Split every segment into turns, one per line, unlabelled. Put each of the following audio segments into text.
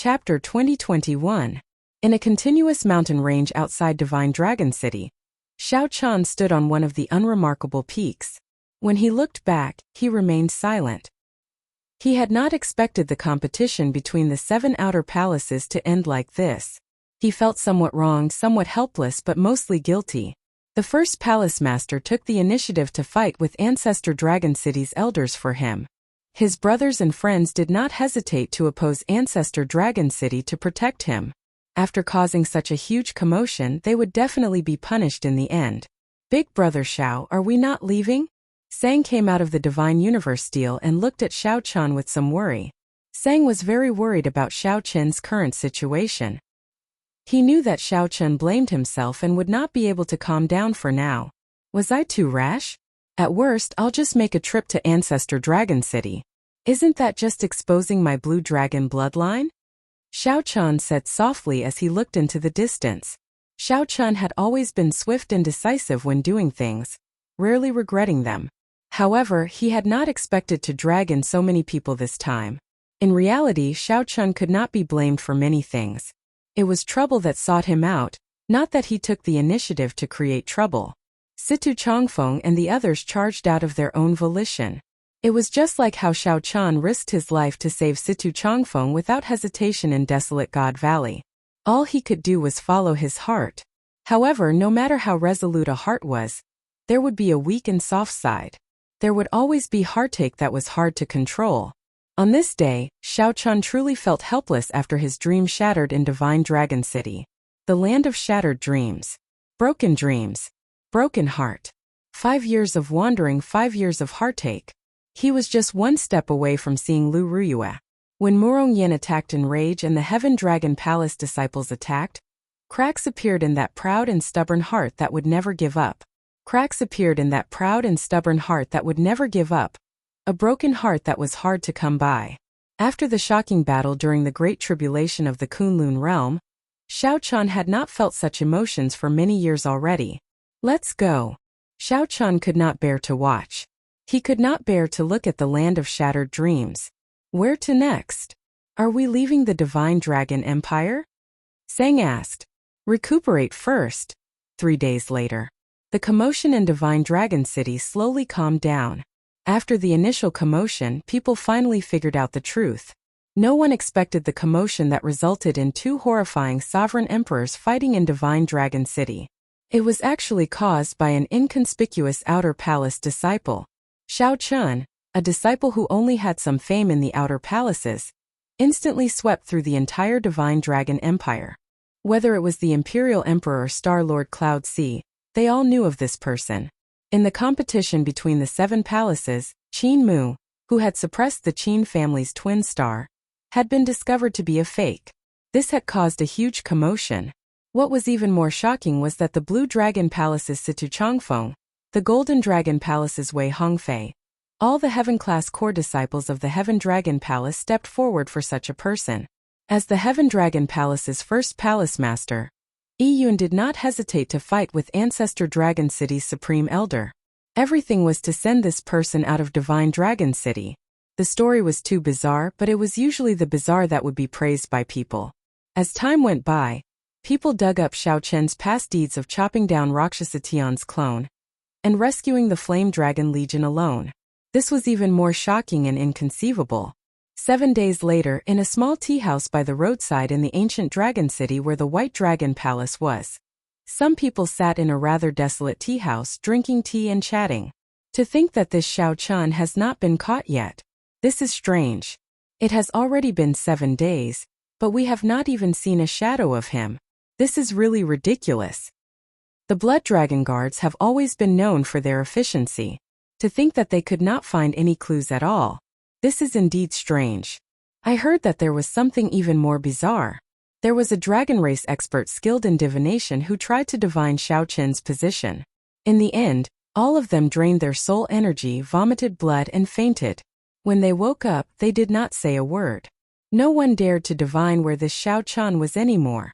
Chapter 2021. In a continuous mountain range outside Divine Dragon City, Xiao Chan stood on one of the unremarkable peaks. When he looked back, he remained silent. He had not expected the competition between the 7 outer palaces to end like this. He felt somewhat wronged, somewhat helpless, but mostly guilty. The first palace master took the initiative to fight with Ancestor Dragon City's elders for him. His brothers and friends did not hesitate to oppose Ancestor Dragon City to protect him. After causing such a huge commotion, they would definitely be punished in the end. Big brother Xiao, are we not leaving? Sang came out of the Divine Universe Steel and looked at Xiao Chan with some worry. Sang was very worried about Xiao Chen's current situation. He knew that Xiao Chen blamed himself and would not be able to calm down for now. Was I too rash? At worst, I'll just make a trip to Ancestor Dragon City. Isn't that just exposing my blue dragon bloodline? Xiao Chan said softly as he looked into the distance. Xiao Chan had always been swift and decisive when doing things, rarely regretting them. However, he had not expected to drag in so many people this time. In reality, Xiao Chan could not be blamed for many things. It was trouble that sought him out, not that he took the initiative to create trouble. Situ Chongfeng and the others charged out of their own volition. It was just like how Xiao Chan risked his life to save Situ Chongfeng without hesitation in Desolate God Valley. All he could do was follow his heart. However, no matter how resolute a heart was, there would be a weak and soft side. There would always be heartache that was hard to control. On this day, Xiao Chan truly felt helpless after his dream shattered in Divine Dragon City. The land of shattered dreams. Broken dreams. Broken heart. 5 years of wandering, 5 years of heartache. He was just one step away from seeing Lu Ruyue. When Murong Yin attacked in rage and the Heaven Dragon Palace disciples attacked, cracks appeared in that proud and stubborn heart that would never give up. Cracks appeared in that proud and stubborn heart that would never give up. A broken heart that was hard to come by. After the shocking battle during the Great Tribulation of the Kunlun realm, Xiao Chan had not felt such emotions for many years already. Let's go. Xiao Chan could not bear to watch. He could not bear to look at the land of shattered dreams. Where to next? Are we leaving the Divine Dragon Empire? Sang asked. Recuperate first. 3 days later. The commotion in Divine Dragon City slowly calmed down. After the initial commotion, people finally figured out the truth. No one expected the commotion that resulted in 2 horrifying sovereign emperors fighting in Divine Dragon City. It was actually caused by an inconspicuous outer palace disciple. Xiao Chan, a disciple who only had some fame in the outer palaces, instantly swept through the entire Divine Dragon Empire. Whether it was the Imperial Emperor or Star Lord Cloud Sea, they all knew of this person. In the competition between the 7 palaces, Qin Mu, who had suppressed the Qin family's twin star, had been discovered to be a fake. This had caused a huge commotion. What was even more shocking was that the Blue Dragon Palace's Situ Chongfeng, the Golden Dragon Palace's Wei Hongfei, all the Heaven-class core disciples of the Heaven Dragon Palace stepped forward for such a person. As the Heaven Dragon Palace's first palace master, Yi Yun did not hesitate to fight with Ancestor Dragon City's Supreme Elder. Everything was to send this person out of Divine Dragon City. The story was too bizarre, but it was usually the bizarre that would be praised by people. As time went by, people dug up Xiao Chen's past deeds of chopping down Rakshasa Tian's clone and rescuing the Flame Dragon Legion alone. This was even more shocking and inconceivable. 7 days later, in a small tea house by the roadside in the ancient Dragon City where the White Dragon Palace was, some people sat in a rather desolate tea house drinking tea and chatting. To think that this Xiao Chan has not been caught yet. This is strange. It has already been 7 days, but we have not even seen a shadow of him. This is really ridiculous. The Blood Dragon Guards have always been known for their efficiency. To think that they could not find any clues at all. This is indeed strange. I heard that there was something even more bizarre. There was a dragon race expert skilled in divination who tried to divine Xiao Chen's position. In the end, all of them drained their soul energy, vomited blood and fainted. When they woke up, they did not say a word. No one dared to divine where this Xiao Chan was anymore.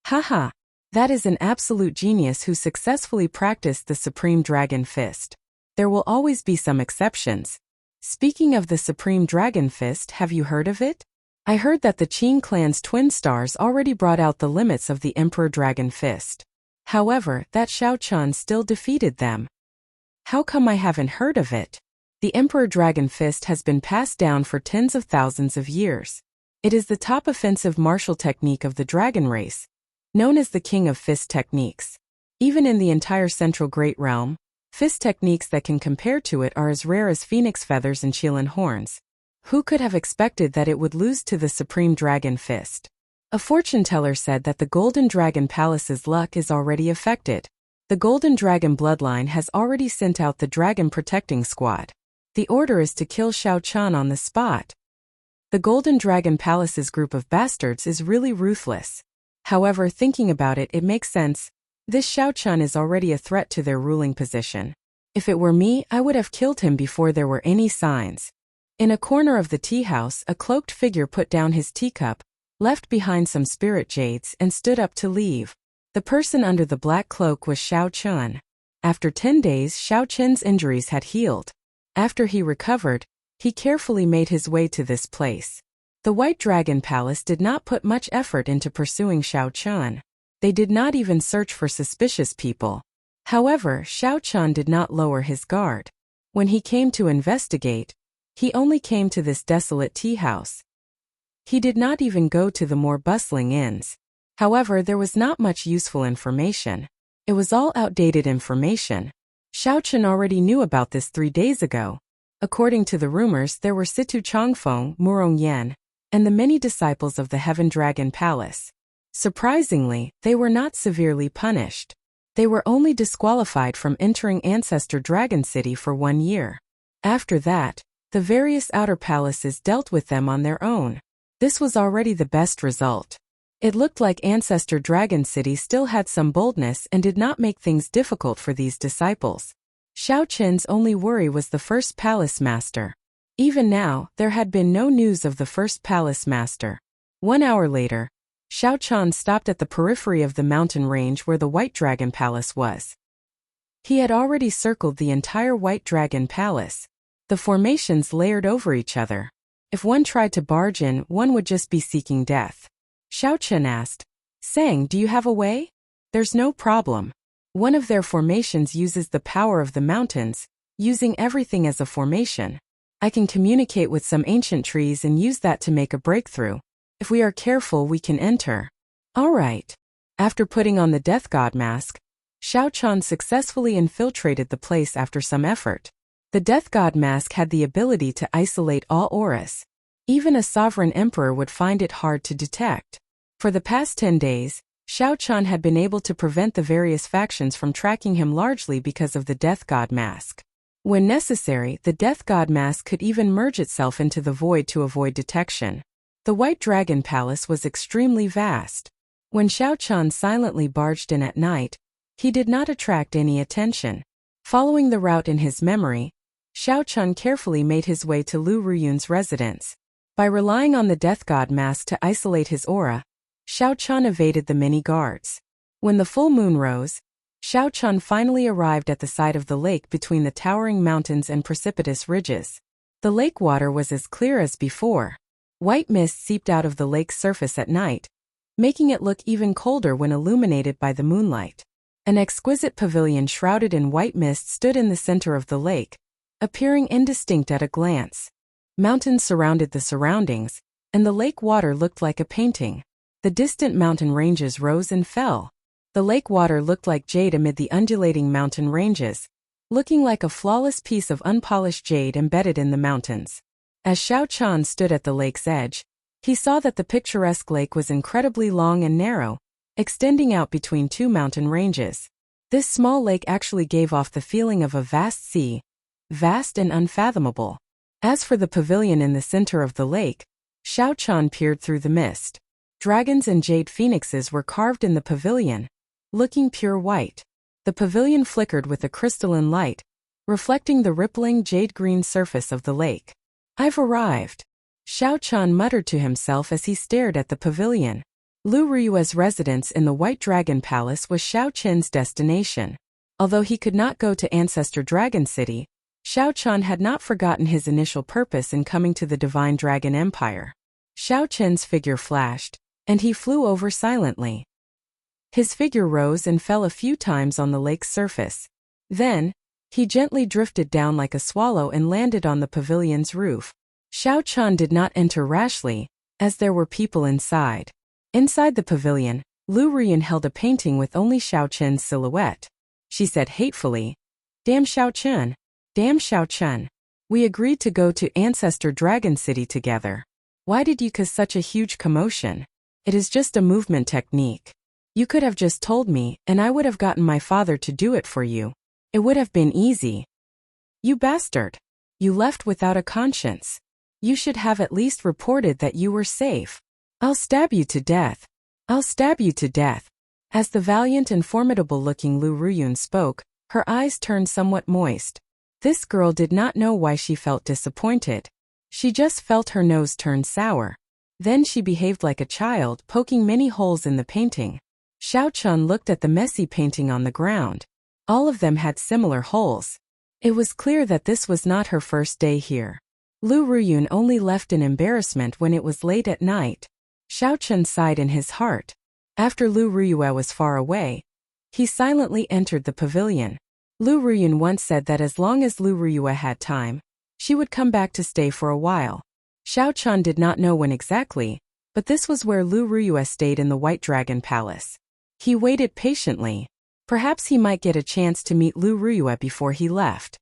Haha, that is an absolute genius who successfully practiced the Supreme Dragon Fist. There will always be some exceptions. Speaking of the Supreme Dragon Fist, have you heard of it? I heard that the Qin clan's twin stars already brought out the limits of the Emperor Dragon Fist. However, that Xiao Chun still defeated them. How come I haven't heard of it? The Emperor Dragon Fist has been passed down for tens of thousands of years. It is the top offensive martial technique of the dragon race, known as the King of Fist techniques. Even in the entire Central Great Realm, fist techniques that can compare to it are as rare as phoenix feathers and Qilin horns. Who could have expected that it would lose to the Supreme Dragon Fist? A fortune teller said that the Golden Dragon Palace's luck is already affected. The Golden Dragon bloodline has already sent out the Dragon Protecting Squad. The order is to kill Xiao Chun on the spot. The Golden Dragon Palace's group of bastards is really ruthless. However, thinking about it, it makes sense. This Xiao Chun is already a threat to their ruling position. If it were me, I would have killed him before there were any signs. In a corner of the tea house, a cloaked figure put down his teacup, left behind some spirit jades, and stood up to leave. The person under the black cloak was Xiao Chun. After 10 days, Xiao Chun's injuries had healed. After he recovered, he carefully made his way to this place. The White Dragon Palace did not put much effort into pursuing Xiao Chun. They did not even search for suspicious people. However, Xiao Chun did not lower his guard. When he came to investigate, he only came to this desolate tea house. He did not even go to the more bustling inns. However, there was not much useful information. It was all outdated information. Xiao Chun already knew about this 3 days ago. According to the rumors, there were Situ Changfeng, Murong Yan, and the many disciples of the Heaven Dragon Palace. Surprisingly, they were not severely punished. They were only disqualified from entering Ancestor Dragon City for 1 year. After that, the various outer palaces dealt with them on their own. This was already the best result. It looked like Ancestor Dragon City still had some boldness and did not make things difficult for these disciples. Xiao Chun's only worry was the first palace master. Even now, there had been no news of the first palace master. 1 hour later, Xiao Chun stopped at the periphery of the mountain range where the White Dragon Palace was. He had already circled the entire White Dragon Palace. The formations layered over each other. If one tried to barge in, one would just be seeking death. Xiao Chun asked, "Sang, do you have a way?" "There's no problem. One of their formations uses the power of the mountains, using everything as a formation. I can communicate with some ancient trees and use that to make a breakthrough. If we are careful, we can enter." All right. After putting on the Death God mask, Xiao Chun successfully infiltrated the place after some effort. The Death God mask had the ability to isolate all auras. Even a sovereign emperor would find it hard to detect. For the past 10 days, Xiao Chun had been able to prevent the various factions from tracking him largely because of the Death God mask. When necessary, the Death God mask could even merge itself into the void to avoid detection. The White Dragon Palace was extremely vast. When Xiao Chun silently barged in at night, he did not attract any attention. Following the route in his memory, Xiao Chun carefully made his way to Lu Ruyun's residence. By relying on the Death God mask to isolate his aura, Xiao Chun evaded the many guards. When the full moon rose, Xiao Chun finally arrived at the side of the lake between the towering mountains and precipitous ridges. The lake water was as clear as before. White mist seeped out of the lake's surface at night, making it look even colder when illuminated by the moonlight. An exquisite pavilion shrouded in white mist stood in the center of the lake, appearing indistinct at a glance. Mountains surrounded the surroundings, and the lake water looked like a painting. The distant mountain ranges rose and fell. The lake water looked like jade amid the undulating mountain ranges, looking like a flawless piece of unpolished jade embedded in the mountains. As Xiao Chun stood at the lake's edge, he saw that the picturesque lake was incredibly long and narrow, extending out between 2 mountain ranges. This small lake actually gave off the feeling of a vast sea, vast and unfathomable. As for the pavilion in the center of the lake, Xiao Chun peered through the mist. Dragons and jade phoenixes were carved in the pavilion, looking pure white. The pavilion flickered with a crystalline light, reflecting the rippling jade-green surface of the lake. "I've arrived," Xiao Chun muttered to himself as he stared at the pavilion. Lu Ruyue's residence in the White Dragon Palace was Xiao Chun's destination. Although he could not go to Ancestor Dragon City, Xiao Chun had not forgotten his initial purpose in coming to the Divine Dragon Empire. Xiao Chen's figure flashed, and he flew over silently. His figure rose and fell a few times on the lake's surface. Then, he gently drifted down like a swallow and landed on the pavilion's roof. Xiao Chen did not enter rashly, as there were people inside. Inside the pavilion, Lu Ruyun held a painting with only Xiao Chen's silhouette. She said hatefully, "Damn Xiao Chen! Damn Xiao Chen! We agreed to go to Ancestor Dragon City together. Why did you cause such a huge commotion? It is just a movement technique. You could have just told me, and I would have gotten my father to do it for you. It would have been easy. You bastard! You left without a conscience. You should have at least reported that you were safe. I'll stab you to death. I'll stab you to death." As the valiant and formidable-looking Lu Ruyun spoke, her eyes turned somewhat moist. This girl did not know why she felt disappointed. She just felt her nose turn sour. Then she behaved like a child, poking many holes in the painting. Xiao Chen looked at the messy painting on the ground. All of them had similar holes. It was clear that this was not her first day here. Lu Ruyun only left in embarrassment when it was late at night. Xiao Chen sighed in his heart. After Lu Ruyue was far away, he silently entered the pavilion. Lu Ruyun once said that as long as Lu Ruyue had time, she would come back to stay for a while. Xiao Chen did not know when exactly, but this was where Lu Ruyue stayed in the White Dragon Palace. He waited patiently. Perhaps he might get a chance to meet Lu Ruyue before he left.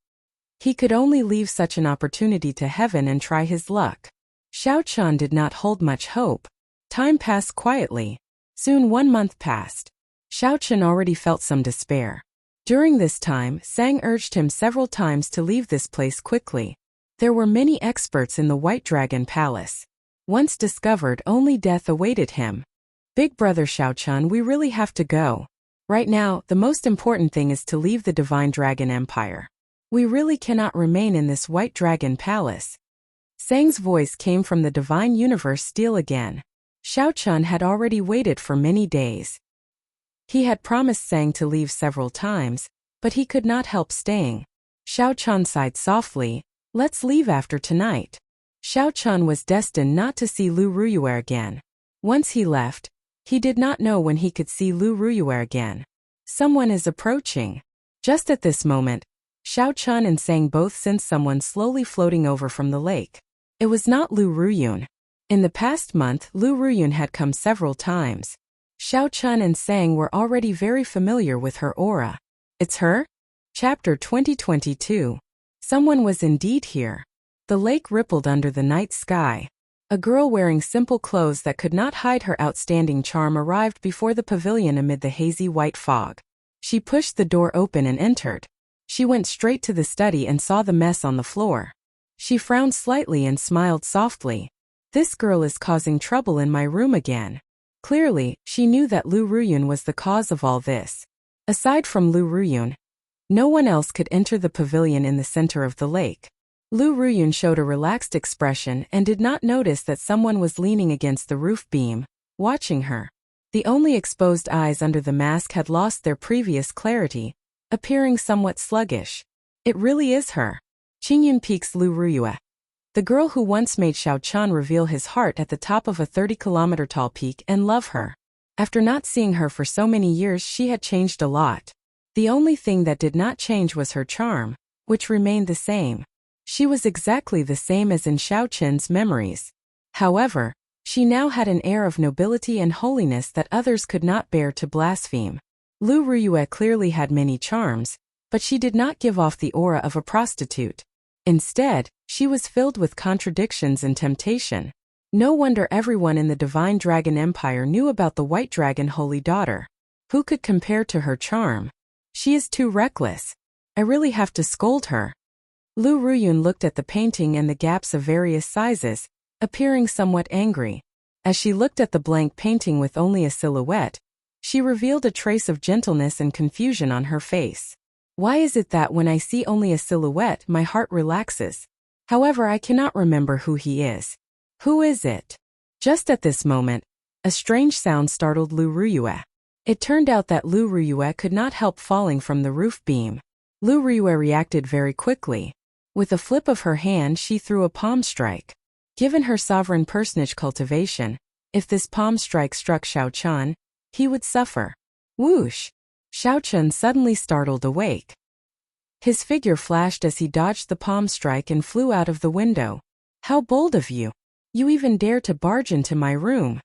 He could only leave such an opportunity to heaven and try his luck. Xiao Chen did not hold much hope. Time passed quietly. Soon 1 month passed. Xiao Chen already felt some despair. During this time, Sang urged him several times to leave this place quickly. There were many experts in the White Dragon Palace. Once discovered, only death awaited him. "Big brother Xiao Chen, we really have to go. Right now, the most important thing is to leave the Divine Dragon Empire. We really cannot remain in this White Dragon Palace." Sang's voice came from the Divine Universe Steel again. Xiao Chen had already waited for many days. He had promised Sang to leave several times, but he could not help staying. Xiao Chen sighed softly, "Let's leave after tonight." Xiao Chen was destined not to see Lu Ruyue again. Once he left, he did not know when he could see Lu Ruyue again. Someone is approaching. Just at this moment, Xiao Chen and Sang both sensed someone slowly floating over from the lake. It was not Lu Ruyun. In the past month, Lu Ruyun had come several times. Xiao Chen and Sang were already very familiar with her aura. "It's her?" Chapter 2022. Someone was indeed here. The lake rippled under the night sky. A girl wearing simple clothes that could not hide her outstanding charm arrived before the pavilion amid the hazy white fog. She pushed the door open and entered. She went straight to the study and saw the mess on the floor. She frowned slightly and smiled softly. "This girl is causing trouble in my room again." Clearly, she knew that Lu Ruyun was the cause of all this. Aside from Lu Ruyun, no one else could enter the pavilion in the center of the lake. Lu Ruyun showed a relaxed expression and did not notice that someone was leaning against the roof beam, watching her. The only exposed eyes under the mask had lost their previous clarity, appearing somewhat sluggish. "It really is her. Qingyun Peak's Lu Ruyue. The girl who once made Xiao Chen reveal his heart at the top of a 30-kilometer tall peak and love her. After not seeing her for so many years, she had changed a lot. The only thing that did not change was her charm, which remained the same. She was exactly the same as in Xiao Chen's memories. However, she now had an air of nobility and holiness that others could not bear to blaspheme. Lu Ruyue clearly had many charms, but she did not give off the aura of a prostitute. Instead, she was filled with contradictions and temptation. No wonder everyone in the Divine Dragon Empire knew about the White Dragon Holy Daughter. Who could compare to her charm? She is too reckless. I really have to scold her. Lu Ruyun looked at the painting and the gaps of various sizes, appearing somewhat angry. As she looked at the blank painting with only a silhouette, she revealed a trace of gentleness and confusion on her face. Why is it that when I see only a silhouette, my heart relaxes? However, I cannot remember who he is. Who is it? Just at this moment, a strange sound startled Lu Ruyue. It turned out that Lu Ruyue could not help falling from the roof beam. Lu Ruyue reacted very quickly. With a flip of her hand, she threw a palm strike. Given her sovereign personage cultivation, if this palm strike struck Xiao Chun, he would suffer. Whoosh! Xiao Chun suddenly startled awake. His figure flashed as he dodged the palm strike and flew out of the window. How bold of you! You even dare to barge into my room.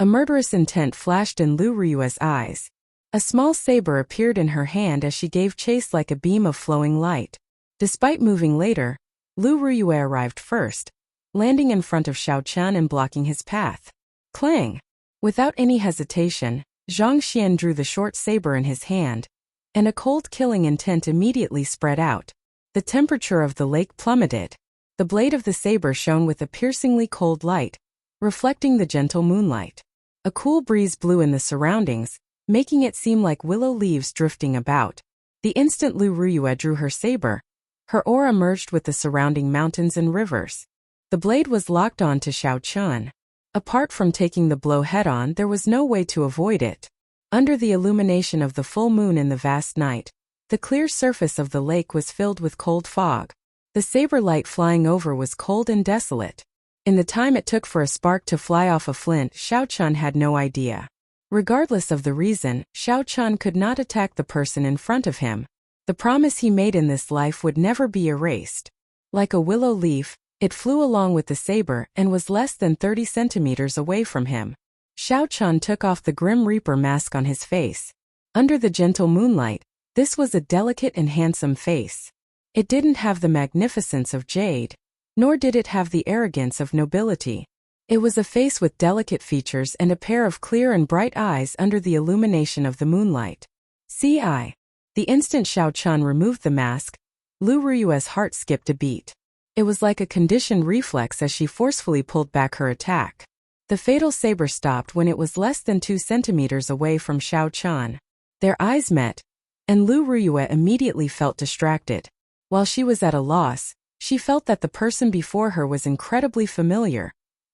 A murderous intent flashed in Lu Riyue's eyes. A small saber appeared in her hand as she gave chase like a beam of flowing light. Despite moving later, Lu Riyue arrived first, landing in front of Xiao Chun and blocking his path. Clang! Without any hesitation, Zhang Xian drew the short saber in his hand, and a cold killing intent immediately spread out. The temperature of the lake plummeted. The blade of the saber shone with a piercingly cold light, reflecting the gentle moonlight. A cool breeze blew in the surroundings, making it seem like willow leaves drifting about. The instant Lu Riyue drew her saber, her aura merged with the surrounding mountains and rivers. The blade was locked on to Xiao Chun. Apart from taking the blow head-on, there was no way to avoid it. Under the illumination of the full moon in the vast night, the clear surface of the lake was filled with cold fog. The saber light flying over was cold and desolate. In the time it took for a spark to fly off a flint, Xiao Chun had no idea. Regardless of the reason, Xiao Chun could not attack the person in front of him. The promise he made in this life would never be erased. Like a willow leaf, it flew along with the saber and was less than 30 centimeters away from him. Xiao Chun took off the Grim Reaper mask on his face. Under the gentle moonlight, this was a delicate and handsome face. It didn't have the magnificence of jade, nor did it have the arrogance of nobility. It was a face with delicate features and a pair of clear and bright eyes under the illumination of the moonlight. See eye. The instant Xiao Chun removed the mask, Lu Riyue's heart skipped a beat. It was like a conditioned reflex as she forcefully pulled back her attack. The fatal saber stopped when it was less than 2 centimeters away from Xiao Chun. Their eyes met, and Lu Riyue immediately felt distracted. While she was at a loss, she felt that the person before her was incredibly familiar,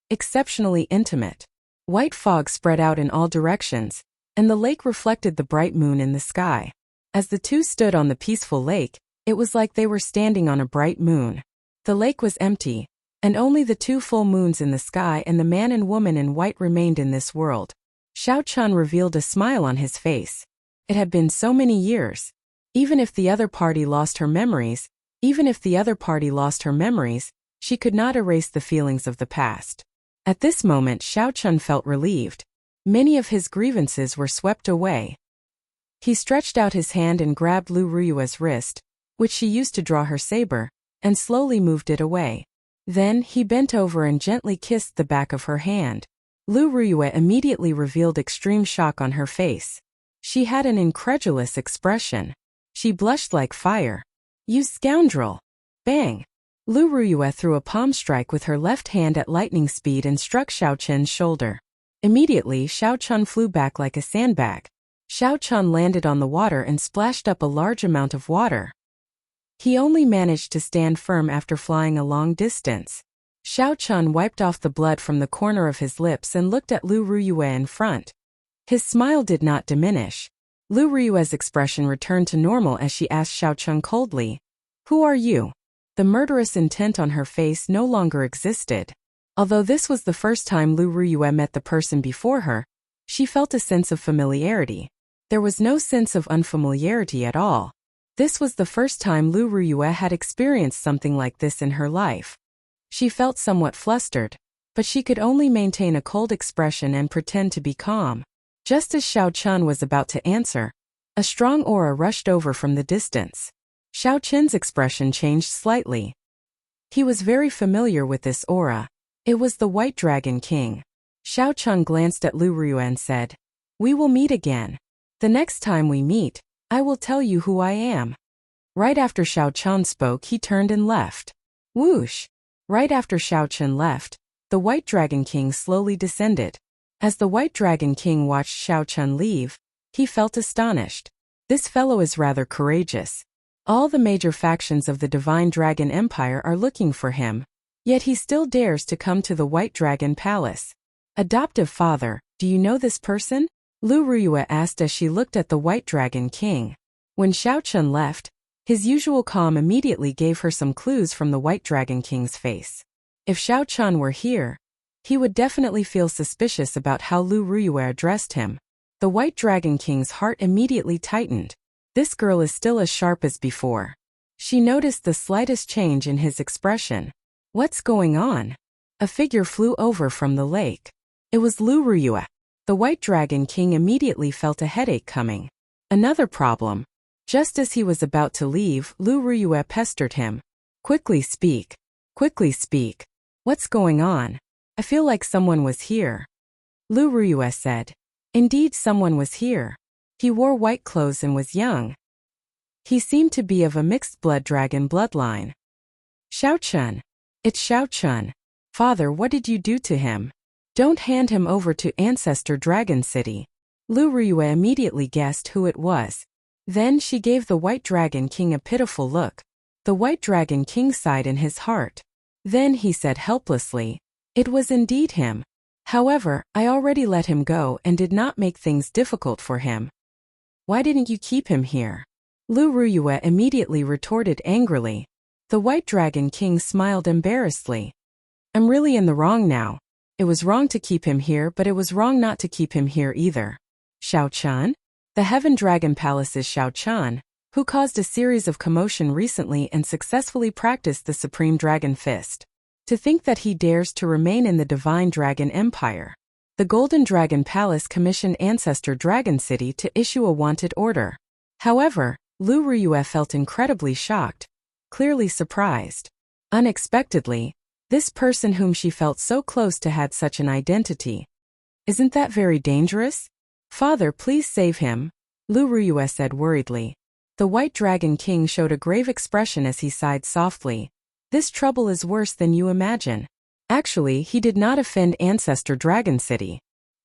exceptionally intimate. White fog spread out in all directions, and the lake reflected the bright moon in the sky. As the two stood on the peaceful lake, it was like they were standing on a bright moon. The lake was empty, and only the 2 full moons in the sky and the man and woman in white remained in this world. Xiao Chun revealed a smile on his face. It had been so many years. Even if the other party lost her memories, she could not erase the feelings of the past. At this moment, Xiao Chun felt relieved. Many of his grievances were swept away. He stretched out his hand and grabbed Lu Riyue's wrist, which she used to draw her saber, and slowly moved it away. Then, he bent over and gently kissed the back of her hand. Lu Riyue immediately revealed extreme shock on her face. She had an incredulous expression. She blushed like fire. You scoundrel! Bang! Lu Riyue threw a palm strike with her left hand at lightning speed and struck Xiao Chun's shoulder. Immediately, Xiao Chun flew back like a sandbag. Xiao Chun landed on the water and splashed up a large amount of water. He only managed to stand firm after flying a long distance. Xiao Chun wiped off the blood from the corner of his lips and looked at Lu Riyue in front. His smile did not diminish. Lu Riyue's expression returned to normal as she asked Xiao Chun coldly, "Who are you?" The murderous intent on her face no longer existed. Although this was the first time Lu Riyue met the person before her, she felt a sense of familiarity. There was no sense of unfamiliarity at all. This was the first time Lu Riyue had experienced something like this in her life. She felt somewhat flustered, but she could only maintain a cold expression and pretend to be calm. Just as Xiao Chun was about to answer, a strong aura rushed over from the distance. Xiao Chun's expression changed slightly. He was very familiar with this aura. It was the White Dragon King. Xiao Chun glanced at Lu Riyue and said, "We will meet again. The next time we meet, I will tell you who I am." Right after Xiao Chun spoke, he turned and left. Whoosh! Right after Xiao Chun left, the White Dragon King slowly descended. As the White Dragon King watched Xiao Chun leave, he felt astonished. This fellow is rather courageous. All the major factions of the Divine Dragon Empire are looking for him, yet he still dares to come to the White Dragon Palace. Adoptive father, do you know this person? Lu Riyue asked as she looked at the White Dragon King. When Xiao Chun left, his usual calm immediately gave her some clues from the White Dragon King's face. If Xiao Chan were here, he would definitely feel suspicious about how Lu Ruyue addressed him. The White Dragon King's heart immediately tightened. This girl is still as sharp as before. She noticed the slightest change in his expression. What's going on? A figure flew over from the lake. It was Lu Ruyue. The White Dragon King immediately felt a headache coming. Another problem. Just as he was about to leave, Lu Ruyue pestered him. Quickly speak. Quickly speak. What's going on? I feel like someone was here. Lu Ruyue said. Indeed, someone was here. He wore white clothes and was young. He seemed to be of a mixed blood dragon bloodline. Xiao Chun. It's Xiao Chun. Father, what did you do to him? Don't hand him over to Ancestor Dragon City. Lu Ruyue immediately guessed who it was. Then she gave the White Dragon King a pitiful look. The White Dragon King sighed in his heart. Then he said helplessly, it was indeed him. However, I already let him go and did not make things difficult for him. Why didn't you keep him here? Lu Ruyue immediately retorted angrily. The White Dragon King smiled embarrassedly. I'm really in the wrong now. It was wrong to keep him here, but it was wrong not to keep him here either. Xiao Chan? The Heaven Dragon Palace's Xiao Chan, who caused a series of commotion recently and successfully practiced the Supreme Dragon Fist. To think that he dares to remain in the Divine Dragon Empire. The Golden Dragon Palace commissioned Ancestor Dragon City to issue a wanted order. However, Lu Ruyue felt incredibly shocked, clearly surprised. Unexpectedly, this person whom she felt so close to had such an identity. Isn't that very dangerous? Father, please save him, Lu Ruyue said worriedly. The White Dragon King showed a grave expression as he sighed softly. This trouble is worse than you imagine. Actually, he did not offend Ancestor Dragon City.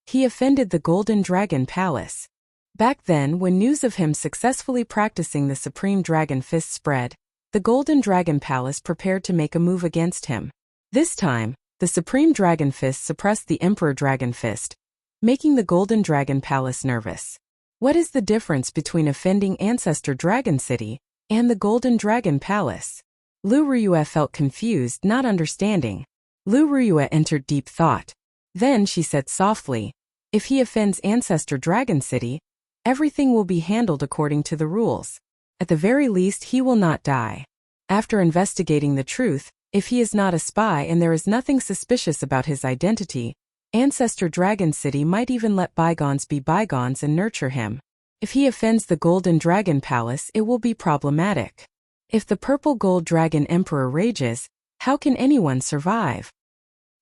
He offended the Golden Dragon Palace. Back then, when news of him successfully practicing the Supreme Dragon Fist spread, the Golden Dragon Palace prepared to make a move against him. This time, the Supreme Dragon Fist suppressed the Emperor Dragon Fist, making the Golden Dragon Palace nervous. What is the difference between offending Ancestor Dragon City and the Golden Dragon Palace? Lu Ruyue felt confused, not understanding. Lu Ruyue entered deep thought. Then she said softly, if he offends Ancestor Dragon City, everything will be handled according to the rules. At the very least, he will not die. After investigating the truth, if he is not a spy and there is nothing suspicious about his identity, Ancestor Dragon City might even let bygones be bygones and nurture him. If he offends the Golden Dragon Palace, it will be problematic. If the Purple Gold Dragon Emperor rages, how can anyone survive?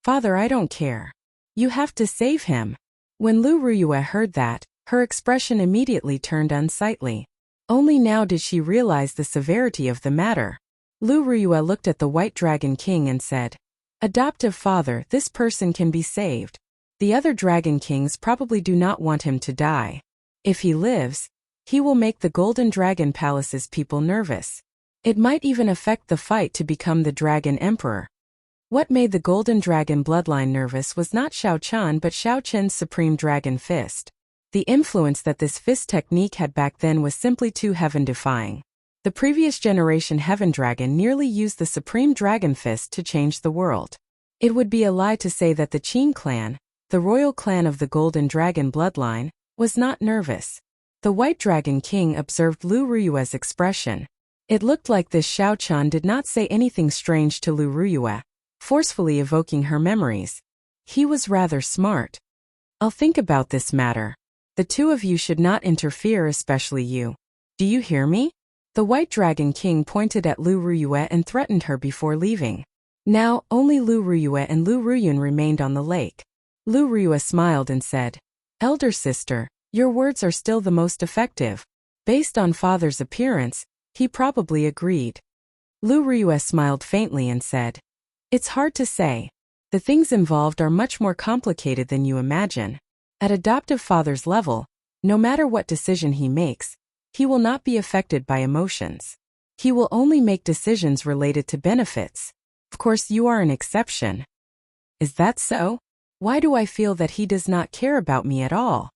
Father, I don't care. You have to save him. When Lu Ruyue heard that, her expression immediately turned unsightly. Only now did she realize the severity of the matter. Lu Ruyue looked at the White Dragon King and said, Adoptive father, this person can be saved. The other Dragon Kings probably do not want him to die. If he lives, he will make the Golden Dragon Palace's people nervous. It might even affect the fight to become the Dragon Emperor. What made the Golden Dragon bloodline nervous was not Xiao Chan but Xiao Chen's Supreme Dragon Fist. The influence that this fist technique had back then was simply too heaven-defying. The previous generation Heaven Dragon nearly used the Supreme Dragon Fist to change the world. It would be a lie to say that the Qin clan, the royal clan of the Golden Dragon bloodline, was not nervous. The White Dragon King observed Lu Ruyue's expression. It looked like this Xiao Chan did not say anything strange to Lu Ruyue, forcefully evoking her memories. He was rather smart. I'll think about this matter. The two of you should not interfere, especially you. Do you hear me? The White Dragon King pointed at Lu Ruyue and threatened her before leaving. Now, only Lu Ruyue and Lu Ruyun remained on the lake. Lu Ruyue smiled and said, Elder sister, your words are still the most effective. Based on father's appearance, he probably agreed. Lu Ruyue smiled faintly and said, It's hard to say. The things involved are much more complicated than you imagine. At adoptive father's level, no matter what decision he makes, he will not be affected by emotions. He will only make decisions related to benefits. Of course, you are an exception. Is that so? Why do I feel that he does not care about me at all?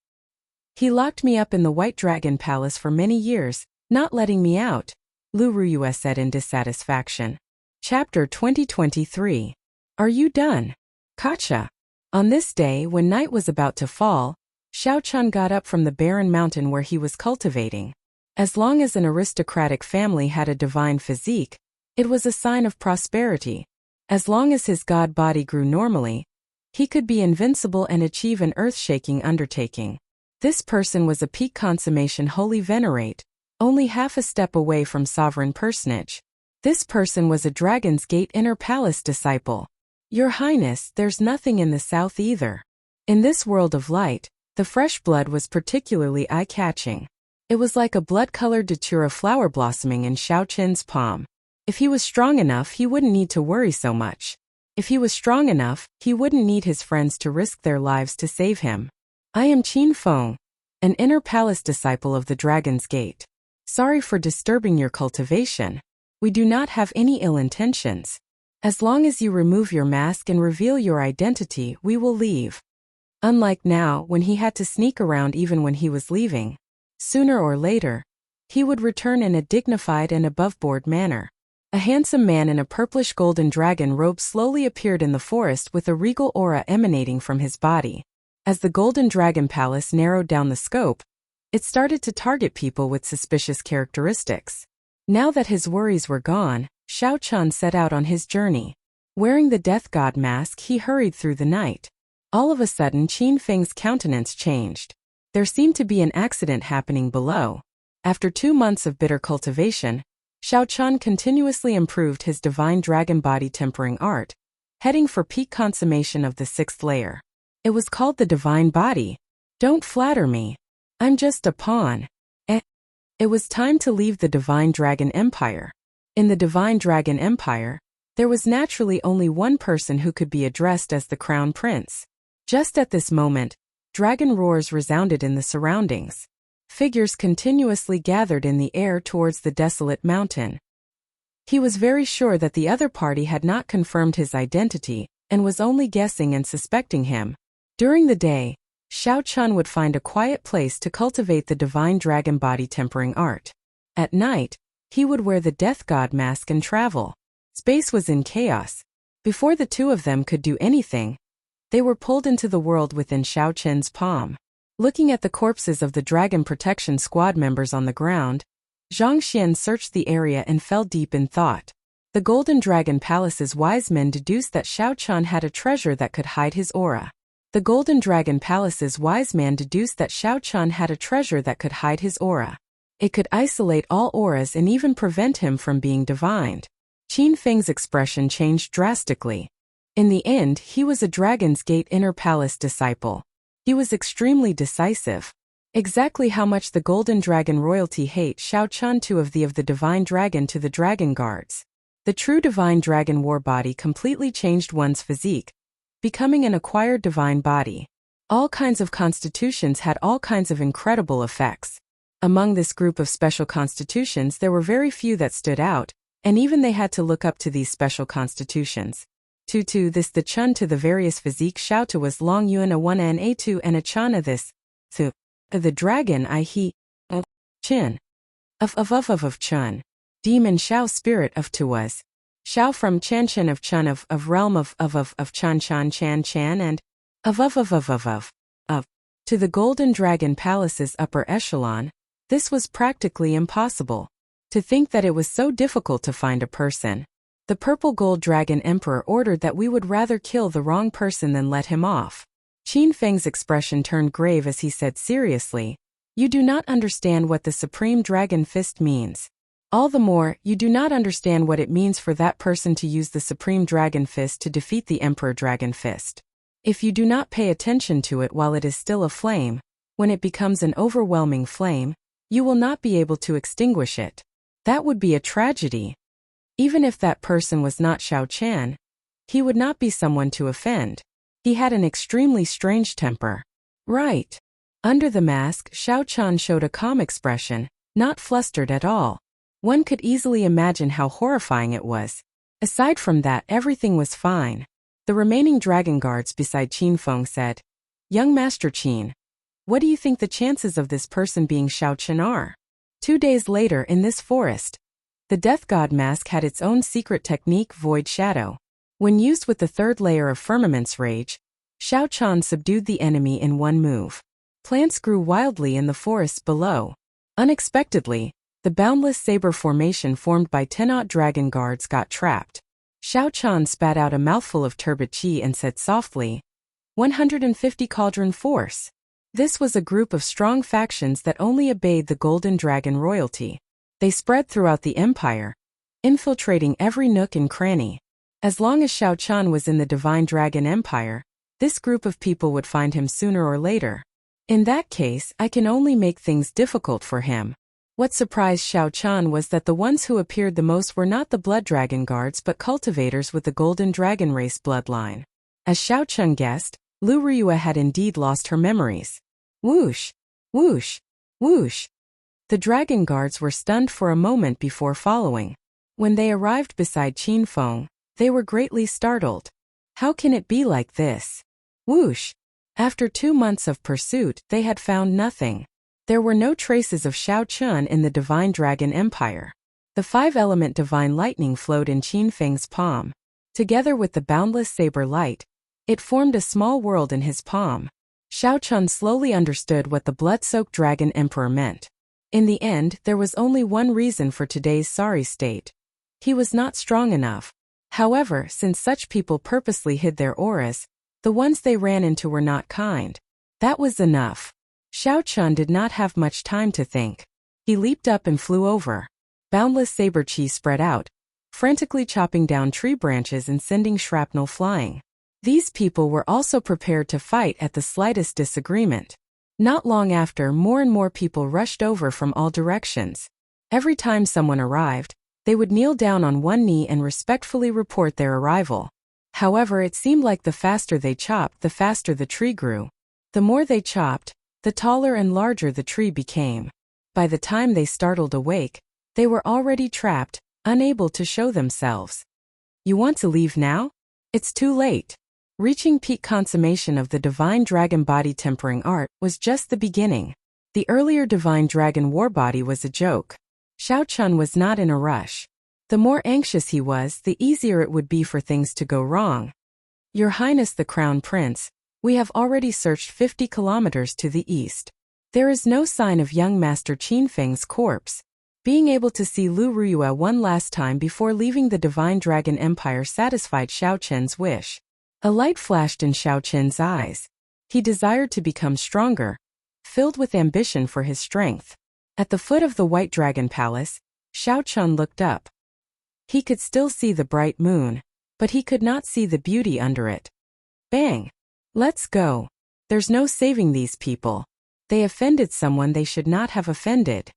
He locked me up in the White Dragon Palace for many years, not letting me out, Lu Ruyue said in dissatisfaction. Chapter 2023. Are you done? Gotcha. On this day, when night was about to fall, Xiaochun got up from the barren mountain where he was cultivating. As long as an aristocratic family had a divine physique, it was a sign of prosperity. As long as his god body grew normally, he could be invincible and achieve an earth-shaking undertaking. This person was a peak consummation holy venerate, only half a step away from sovereign personage. This person was a Dragon's Gate Inner Palace disciple. Your Highness, there's nothing in the south either. In this world of light, the fresh blood was particularly eye-catching. It was like a blood-colored datura flower blossoming in Xiaochun's palm. If he was strong enough, he wouldn't need to worry so much. If he was strong enough, he wouldn't need his friends to risk their lives to save him. I am Qin Feng, an Inner Palace disciple of the Dragon's Gate. Sorry for disturbing your cultivation. We do not have any ill intentions. As long as you remove your mask and reveal your identity, we will leave. Unlike now, when he had to sneak around even when he was leaving. Sooner or later, he would return in a dignified and above-board manner. A handsome man in a purplish golden dragon robe slowly appeared in the forest with a regal aura emanating from his body. As the Golden Dragon Palace narrowed down the scope, it started to target people with suspicious characteristics. Now that his worries were gone, Xiaochun set out on his journey. Wearing the death god mask, he hurried through the night. All of a sudden, Qin Feng's countenance changed. There seemed to be an accident happening below. After 2 months of bitter cultivation, Xiaochun continuously improved his divine dragon body tempering art, heading for peak consummation of the 6th layer. It was called the divine body. Don't flatter me. I'm just a pawn. It was time to leave the Divine Dragon Empire. In the Divine Dragon Empire, there was naturally only one person who could be addressed as the Crown Prince. Just at this moment, dragon roars resounded in the surroundings. Figures continuously gathered in the air towards the desolate mountain. He was very sure that the other party had not confirmed his identity and was only guessing and suspecting him. During the day, Xiaochun would find a quiet place to cultivate the divine dragon body tempering art. At night, he would wear the death god mask and travel. Space was in chaos. Before the two of them could do anything, they were pulled into the world within Xiaochun's palm. Looking at the corpses of the Dragon Protection Squad members on the ground, Zhang Xian searched the area and fell deep in thought. The Golden Dragon Palace's wise men deduced that Xiaochun had a treasure that could hide his aura. The Golden Dragon Palace's wise man deduced that Xiaochun had a treasure that could hide his aura. It could isolate all auras and even prevent him from being divined. Qin Feng's expression changed drastically. In the end, he was a Dragon's Gate Inner Palace disciple. He was extremely decisive. Exactly how much the Golden Dragon royalty hate Xiaochun to of the Divine Dragon to the Dragon Guards. The true Divine Dragon war body completely changed one's physique, becoming an acquired divine body. All kinds of constitutions had all kinds of incredible effects. Among this group of special constitutions there were very few that stood out, and even they had to look up to these special constitutions. To this the chun to the various physique Xiaota was long yuan a 1 and a 2 and a chana this. To the dragon I he of chin. Of chun. Demon Xiao spirit of to was. Xiao from Chan Chan of Chun of realm of Chan Chan Chan Chan and of. To the Golden Dragon Palace's upper echelon, this was practically impossible. To think that it was so difficult to find a person. The Purple Gold Dragon Emperor ordered that we would rather kill the wrong person than let him off. Qin Feng's expression turned grave as he said seriously, "You do not understand what the Supreme Dragon Fist means. All the more, you do not understand what it means for that person to use the Supreme Dragon Fist to defeat the Emperor Dragon Fist. If you do not pay attention to it while it is still aflame, when it becomes an overwhelming flame, you will not be able to extinguish it. That would be a tragedy. Even if that person was not Xiaochun, he would not be someone to offend. He had an extremely strange temper." Right. Under the mask, Xiaochun showed a calm expression, not flustered at all. One could easily imagine how horrifying it was. Aside from that, everything was fine. The remaining dragon guards beside Qin Feng said, "Young Master Qin, what do you think the chances of this person being Xiaochun are?" 2 days later in this forest, the Death God mask had its own secret technique, Void Shadow. When used with the third layer of Firmament's Rage, Xiao Chan subdued the enemy in one move. Plants grew wildly in the forests below. Unexpectedly, the boundless saber formation formed by 10 dragon guards got trapped. Xiao Chan spat out a mouthful of turbid qi and said softly, 150 Cauldron Force. This was a group of strong factions that only obeyed the Golden Dragon royalty. They spread throughout the empire, infiltrating every nook and cranny. As long as Xiao Chan was in the Divine Dragon Empire, this group of people would find him sooner or later. In that case, I can only make things difficult for him. What surprised Xiao Chan was that the ones who appeared the most were not the Blood Dragon guards but cultivators with the Golden Dragon race bloodline. As Xiao Chan guessed, Lu Ryua had indeed lost her memories. Whoosh! Whoosh! Whoosh! The dragon guards were stunned for a moment before following. When they arrived beside Qin Feng, they were greatly startled. How can it be like this? Whoosh! After 2 months of pursuit, they had found nothing. There were no traces of Xiao Chan in the Divine Dragon Empire. The 5-element Divine Lightning flowed in Qin Feng's palm. Together with the boundless saber light, it formed a small world in his palm. Xiao Chan slowly understood what the blood-soaked Dragon Emperor meant. In the end, there was only one reason for today's sorry state. He was not strong enough. However, since such people purposely hid their auras, the ones they ran into were not kind. That was enough. Xiao Chan did not have much time to think. He leaped up and flew over. Boundless saber qi spread out, frantically chopping down tree branches and sending shrapnel flying. These people were also prepared to fight at the slightest disagreement. Not long after, more and more people rushed over from all directions. Every time someone arrived, they would kneel down on one knee and respectfully report their arrival. However, it seemed like the faster they chopped, the faster the tree grew. The more they chopped, the taller and larger the tree became. By the time they startled awake, they were already trapped, unable to show themselves. You want to leave now? It's too late. Reaching peak consummation of the Divine Dragon Body Tempering Art was just the beginning. The earlier Divine Dragon War Body was a joke. Xiao Chan was not in a rush. The more anxious he was, the easier it would be for things to go wrong. Your Highness the Crown Prince, we have already searched 50 kilometers to the east. There is no sign of young Master Qin Feng's corpse. Being able to see Lu Ryua one last time before leaving the Divine Dragon Empire satisfied Xiao Chen's wish. A light flashed in Xiao Chen's eyes. He desired to become stronger, filled with ambition for his strength. At the foot of the White Dragon Palace, Xiao Chen looked up. He could still see the bright moon, but he could not see the beauty under it. Bang! Let's go. There's no saving these people. They offended someone they should not have offended.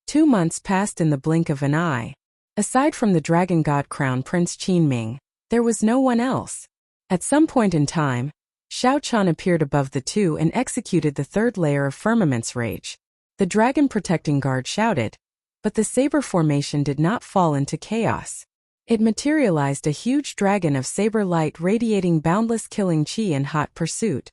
2 months passed in the blink of an eye. Aside from the Dragon God Crown Prince Qin Ming, there was no one else. At some point in time, Xiao Chan appeared above the two and executed the third layer of Firmament's Rage. The dragon protecting guard shouted, but the saber formation did not fall into chaos. It materialized a huge dragon of saber light radiating boundless killing chi in hot pursuit.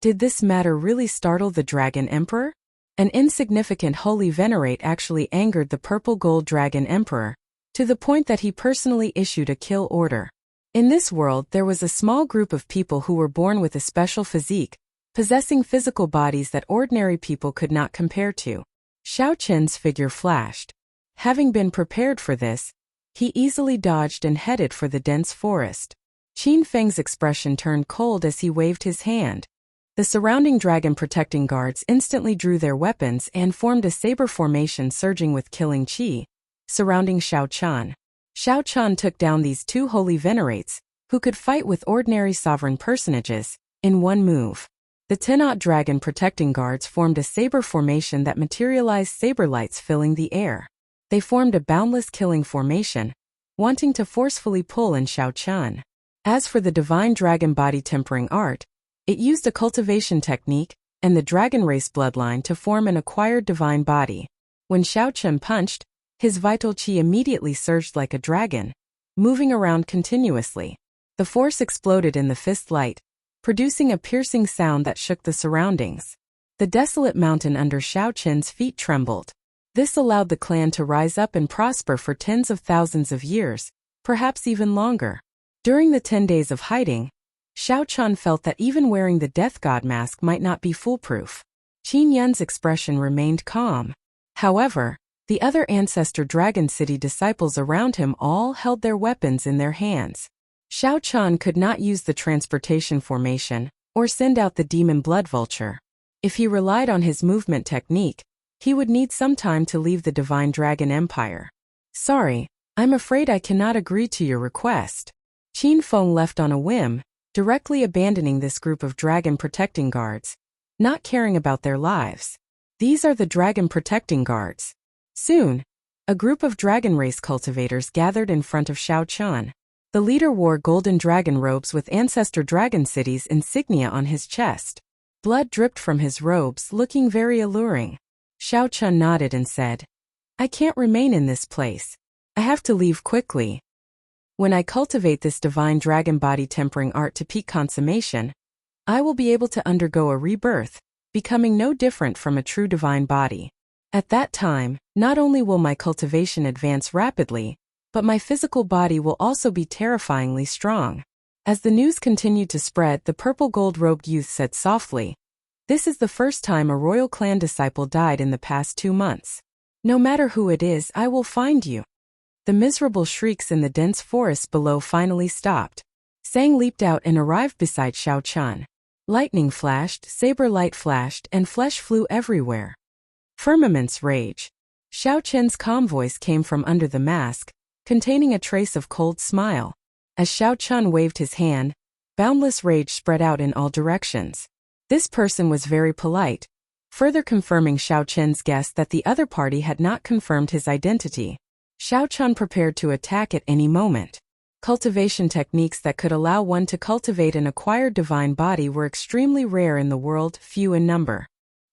Did this matter really startle the Dragon Emperor? An insignificant holy venerate actually angered the purple gold Dragon Emperor, to the point that he personally issued a kill order. In this world, there was a small group of people who were born with a special physique, possessing physical bodies that ordinary people could not compare to. Xiao Chen's figure flashed. Having been prepared for this, he easily dodged and headed for the dense forest. Qin Feng's expression turned cold as he waved his hand. The surrounding dragon protecting guards instantly drew their weapons and formed a saber formation surging with killing qi, surrounding Xiao Chan. Xiao Chan took down these two holy venerates, who could fight with ordinary sovereign personages, in one move. The 10 dragon protecting guards formed a saber formation that materialized saber lights filling the air. They formed a boundless killing formation, wanting to forcefully pull in Xiao Chan. As for the Divine Dragon Body Tempering Art, it used a cultivation technique and the dragon race bloodline to form an acquired divine body. When Xiao Chen punched, his vital qi immediately surged like a dragon, moving around continuously. The force exploded in the fist light, producing a piercing sound that shook the surroundings. The desolate mountain under Xiao Chen's feet trembled. This allowed the clan to rise up and prosper for tens of thousands of years, perhaps even longer. During the 10 days of hiding, Xiao Chun felt that even wearing the death god mask might not be foolproof. Qin Yun's expression remained calm. However, the other Ancestor Dragon City disciples around him all held their weapons in their hands. Xiao Chun could not use the transportation formation or send out the demon blood vulture. If he relied on his movement technique, he would need some time to leave the Divine Dragon Empire. Sorry, I'm afraid I cannot agree to your request. Qin Feng left on a whim, directly abandoning this group of dragon protecting guards, not caring about their lives. These are the dragon protecting guards. Soon, a group of dragon race cultivators gathered in front of Xiao Chun. The leader wore golden dragon robes with Ancestor Dragon City's insignia on his chest. Blood dripped from his robes, looking very alluring. Xiao Chun nodded and said, I can't remain in this place. I have to leave quickly. When I cultivate this divine dragon body tempering art to peak consummation, I will be able to undergo a rebirth, becoming no different from a true divine body. At that time, not only will my cultivation advance rapidly, but my physical body will also be terrifyingly strong. As the news continued to spread, the purple gold-robed youth said softly, This is the first time a royal clan disciple died in the past 2 months. No matter who it is, I will find you. The miserable shrieks in the dense forest below finally stopped. Sang leaped out and arrived beside Xiao Chun. Lightning flashed, saber light flashed, and flesh flew everywhere. Firmaments rage. Xiao Chen's calm voice came from under the mask, containing a trace of cold smile. As Xiao Chun waved his hand, boundless rage spread out in all directions. This person was very polite, further confirming Xiao Chen's guess that the other party had not confirmed his identity. Xiao Chun prepared to attack at any moment. Cultivation techniques that could allow one to cultivate an acquired divine body were extremely rare in the world, few in number.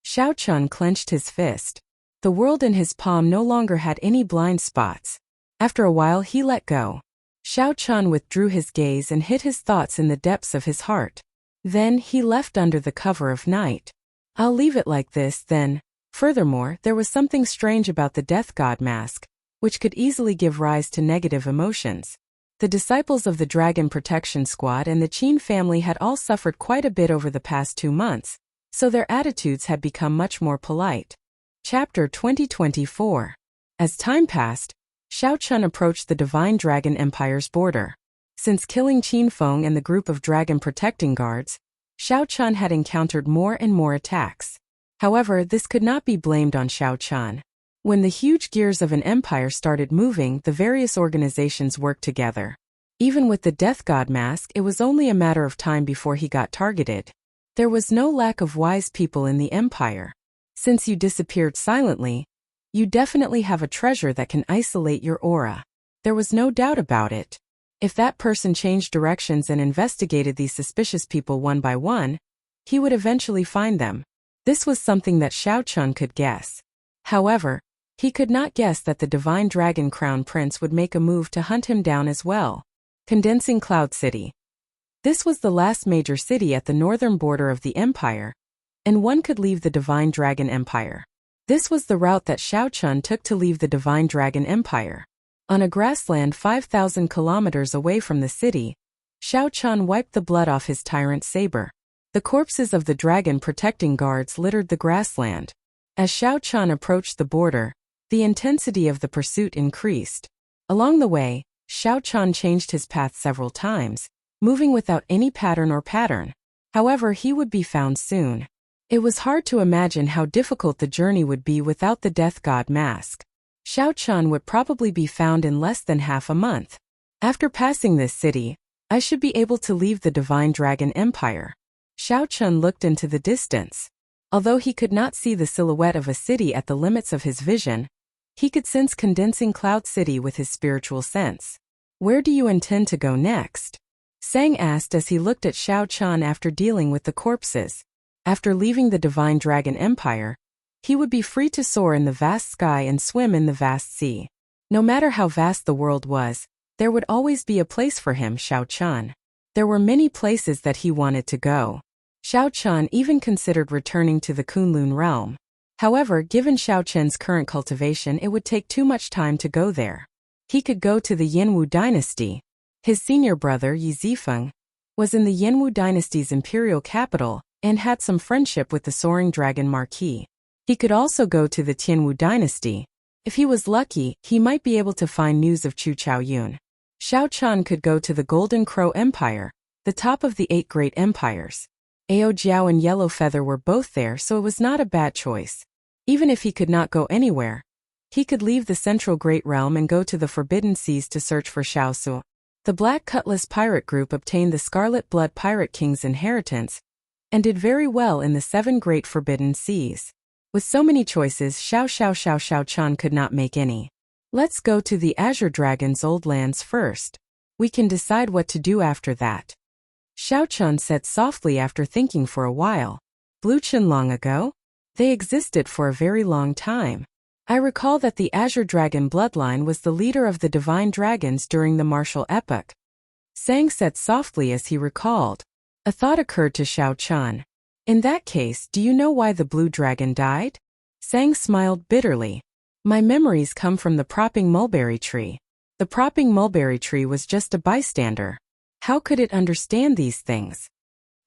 Xiao Chun clenched his fist. The world in his palm no longer had any blind spots. After a while he let go. Xiao Chun withdrew his gaze and hid his thoughts in the depths of his heart. Then he left under the cover of night. I'll leave it like this then. Furthermore, there was something strange about the death god mask, which could easily give rise to negative emotions. The disciples of the Dragon Protection Squad and the Qin family had all suffered quite a bit over the past 2 months, so their attitudes had become much more polite. Chapter 2024. As time passed, Xiao Chun approached the Divine Dragon Empire's border. Since killing Qin Feng and the group of dragon protecting guards, Xiao Chun had encountered more and more attacks. However, this could not be blamed on Xiao Chun. When the huge gears of an empire started moving, the various organizations worked together. Even with the Death God mask, it was only a matter of time before he got targeted. There was no lack of wise people in the empire. Since you disappeared silently, you definitely have a treasure that can isolate your aura. There was no doubt about it. If that person changed directions and investigated these suspicious people one by one, he would eventually find them. This was something that Xiao Chun could guess. However, he could not guess that the Divine Dragon Crown Prince would make a move to hunt him down as well. Condensing Cloud City. This was the last major city at the northern border of the empire, and one could leave the Divine Dragon Empire. This was the route that Xiao Chun took to leave the Divine Dragon Empire. On a grassland 5,000 kilometers away from the city, Xiao Chun wiped the blood off his tyrant's saber. The corpses of the dragon protecting guards littered the grassland. As Xiao Chun approached the border, the intensity of the pursuit increased. Along the way, Xiao Chun changed his path several times, moving without any pattern or pattern. However, he would be found soon. It was hard to imagine how difficult the journey would be without the Death God mask. Xiao Chun would probably be found in less than half a month. After passing this city, I should be able to leave the Divine Dragon Empire. Xiao Chun looked into the distance. Although he could not see the silhouette of a city at the limits of his vision, he could sense Condensing Cloud City with his spiritual sense. Where do you intend to go next? Sang asked as he looked at Xiao Chun after dealing with the corpses. After leaving the Divine Dragon Empire, he would be free to soar in the vast sky and swim in the vast sea. No matter how vast the world was, there would always be a place for him, Xiao Chun. There were many places that he wanted to go. Xiao Chun even considered returning to the Kunlun realm. However, given Xiao Chun's current cultivation, it would take too much time to go there. He could go to the Yinwu dynasty, His senior brother, Yi Zifeng, was in the Yanwu dynasty's imperial capital and had some friendship with the Soaring Dragon Marquis. He could also go to the Tianwu dynasty. If he was lucky, he might be able to find news of Chu Chaoyun. Xiao Qian could go to the Golden Crow Empire, the top of the 8 great empires. Ao Jiao and Yellow Feather were both there, so it was not a bad choice. Even if he could not go anywhere, he could leave the Central Great Realm and go to the Forbidden Seas to search for Xiao Su. The Black Cutlass Pirate Group obtained the Scarlet Blood Pirate King's inheritance and did very well in the 7 Great Forbidden Seas. With so many choices, Xiao Qian could not make any. Let's go to the Azure Dragon's old lands first. We can decide what to do after that. Xiao Qian said softly after thinking for a while. Blue Qin long ago? They existed for a very long time. I recall that the Azure Dragon bloodline was the leader of the divine dragons during the martial epoch. Sang said softly as he recalled. A thought occurred to Xiao Qian. In that case, do you know why the blue dragon died? Sang smiled bitterly. My memories come from the propping mulberry tree. The propping mulberry tree was just a bystander. How could it understand these things?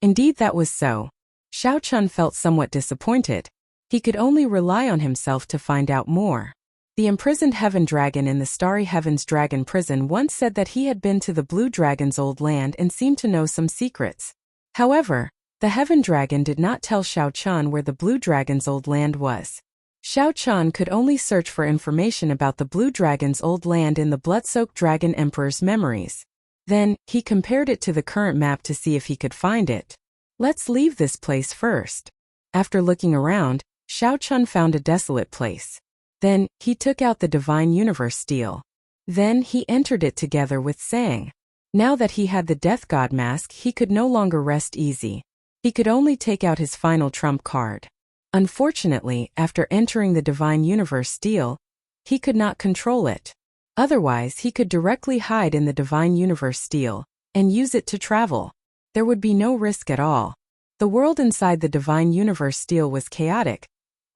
Indeed, that was so. Xiao Qian felt somewhat disappointed. He could only rely on himself to find out more. The imprisoned Heaven Dragon in the Starry Heavens Dragon prison once said that he had been to the Blue Dragon's old land and seemed to know some secrets. However, the Heaven Dragon did not tell Xiao Qian where the Blue Dragon's old land was. Xiao Qian could only search for information about the Blue Dragon's old land in the Blood-Soaked Dragon Emperor's memories. Then, he compared it to the current map to see if he could find it. Let's leave this place first. After looking around, Xiao Qian found a desolate place. Then, he took out the Divine Universe Steel. Then, he entered it together with Sang. Now that he had the Death God mask, he could no longer rest easy. He could only take out his final trump card. Unfortunately, after entering the Divine Universe Steel, he could not control it. Otherwise, he could directly hide in the Divine Universe Steel and use it to travel. There would be no risk at all. The world inside the Divine Universe Steel was chaotic,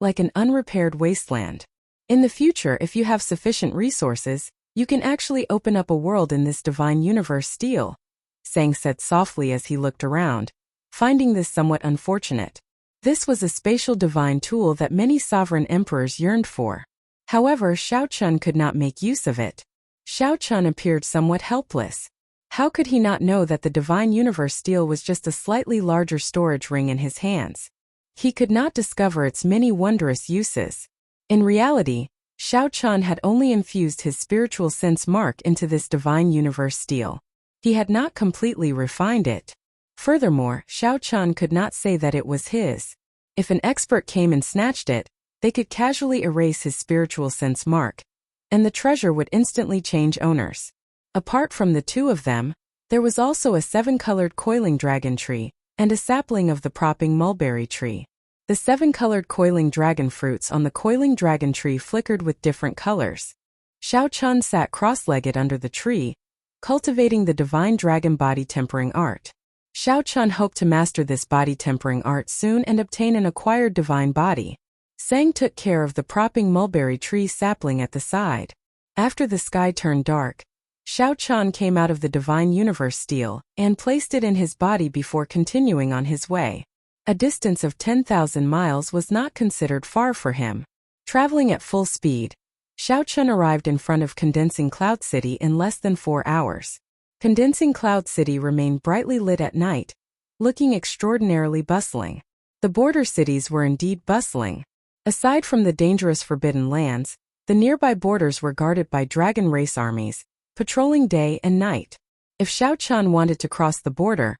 like an unrepaired wasteland. In the future, if you have sufficient resources, you can actually open up a world in this Divine Universe Steel, Sang said softly as he looked around, finding this somewhat unfortunate. This was a spatial divine tool that many sovereign emperors yearned for. However, Xiao Qian could not make use of it. Xiao Qian appeared somewhat helpless. How could he not know that the Divine Universe Steel was just a slightly larger storage ring in his hands? He could not discover its many wondrous uses. In reality, Xiao Qian had only infused his spiritual sense mark into this Divine Universe Steel. He had not completely refined it. Furthermore, Xiao Qian could not say that it was his. If an expert came and snatched it, they could casually erase his spiritual sense mark, and the treasure would instantly change owners. Apart from the two of them, there was also a 7-colored coiling dragon tree and a sapling of the propping mulberry tree. The 7-colored coiling dragon fruits on the coiling dragon tree flickered with different colors. Xiao Qian sat cross-legged under the tree, cultivating the divine dragon body tempering art. Xiao Qian hoped to master this body tempering art soon and obtain an acquired divine body. Sang took care of the propping mulberry tree sapling at the side. After the sky turned dark, Xiao Qian came out of the Divine Universe Steel and placed it in his body before continuing on his way. A distance of 10,000 miles was not considered far for him. Traveling at full speed, Xiao Qian arrived in front of Condensing Cloud City in less than 4 hours. Condensing Cloud City remained brightly lit at night, looking extraordinarily bustling. The border cities were indeed bustling. Aside from the dangerous forbidden lands, the nearby borders were guarded by dragon race armies, patrolling day and night. If Xiao Qian wanted to cross the border,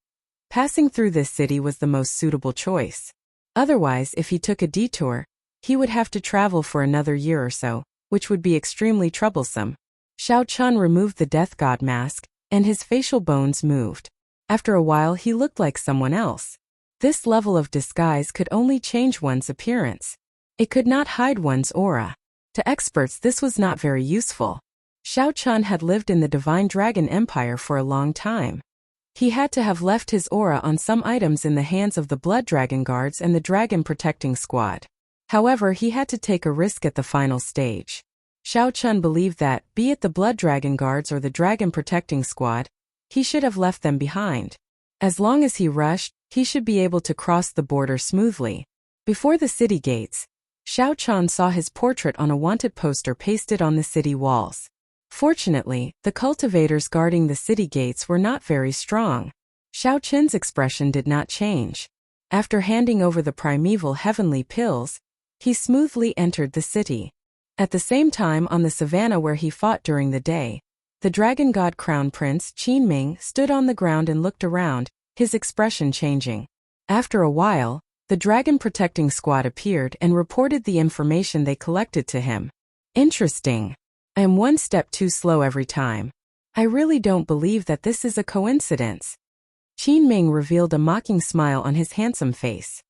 passing through this city was the most suitable choice. Otherwise, if he took a detour, he would have to travel for another year or so, which would be extremely troublesome. Xiao Qian removed the Death God mask, and his facial bones moved. After a while, he looked like someone else. This level of disguise could only change one's appearance. It could not hide one's aura. To experts, this was not very useful. Xiao Qian had lived in the Divine Dragon Empire for a long time. He had to have left his aura on some items in the hands of the Blood Dragon Guards and the Dragon Protecting Squad. However, he had to take a risk at the final stage. Xiao Qian believed that, be it the Blood Dragon Guards or the Dragon Protecting Squad, He should have left them behind. As long as he rushed, he should be able to cross the border smoothly. Before the city gates, Xiao Chan saw his portrait on a wanted poster pasted on the city walls. Fortunately, the cultivators guarding the city gates were not very strong. Xiao Chen's expression did not change. After handing over the primeval heavenly pills, he smoothly entered the city. At the same time, on the savannah where he fought during the day, the dragon god crown prince Qin Ming stood on the ground and looked around, his expression changing. After a while, the dragon protecting squad appeared and reported the information they collected to him. Interesting. I am one step too slow every time. I really don't believe that this is a coincidence. Qin Ming revealed a mocking smile on his handsome face.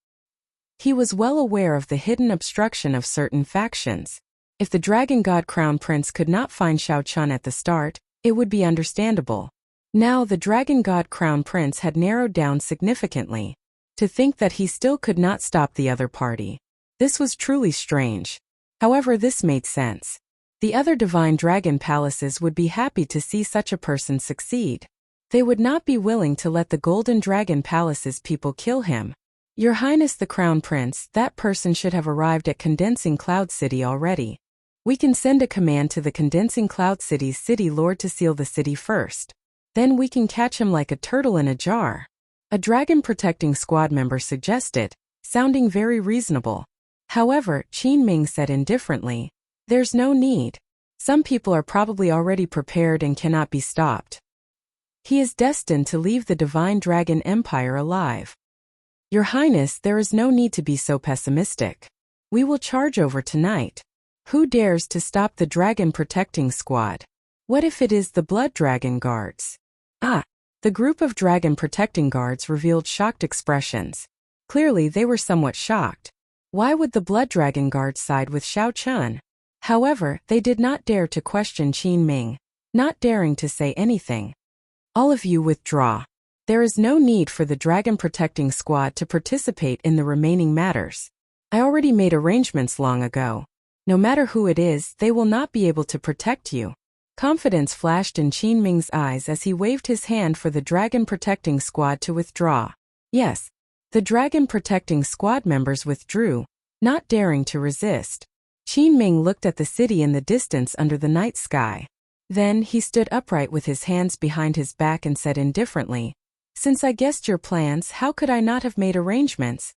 He was well aware of the hidden obstruction of certain factions. If the dragon god crown prince could not find Xiao Chan at the start, it would be understandable. Now the dragon god crown prince had narrowed down significantly. To think that he still could not stop the other party. This was truly strange. However, this made sense. The other divine dragon palaces would be happy to see such a person succeed. They would not be willing to let the golden dragon palace's people kill him. Your Highness the Crown Prince, that person should have arrived at Condensing Cloud City already. We can send a command to the Condensing Cloud City's city lord to seal the city first. Then we can catch him like a turtle in a jar. A dragon protecting squad member suggested, sounding very reasonable. However, Qin Ming said indifferently, there's no need. Some people are probably already prepared and cannot be stopped. He is destined to leave the Divine Dragon Empire alive. Your Highness, there is no need to be so pessimistic. We will charge over tonight. Who dares to stop the dragon protecting squad? What if it is the Blood Dragon Guards? The group of dragon protecting guards revealed shocked expressions. Clearly they were somewhat shocked. Why would the Blood Dragon Guards side with Xiao Chan? However, they did not dare to question Qin Ming, not daring to say anything. All of you withdraw. There is no need for the dragon protecting squad to participate in the remaining matters. I already made arrangements long ago. No matter who it is, they will not be able to protect you. Confidence flashed in Qin Ming's eyes as he waved his hand for the dragon protecting squad to withdraw. Yes, the dragon protecting squad members withdrew, not daring to resist. Qin Ming looked at the city in the distance under the night sky. Then he stood upright with his hands behind his back and said indifferently, "Since I guessed your plans, how could I not have made arrangements?"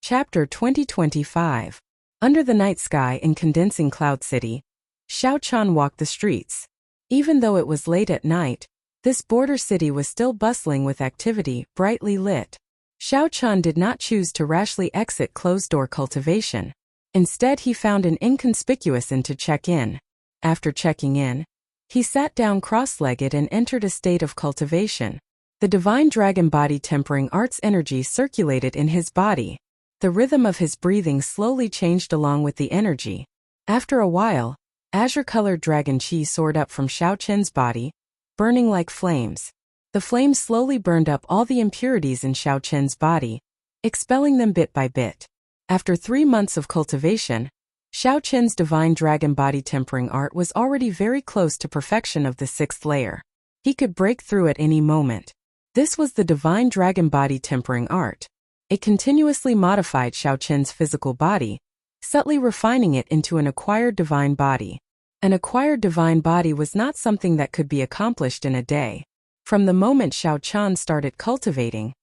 Chapter 2025. Under the night sky in Condensing Cloud City, Xiao Chan walked the streets. Even though it was late at night, this border city was still bustling with activity, brightly lit. Xiao Chan did not choose to rashly exit closed-door cultivation. Instead, he found an inconspicuous inn to check in. After checking in, he sat down cross-legged and entered a state of cultivation. The divine dragon body tempering arts energy circulated in his body. The rhythm of his breathing slowly changed along with the energy. After a while, azure-colored dragon chi soared up from Xiao Chen's body, burning like flames. The flames slowly burned up all the impurities in Xiao Chen's body, expelling them bit by bit. After 3 months of cultivation, Xiao Chen's divine dragon body tempering art was already very close to perfection of the 6th layer. He could break through at any moment. This was the divine dragon body tempering art. It continuously modified Xiao Chen's physical body, subtly refining it into an acquired divine body. An acquired divine body was not something that could be accomplished in a day. From the moment Xiao Chan started cultivating,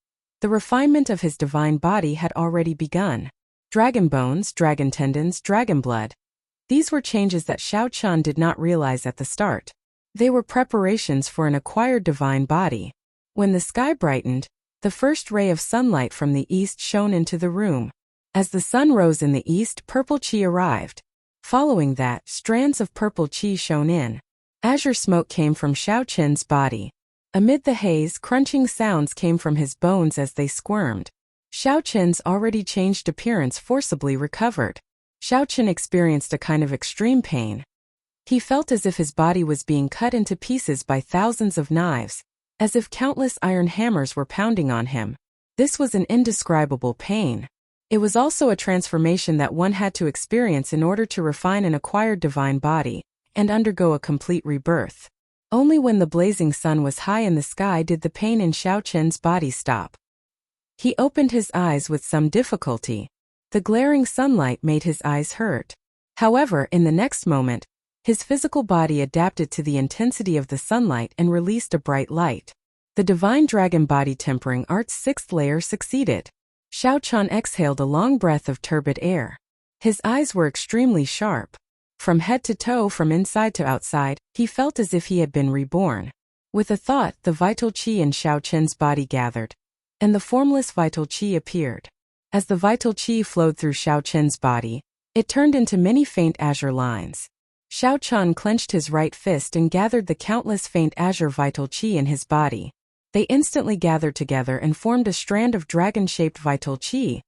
the refinement of his divine body had already begun. Dragon bones, dragon tendons, dragon blood. These were changes that Xiao Chan did not realize at the start. They were preparations for an acquired divine body. When the sky brightened, the first ray of sunlight from the east shone into the room. As the sun rose in the east, purple chi arrived. Following that, strands of purple chi shone in. Azure smoke came from Xiao Chen's body. Amid the haze, crunching sounds came from his bones as they squirmed. Xiao Chen's already changed appearance forcibly recovered. Xiao Chen experienced a kind of extreme pain. He felt as if his body was being cut into pieces by thousands of knives, as if countless iron hammers were pounding on him. This was an indescribable pain. It was also a transformation that one had to experience in order to refine an acquired divine body and undergo a complete rebirth. Only when the blazing sun was high in the sky did the pain in Xiao Chen's body stop. He opened his eyes with some difficulty. The glaring sunlight made his eyes hurt. However, in the next moment, his physical body adapted to the intensity of the sunlight and released a bright light. The divine dragon body tempering art's sixth layer succeeded. Xiao Chen exhaled a long breath of turbid air. His eyes were extremely sharp. From head to toe, from inside to outside, he felt as if he had been reborn. With a thought, the vital qi in Xiao Chen's body gathered, and the formless vital qi appeared. As the vital qi flowed through Xiao Chen's body, it turned into many faint azure lines. Xiao Chen clenched his right fist and gathered the countless faint azure vital qi in his body. They instantly gathered together and formed a strand of dragon-shaped vital qi,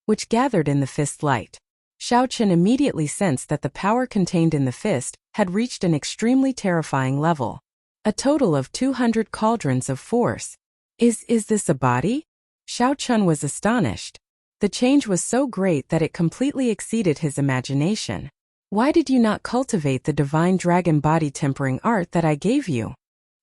which gathered in the fist light. Xiao Chen immediately sensed that the power contained in the fist had reached an extremely terrifying level. A total of 200 cauldrons of force. Is this a body? Xiao Chen was astonished. The change was so great that it completely exceeded his imagination. Why did you not cultivate the divine dragon body tempering art that I gave you?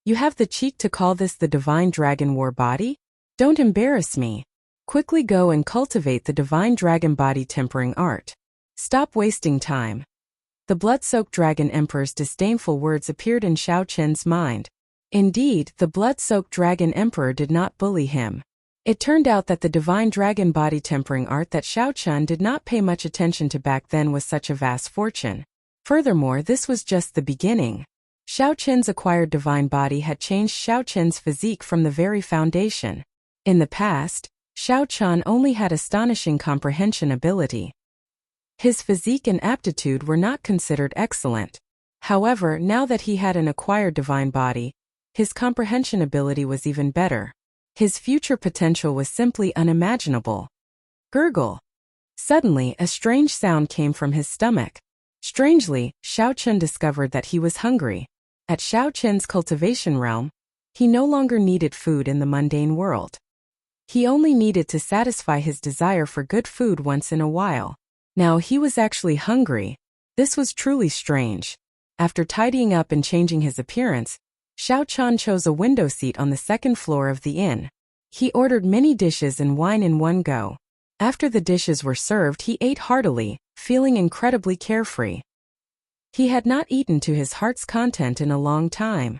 You have the cheek to call this the divine dragon war body? Don't embarrass me. Quickly go and cultivate the divine dragon body tempering art. Stop wasting time. The blood-soaked dragon emperor's disdainful words appeared in Xiao Chen's mind. Indeed, the blood-soaked dragon emperor did not bully him. It turned out that the divine dragon body tempering art that Xiao Chen did not pay much attention to back then was such a vast fortune. Furthermore, this was just the beginning. Xiao Chen's acquired divine body had changed Xiao Chen's physique from the very foundation. In the past, Xiao Chen only had astonishing comprehension ability. His physique and aptitude were not considered excellent. However, now that he had an acquired divine body, his comprehension ability was even better. His future potential was simply unimaginable. Gurgle. Suddenly, a strange sound came from his stomach. Strangely, Xiao Chen discovered that he was hungry. At Xiao Chen's cultivation realm, he no longer needed food in the mundane world. He only needed to satisfy his desire for good food once in a while. Now he was actually hungry. This was truly strange. After tidying up and changing his appearance, Xiao Chen chose a window seat on the second floor of the inn. He ordered many dishes and wine in one go. After the dishes were served, he ate heartily, feeling incredibly carefree. He had not eaten to his heart's content in a long time.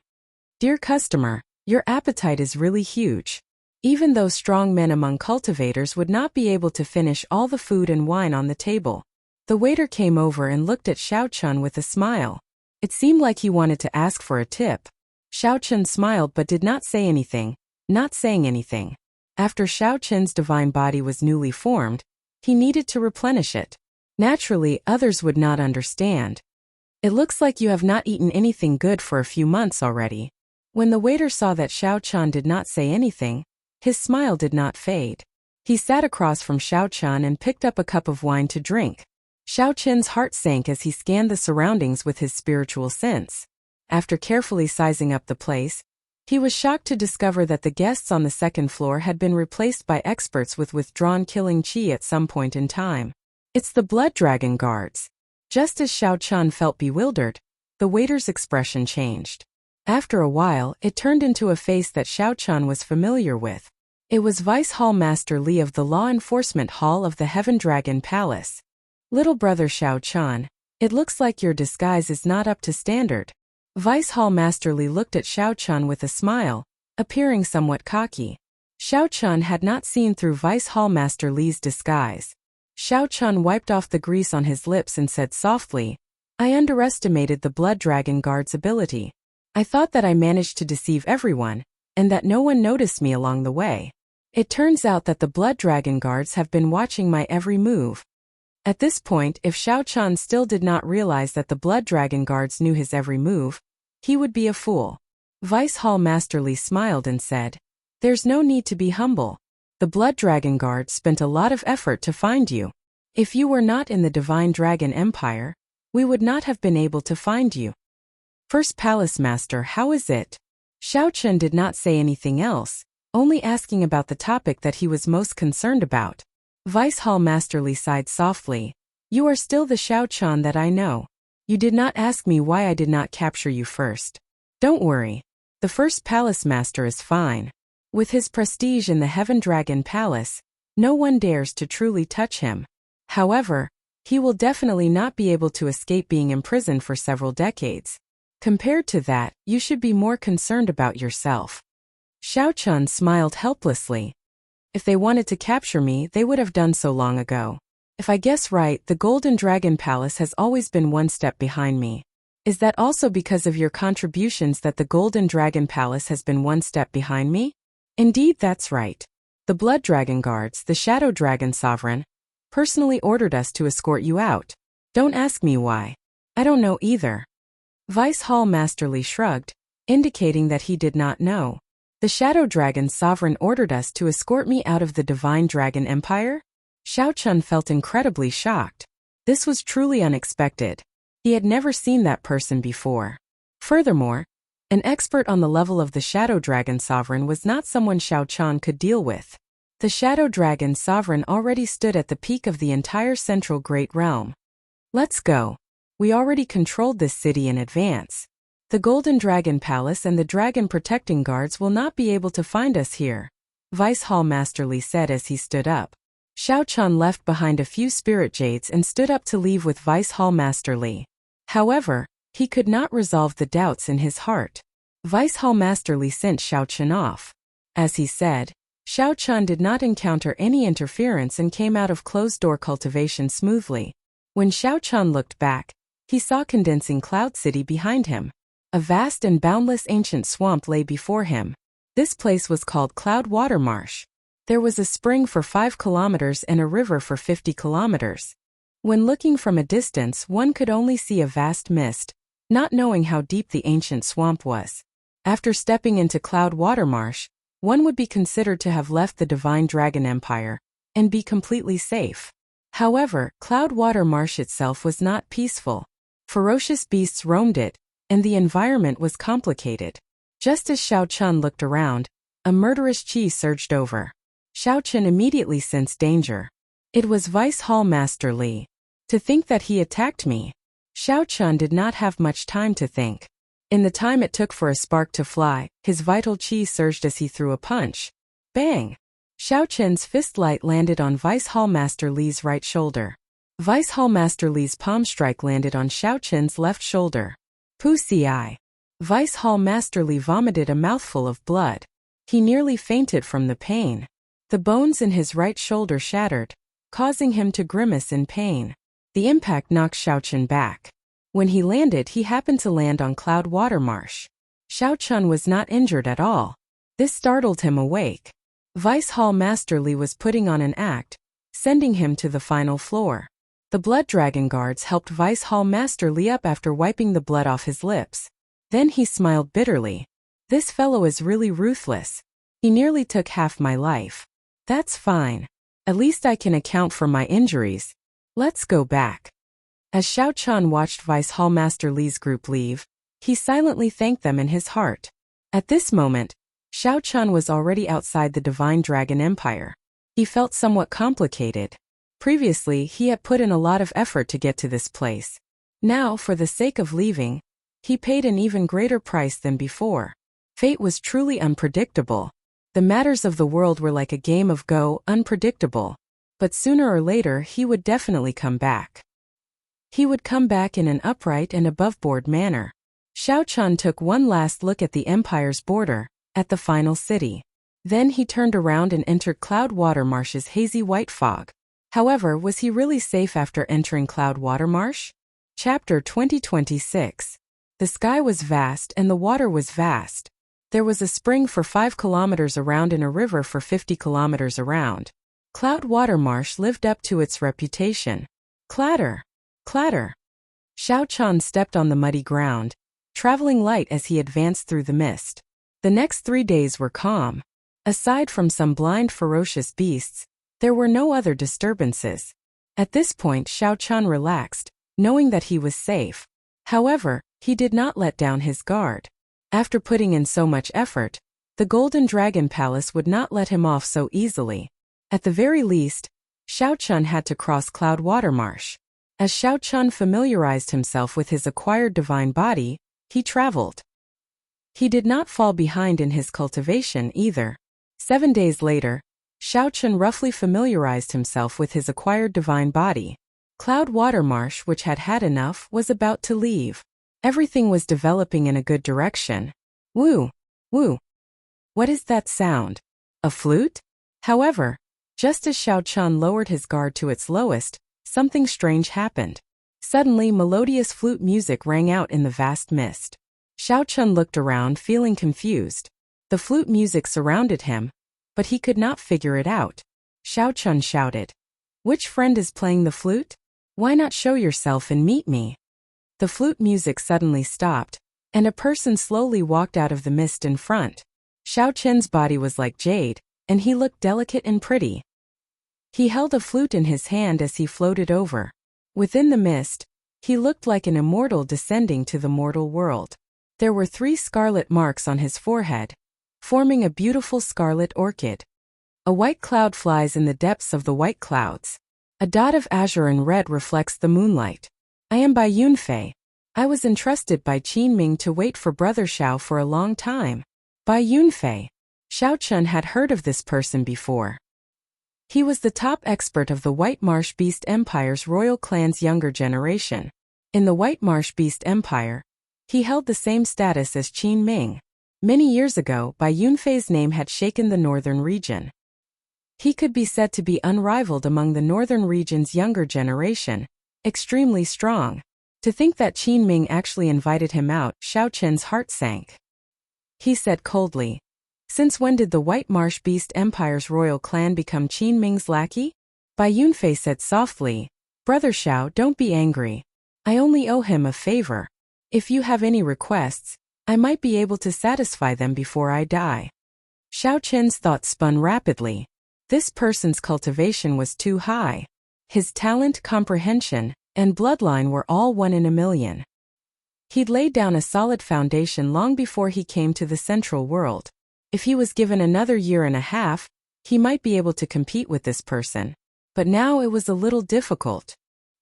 Dear customer, your appetite is really huge. Even though strong men among cultivators would not be able to finish all the food and wine on the table. The waiter came over and looked at Xiao Chen with a smile. It seemed like he wanted to ask for a tip. Xiao Chen smiled but did not say anything, not saying anything. After Xiao Chen's divine body was newly formed, he needed to replenish it. Naturally, others would not understand. It looks like you have not eaten anything good for a few months already. When the waiter saw that Xiao Chen did not say anything, his smile did not fade. He sat across from Xiao Chen and picked up a cup of wine to drink. Xiao Chen's heart sank as he scanned the surroundings with his spiritual sense. After carefully sizing up the place, he was shocked to discover that the guests on the second floor had been replaced by experts with withdrawn killing qi at some point in time. It's the blood dragon guards. Just as Xiao Chen felt bewildered, the waiter's expression changed. After a while, it turned into a face that Xiao Chen was familiar with. It was Vice Hall Master Li of the Law Enforcement Hall of the Heaven Dragon Palace. Little brother Xiao Chen, it looks like your disguise is not up to standard. Vice Hall Master Li looked at Xiao Chen with a smile, appearing somewhat cocky. Xiao Chen had not seen through Vice Hall Master Li's disguise. Xiao Chen wiped off the grease on his lips and said softly, I underestimated the Blood Dragon Guard's ability. I thought that I managed to deceive everyone, and that no one noticed me along the way. It turns out that the Blood Dragon Guards have been watching my every move. At this point, if Xiao Chen still did not realize that the Blood Dragon Guards knew his every move, he would be a fool. Vice Hall Master Li smiled and said, There's no need to be humble. The Blood Dragon Guards spent a lot of effort to find you. If you were not in the Divine Dragon Empire, we would not have been able to find you. First Palace Master, how is it? Xiao Chen did not say anything else, only asking about the topic that he was most concerned about. Vice Hall Master Li sighed softly. You are still the Xiao Chen that I know. You did not ask me why I did not capture you first. Don't worry. The first palace master is fine. With his prestige in the Heaven Dragon Palace, no one dares to truly touch him. However, he will definitely not be able to escape being imprisoned for several decades. Compared to that, you should be more concerned about yourself. Xiao Chun smiled helplessly. If they wanted to capture me, they would have done so long ago. If I guess right, the Golden Dragon Palace has always been one step behind me. Is that also because of your contributions that the Golden Dragon Palace has been one step behind me? Indeed, that's right. The Blood Dragon Guards, the Shadow Dragon Sovereign, personally ordered us to escort you out. Don't ask me why. I don't know either. Vice Hall Masterly shrugged, indicating that he did not know. The Shadow Dragon Sovereign ordered us to escort me out of the Divine Dragon Empire? Xiao Chun felt incredibly shocked. This was truly unexpected. He had never seen that person before. Furthermore, an expert on the level of the Shadow Dragon Sovereign was not someone Xiao Chun could deal with. The Shadow Dragon Sovereign already stood at the peak of the entire Central Great Realm. Let's go. We already controlled this city in advance. The Golden Dragon Palace and the Dragon Protecting Guards will not be able to find us here, Vice Hall Masterly said as he stood up. Xiao Chun left behind a few spirit jades and stood up to leave with Vice Hall Masterly. However, he could not resolve the doubts in his heart. Vice Hall Masterly sent Xiao Chun off. As he said, Xiao Chun did not encounter any interference and came out of closed-door cultivation smoothly. When Xiao Chun looked back, he saw Condensing Cloud City behind him. A vast and boundless ancient swamp lay before him. This place was called Cloud Water Marsh. There was a spring for 5 kilometers and a river for 50 kilometers. When looking from a distance, one could only see a vast mist, not knowing how deep the ancient swamp was. After stepping into Cloud Water Marsh, one would be considered to have left the Divine Dragon Empire and be completely safe. However, Cloud Water Marsh itself was not peaceful. Ferocious beasts roamed it, and the environment was complicated. Just as Xiao Chun looked around, a murderous chi surged over. Xiao Chun immediately sensed danger. It was Vice Hall Master Li. To think that he attacked me. Xiao Chun did not have much time to think. In the time it took for a spark to fly, his vital chi surged as he threw a punch. Bang! Xiao Chun's fist light landed on Vice Hall Master Li's right shoulder. Vice Hall Master Li's palm strike landed on Xiao Chun's left shoulder. Pussy. Vice Hall Master Li vomited a mouthful of blood. He nearly fainted from the pain. The bones in his right shoulder shattered, causing him to grimace in pain. The impact knocked Xiao Chun back. When he landed, he happened to land on Cloud Water Marsh. Xiao Chun was not injured at all. This startled him awake. Vice Hall Master Li was putting on an act, sending him to the final floor. The Blood Dragon Guards helped Vice Hall Master Li up after wiping the blood off his lips. Then he smiled bitterly. This fellow is really ruthless. He nearly took half my life. That's fine. At least I can account for my injuries. Let's go back. As Xiao Chun watched Vice Hall Master Li's group leave, he silently thanked them in his heart. At this moment, Xiao Chun was already outside the Divine Dragon Empire. He felt somewhat complicated. Previously, he had put in a lot of effort to get to this place. Now, for the sake of leaving, he paid an even greater price than before. Fate was truly unpredictable. The matters of the world were like a game of Go, unpredictable. But sooner or later, he would definitely come back. He would come back in an upright and above-board manner. Xiao Chun took one last look at the Empire's border, at the final city. Then he turned around and entered Cloud Water Marsh's hazy white fog. However, was he really safe after entering Cloud Water Marsh? Chapter 2026. The sky was vast and the water was vast. There was a spring for 5 kilometers around and a river for 50 kilometers around. Cloud Water Marsh lived up to its reputation. Clatter! Clatter! Xiao Chun stepped on the muddy ground, traveling light as he advanced through the mist. The next 3 days were calm. Aside from some blind ferocious beasts, there were no other disturbances. At this point Xiao Chun relaxed, knowing that he was safe. However, he did not let down his guard. After putting in so much effort, the Golden Dragon Palace would not let him off so easily. At the very least, Xiao Chun had to cross Cloud Water Marsh. As Xiao Chun familiarized himself with his acquired divine body, he traveled. He did not fall behind in his cultivation either. 7 days later, Xiao Chun roughly familiarized himself with his acquired divine body. Cloud Water Marsh, which had had enough, was about to leave. Everything was developing in a good direction. Woo! Woo! What is that sound? A flute? However, just as Xiao Chun lowered his guard to its lowest, something strange happened. Suddenly, melodious flute music rang out in the vast mist. Xiao Chun looked around, feeling confused. The flute music surrounded him, but he could not figure it out. Xiao Chun shouted, "Which friend is playing the flute? Why not show yourself and meet me?" The flute music suddenly stopped, and a person slowly walked out of the mist in front. Xiao Chun's body was like jade, and he looked delicate and pretty. He held a flute in his hand as he floated over. Within the mist, he looked like an immortal descending to the mortal world. There were 3 scarlet marks on his forehead, forming a beautiful scarlet orchid. A white cloud flies in the depths of the white clouds. A dot of azure and red reflects the moonlight. I am Bai Yunfei. I was entrusted by Qin Ming to wait for Brother Xiao for a long time. Bai Yunfei. Xiao Chun had heard of this person before. He was the top expert of the White Marsh Beast Empire's royal clan's younger generation. In the White Marsh Beast Empire, he held the same status as Qin Ming. Many years ago, Bai Yunfei's name had shaken the northern region. He could be said to be unrivaled among the northern region's younger generation, extremely strong. To think that Qin Ming actually invited him out, Xiao Chun's heart sank. He said coldly, "Since when did the White Marsh Beast Empire's royal clan become Qin Ming's lackey?" Bai Yunfei said softly, "Brother Xiao, don't be angry. I only owe him a favor. If you have any requests, I might be able to satisfy them before I die." Xiao Chun's thoughts spun rapidly. This person's cultivation was too high. His talent, comprehension, and bloodline were all 1 in a million. He'd laid down a solid foundation long before he came to the central world. If he was given another year and a half, he might be able to compete with this person. But now it was a little difficult.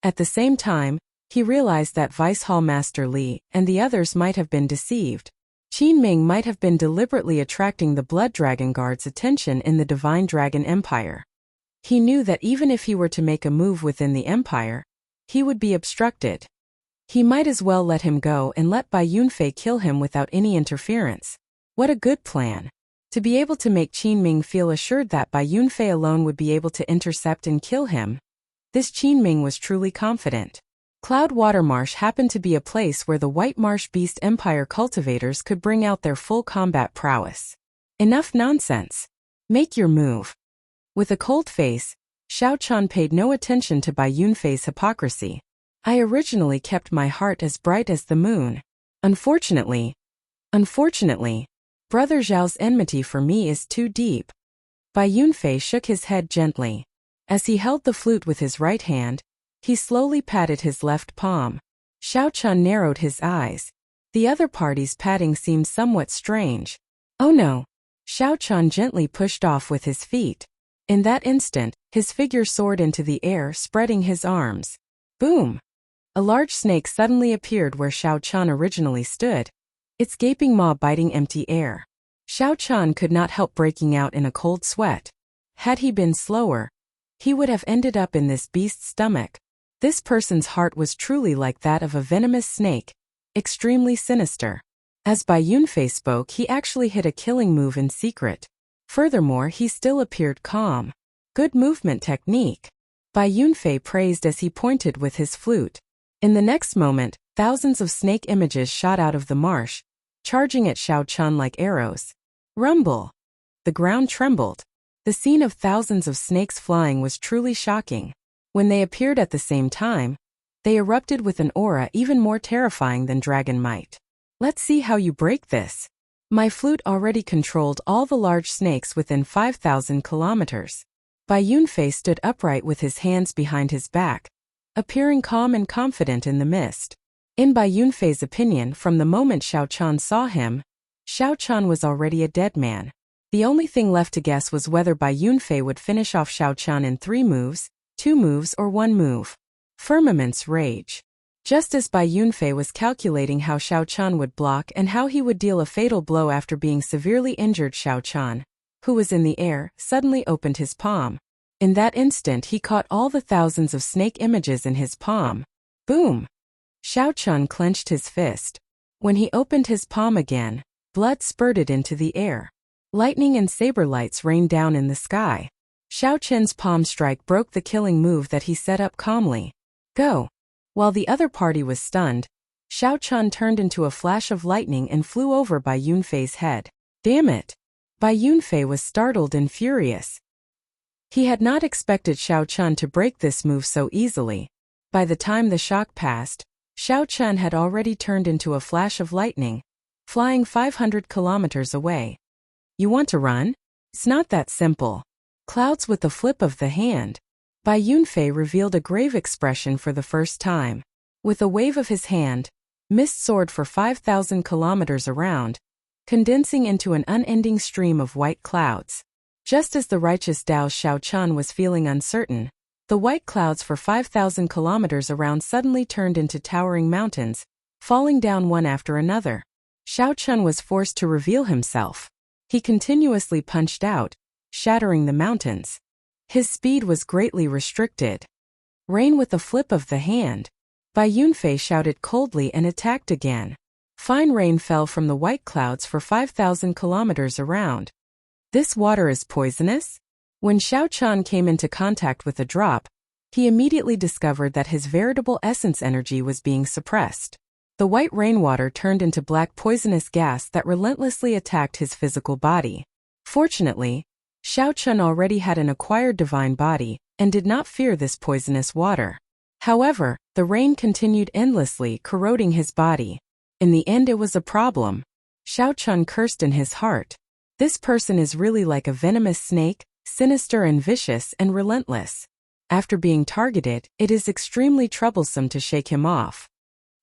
At the same time, he realized that Vice Hall Master Li and the others might have been deceived. Qin Ming might have been deliberately attracting the Blood Dragon Guard's attention in the Divine Dragon Empire. He knew that even if he were to make a move within the Empire, he would be obstructed. He might as well let him go and let Bai Yunfei kill him without any interference. What a good plan. To be able to make Qin Ming feel assured that Bai Yunfei alone would be able to intercept and kill him. This Qin Ming was truly confident. Cloud Water Marsh happened to be a place where the White Marsh Beast Empire cultivators could bring out their full combat prowess. Enough nonsense. Make your move. With a cold face, Xiao Chun paid no attention to Bai Yunfei's hypocrisy. I originally kept my heart as bright as the moon. Unfortunately, Brother Zhao's enmity for me is too deep. Bai Yunfei shook his head gently. As he held the flute with his right hand, he slowly patted his left palm. Xiao Chun narrowed his eyes. The other party's patting seemed somewhat strange. Oh no! Xiao Chun gently pushed off with his feet. In that instant, his figure soared into the air, spreading his arms. Boom! A large snake suddenly appeared where Xiao Chun originally stood, its gaping maw biting empty air. Xiao Chun could not help breaking out in a cold sweat. Had he been slower, he would have ended up in this beast's stomach. This person's heart was truly like that of a venomous snake, extremely sinister. As Bai Yunfei spoke, he actually hit a killing move in secret. Furthermore, he still appeared calm. Good movement technique. Bai Yunfei praised as he pointed with his flute. In the next moment, thousands of snake images shot out of the marsh, charging at Xiao Chun like arrows. Rumble! The ground trembled. The scene of thousands of snakes flying was truly shocking. When they appeared at the same time, they erupted with an aura even more terrifying than dragon might. Let's see how you break this. My flute already controlled all the large snakes within 5,000 kilometers. Bai Yunfei stood upright with his hands behind his back, appearing calm and confident in the mist. In Bai Yunfei's opinion, from the moment Xiao Chun saw him, Xiao Chun was already a dead man. The only thing left to guess was whether Bai Yunfei would finish off Xiao Chun in 3 moves, 2 moves or 1 move. Firmament's rage. Just as Bai Yunfei was calculating how Xiao Chan would block and how he would deal a fatal blow after being severely injured, Xiao Chan, who was in the air, suddenly opened his palm. In that instant he caught all the thousands of snake images in his palm. Boom! Xiao Chan clenched his fist. When he opened his palm again, blood spurted into the air. Lightning and saber lights rained down in the sky. Xiao Chen's palm strike broke the killing move that he set up calmly. Go! While the other party was stunned, Xiao Chan turned into a flash of lightning and flew over Bai Yunfei's head. Damn it! Bai Yunfei was startled and furious. He had not expected Xiao Chan to break this move so easily. By the time the shock passed, Xiao Chan had already turned into a flash of lightning, flying 500 kilometers away. You want to run? It's not that simple. Clouds with the flip of the hand. Bai Yunfei revealed a grave expression for the first time. With a wave of his hand, mist soared for 5,000 kilometers around, condensing into an unending stream of white clouds. Just as the righteous Dao Xiao Chan was feeling uncertain, the white clouds for 5,000 kilometers around suddenly turned into towering mountains, falling down one after another. Xiao Chan was forced to reveal himself. He continuously punched out, shattering the mountains. His speed was greatly restricted. Rain with a flip of the hand. Bai Yunfei shouted coldly and attacked again. Fine rain fell from the white clouds for 5,000 kilometers around. This water is poisonous? When Xiao Chan came into contact with a drop, he immediately discovered that his veritable essence energy was being suppressed. The white rainwater turned into black poisonous gas that relentlessly attacked his physical body. Fortunately, Xiao Chan already had an acquired divine body and did not fear this poisonous water. However, the rain continued endlessly, corroding his body. In the end, it was a problem. Xiao Chan cursed in his heart. This person is really like a venomous snake, sinister and vicious and relentless. After being targeted, it is extremely troublesome to shake him off.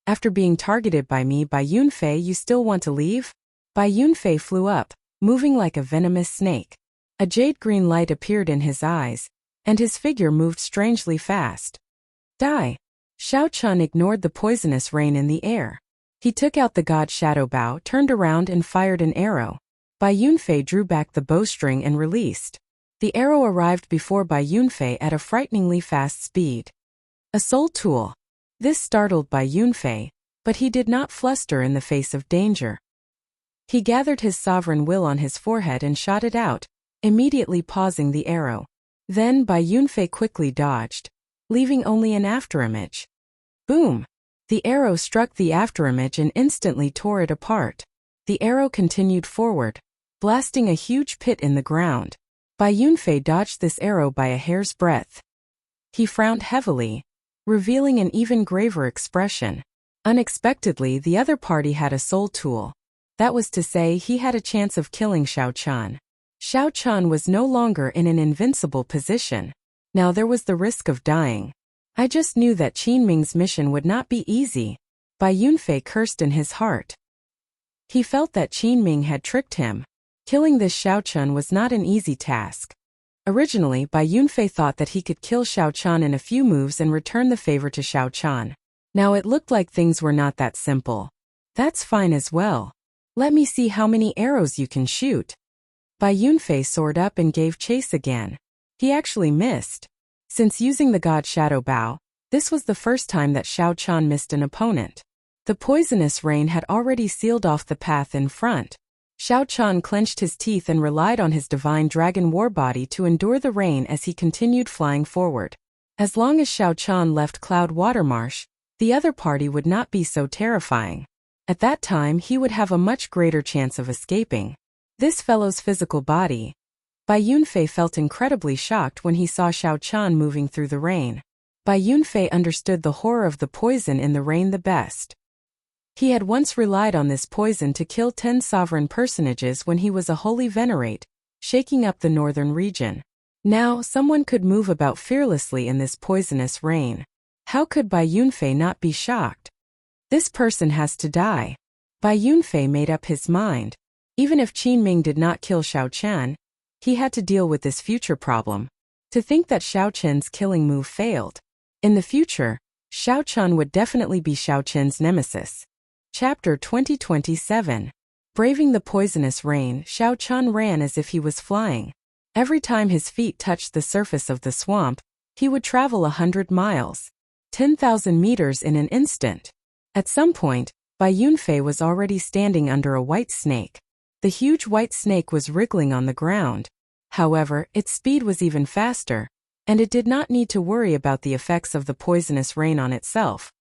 After being targeted by me, Bai Yunfei, you still want to leave? Bai Yunfei flew up, moving like a venomous snake. A jade-green light appeared in his eyes, and his figure moved strangely fast. Die! Xiao Chan ignored the poisonous rain in the air. He took out the god shadow bow, turned around and fired an arrow. Bai Yunfei drew back the bowstring and released. The arrow arrived before Bai Yunfei at a frighteningly fast speed. A soul tool. This startled Bai Yunfei, but he did not fluster in the face of danger. He gathered his sovereign will on his forehead and shot it out, immediately pausing the arrow. Then Bai Yunfei quickly dodged, leaving only an afterimage. Boom! The arrow struck the afterimage and instantly tore it apart. The arrow continued forward, blasting a huge pit in the ground. Bai Yunfei dodged this arrow by a hair's breadth. He frowned heavily, revealing an even graver expression. Unexpectedly, the other party had a soul tool. That was to say, he had a chance of killing Xiao Chan. Xiao Chan was no longer in an invincible position. Now there was the risk of dying. I just knew that Qin Ming's mission would not be easy. Bai Yunfei cursed in his heart. He felt that Qin Ming had tricked him. Killing this Xiao Chan was not an easy task. Originally, Bai Yunfei thought that he could kill Xiao Chan in a few moves and return the favor to Xiao Chan. Now it looked like things were not that simple. That's fine as well. Let me see how many arrows you can shoot. Bai Yunfei soared up and gave chase again. He actually missed. Since using the god shadow bow, this was the first time that Xiao Chan missed an opponent. The poisonous rain had already sealed off the path in front. Xiao Chan clenched his teeth and relied on his divine dragon war body to endure the rain as he continued flying forward. As long as Xiao Chan left Cloud Watermarsh, the other party would not be so terrifying. At that time, he would have a much greater chance of escaping. This fellow's physical body. Bai Yunfei felt incredibly shocked when he saw Xiao Chan moving through the rain. Bai Yunfei understood the horror of the poison in the rain the best. He had once relied on this poison to kill 10 sovereign personages when he was a holy venerate, shaking up the northern region. Now, someone could move about fearlessly in this poisonous rain. How could Bai Yunfei not be shocked? This person has to die. Bai Yunfei made up his mind. Even if Qin Ming did not kill Xiao Chan, he had to deal with this future problem. To think that Xiao Chen's killing move failed. In the future, Xiao Chun would definitely be Xiao Qin's nemesis. Chapter 2027. Braving the poisonous rain, Xiao Chun ran as if he was flying. Every time his feet touched the surface of the swamp, he would travel 100 miles, 10,000 meters in an instant. At some point, Bai Yunfei was already standing under a white snake. The huge white snake was wriggling on the ground. However, its speed was even faster, and it did not need to worry about the effects of the poisonous rain on itself.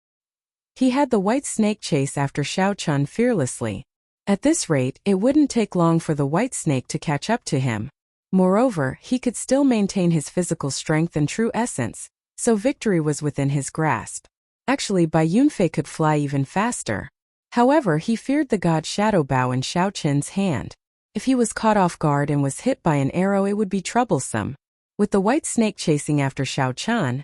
He had the white snake chase after Xiao Chun fearlessly. At this rate, it wouldn't take long for the white snake to catch up to him. Moreover, he could still maintain his physical strength and true essence, so victory was within his grasp. Actually, Bai Yunfei could fly even faster. However, he feared the god Shadow Bow in Xiao Qin's hand. If he was caught off guard and was hit by an arrow, it would be troublesome. With the white snake chasing after Xiao Chun,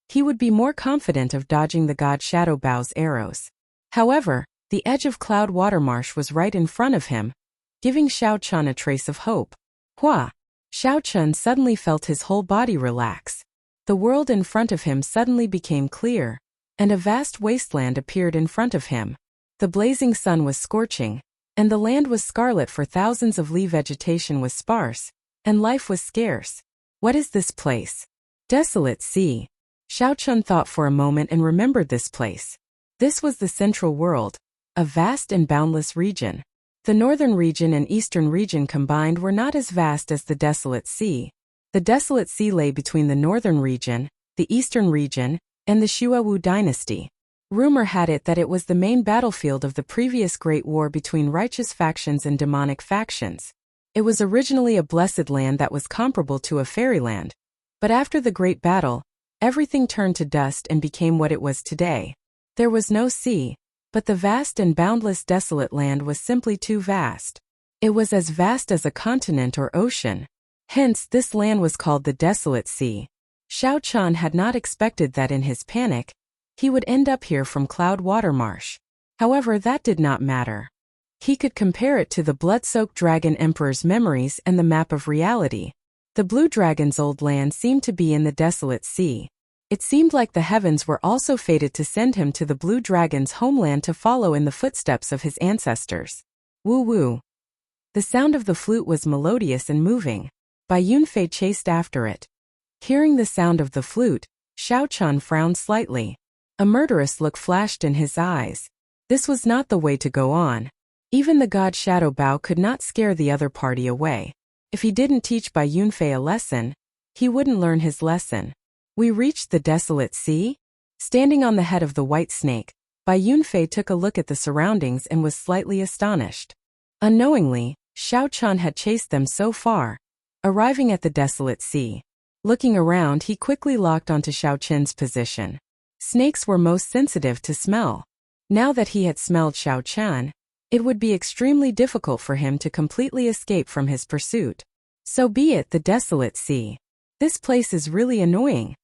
he would be more confident of dodging the god Shadow Bow's arrows. However, the edge of Cloud Watermarsh was right in front of him, giving Xiao Chun a trace of hope. Hua! Xiao Chun suddenly felt his whole body relax. The world in front of him suddenly became clear, and a vast wasteland appeared in front of him. The blazing sun was scorching, and the land was scarlet, for thousands of li vegetation was sparse, and life was scarce. What is this place? Desolate Sea. Xiao Chun thought for a moment and remembered this place. This was the Central World, a vast and boundless region. The northern region and eastern region combined were not as vast as the Desolate Sea. The Desolate Sea lay between the northern region, the eastern region, and the Xuewu dynasty. Rumor had it that it was the main battlefield of the previous Great War between righteous factions and demonic factions. It was originally a blessed land that was comparable to a fairyland. But after the Great Battle, everything turned to dust and became what it was today. There was no sea, but the vast and boundless desolate land was simply too vast. It was as vast as a continent or ocean. Hence, this land was called the Desolate Sea. Xiao Chun had not expected that in his panic, he would end up here from Cloud Watermarsh. However, that did not matter. He could compare it to the blood-soaked dragon emperor's memories and the map of reality. The blue dragon's old land seemed to be in the Desolate Sea. It seemed like the heavens were also fated to send him to the blue dragon's homeland to follow in the footsteps of his ancestors. Woo-woo. The sound of the flute was melodious and moving. Bai Yunfei chased after it. Hearing the sound of the flute, Xiao Chun frowned slightly. A murderous look flashed in his eyes. This was not the way to go on. Even the god Shadow Bow could not scare the other party away. If he didn't teach Bai Yunfei a lesson, he wouldn't learn his lesson. We reached the Desolate Sea? Standing on the head of the white snake, Bai Yunfei took a look at the surroundings and was slightly astonished. Unknowingly, Xiao Chun had chased them so far, arriving at the Desolate Sea. Looking around, he quickly locked onto Xiao Qin's position. Snakes were most sensitive to smell. Now that he had smelled Xiao Chun, it would be extremely difficult for him to completely escape from his pursuit. So be it, the Desolate Sea. This place is really annoying.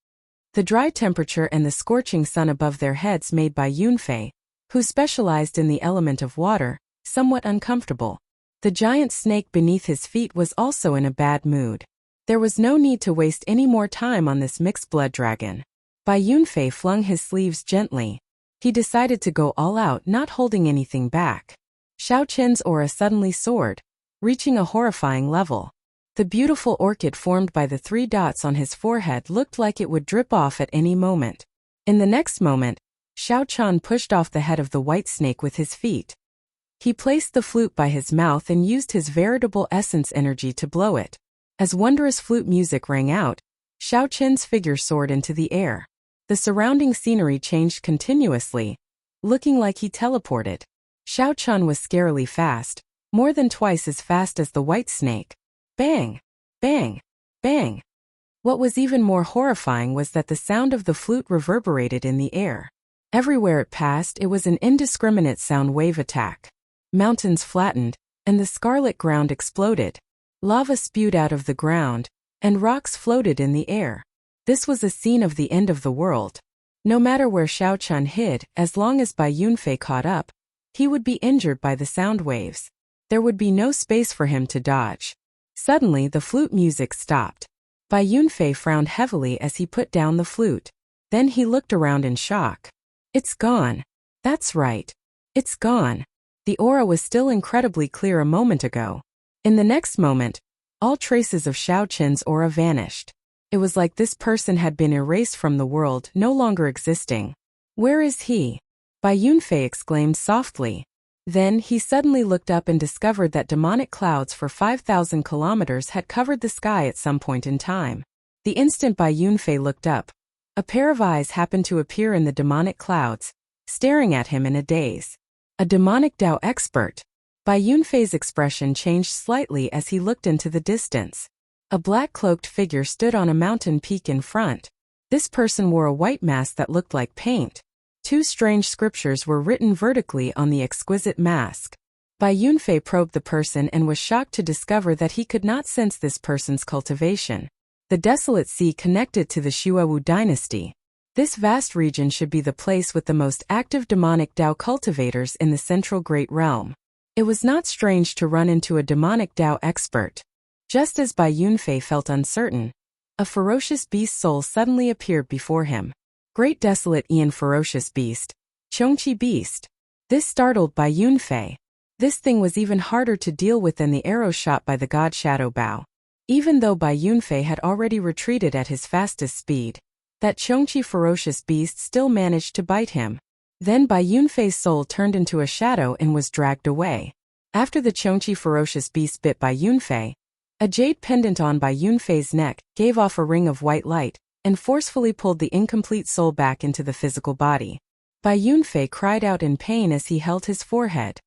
The dry temperature and the scorching sun above their heads made Bai Yunfei, who specialized in the element of water, somewhat uncomfortable. The giant snake beneath his feet was also in a bad mood. There was no need to waste any more time on this mixed blood dragon. Bai Yunfei flung his sleeves gently. He decided to go all out, not holding anything back. Xiao Qin's aura suddenly soared, reaching a horrifying level. The beautiful orchid formed by the 3 dots on his forehead looked like it would drip off at any moment. In the next moment, Xiao Chun pushed off the head of the white snake with his feet. He placed the flute by his mouth and used his veritable essence energy to blow it. As wondrous flute music rang out, Xiao Qin's figure soared into the air. The surrounding scenery changed continuously, looking like he teleported. Xiao Chun was scarily fast, more than twice as fast as the white snake. Bang! Bang! Bang! What was even more horrifying was that the sound of the flute reverberated in the air. Everywhere it passed, it was an indiscriminate sound wave attack. Mountains flattened, and the scarlet ground exploded. Lava spewed out of the ground, and rocks floated in the air. This was a scene of the end of the world. No matter where Xiao Chun hid, as long as Bai Yunfei caught up, he would be injured by the sound waves. There would be no space for him to dodge. Suddenly, the flute music stopped. Bai Yunfei frowned heavily as he put down the flute. Then he looked around in shock. It's gone. That's right. It's gone. The aura was still incredibly clear a moment ago. In the next moment, all traces of Xiao Qin's aura vanished. It was like this person had been erased from the world, no longer existing. Where is he? Bai Yunfei exclaimed softly. Then he suddenly looked up and discovered that demonic clouds for 5,000 kilometers had covered the sky at some point in time. The instant Bai Yunfei looked up, a pair of eyes happened to appear in the demonic clouds, staring at him in a daze. A demonic Dao expert. Bai Yunfei's expression changed slightly as he looked into the distance. A black-cloaked figure stood on a mountain peak in front. This person wore a white mask that looked like paint. Two strange scriptures were written vertically on the exquisite mask. Bai Yunfei probed the person and was shocked to discover that he could not sense this person's cultivation. The desolate sea connected to the Xuewu dynasty. This vast region should be the place with the most active demonic Dao cultivators in the Central Great Realm. It was not strange to run into a demonic Dao expert. Just as Bai Yunfei felt uncertain, a ferocious beast soul suddenly appeared before him. Great desolate Ian ferocious beast, Chongqi beast. This startled Bai Yunfei. This thing was even harder to deal with than the arrow shot by the god Shadow Bao. Even though Bai Yunfei had already retreated at his fastest speed, that Chongqi ferocious beast still managed to bite him. Then Bai Yunfei's soul turned into a shadow and was dragged away. After the Chongqi ferocious beast bit Bai Yunfei, a jade pendant on Bai Yunfei's neck gave off a ring of white light and forcefully pulled the incomplete soul back into the physical body. Bai Yunfei cried out in pain as he held his forehead.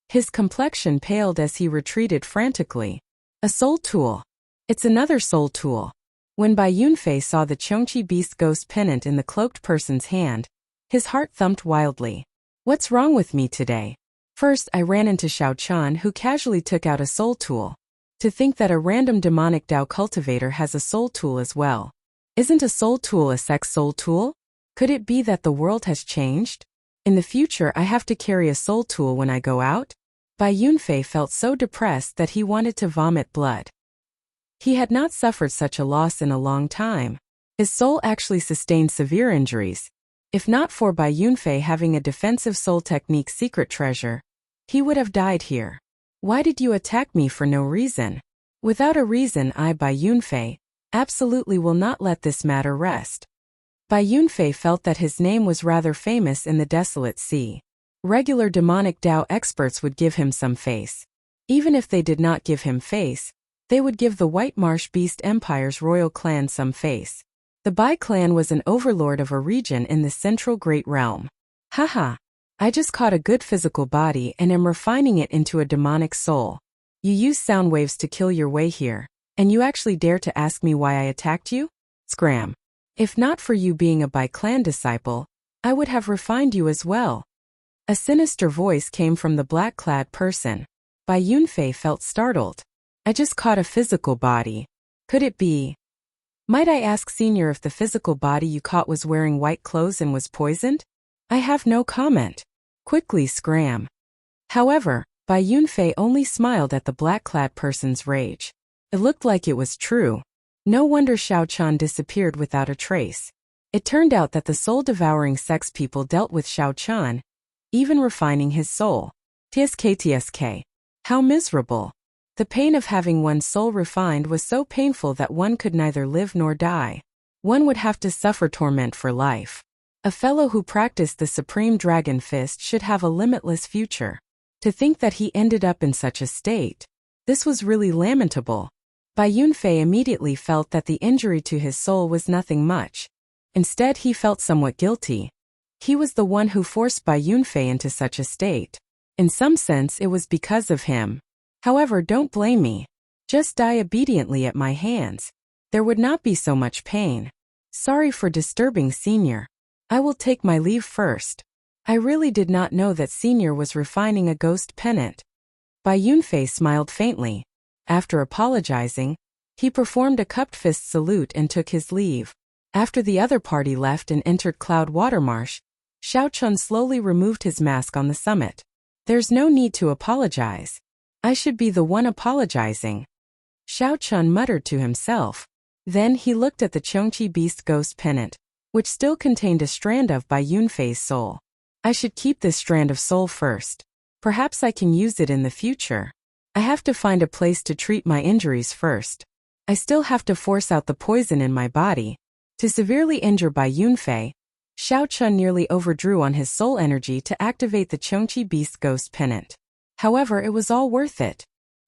His complexion paled as he retreated frantically. A soul tool. It's another soul tool. When Bai Yunfei saw the Chongqi beast ghost pendant in the cloaked person's hand, his heart thumped wildly. What's wrong with me today? First, I ran into Xiao Chan, who casually took out a soul tool. To think that a random demonic Dao cultivator has a soul tool as well. Isn't a soul tool a sex soul tool? Could it be that the world has changed? In the future, I have to carry a soul tool when I go out? Bai Yunfei felt so depressed that he wanted to vomit blood. He had not suffered such a loss in a long time. His soul actually sustained severe injuries. If not for Bai Yunfei having a defensive soul technique secret treasure, he would have died here. Why did you attack me for no reason? Without a reason, I, Bai Yunfei, absolutely will not let this matter rest. Bai Yunfei felt that his name was rather famous in the desolate sea. Regular demonic Dao experts would give him some face. Even if they did not give him face, they would give the White Marsh Beast Empire's royal clan some face. The Bai clan was an overlord of a region in the Central Great Realm. Haha. I just caught a good physical body and am refining it into a demonic soul. You use sound waves to kill your way here, and you actually dare to ask me why I attacked you? Scram. If not for you being a Bai clan disciple, I would have refined you as well. A sinister voice came from the black-clad person. Bai Yunfei felt startled. I just caught a physical body. Could it be? Might I ask, Senior, if the physical body you caught was wearing white clothes and was poisoned? I have no comment. Quickly, scram. However, Bai Yunfei only smiled at the black-clad person's rage. It looked like it was true. No wonder Xiao Chan disappeared without a trace. It turned out that the soul-devouring sex people dealt with Xiao Chan, even refining his soul. TSK. How miserable. The pain of having one's soul refined was so painful that one could neither live nor die. One would have to suffer torment for life. A fellow who practiced the Supreme Dragon Fist should have a limitless future. To think that he ended up in such a state. This was really lamentable. Bai Yunfei immediately felt that the injury to his soul was nothing much. Instead, he felt somewhat guilty. He was the one who forced Bai Yunfei into such a state. In some sense, it was because of him. However, don't blame me. Just die obediently at my hands. There would not be so much pain. Sorry for disturbing, Senior. I will take my leave first. I really did not know that Senior was refining a ghost pendant. Bai Yunfei smiled faintly. After apologizing, he performed a cupped fist salute and took his leave. After the other party left and entered Cloud Watermarsh, Xiao Chun slowly removed his mask on the summit. There's no need to apologize. I should be the one apologizing. Xiao Chun muttered to himself. Then he looked at the Chongqi Beast ghost pendant. which still contained a strand of Bai Yunfei's soul. I should keep this strand of soul first. Perhaps I can use it in the future. I have to find a place to treat my injuries first. I still have to force out the poison in my body. To severely injure Bai Yunfei, Xiao Chun nearly overdrew on his soul energy to activate the Chongqi Beast Ghost Pennant. However, it was all worth it.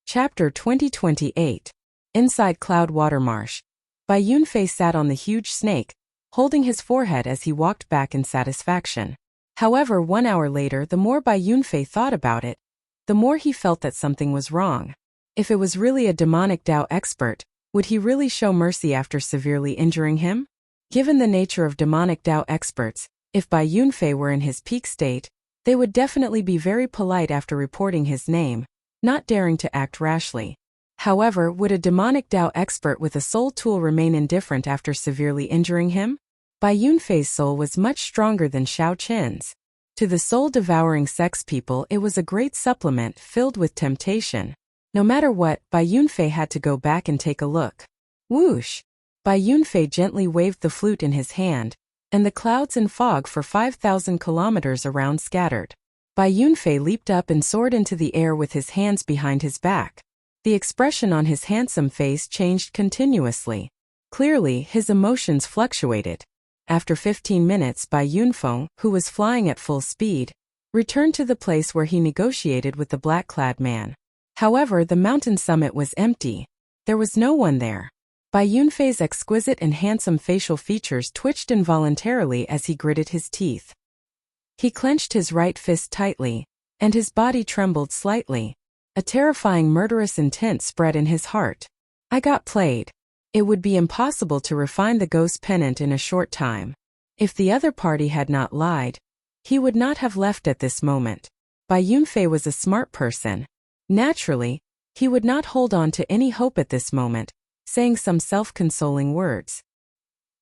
Chapter 2028. Inside Cloud Water Marsh. Bai Yunfei sat on the huge snake, holding his forehead as he walked back in satisfaction. However, 1 hour later, the more Bai Yunfei thought about it, the more he felt that something was wrong. If it was really a demonic Dao expert, would he really show mercy after severely injuring him? Given the nature of demonic Dao experts, if Bai Yunfei were in his peak state, they would definitely be very polite after reporting his name, not daring to act rashly. However, would a demonic Dao expert with a soul tool remain indifferent after severely injuring him? Bai Yunfei's soul was much stronger than Xiao Qin's. To the soul-devouring sex people, it was a great supplement filled with temptation. No matter what, Bai Yunfei had to go back and take a look. Whoosh! Bai Yunfei gently waved the flute in his hand, and the clouds and fog for 5,000 kilometers around scattered. Bai Yunfei leaped up and soared into the air with his hands behind his back. The expression on his handsome face changed continuously. Clearly, his emotions fluctuated. After 15 minutes, Bai Yunfeng, who was flying at full speed, returned to the place where he negotiated with the black-clad man. However, the mountain summit was empty. There was no one there. Bai Yunfei's exquisite and handsome facial features twitched involuntarily as he gritted his teeth. He clenched his right fist tightly, and his body trembled slightly. A terrifying murderous intent spread in his heart. I got played. It would be impossible to refine the ghost pennant in a short time. If the other party had not lied, he would not have left at this moment. Bai Yunfei was a smart person. Naturally, he would not hold on to any hope at this moment, saying some self-consoling words.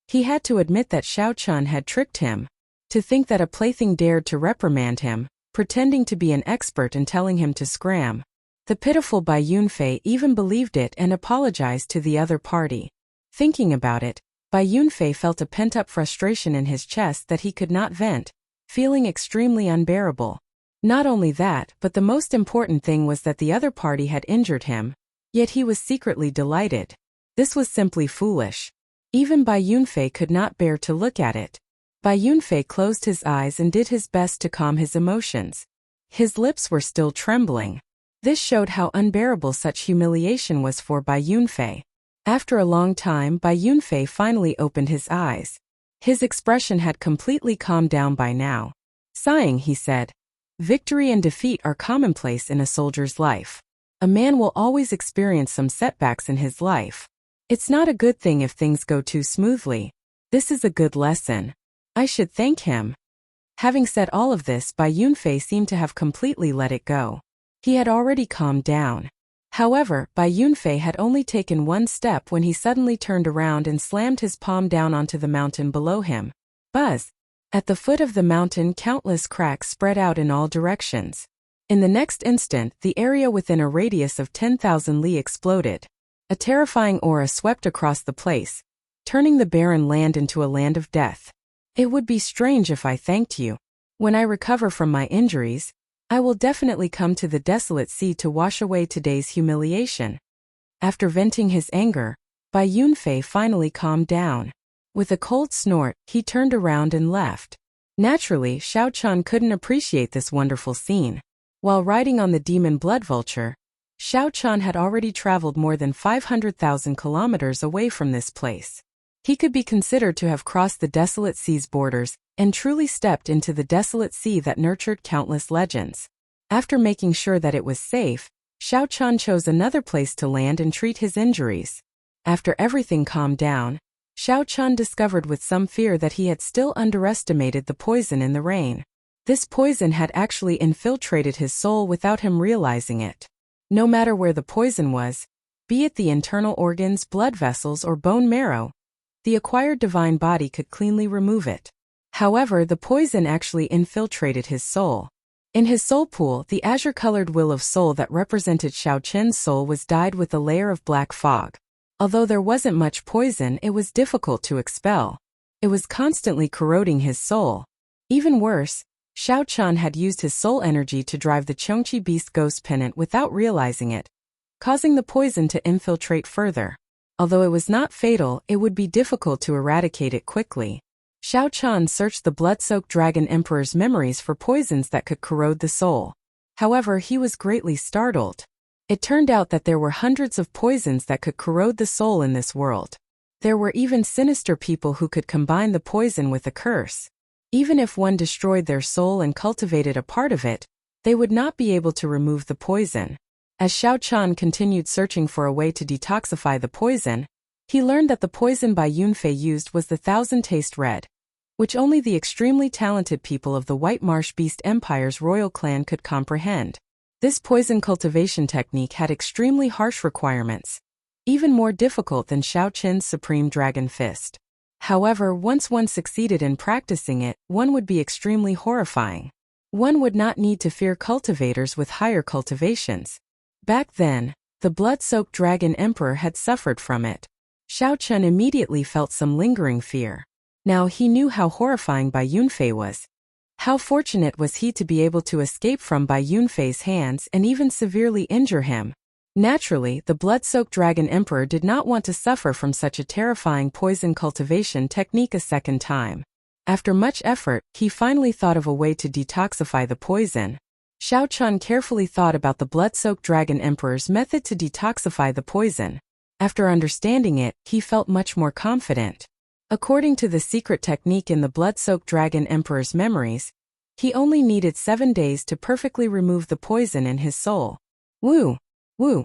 He had to admit that Xiao Chun had tricked him. To think that a plaything dared to reprimand him, pretending to be an expert and telling him to scram. The pitiful Bai Yunfei even believed it and apologized to the other party. Thinking about it, Bai Yunfei felt a pent-up frustration in his chest that he could not vent, feeling extremely unbearable. Not only that, but the most important thing was that the other party had injured him, yet he was secretly delighted. This was simply foolish. Even Bai Yunfei could not bear to look at it. Bai Yunfei closed his eyes and did his best to calm his emotions. His lips were still trembling. This showed how unbearable such humiliation was for Bai Yunfei. After a long time, Bai Yunfei finally opened his eyes. His expression had completely calmed down by now. Sighing, he said, "Victory and defeat are commonplace in a soldier's life. A man will always experience some setbacks in his life. It's not a good thing if things go too smoothly. This is a good lesson. I should thank him." Having said all of this, Bai Yunfei seemed to have completely let it go. He had already calmed down. However, Bai Yunfei had only taken one step when he suddenly turned around and slammed his palm down onto the mountain below him. Buzz! At the foot of the mountain, countless cracks spread out in all directions. In the next instant, the area within a radius of 10,000 li exploded. A terrifying aura swept across the place, turning the barren land into a land of death. It would be strange if I thanked you. When I recover from my injuries, I will definitely come to the desolate sea to wash away today's humiliation. After venting his anger, Bai Yunfei finally calmed down. With a cold snort, he turned around and left. Naturally, Xiao Chun couldn't appreciate this wonderful scene. While riding on the demon blood vulture, Xiao Chun had already traveled more than 500,000 kilometers away from this place. He could be considered to have crossed the desolate sea's borders and truly stepped into the desolate sea that nurtured countless legends. After making sure that it was safe, Xiao Chun chose another place to land and treat his injuries. After everything calmed down, Xiao Chun discovered with some fear that he had still underestimated the poison in the rain. This poison had actually infiltrated his soul without him realizing it. No matter where the poison was, be it the internal organs, blood vessels, or bone marrow, the acquired divine body could cleanly remove it. However, the poison actually infiltrated his soul. In his soul pool, the azure-colored will of soul that represented Xiao Qin's soul was dyed with a layer of black fog. Although there wasn't much poison, it was difficult to expel. It was constantly corroding his soul. Even worse, Xiao Chan had used his soul energy to drive the Chongqi Beast Ghost Pennant without realizing it, causing the poison to infiltrate further. Although it was not fatal, it would be difficult to eradicate it quickly. Xiao Chan searched the blood-soaked Dragon Emperor's memories for poisons that could corrode the soul. However, he was greatly startled. It turned out that there were hundreds of poisons that could corrode the soul in this world. There were even sinister people who could combine the poison with a curse. Even if one destroyed their soul and cultivated a part of it, they would not be able to remove the poison. As Xiao Chan continued searching for a way to detoxify the poison, he learned that the poison Bai Yunfei used was the Thousand Taste Red, which only the extremely talented people of the White Marsh Beast Empire's royal clan could comprehend. This poison cultivation technique had extremely harsh requirements, even more difficult than Xiao Qin's Supreme Dragon Fist. However, once one succeeded in practicing it, one would be extremely horrifying. One would not need to fear cultivators with higher cultivations. Back then, the blood-soaked Dragon Emperor had suffered from it. Xiao Chen immediately felt some lingering fear. Now he knew how horrifying Bai Yunfei was. How fortunate was he to be able to escape from Bai Yunfei's hands and even severely injure him. Naturally, the blood-soaked Dragon Emperor did not want to suffer from such a terrifying poison cultivation technique a second time. After much effort, he finally thought of a way to detoxify the poison. Xiao Chan carefully thought about the blood-soaked Dragon Emperor's method to detoxify the poison. After understanding it, he felt much more confident. According to the secret technique in the blood-soaked Dragon Emperor's memories, he only needed 7 days to perfectly remove the poison in his soul. Woo! Woo!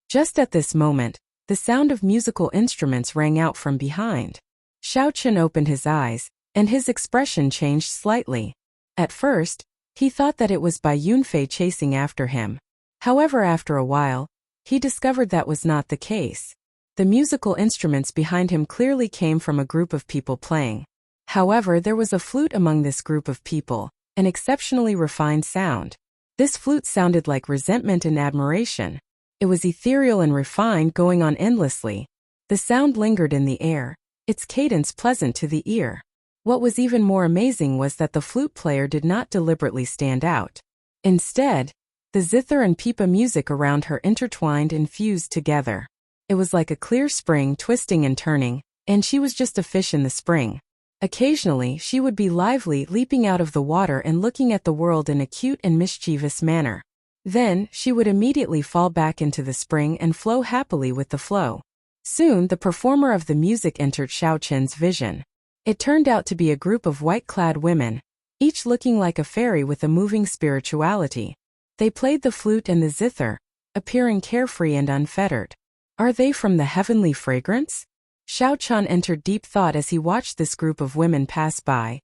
Just at this moment, the sound of musical instruments rang out from behind. Xiao Chen opened his eyes, and his expression changed slightly. At first, he thought that it was Bai Yunfei chasing after him. However, after a while, he discovered that was not the case. The musical instruments behind him clearly came from a group of people playing. However, there was a flute among this group of people, an exceptionally refined sound. This flute sounded like resentment and admiration. It was ethereal and refined, going on endlessly. The sound lingered in the air, its cadence pleasant to the ear. What was even more amazing was that the flute player did not deliberately stand out. Instead, the zither and pipa music around her intertwined and fused together. It was like a clear spring twisting and turning, and she was just a fish in the spring. Occasionally, she would be lively, leaping out of the water and looking at the world in a cute and mischievous manner. Then, she would immediately fall back into the spring and flow happily with the flow. Soon, the performer of the music entered Xiao Chen's vision. It turned out to be a group of white-clad women, each looking like a fairy with a moving spirituality. They played the flute and the zither, appearing carefree and unfettered. Are they from the heavenly fragrance? Xiao Chen entered deep thought as he watched this group of women pass by,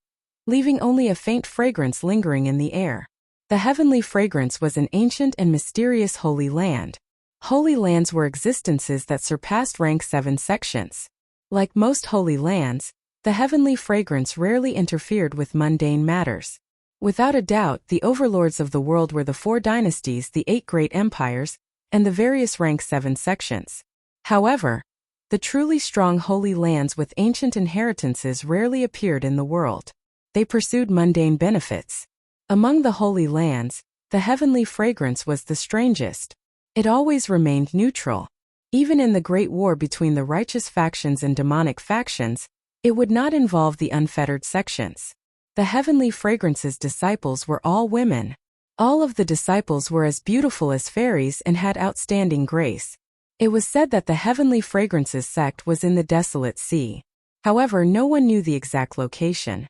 leaving only a faint fragrance lingering in the air. The heavenly fragrance was an ancient and mysterious holy land. Holy lands were existences that surpassed rank 7 sections. Like most holy lands, the heavenly fragrance rarely interfered with mundane matters. Without a doubt, the overlords of the world were the 4 dynasties, the 8 great empires, and the various rank 7 sections. However, the truly strong holy lands with ancient inheritances rarely appeared in the world. They pursued mundane benefits. Among the holy lands, the heavenly fragrance was the strangest. It always remained neutral. Even in the great war between the righteous factions and demonic factions, it would not involve the unfettered sections. The heavenly fragrance's disciples were all women. All of the disciples were as beautiful as fairies and had outstanding grace. It was said that the heavenly fragrance's sect was in the desolate sea. However, no one knew the exact location.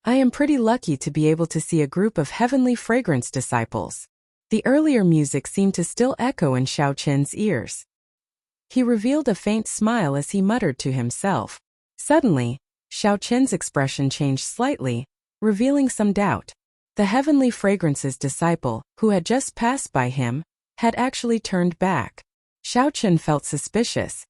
I am pretty lucky to be able to see a group of heavenly fragrance disciples. The earlier music seemed to still echo in Xiao Chen's ears. He revealed a faint smile as he muttered to himself. Suddenly, Xiao Chen's expression changed slightly, revealing some doubt. The heavenly fragrance's disciple, who had just passed by him, had actually turned back. Xiao Chen felt suspicious.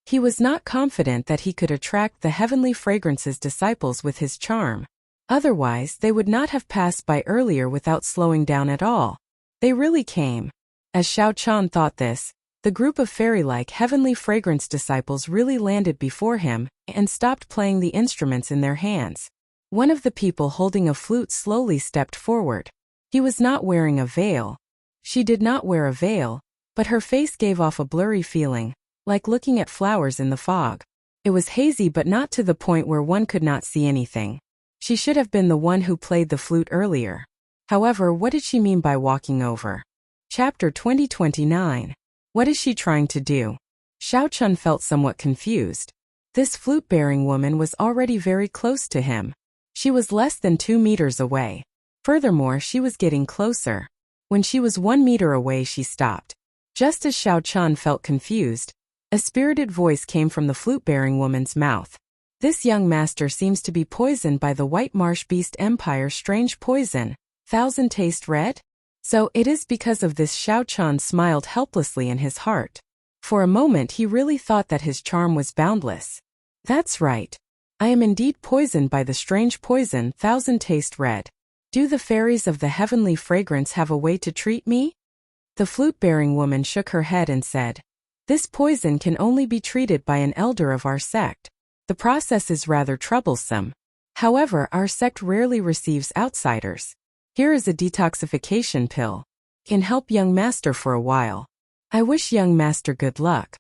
He was not confident that he could attract the heavenly fragrance's disciples with his charm. Otherwise, they would not have passed by earlier without slowing down at all. They really came. As Xiao Chen thought this, The group of fairy-like heavenly fragrance disciples really landed before him and stopped playing the instruments in their hands. One of the people holding a flute slowly stepped forward. He was not wearing a veil. She did not wear a veil, but her face gave off a blurry feeling, like looking at flowers in the fog. It was hazy but not to the point where one could not see anything. She should have been the one who played the flute earlier. However, what did she mean by walking over? Chapter 2029. What is she trying to do? Xiao Chun felt somewhat confused. This flute-bearing woman was already very close to him. She was less than 2 meters away. Furthermore, she was getting closer. When she was 1 meter away, she stopped. Just as Xiao Chun felt confused, a spirited voice came from the flute-bearing woman's mouth. This young master seems to be poisoned by the White Marsh Beast Empire's strange poison, Thousand Taste Red? So it is because of this. Xiao Chun smiled helplessly in his heart. For a moment he really thought that his charm was boundless. That's right. I am indeed poisoned by the strange poison Thousand Taste Red. Do the fairies of the heavenly fragrance have a way to treat me? The flute-bearing woman shook her head and said, this poison can only be treated by an elder of our sect. The process is rather troublesome. However, our sect rarely receives outsiders. Here is a detoxification pill. Can help young master for a while. I wish young master good luck.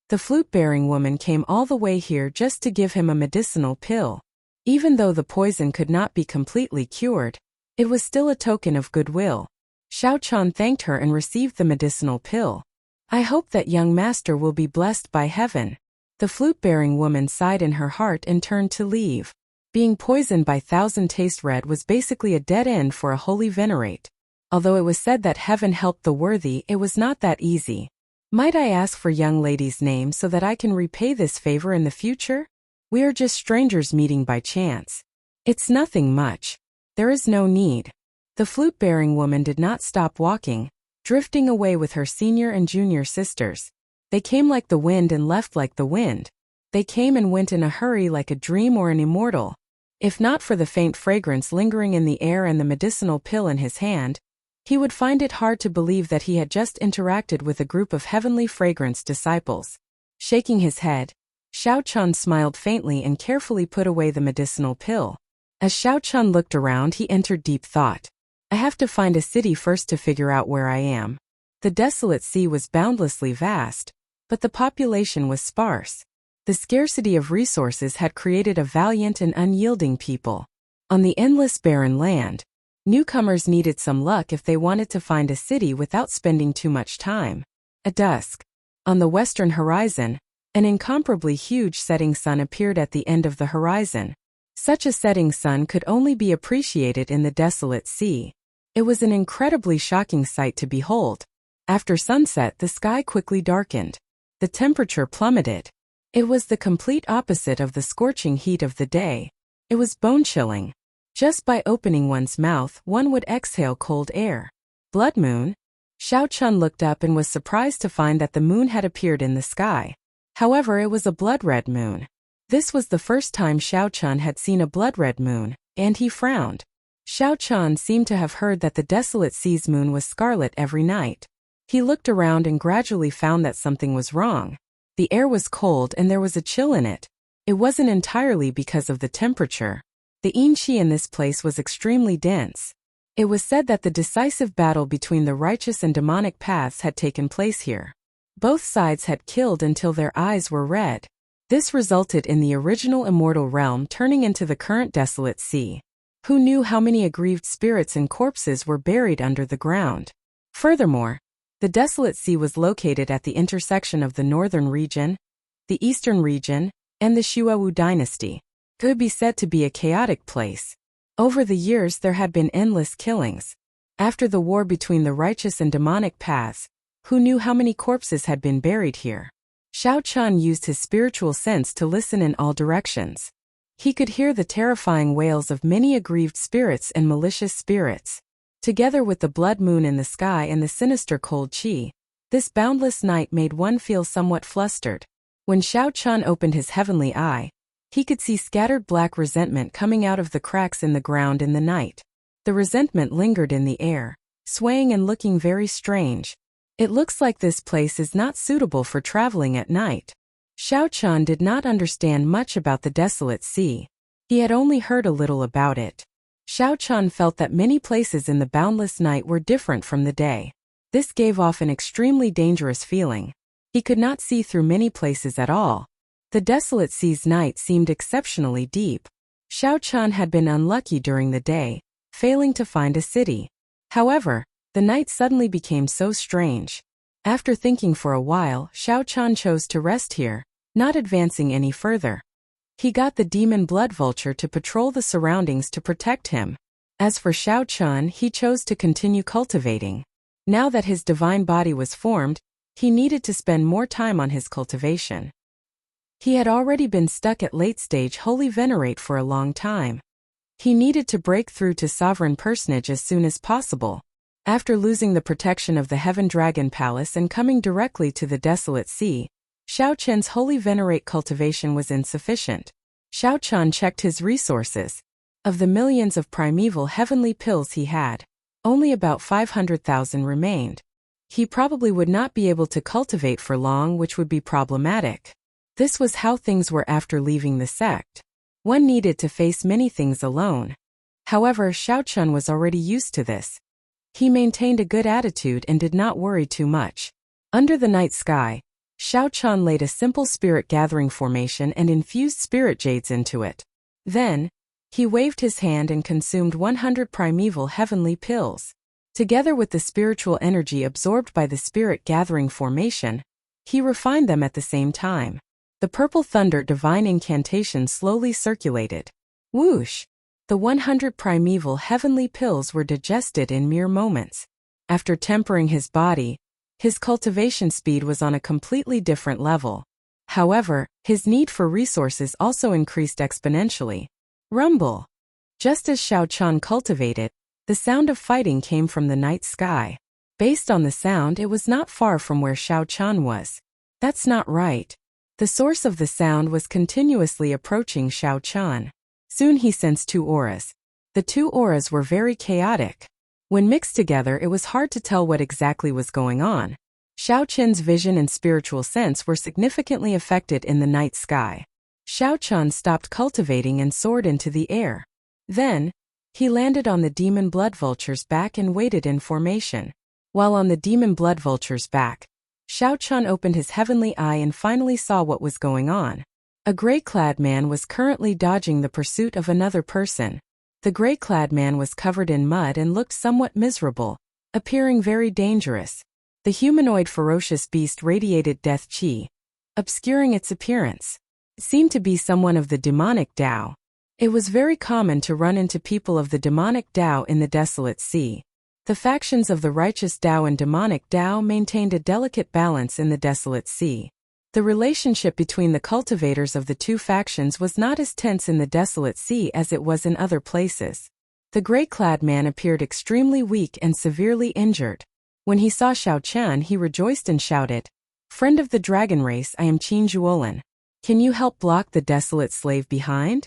The flute-bearing woman came all the way here just to give him a medicinal pill. Even though the poison could not be completely cured, it was still a token of goodwill. Xiao Chun thanked her and received the medicinal pill. I hope that young master will be blessed by heaven. The flute-bearing woman sighed in her heart and turned to leave. Being poisoned by Thousand Taste Red was basically a dead end for a holy venerate. Although it was said that heaven helped the worthy, it was not that easy. Might I ask for young lady's name so that I can repay this favor in the future? We are just strangers meeting by chance. It's nothing much. There is no need. The flute-bearing woman did not stop walking, drifting away with her senior and junior sisters. They came like the wind and left like the wind. They came and went in a hurry like a dream or an immortal. If not for the faint fragrance lingering in the air and the medicinal pill in his hand, he would find it hard to believe that he had just interacted with a group of heavenly fragrance disciples. Shaking his head, Xiao Chun smiled faintly and carefully put away the medicinal pill. As Xiao Chun looked around, he entered deep thought. I have to find a city first to figure out where I am. The desolate sea was boundlessly vast, but the population was sparse. The scarcity of resources had created a valiant and unyielding people. On the endless barren land, newcomers needed some luck if they wanted to find a city without spending too much time. At dusk, on the western horizon, an incomparably huge setting sun appeared at the end of the horizon. Such a setting sun could only be appreciated in the desolate sea. It was an incredibly shocking sight to behold. After sunset, the sky quickly darkened. The temperature plummeted. It was the complete opposite of the scorching heat of the day. It was bone-chilling. Just by opening one's mouth, one would exhale cold air. Blood moon? Xiao Chun looked up and was surprised to find that the moon had appeared in the sky. However, it was a blood-red moon. This was the first time Xiao Chun had seen a blood-red moon, and he frowned. Xiao Chun seemed to have heard that the desolate sea's moon was scarlet every night. He looked around and gradually found that something was wrong. The air was cold and there was a chill in it. It wasn't entirely because of the temperature. The yin qi in this place was extremely dense. It was said that the decisive battle between the righteous and demonic paths had taken place here. Both sides had killed until their eyes were red. This resulted in the original immortal realm turning into the current desolate sea. Who knew how many aggrieved spirits and corpses were buried under the ground? Furthermore, the desolate sea was located at the intersection of the northern region, the eastern region, and the Shuawu dynasty. It could be said to be a chaotic place. Over the years there had been endless killings. After the war between the righteous and demonic paths, who knew how many corpses had been buried here? Xiao Chun used his spiritual sense to listen in all directions. He could hear the terrifying wails of many aggrieved spirits and malicious spirits. Together with the blood moon in the sky and the sinister cold qi, this boundless night made one feel somewhat flustered. When Xiao Chun opened his heavenly eye, he could see scattered black resentment coming out of the cracks in the ground in the night. The resentment lingered in the air, swaying and looking very strange. It looks like this place is not suitable for traveling at night. Xiao Chan did not understand much about the desolate sea. He had only heard a little about it. Xiao Chan felt that many places in the boundless night were different from the day. This gave off an extremely dangerous feeling. He could not see through many places at all. The desolate sea's night seemed exceptionally deep. Xiao Chan had been unlucky during the day, failing to find a city. However, the night suddenly became so strange. After thinking for a while, Xiao Chan chose to rest here, not advancing any further. He got the demon blood vulture to patrol the surroundings to protect him. As for Xiao Chan, he chose to continue cultivating. Now that his divine body was formed, he needed to spend more time on his cultivation. He had already been stuck at late-stage Holy Venerate for a long time. He needed to break through to Sovereign Personage as soon as possible. After losing the protection of the Heaven Dragon Palace and coming directly to the desolate sea, Xiao Chen's Holy Venerate cultivation was insufficient. Xiao Chan checked his resources. Of the millions of primeval heavenly pills he had, only about 500,000 remained. He probably would not be able to cultivate for long, which would be problematic. This was how things were after leaving the sect. One needed to face many things alone. However, Xiao Chan was already used to this. He maintained a good attitude and did not worry too much. Under the night sky, Xiao Chan laid a simple spirit gathering formation and infused spirit jades into it. Then, he waved his hand and consumed 100 primeval heavenly pills. Together with the spiritual energy absorbed by the spirit gathering formation, he refined them at the same time. The purple thunder divine incantation slowly circulated. Whoosh! The 100 primeval heavenly pills were digested in mere moments. After tempering his body, his cultivation speed was on a completely different level. However, his need for resources also increased exponentially. Rumble! Just as Xiao Chan cultivated, the sound of fighting came from the night sky. Based on the sound, it was not far from where Xiao Chan was. That's not right. The source of the sound was continuously approaching Xiao Chan. Soon he sensed two auras. The two auras were very chaotic. When mixed together, it was hard to tell what exactly was going on. Xiao Chen's vision and spiritual sense were significantly affected in the night sky. Xiao Chan stopped cultivating and soared into the air. Then, he landed on the demon blood vulture's back and waited in formation. While on the demon blood vulture's back, Xiao Chan opened his heavenly eye and finally saw what was going on. A gray-clad man was currently dodging the pursuit of another person. The gray-clad man was covered in mud and looked somewhat miserable, appearing very dangerous. The humanoid ferocious beast radiated death chi, obscuring its appearance. It seemed to be someone of the demonic Tao. It was very common to run into people of the demonic Tao in the desolate sea. The factions of the righteous Tao and demonic Tao maintained a delicate balance in the desolate sea. The relationship between the cultivators of the two factions was not as tense in the desolate sea as it was in other places. The gray-clad man appeared extremely weak and severely injured. When he saw Xiao Chan, he rejoiced and shouted, "Friend of the dragon race, I am Qin Zhuolin. Can you help block the desolate slave behind?"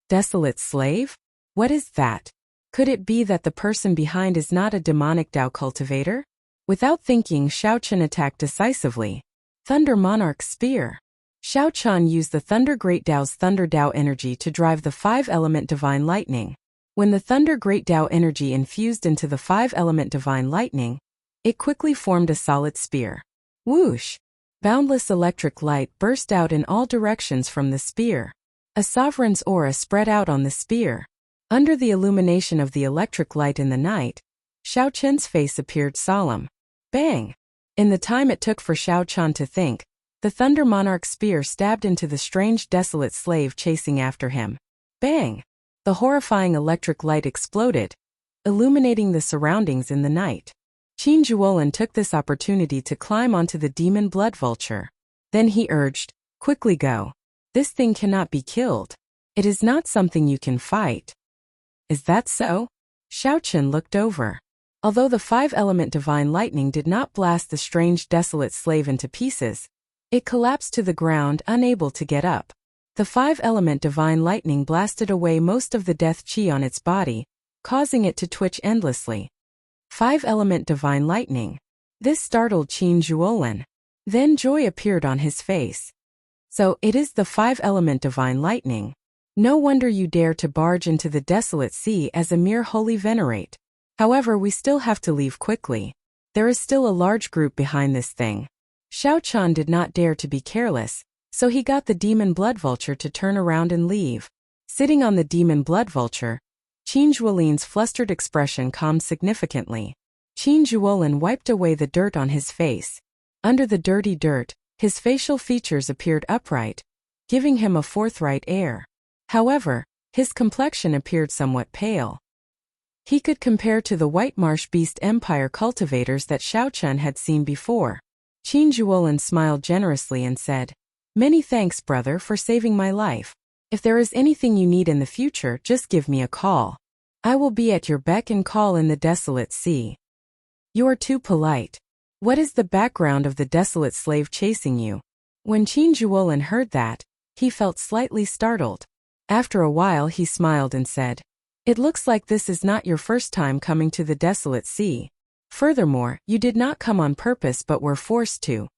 Desolate slave? What is that? Could it be that the person behind is not a demonic Tao cultivator? Without thinking, Xiao Chan attacked decisively. Thunder Monarch Spear. Xiao Chan used the Thunder Great Tao's Thunder Tao energy to drive the 5-element Divine Lightning. When the Thunder Great Tao energy infused into the 5-element Divine Lightning, it quickly formed a solid spear. Whoosh! Boundless electric light burst out in all directions from the spear. A sovereign's aura spread out on the spear. Under the illumination of the electric light in the night, Xiao Chen's face appeared solemn. Bang! In the time it took for Xiao Chan to think, the Thunder Monarch spear stabbed into the strange desolate slave chasing after him. Bang! The horrifying electric light exploded, illuminating the surroundings in the night. Qin Zhuolin took this opportunity to climb onto the demon blood vulture. Then he urged, "Quickly go. This thing cannot be killed. It is not something you can fight." Is that so? Xiao Chen looked over. Although the 5-element Divine Lightning did not blast the strange desolate slave into pieces, it collapsed to the ground, unable to get up. The 5-element Divine Lightning blasted away most of the death chi on its body, causing it to twitch endlessly. 5-element Divine Lightning. This startled Qin Zhuolin. Then joy appeared on his face. So, it is the five-element divine lightning. No wonder you dare to barge into the desolate sea as a mere holy venerate. However, we still have to leave quickly. There is still a large group behind this thing. Xiao Chan did not dare to be careless, so he got the demon blood vulture to turn around and leave. Sitting on the demon blood vulture, Qin Zhuolin's flustered expression calmed significantly. Qin Zhuolin wiped away the dirt on his face. Under the dirty dirt, his facial features appeared upright, giving him a forthright air. However, his complexion appeared somewhat pale. He could compare to the White Marsh Beast Empire cultivators that Xiao Chun had seen before. Qin Zhuolin smiled generously and said, "Many thanks, brother, for saving my life. If there is anything you need in the future, just give me a call. I will be at your beck and call in the desolate sea." "You are too polite. What is the background of the desolate slave chasing you?" When Qin Zhuolin heard that, he felt slightly startled. After a while he smiled and said, "It looks like this is not your first time coming to the desolate sea. Furthermore, you did not come on purpose but were forced to."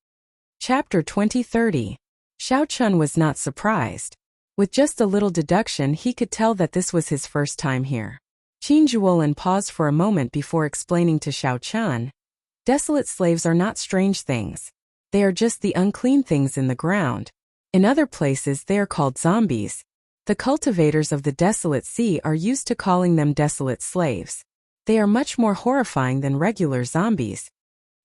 Chapter 2030. Xiao Chun was not surprised. With just a little deduction he could tell that this was his first time here. Qin Zhuolin paused for a moment before explaining to Xiao Chun, "Desolate slaves are not strange things. They are just the unclean things in the ground. In other places they are called zombies. The cultivators of the desolate sea are used to calling them desolate slaves. They are much more horrifying than regular zombies."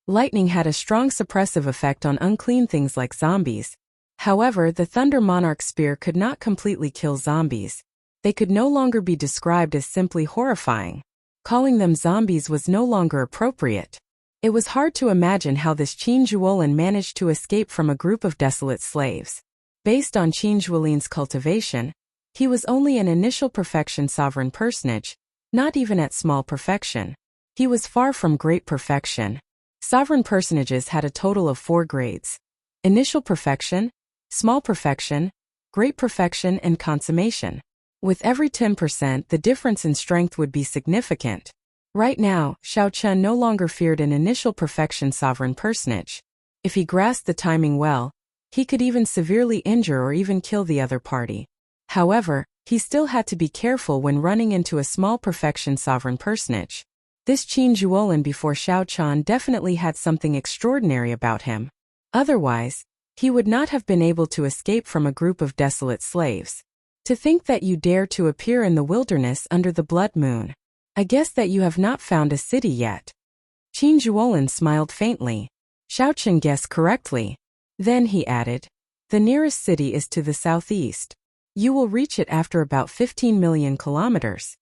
Lightning had a strong suppressive effect on unclean things like zombies. However, the Thunder Monarch spear could not completely kill zombies. They could no longer be described as simply horrifying. Calling them zombies was no longer appropriate. It was hard to imagine how this Qin Zhuolin managed to escape from a group of desolate slaves. Based on Qin Zhuolin's cultivation, he was only an initial perfection sovereign personage, not even at small perfection. He was far from great perfection. Sovereign personages had a total of 4 grades: initial perfection, small perfection, great perfection, and consummation. With every 10%, the difference in strength would be significant. Right now, Xiao Chun no longer feared an initial perfection sovereign personage. If he grasped the timing well, he could even severely injure or even kill the other party. However, he still had to be careful when running into a small perfection sovereign personage. This Qin Zhuolin before Xiao Chun definitely had something extraordinary about him. Otherwise, he would not have been able to escape from a group of desolate slaves. "To think that you dare to appear in the wilderness under the blood moon. I guess that you have not found a city yet." Qin Zhuolin smiled faintly. Xiao Chun guessed correctly. Then he added, "The nearest city is to the southeast. You will reach it after about 15 million kilometers."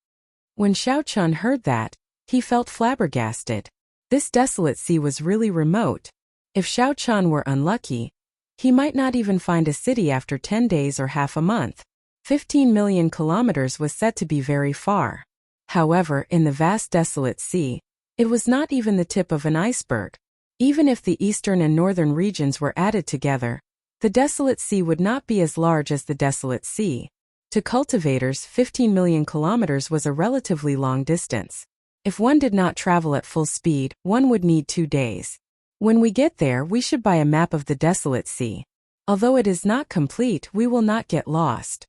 When Xiao Chun heard that, he felt flabbergasted. This desolate sea was really remote. If Xiao Chun were unlucky, he might not even find a city after 10 days or half a month. 15 million kilometers was said to be very far. However, in the vast desolate sea, it was not even the tip of an iceberg. Even if the eastern and northern regions were added together, the desolate sea would not be as large as the desolate sea. To cultivators, 15 million kilometers was a relatively long distance. If one did not travel at full speed, one would need 2 days. When we get there, we should buy a map of the desolate sea. Although it is not complete, we will not get lost.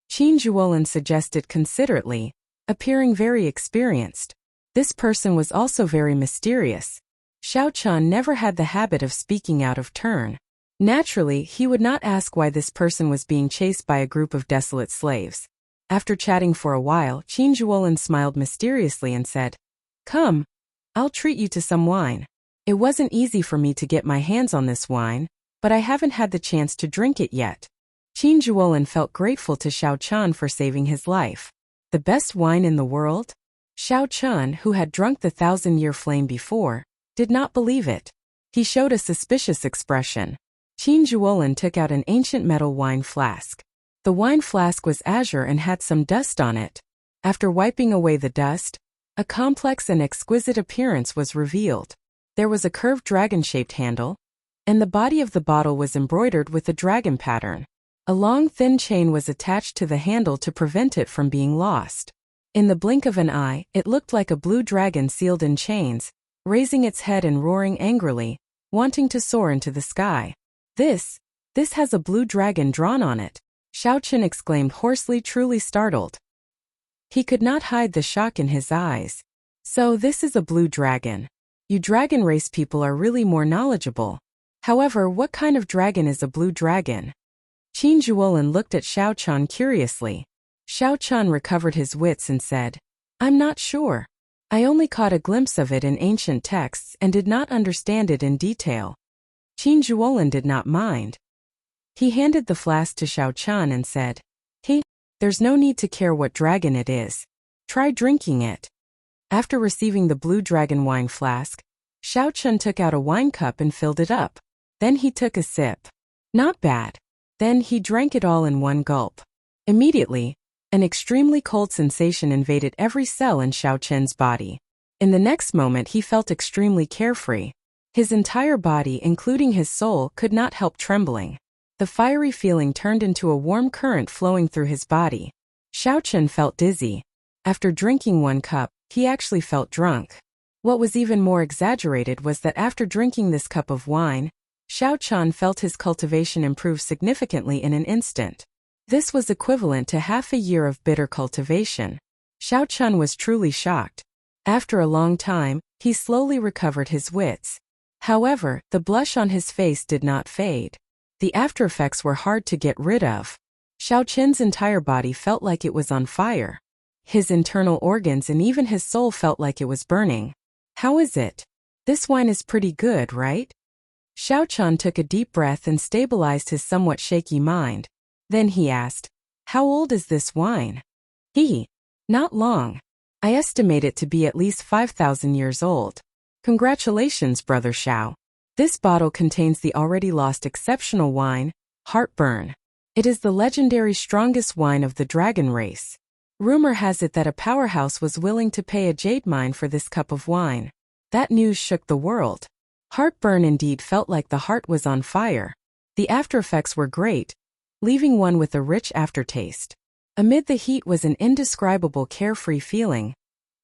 Qin Zhuolin suggested considerately, appearing very experienced. This person was also very mysterious. Xiao Chun never had the habit of speaking out of turn. Naturally, he would not ask why this person was being chased by a group of desolate slaves. After chatting for a while, Qin Zhuolin smiled mysteriously and said, "Come, I'll treat you to some wine. It wasn't easy for me to get my hands on this wine, but I haven't had the chance to drink it yet." Qin Zhuolin felt grateful to Xiao Chun for saving his life. The best wine in the world? Xiao Chun, who had drunk the 1,000-year flame before, did not believe it. He showed a suspicious expression. Qin Zhuolin took out an ancient metal wine flask. The wine flask was azure and had some dust on it. After wiping away the dust, a complex and exquisite appearance was revealed. There was a curved dragon-shaped handle, and the body of the bottle was embroidered with a dragon pattern. A long thin chain was attached to the handle to prevent it from being lost. In the blink of an eye, it looked like a blue dragon sealed in chains, raising its head and roaring angrily, wanting to soar into the sky. This has a blue dragon drawn on it, Xiaochen exclaimed hoarsely, truly startled. He could not hide the shock in his eyes. So this is a blue dragon. You dragon race people are really more knowledgeable. However, what kind of dragon is a blue dragon? Qin Zhuolin looked at Xiaochen curiously. Xiaochen recovered his wits and said, I'm not sure. I only caught a glimpse of it in ancient texts and did not understand it in detail. Qin Zhuolin did not mind. He handed the flask to Xiaochen and said, Hey, there's no need to care what dragon it is. Try drinking it. After receiving the blue dragon wine flask, Xiaochen took out a wine cup and filled it up. Then he took a sip. Not bad. Then he drank it all in one gulp. Immediately, an extremely cold sensation invaded every cell in Xiaochen's body. In the next moment he felt extremely carefree. His entire body, including his soul, could not help trembling. The fiery feeling turned into a warm current flowing through his body. Xiaochen felt dizzy. After drinking one cup, he actually felt drunk. What was even more exaggerated was that after drinking this cup of wine, Xiaochen felt his cultivation improve significantly in an instant. This was equivalent to half a year of bitter cultivation. Xiaochen was truly shocked. After a long time, he slowly recovered his wits. However, the blush on his face did not fade. The aftereffects were hard to get rid of. Xiaochen's entire body felt like it was on fire. His internal organs and even his soul felt like it was burning. How is it? This wine is pretty good, right? Xiaochen took a deep breath and stabilized his somewhat shaky mind. Then he asked, How old is this wine? Not long. I estimate it to be at least 5,000 years old. Congratulations, Brother Xiao. This bottle contains the already lost exceptional wine, Heartburn. It is the legendary strongest wine of the dragon race. Rumor has it that a powerhouse was willing to pay a jade mine for this cup of wine. That news shook the world. Heartburn indeed felt like the heart was on fire. The aftereffects were great, leaving one with a rich aftertaste. Amid the heat was an indescribable carefree feeling.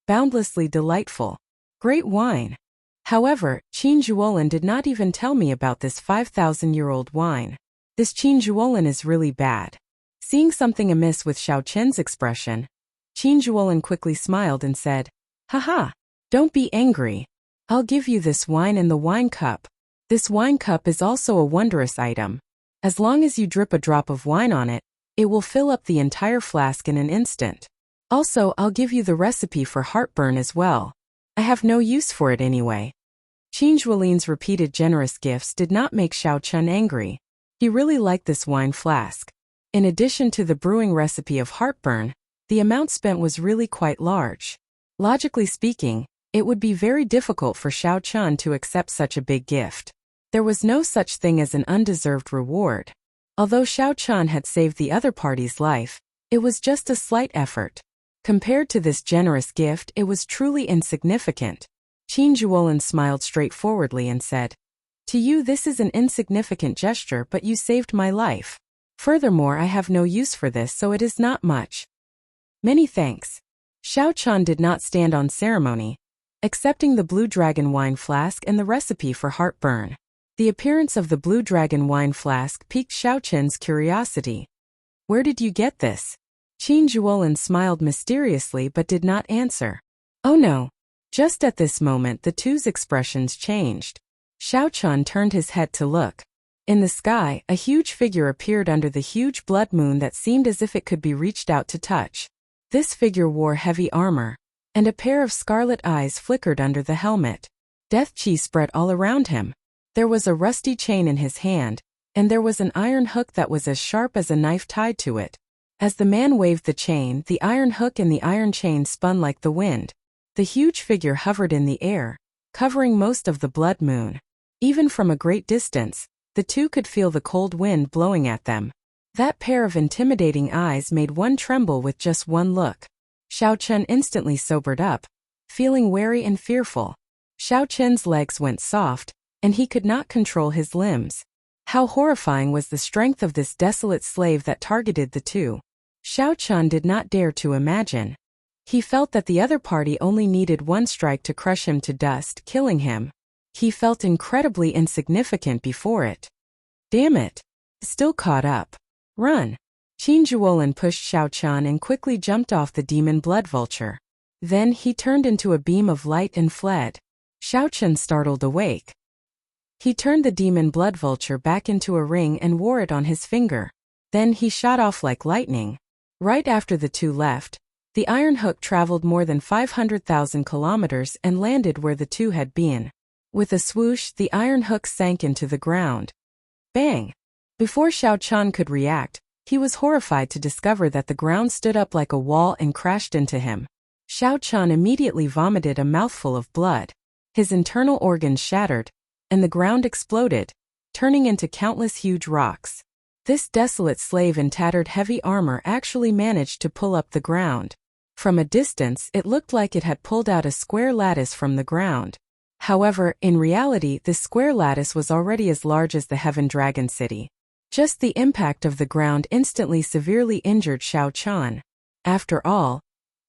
Boundlessly delightful. Great wine. However, Qin Zhuolin did not even tell me about this 5,000-year-old wine. This Qin Zhuolin is really bad. Seeing something amiss with Xiaochen's expression, Qin Zhuolin quickly smiled and said, Haha, don't be angry. I'll give you this wine and the wine cup. This wine cup is also a wondrous item. As long as you drip a drop of wine on it, it will fill up the entire flask in an instant. Also, I'll give you the recipe for heartburn as well. I have no use for it anyway. Qin Zhuolin's repeated generous gifts did not make Xiaochen angry. He really liked this wine flask. In addition to the brewing recipe of heartburn, the amount spent was really quite large. Logically speaking, it would be very difficult for Xiaochen to accept such a big gift. There was no such thing as an undeserved reward. Although Xiaochen had saved the other party's life, it was just a slight effort. Compared to this generous gift, it was truly insignificant. Qin Zhuolin smiled straightforwardly and said, To you this is an insignificant gesture, but you saved my life. Furthermore, I have no use for this, so it is not much. Many thanks. Xiaochen did not stand on ceremony, accepting the blue dragon wine flask and the recipe for heartburn. The appearance of the blue dragon wine flask piqued Xiaochen's curiosity. Where did you get this? Qin Zhuolin smiled mysteriously but did not answer. Oh no. Just at this moment the two's expressions changed. Xiaochen turned his head to look. In the sky, a huge figure appeared under the huge blood moon that seemed as if it could be reached out to touch. This figure wore heavy armor, and a pair of scarlet eyes flickered under the helmet. Death chi spread all around him. There was a rusty chain in his hand, and there was an iron hook that was as sharp as a knife tied to it. As the man waved the chain, the iron hook and the iron chain spun like the wind. The huge figure hovered in the air, covering most of the blood moon. Even from a great distance, the two could feel the cold wind blowing at them. That pair of intimidating eyes made one tremble with just one look. Xiaochen instantly sobered up, feeling wary and fearful. Xiaochen's legs went soft, and he could not control his limbs. How horrifying was the strength of this desolate slave that targeted the two. Xiaochen did not dare to imagine. He felt that the other party only needed one strike to crush him to dust, killing him. He felt incredibly insignificant before it. Damn it. Still caught up. Run. Qin Zhuolin pushed Xiao Qian and quickly jumped off the demon blood vulture. Then he turned into a beam of light and fled. Xiao Qian startled awake. He turned the demon blood vulture back into a ring and wore it on his finger. Then he shot off like lightning. Right after the two left, the iron hook traveled more than 500,000 kilometers and landed where the two had been. With a swoosh, the iron hook sank into the ground. Bang! Before Xiao Qian could react, he was horrified to discover that the ground stood up like a wall and crashed into him. Xiao Qian immediately vomited a mouthful of blood. His internal organs shattered, and the ground exploded, turning into countless huge rocks. This desolate slave in tattered heavy armor actually managed to pull up the ground. From a distance, it looked like it had pulled out a square lattice from the ground. However, in reality, this square lattice was already as large as the Heaven Dragon City. Just the impact of the ground instantly severely injured Xiao Qian. After all,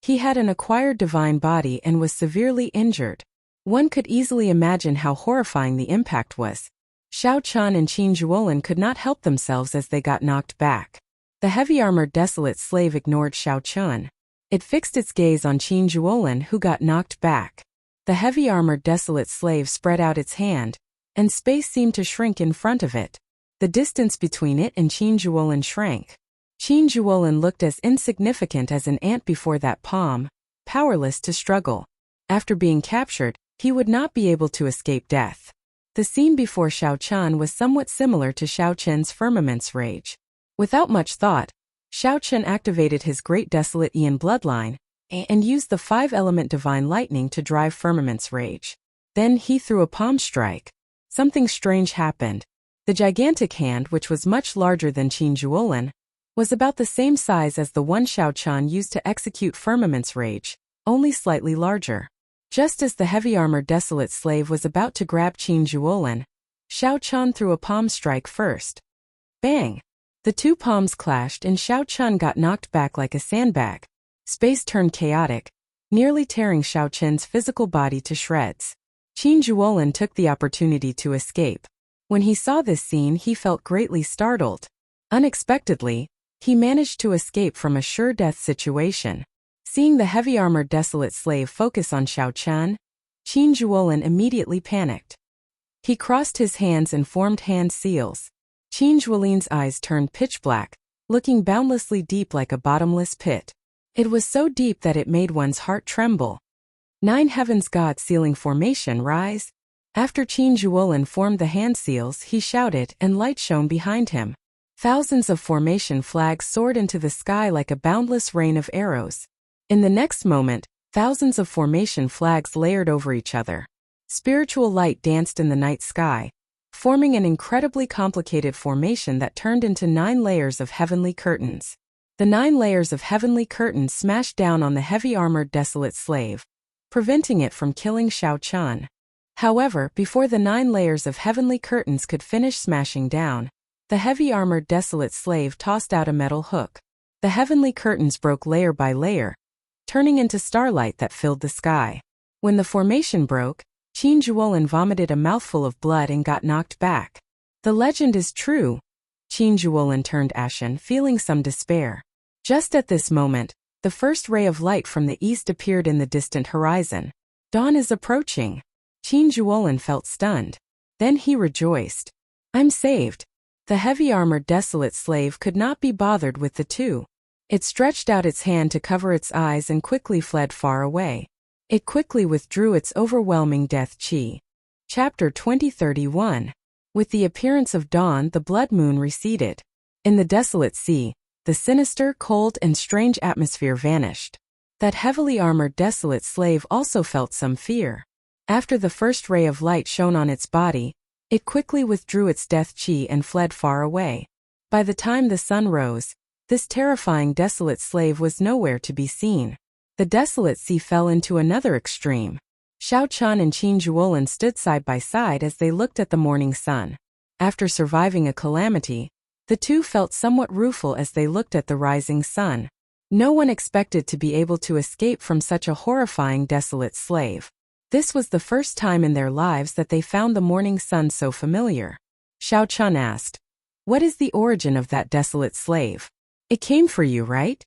he had an acquired divine body and was severely injured. One could easily imagine how horrifying the impact was. Xiao Qian and Qin Zhuolin could not help themselves as they got knocked back. The heavy-armored desolate slave ignored Xiao Qian. It fixed its gaze on Qin Zhuolin, who got knocked back. The heavy-armored desolate slave spread out its hand, and space seemed to shrink in front of it. The distance between it and Qin Zhuolin shrank. Qin Zhuolin looked as insignificant as an ant before that palm, powerless to struggle. After being captured, he would not be able to escape death. The scene before Xiao Qian was somewhat similar to Xiao Qian's Firmament's Rage. Without much thought, Xiao Qian activated his Great Desolate Aeon bloodline, and used the 5-element Divine Lightning to drive Firmament's Rage. Then he threw a palm strike. Something strange happened. The gigantic hand, which was much larger than Qin Zhuolin, was about the same size as the one Xiao Qian used to execute Firmament's Rage, only slightly larger. Just as the heavy-armored desolate slave was about to grab Qin Zhuolin, Xiao Qian threw a palm strike first. Bang! The two palms clashed and Xiao Qian got knocked back like a sandbag. Space turned chaotic, nearly tearing Xiao Qian's physical body to shreds. Qin Zhuolin took the opportunity to escape. When he saw this scene, he felt greatly startled. Unexpectedly, he managed to escape from a sure-death situation. Seeing the heavy-armored desolate slave focus on Xiao Qian, Qin Zhuolin immediately panicked. He crossed his hands and formed hand seals. Qin Zhuolin's eyes turned pitch black, looking boundlessly deep like a bottomless pit. It was so deep that it made one's heart tremble. 9 Heavens God Sealing Formation Rise. After Qin Zhuolin formed the hand seals, he shouted, and light shone behind him. Thousands of formation flags soared into the sky like a boundless rain of arrows. In the next moment, thousands of formation flags layered over each other. Spiritual light danced in the night sky, forming an incredibly complicated formation that turned into 9 layers of heavenly curtains. The 9 layers of heavenly curtains smashed down on the heavy-armored desolate slave, preventing it from killing Xiao Qian. However, before the 9 layers of heavenly curtains could finish smashing down, the heavy-armored desolate slave tossed out a metal hook. The heavenly curtains broke layer by layer, turning into starlight that filled the sky. When the formation broke, Qin Zhuolin vomited a mouthful of blood and got knocked back. The legend is true. Qin Zhuolin turned ashen, feeling some despair. Just at this moment, the first ray of light from the east appeared in the distant horizon. Dawn is approaching. Qin Zhuolin felt stunned. Then he rejoiced. I'm saved. The heavy-armored desolate slave could not be bothered with the two. It stretched out its hand to cover its eyes and quickly fled far away. It quickly withdrew its overwhelming death qi. Chapter 2031. With the appearance of dawn, the blood moon receded. In the desolate sea, the sinister, cold, and strange atmosphere vanished. That heavily armored desolate slave also felt some fear. After the first ray of light shone on its body, it quickly withdrew its death qi and fled far away. By the time the sun rose, this terrifying desolate slave was nowhere to be seen. The desolate sea fell into another extreme. Xiao Qian and Qin Zhuolin stood side by side as they looked at the morning sun. After surviving a calamity, the two felt somewhat rueful as they looked at the rising sun. No one expected to be able to escape from such a horrifying desolate slave. This was the first time in their lives that they found the morning sun so familiar. Xiao Chun asked, "What is the origin of that desolate slave? It came for you, right?"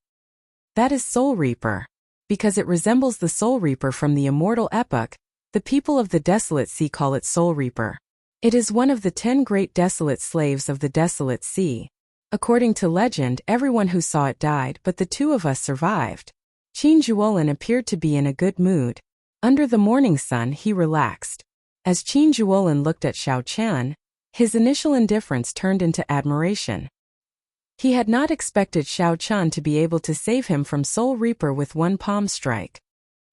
"That is Soul Reaper. Because it resembles the Soul Reaper from the Immortal epoch, the people of the Desolate Sea call it Soul Reaper. It is one of the 10 great desolate slaves of the Desolate Sea. According to legend, everyone who saw it died, but the 2 of us survived." Qin Zhuolin appeared to be in a good mood. Under the morning sun, he relaxed. As Qin Zhuolin looked at Xiao Chun, his initial indifference turned into admiration. He had not expected Xiao Chun to be able to save him from Soul Reaper with one palm strike.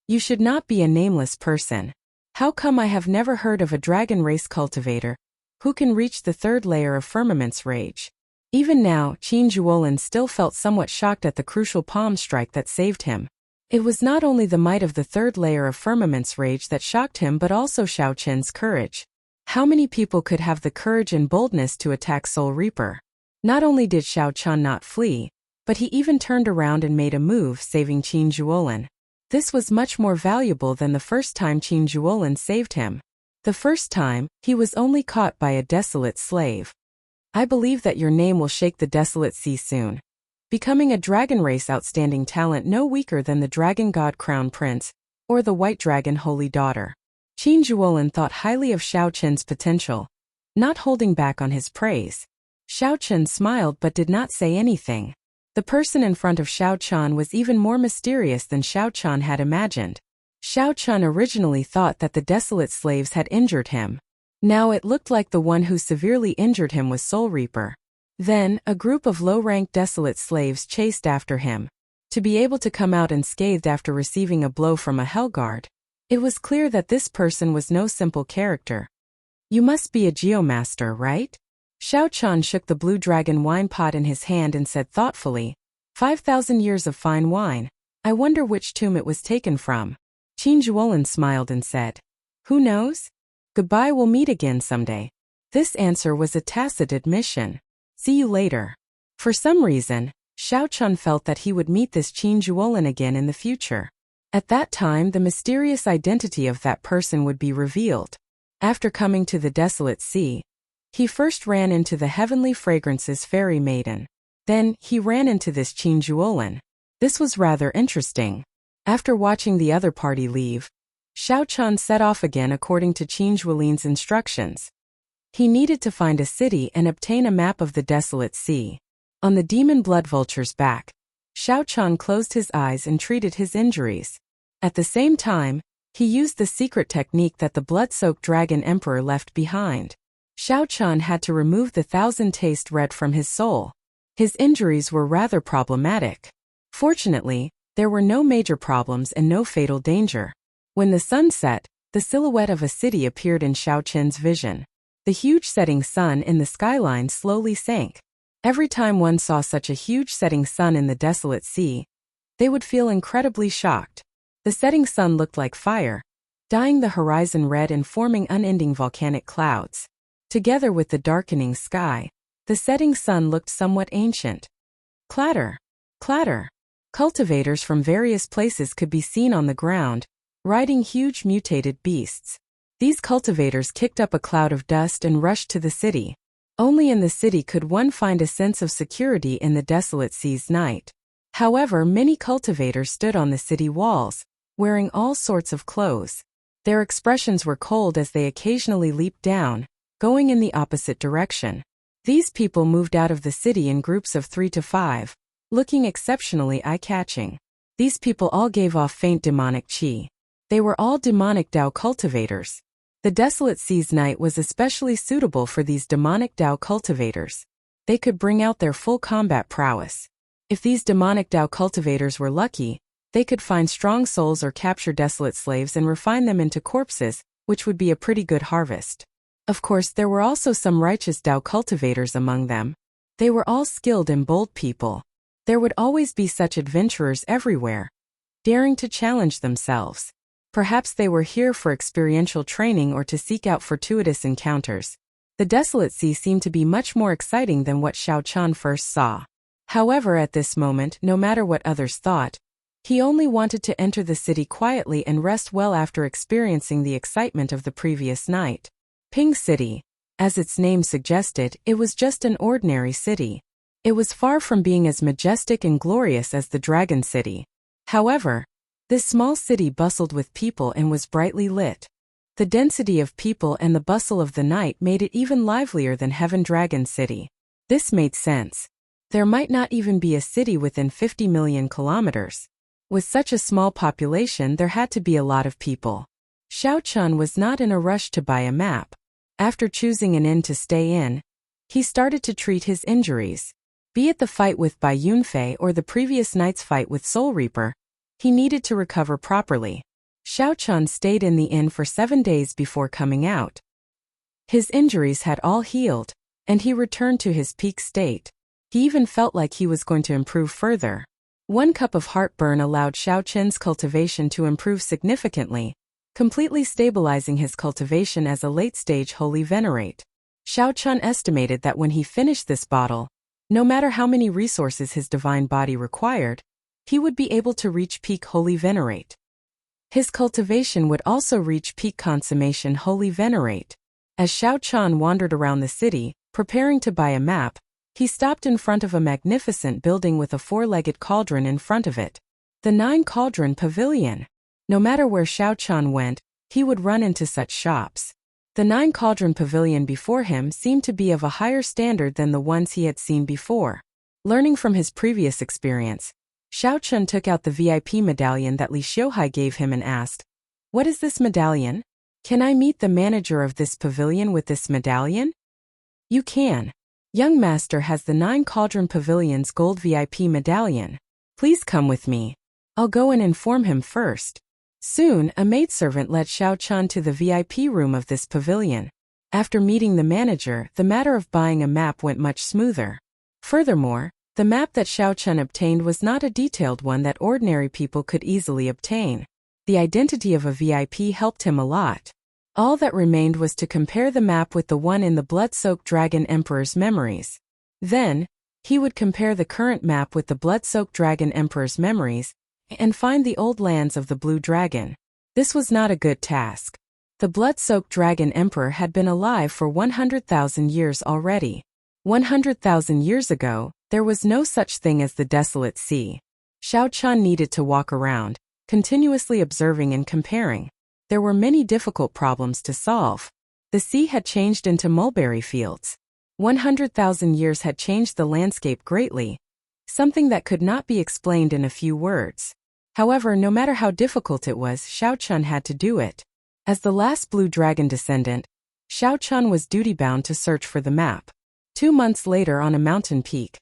"You should not be a nameless person. How come I have never heard of a dragon race cultivator who can reach the 3rd layer of Firmament's Rage?" Even now, Qin Zhuolin still felt somewhat shocked at the crucial palm strike that saved him. It was not only the might of the 3rd layer of Firmament's Rage that shocked him but also Xiao Chun's courage. How many people could have the courage and boldness to attack Soul Reaper? Not only did Xiao Chun not flee, but he even turned around and made a move, saving Qin Zhuolin. This was much more valuable than the first time Qin Zhuolin saved him. The first time, he was only caught by a desolate slave. "I believe that your name will shake the Desolate Sea soon, becoming a dragon race outstanding talent no weaker than the Dragon God Crown Prince or the White Dragon Holy Daughter." Qin Zhuolin thought highly of Xiao Chun's potential, not holding back on his praise. Xiao Chun smiled but did not say anything. The person in front of Xiao Chun was even more mysterious than Xiao Chun had imagined. Xiao Chun originally thought that the desolate slaves had injured him. Now it looked like the one who severely injured him was Soul Reaper. Then, a group of low-ranked desolate slaves chased after him. To be able to come out unscathed after receiving a blow from a Hellguard, it was clear that this person was no simple character. "You must be a geomaster, right?" Xiao Chun shook the blue dragon wine pot in his hand and said thoughtfully, 5,000 years of fine wine. I wonder which tomb it was taken from." Qin Zhuolin smiled and said, "Who knows? Goodbye, we'll meet again someday." This answer was a tacit admission. "See you later." For some reason, Xiao Chun felt that he would meet this Qin Zhuolin again in the future. At that time, the mysterious identity of that person would be revealed. After coming to the Desolate Sea, he first ran into the Heavenly Fragrances Fairy Maiden. Then, he ran into this Qin Zhuolin. This was rather interesting. After watching the other party leave, Xiao Chun set off again according to Qin Zhuolin's instructions. He needed to find a city and obtain a map of the Desolate Sea. On the demon blood vulture's back, Xiao Chun closed his eyes and treated his injuries. At the same time, he used the secret technique that the blood-soaked dragon emperor left behind. Xiao Chun had to remove the 1,000 taste red from his soul. His injuries were rather problematic. Fortunately, there were no major problems and no fatal danger. When the sun set, the silhouette of a city appeared in Xiao Chun's vision. The huge setting sun in the skyline slowly sank. Every time one saw such a huge setting sun in the Desolate Sea, they would feel incredibly shocked. The setting sun looked like fire, dyeing the horizon red and forming unending volcanic clouds. Together with the darkening sky, the setting sun looked somewhat ancient. Clatter, clatter. Cultivators from various places could be seen on the ground, riding huge mutated beasts. These cultivators kicked up a cloud of dust and rushed to the city. Only in the city could one find a sense of security in the Desolate Sea's night. However, many cultivators stood on the city walls, wearing all sorts of clothes. Their expressions were cold as they occasionally leaped down, going in the opposite direction. These people moved out of the city in groups of 3 to 5, looking exceptionally eye-catching. These people all gave off faint demonic qi. They were all demonic Dao cultivators. The Desolate Sea's night was especially suitable for these demonic Dao cultivators. They could bring out their full combat prowess. If these demonic Dao cultivators were lucky, they could find strong souls or capture desolate slaves and refine them into corpses, which would be a pretty good harvest. Of course, there were also some righteous Dao cultivators among them. They were all skilled and bold people. There would always be such adventurers everywhere, daring to challenge themselves. Perhaps they were here for experiential training or to seek out fortuitous encounters. The Desolate Sea seemed to be much more exciting than what Xiao Chun first saw. However, at this moment, no matter what others thought, he only wanted to enter the city quietly and rest well after experiencing the excitement of the previous night. Ping City. As its name suggested, it was just an ordinary city. It was far from being as majestic and glorious as the Dragon City. However, this small city bustled with people and was brightly lit. The density of people and the bustle of the night made it even livelier than Heaven Dragon City. This made sense. There might not even be a city within 50 million kilometers. With such a small population, there had to be a lot of people. Xiao Chun was not in a rush to buy a map. After choosing an inn to stay in, he started to treat his injuries. Be it the fight with Bai Yunfei or the previous night's fight with Soul Reaper, he needed to recover properly. Xiao Chun stayed in the inn for 7 days before coming out. His injuries had all healed, and he returned to his peak state. He even felt like he was going to improve further. 1 cup of heartburn allowed Xiao Chun's cultivation to improve significantly, completely stabilizing his cultivation as a late-stage Holy Venerate. Xiao Chun estimated that when he finished this bottle, no matter how many resources his divine body required, he would be able to reach peak Holy Venerate. His cultivation would also reach peak consummation Holy Venerate. As Xiao Chun wandered around the city, preparing to buy a map, he stopped in front of a magnificent building with a 4-legged cauldron in front of it. The 9 Cauldron Pavilion. No matter where Xiao Chun went, he would run into such shops. The 9 Cauldron Pavilion before him seemed to be of a higher standard than the ones he had seen before. Learning from his previous experience, Xiao Chun took out the VIP medallion that Li Xiuhai gave him and asked, "What is this medallion? Can I meet the manager of this pavilion with this medallion?" "You can. Young master has the 9 Cauldron Pavilion's gold VIP medallion. Please come with me. I'll go and inform him first." Soon, a maidservant led Xiao Chun to the VIP room of this pavilion. After meeting the manager, the matter of buying a map went much smoother. Furthermore, the map that Xiao Chun obtained was not a detailed one that ordinary people could easily obtain. The identity of a VIP helped him a lot. All that remained was to compare the map with the one in the blood-soaked Dragon Emperor's memories. Then, he would compare the current map with the blood-soaked Dragon Emperor's memories, and find the old lands of the Blue Dragon. This was not a good task. The blood-soaked Dragon Emperor had been alive for 100,000 years already. 100,000 years ago, there was no such thing as the Desolate Sea. Xiao Chun needed to walk around, continuously observing and comparing. There were many difficult problems to solve. The sea had changed into mulberry fields. 100,000 years had changed the landscape greatly, something that could not be explained in a few words. However, no matter how difficult it was, Xiao Chun had to do it. As the last Blue Dragon descendant, Xiao Chun was duty-bound to search for the map. 2 months later on a mountain peak,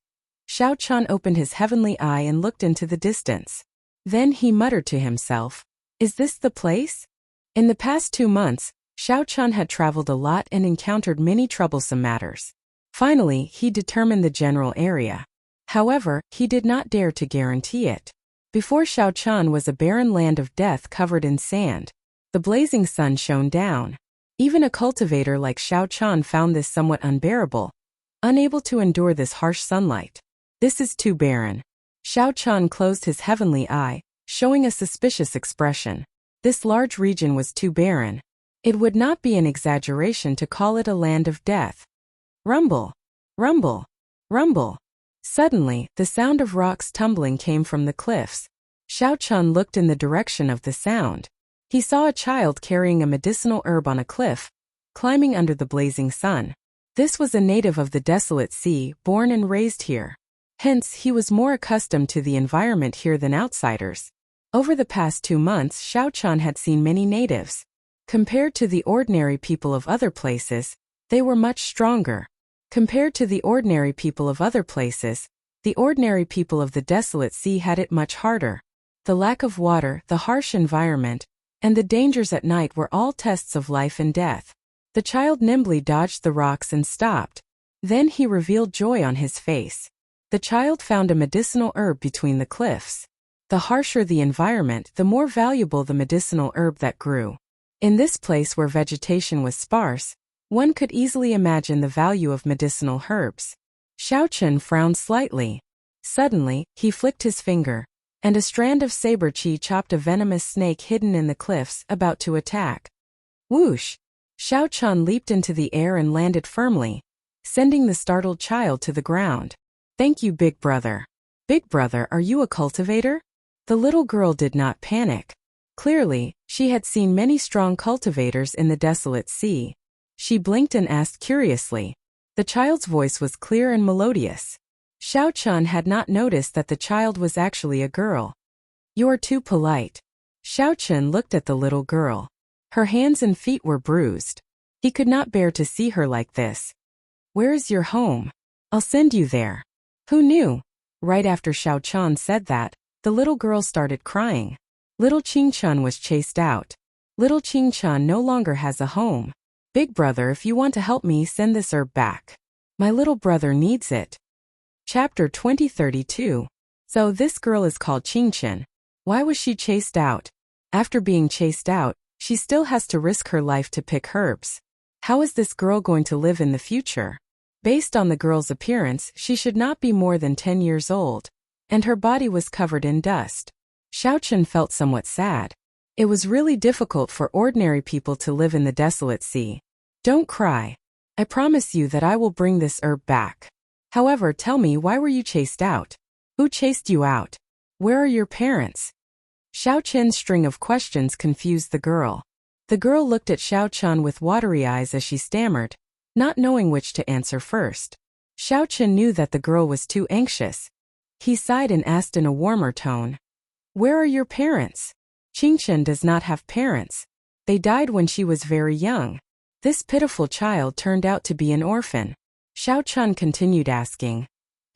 Xiao Chun opened his heavenly eye and looked into the distance. Then he muttered to himself, "Is this the place?" In the past 2 months, Xiao Chun had traveled a lot and encountered many troublesome matters. Finally, he determined the general area. However, he did not dare to guarantee it. Before Xiao Chun was a barren land of death covered in sand. The blazing sun shone down. Even a cultivator like Xiao Chun found this somewhat unbearable, unable to endure this harsh sunlight. "This is too barren." Xiao Chun closed his heavenly eye, showing a suspicious expression. This large region was too barren. It would not be an exaggeration to call it a land of death. Rumble! Rumble! Rumble! Suddenly, the sound of rocks tumbling came from the cliffs. Xiao Chun looked in the direction of the sound. He saw a child carrying a medicinal herb on a cliff, climbing under the blazing sun. This was a native of the Desolate Sea, born and raised here. Hence, he was more accustomed to the environment here than outsiders. Over the past 2 months, Xiao Chun had seen many natives. Compared to the ordinary people of other places, they were much stronger. Compared to the ordinary people of other places, the ordinary people of the Desolate Sea had it much harder. The lack of water, the harsh environment, and the dangers at night were all tests of life and death. The child nimbly dodged the rocks and stopped. Then he revealed joy on his face. The child found a medicinal herb between the cliffs. The harsher the environment, the more valuable the medicinal herb that grew. In this place where vegetation was sparse, one could easily imagine the value of medicinal herbs. Xiao Chun frowned slightly. Suddenly, he flicked his finger, and a strand of saber chi chopped a venomous snake hidden in the cliffs, about to attack. Whoosh! Xiao Chan leaped into the air and landed firmly, sending the startled child to the ground. Thank you, Big Brother. Big Brother, are you a cultivator? The little girl did not panic. Clearly, she had seen many strong cultivators in the desolate sea. She blinked and asked curiously. The child's voice was clear and melodious. Xiao Chan had not noticed that the child was actually a girl. You are too polite. Xiao Chan looked at the little girl. Her hands and feet were bruised. He could not bear to see her like this. Where is your home? I'll send you there. Who knew? Right after Xiao Chan said that, the little girl started crying. Little Qingchan was chased out. Little Qingchan no longer has a home. Big Brother, if you want to help me, send this herb back. My little brother needs it. Chapter 2032. So this girl is called Qingchen. Why was she chased out? After being chased out, she still has to risk her life to pick herbs. How is this girl going to live in the future? Based on the girl's appearance, she should not be more than 10 years old, and her body was covered in dust. Xiao Chen felt somewhat sad. It was really difficult for ordinary people to live in the desolate sea. Don't cry. I promise you that I will bring this herb back. However, tell me, why were you chased out? Who chased you out? Where are your parents? Xiao Chen's string of questions confused the girl. The girl looked at Xiao Chen with watery eyes as she stammered, not knowing which to answer first. Xiao Chen knew that the girl was too anxious. He sighed and asked in a warmer tone. Where are your parents? Qingchen does not have parents. They died when she was very young. This pitiful child turned out to be an orphan. Xiao Chen continued asking.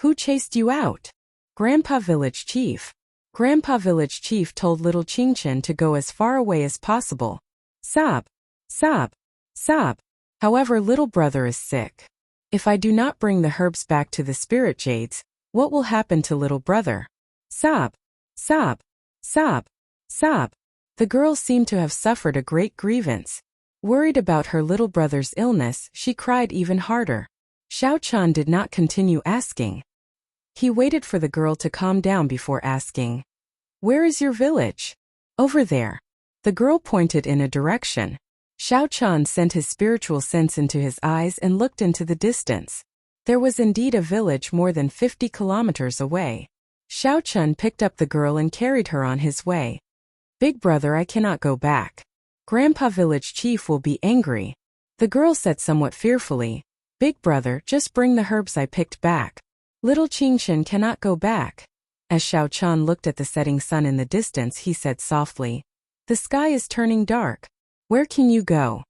Who chased you out? Grandpa Village Chief. Grandpa Village Chief told little Qingchen to go as far away as possible. Sob. Sob. Sob. However, little brother is sick. If I do not bring the herbs back to the spirit jades, what will happen to little brother? Sob. Sob. Sob. Sob. The girl seemed to have suffered a great grievance. Worried about her little brother's illness, she cried even harder. Xiao Chan did not continue asking. He waited for the girl to calm down before asking. Where is your village? Over there. The girl pointed in a direction. Xiao Chan sent his spiritual sense into his eyes and looked into the distance. There was indeed a village more than 50 kilometers away. Xiao Chan picked up the girl and carried her on his way. Big Brother, I cannot go back. Grandpa Village Chief will be angry. The girl said somewhat fearfully. Big Brother, just bring the herbs I picked back. Little Qingchen cannot go back. As Xiao Chan looked at the setting sun in the distance, he said softly. The sky is turning dark. Where can you go?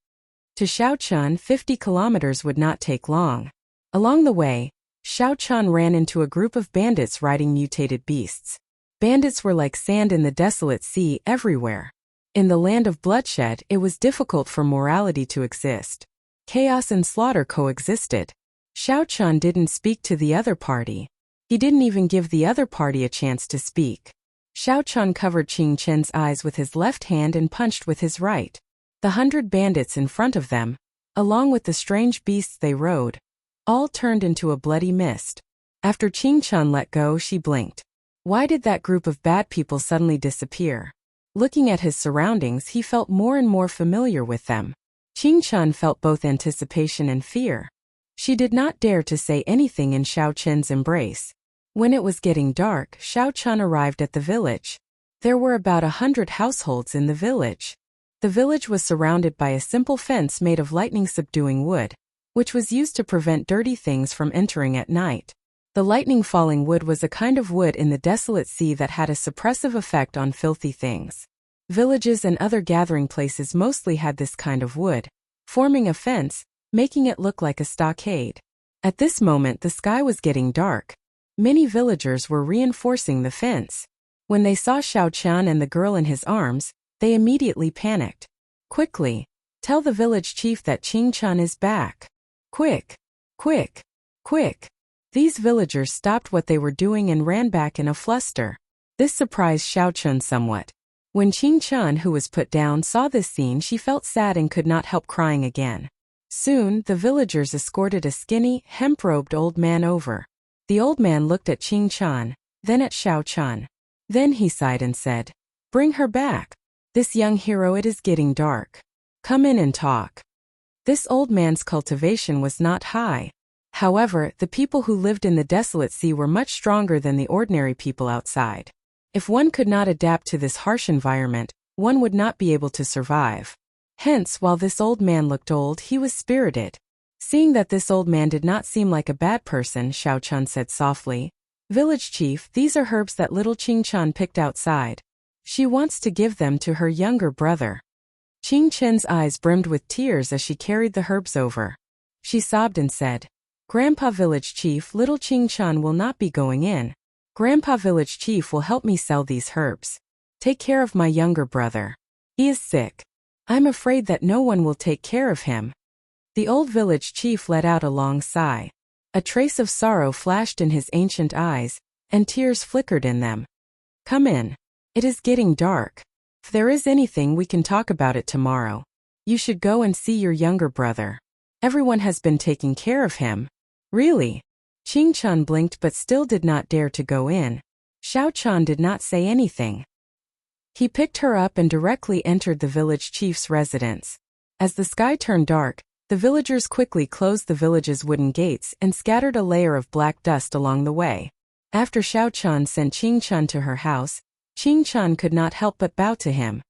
To Xiao Chan, 50 kilometers would not take long. Along the way, Xiao Chan ran into a group of bandits riding mutated beasts. Bandits were like sand in the desolate sea everywhere. In the land of bloodshed, it was difficult for morality to exist. Chaos and slaughter coexisted. Xiao Chan didn't speak to the other party. He didn't even give the other party a chance to speak. Xiao Chan covered Qing Chen's eyes with his left hand and punched with his right. The 100 bandits in front of them, along with the strange beasts they rode, all turned into a bloody mist. After Qing Chen let go, she blinked. Why did that group of bad people suddenly disappear? Looking at his surroundings, he felt more and more familiar with them. Qing Chen felt both anticipation and fear. She did not dare to say anything in Xiao Chen's embrace. When it was getting dark, Xiao Chen arrived at the village. There were about 100 households in the village. The village was surrounded by a simple fence made of lightning-subduing wood, which was used to prevent dirty things from entering at night. The lightning-falling wood was a kind of wood in the desolate sea that had a suppressive effect on filthy things. Villages and other gathering places mostly had this kind of wood, forming a fence, making it look like a stockade. At this moment, the sky was getting dark. Many villagers were reinforcing the fence. When they saw Xiao Qian and the girl in his arms, they immediately panicked. Quickly, tell the village chief that Qing Chen is back. Quick! Quick! Quick! These villagers stopped what they were doing and ran back in a fluster. This surprised Xiao Chen somewhat. When Qing Chen, who was put down, saw this scene, she felt sad and could not help crying again. Soon, the villagers escorted a skinny, hemp-robed old man over. The old man looked at Qing Chan, then at Xiao Chun. Then he sighed and said, "Bring her back. This young hero, it is getting dark. Come in and talk." This old man's cultivation was not high. However, the people who lived in the desolate sea were much stronger than the ordinary people outside. If one could not adapt to this harsh environment, one would not be able to survive. Hence, while this old man looked old, he was spirited. Seeing that this old man did not seem like a bad person, Xiao Chun said softly, "Village chief, these are herbs that little Qing Chan picked outside. She wants to give them to her younger brother." Qing Chen's eyes brimmed with tears as she carried the herbs over. She sobbed and said, "Grandpa Village Chief, little Qing Chan will not be going in. Grandpa Village Chief will help me sell these herbs. Take care of my younger brother. He is sick. I'm afraid that no one will take care of him." The old village chief let out a long sigh. A trace of sorrow flashed in his ancient eyes, and tears flickered in them. "Come in. It is getting dark. If there is anything, we can talk about it tomorrow. You should go and see your younger brother. Everyone has been taking care of him." "Really?" Qing Chun blinked but still did not dare to go in. Xiao Chun did not say anything. He picked her up and directly entered the village chief's residence. As the sky turned dark, the villagers quickly closed the village's wooden gates and scattered a layer of black dust along the way. After Xiao Chun sent Qing Chun to her house, Qing Chun could not help but bow to him.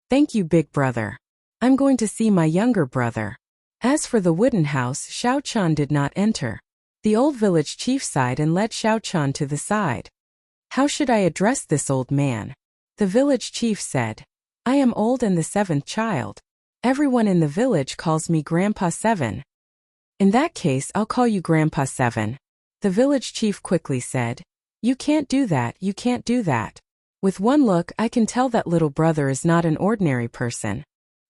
"Thank you, big brother. I'm going to see my younger brother." As for the wooden house, Xiao Chun did not enter. The old village chief sighed and led Xiao Chun to the side. "How should I address this old man?" The village chief said, "I am old and the seventh child. Everyone in the village calls me Grandpa Seven." "In that case, I'll call you Grandpa Seven." The village chief quickly said, "You can't do that, you can't do that. With one look, I can tell that little brother is not an ordinary person.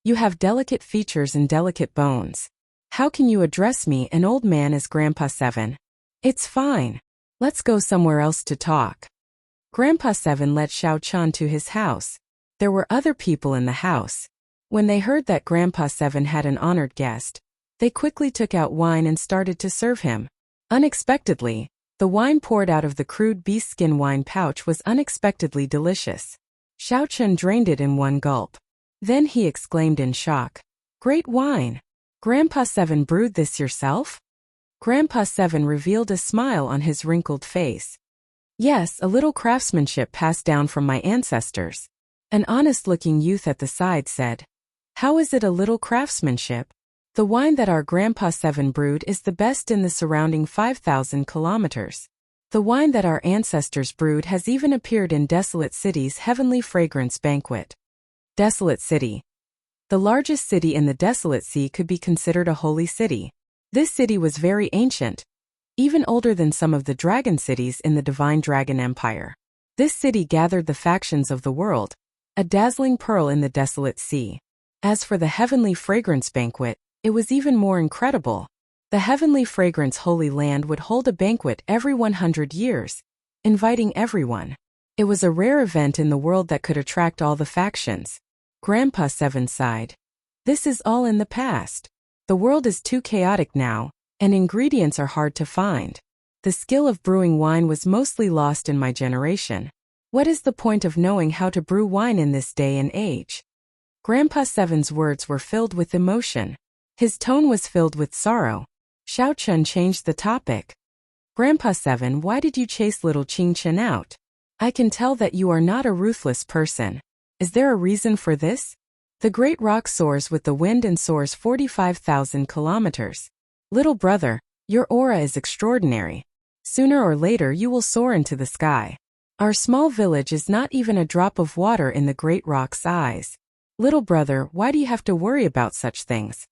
You have delicate features and delicate bones. How can you address me, an old man, as Grandpa Seven? It's fine. Let's go somewhere else to talk." Grandpa Seven led Xiao Chun to his house. There were other people in the house. When they heard that Grandpa Seven had an honored guest, they quickly took out wine and started to serve him. Unexpectedly, the wine poured out of the crude beefskin wine pouch was unexpectedly delicious. Xiao Chun drained it in one gulp. Then he exclaimed in shock, "Great wine! Grandpa Seven brewed this yourself?" Grandpa Seven revealed a smile on his wrinkled face. "Yes, a little craftsmanship passed down from my ancestors." An honest-looking youth at the side said, "How is it a little craftsmanship? The wine that our Grandpa Seven brewed is the best in the surrounding 5,000 kilometers. The wine that our ancestors brewed has even appeared in Desolate City's Heavenly Fragrance Banquet." Desolate City. The largest city in the Desolate Sea could be considered a holy city. This city was very ancient, even older than some of the dragon cities in the Divine Dragon Empire. This city gathered the factions of the world, a dazzling pearl in the Desolate Sea. As for the Heavenly Fragrance Banquet, it was even more incredible. The Heavenly Fragrance Holy Land would hold a banquet every 100 years, inviting everyone. It was a rare event in the world that could attract all the factions. Grandpa Seven sighed. "This is all in the past. The world is too chaotic now, and ingredients are hard to find. The skill of brewing wine was mostly lost in my generation. What is the point of knowing how to brew wine in this day and age?" Grandpa Seven's words were filled with emotion. His tone was filled with sorrow. Xiao Chun changed the topic. "Grandpa Seven, why did you chase little Qing Chen out? I can tell that you are not a ruthless person. Is there a reason for this? The great rock soars with the wind and soars 45,000 kilometers. Little brother, your aura is extraordinary. Sooner or later you will soar into the sky. Our small village is not even a drop of water in the great rock's eyes. Little brother, why do you have to worry about such things?"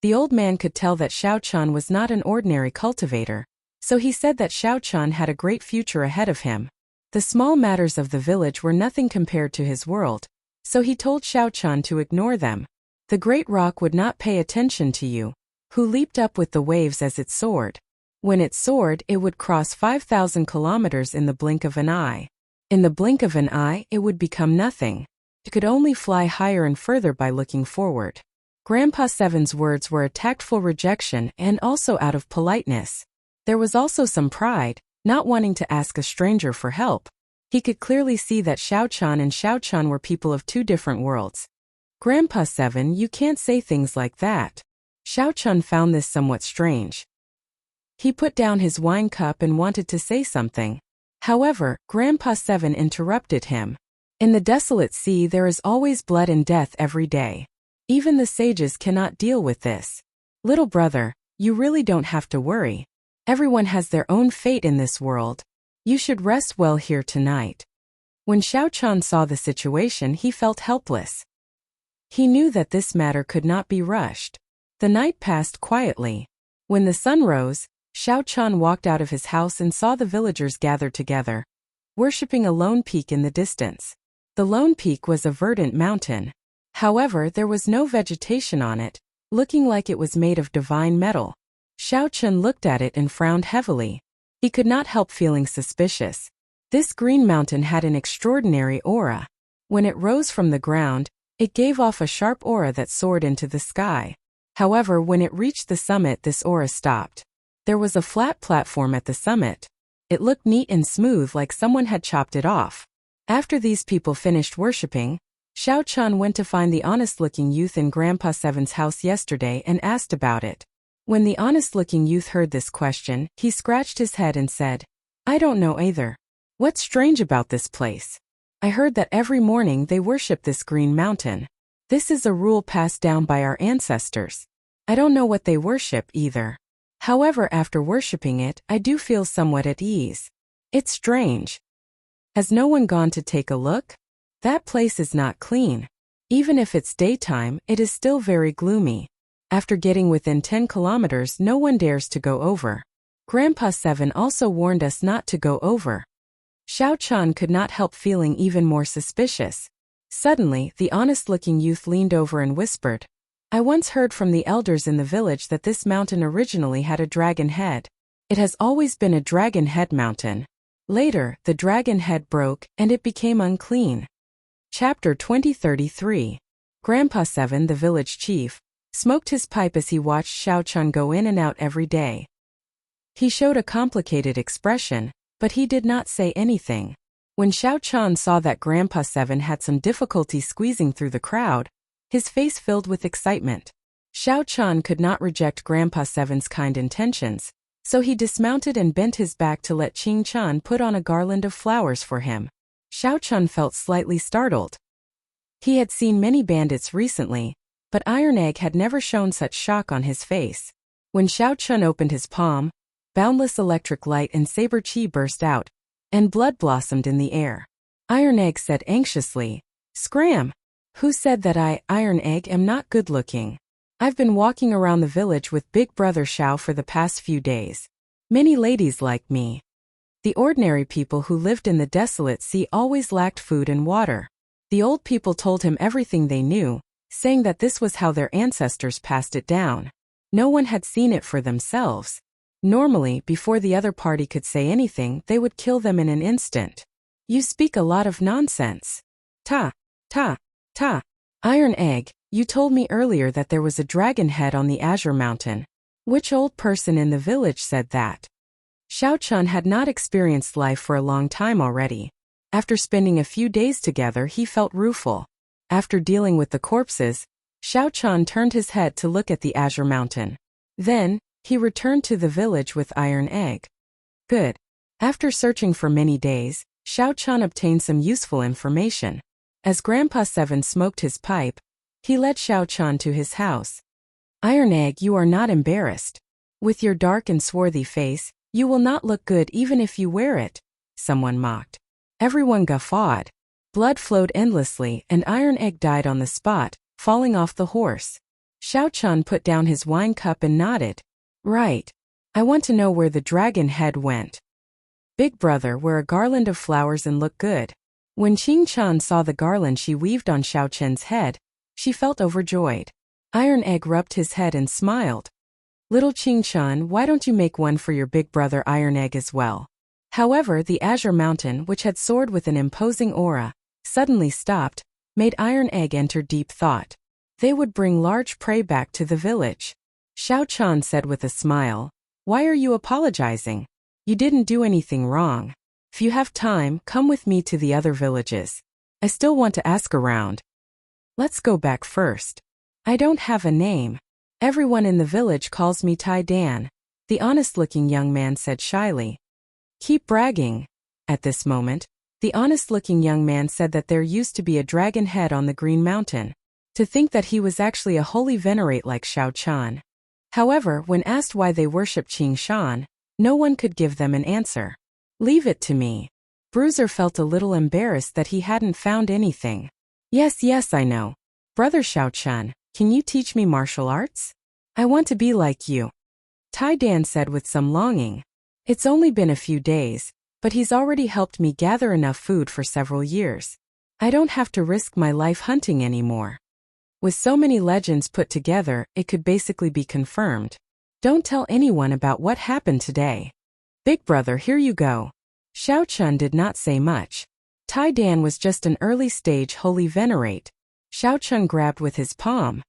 The old man could tell that Xiao Chun was not an ordinary cultivator, so he said that Xiao Chun had a great future ahead of him. The small matters of the village were nothing compared to his world, so he told Xiao Chun to ignore them. The great rock would not pay attention to you, who leaped up with the waves as it soared. When it soared, it would cross 5,000 kilometers in the blink of an eye. In the blink of an eye, it would become nothing. It could only fly higher and further by looking forward. Grandpa Seven's words were a tactful rejection and also out of politeness. There was also some pride, not wanting to ask a stranger for help. He could clearly see that Xiao Chan and Xiao Chan were people of two different worlds. Grandpa 7, you can't say things like that. Xiao Chan found this somewhat strange. He put down his wine cup and wanted to say something. However, Grandpa 7 interrupted him. In the desolate sea there is always blood and death every day. Even the sages cannot deal with this. Little brother, you really don't have to worry. Everyone has their own fate in this world. You should rest well here tonight. When Xiao Chan saw the situation, he felt helpless. He knew that this matter could not be rushed. The night passed quietly. When the sun rose, Xiao Chan walked out of his house and saw the villagers gathered together, worshipping a lone peak in the distance. The lone peak was a verdant mountain. However, there was no vegetation on it, looking like it was made of divine metal. Xiao Chan looked at it and frowned heavily. He could not help feeling suspicious. This green mountain had an extraordinary aura. When it rose from the ground, it gave off a sharp aura that soared into the sky. However, when it reached the summit, this aura stopped. There was a flat platform at the summit. It looked neat and smooth, like someone had chopped it off. After these people finished worshipping, Xiao Chan went to find the honest-looking youth in Grandpa 7's house yesterday and asked about it. When the honest-looking youth heard this question, he scratched his head and said, I don't know either. What's strange about this place? I heard that every morning they worship this green mountain. This is a rule passed down by our ancestors. I don't know what they worship either. However, after worshipping it, I do feel somewhat at ease. It's strange. Has no one gone to take a look? That place is not clean. Even if it's daytime, it is still very gloomy. After getting within 10 kilometers, no one dares to go over. Grandpa 7 also warned us not to go over. Xiao Chan could not help feeling even more suspicious. Suddenly, the honest-looking youth leaned over and whispered, I once heard from the elders in the village that this mountain originally had a dragon head. It has always been a dragon head mountain. Later, the dragon head broke, and it became unclean. Chapter 2033. Grandpa 7, the village chief, smoked his pipe as he watched Xiao Chan go in and out every day. He showed a complicated expression, but he did not say anything. When Xiao Chan saw that Grandpa 7 had some difficulty squeezing through the crowd, his face filled with excitement. Xiao Chan could not reject Grandpa 7's kind intentions, so he dismounted and bent his back to let Qing Chan put on a garland of flowers for him. Xiao Chan felt slightly startled. He had seen many bandits recently, but Iron Egg had never shown such shock on his face. When Xiao Chan opened his palm, boundless electric light and saber chi burst out, and blood blossomed in the air. Iron Egg said anxiously, Scram! Who said that I, Iron Egg, am not good-looking? I've been walking around the village with Big Brother Xiao for the past few days. Many ladies like me. The ordinary people who lived in the desolate sea always lacked food and water. The old people told him everything they knew, saying that this was how their ancestors passed it down. No one had seen it for themselves. Normally, before the other party could say anything, they would kill them in an instant. You speak a lot of nonsense. Ta. Iron Egg, you told me earlier that there was a dragon head on the Azure Mountain. Which old person in the village said that? Xiao Chan had not experienced life for a long time already. After spending a few days together, he felt rueful. After dealing with the corpses, Xiao Chan turned his head to look at the Azure Mountain. Then, he returned to the village with Iron Egg. Good. After searching for many days, Xiao Chan obtained some useful information. As Grandpa 7 smoked his pipe, he led Xiao Chan to his house. Iron Egg, you are not embarrassed. With your dark and swarthy face, you will not look good even if you wear it, someone mocked. Everyone guffawed. Blood flowed endlessly and Iron Egg died on the spot, falling off the horse. Xiao Chan put down his wine cup and nodded. Right. I want to know where the dragon head went. Big Brother, wear a garland of flowers and look good. When Qing Chan saw the garland she weaved on Xiao Chen's head, she felt overjoyed. Iron Egg rubbed his head and smiled. Little Qing Chan, why don't you make one for your big brother Iron Egg as well? However, the Azure Mountain, which had soared with an imposing aura, suddenly stopped, made Iron Egg enter deep thought. They would bring large prey back to the village. Xiao Chan said with a smile, Why are you apologizing? You didn't do anything wrong. If you have time, come with me to the other villages. I still want to ask around. Let's go back first. I don't have a name. Everyone in the village calls me Tai Dan, the honest-looking young man said shyly. Keep bragging. At this moment, the honest-looking young man said that there used to be a dragon head on the Green Mountain. To think that he was actually a holy venerate like Xiao Chan. However, when asked why they worship Qing Shan, no one could give them an answer. Leave it to me. Bruiser felt a little embarrassed that he hadn't found anything. Yes, I know. Brother Xiao Chan, can you teach me martial arts? I want to be like you. Tai Dan said with some longing. It's only been a few days, but he's already helped me gather enough food for several years. I don't have to risk my life hunting anymore. With so many legends put together, it could basically be confirmed. Don't tell anyone about what happened today. Big brother, here you go. Xiao Chun did not say much. Tai Dan was just an early-stage holy venerate. Xiao Chun grabbed with his palm.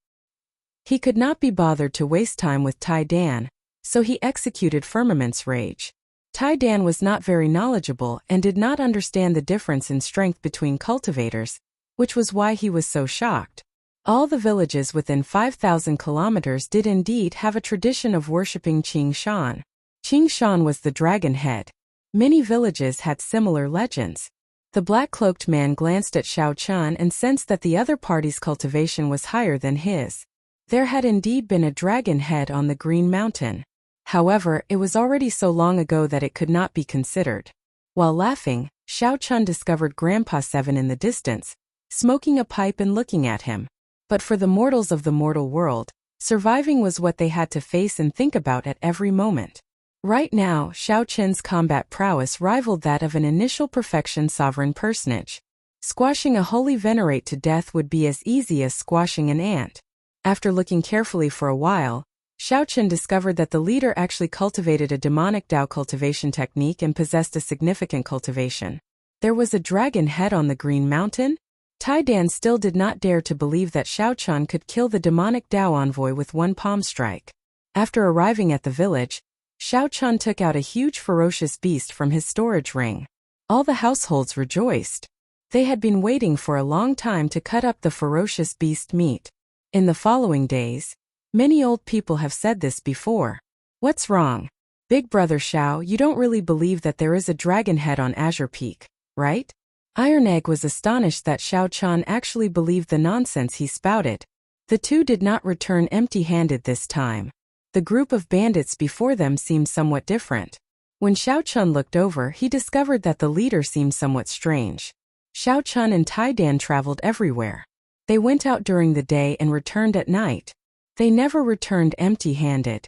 He could not be bothered to waste time with Tai Dan, so he executed Firmament's Rage. Tai Dan was not very knowledgeable and did not understand the difference in strength between cultivators, which was why he was so shocked. All the villages within 5,000 kilometers did indeed have a tradition of worshipping Qing Shan. Qing Shan was the dragon head. Many villages had similar legends. The black-cloaked man glanced at Xiao Chun and sensed that the other party's cultivation was higher than his. There had indeed been a dragon head on the Green Mountain. However, it was already so long ago that it could not be considered. While laughing, Xiao Chun discovered Grandpa Seven in the distance, smoking a pipe and looking at him. But for the mortals of the mortal world, surviving was what they had to face and think about at every moment. Right now, Xiao Chen's combat prowess rivaled that of an initial perfection sovereign personage. Squashing a holy venerate to death would be as easy as squashing an ant. After looking carefully for a while, Xiao Chen discovered that the leader actually cultivated a demonic Dao cultivation technique and possessed a significant cultivation. There was a dragon head on the Green Mountain? Tai Dan still did not dare to believe that Xiao Chun could kill the demonic Dao envoy with one palm strike. After arriving at the village, Xiao Chun took out a huge ferocious beast from his storage ring. All the households rejoiced. They had been waiting for a long time to cut up the ferocious beast meat. In the following days, many old people have said this before. What's wrong? Big brother Xiao, you don't really believe that there is a dragon head on Azure Peak, right? Iron Egg was astonished that Xiao Chun actually believed the nonsense he spouted. The two did not return empty-handed this time. The group of bandits before them seemed somewhat different. When Xiao Chun looked over, he discovered that the leader seemed somewhat strange. Xiao Chun and Tai Dan traveled everywhere. They went out during the day and returned at night. They never returned empty-handed.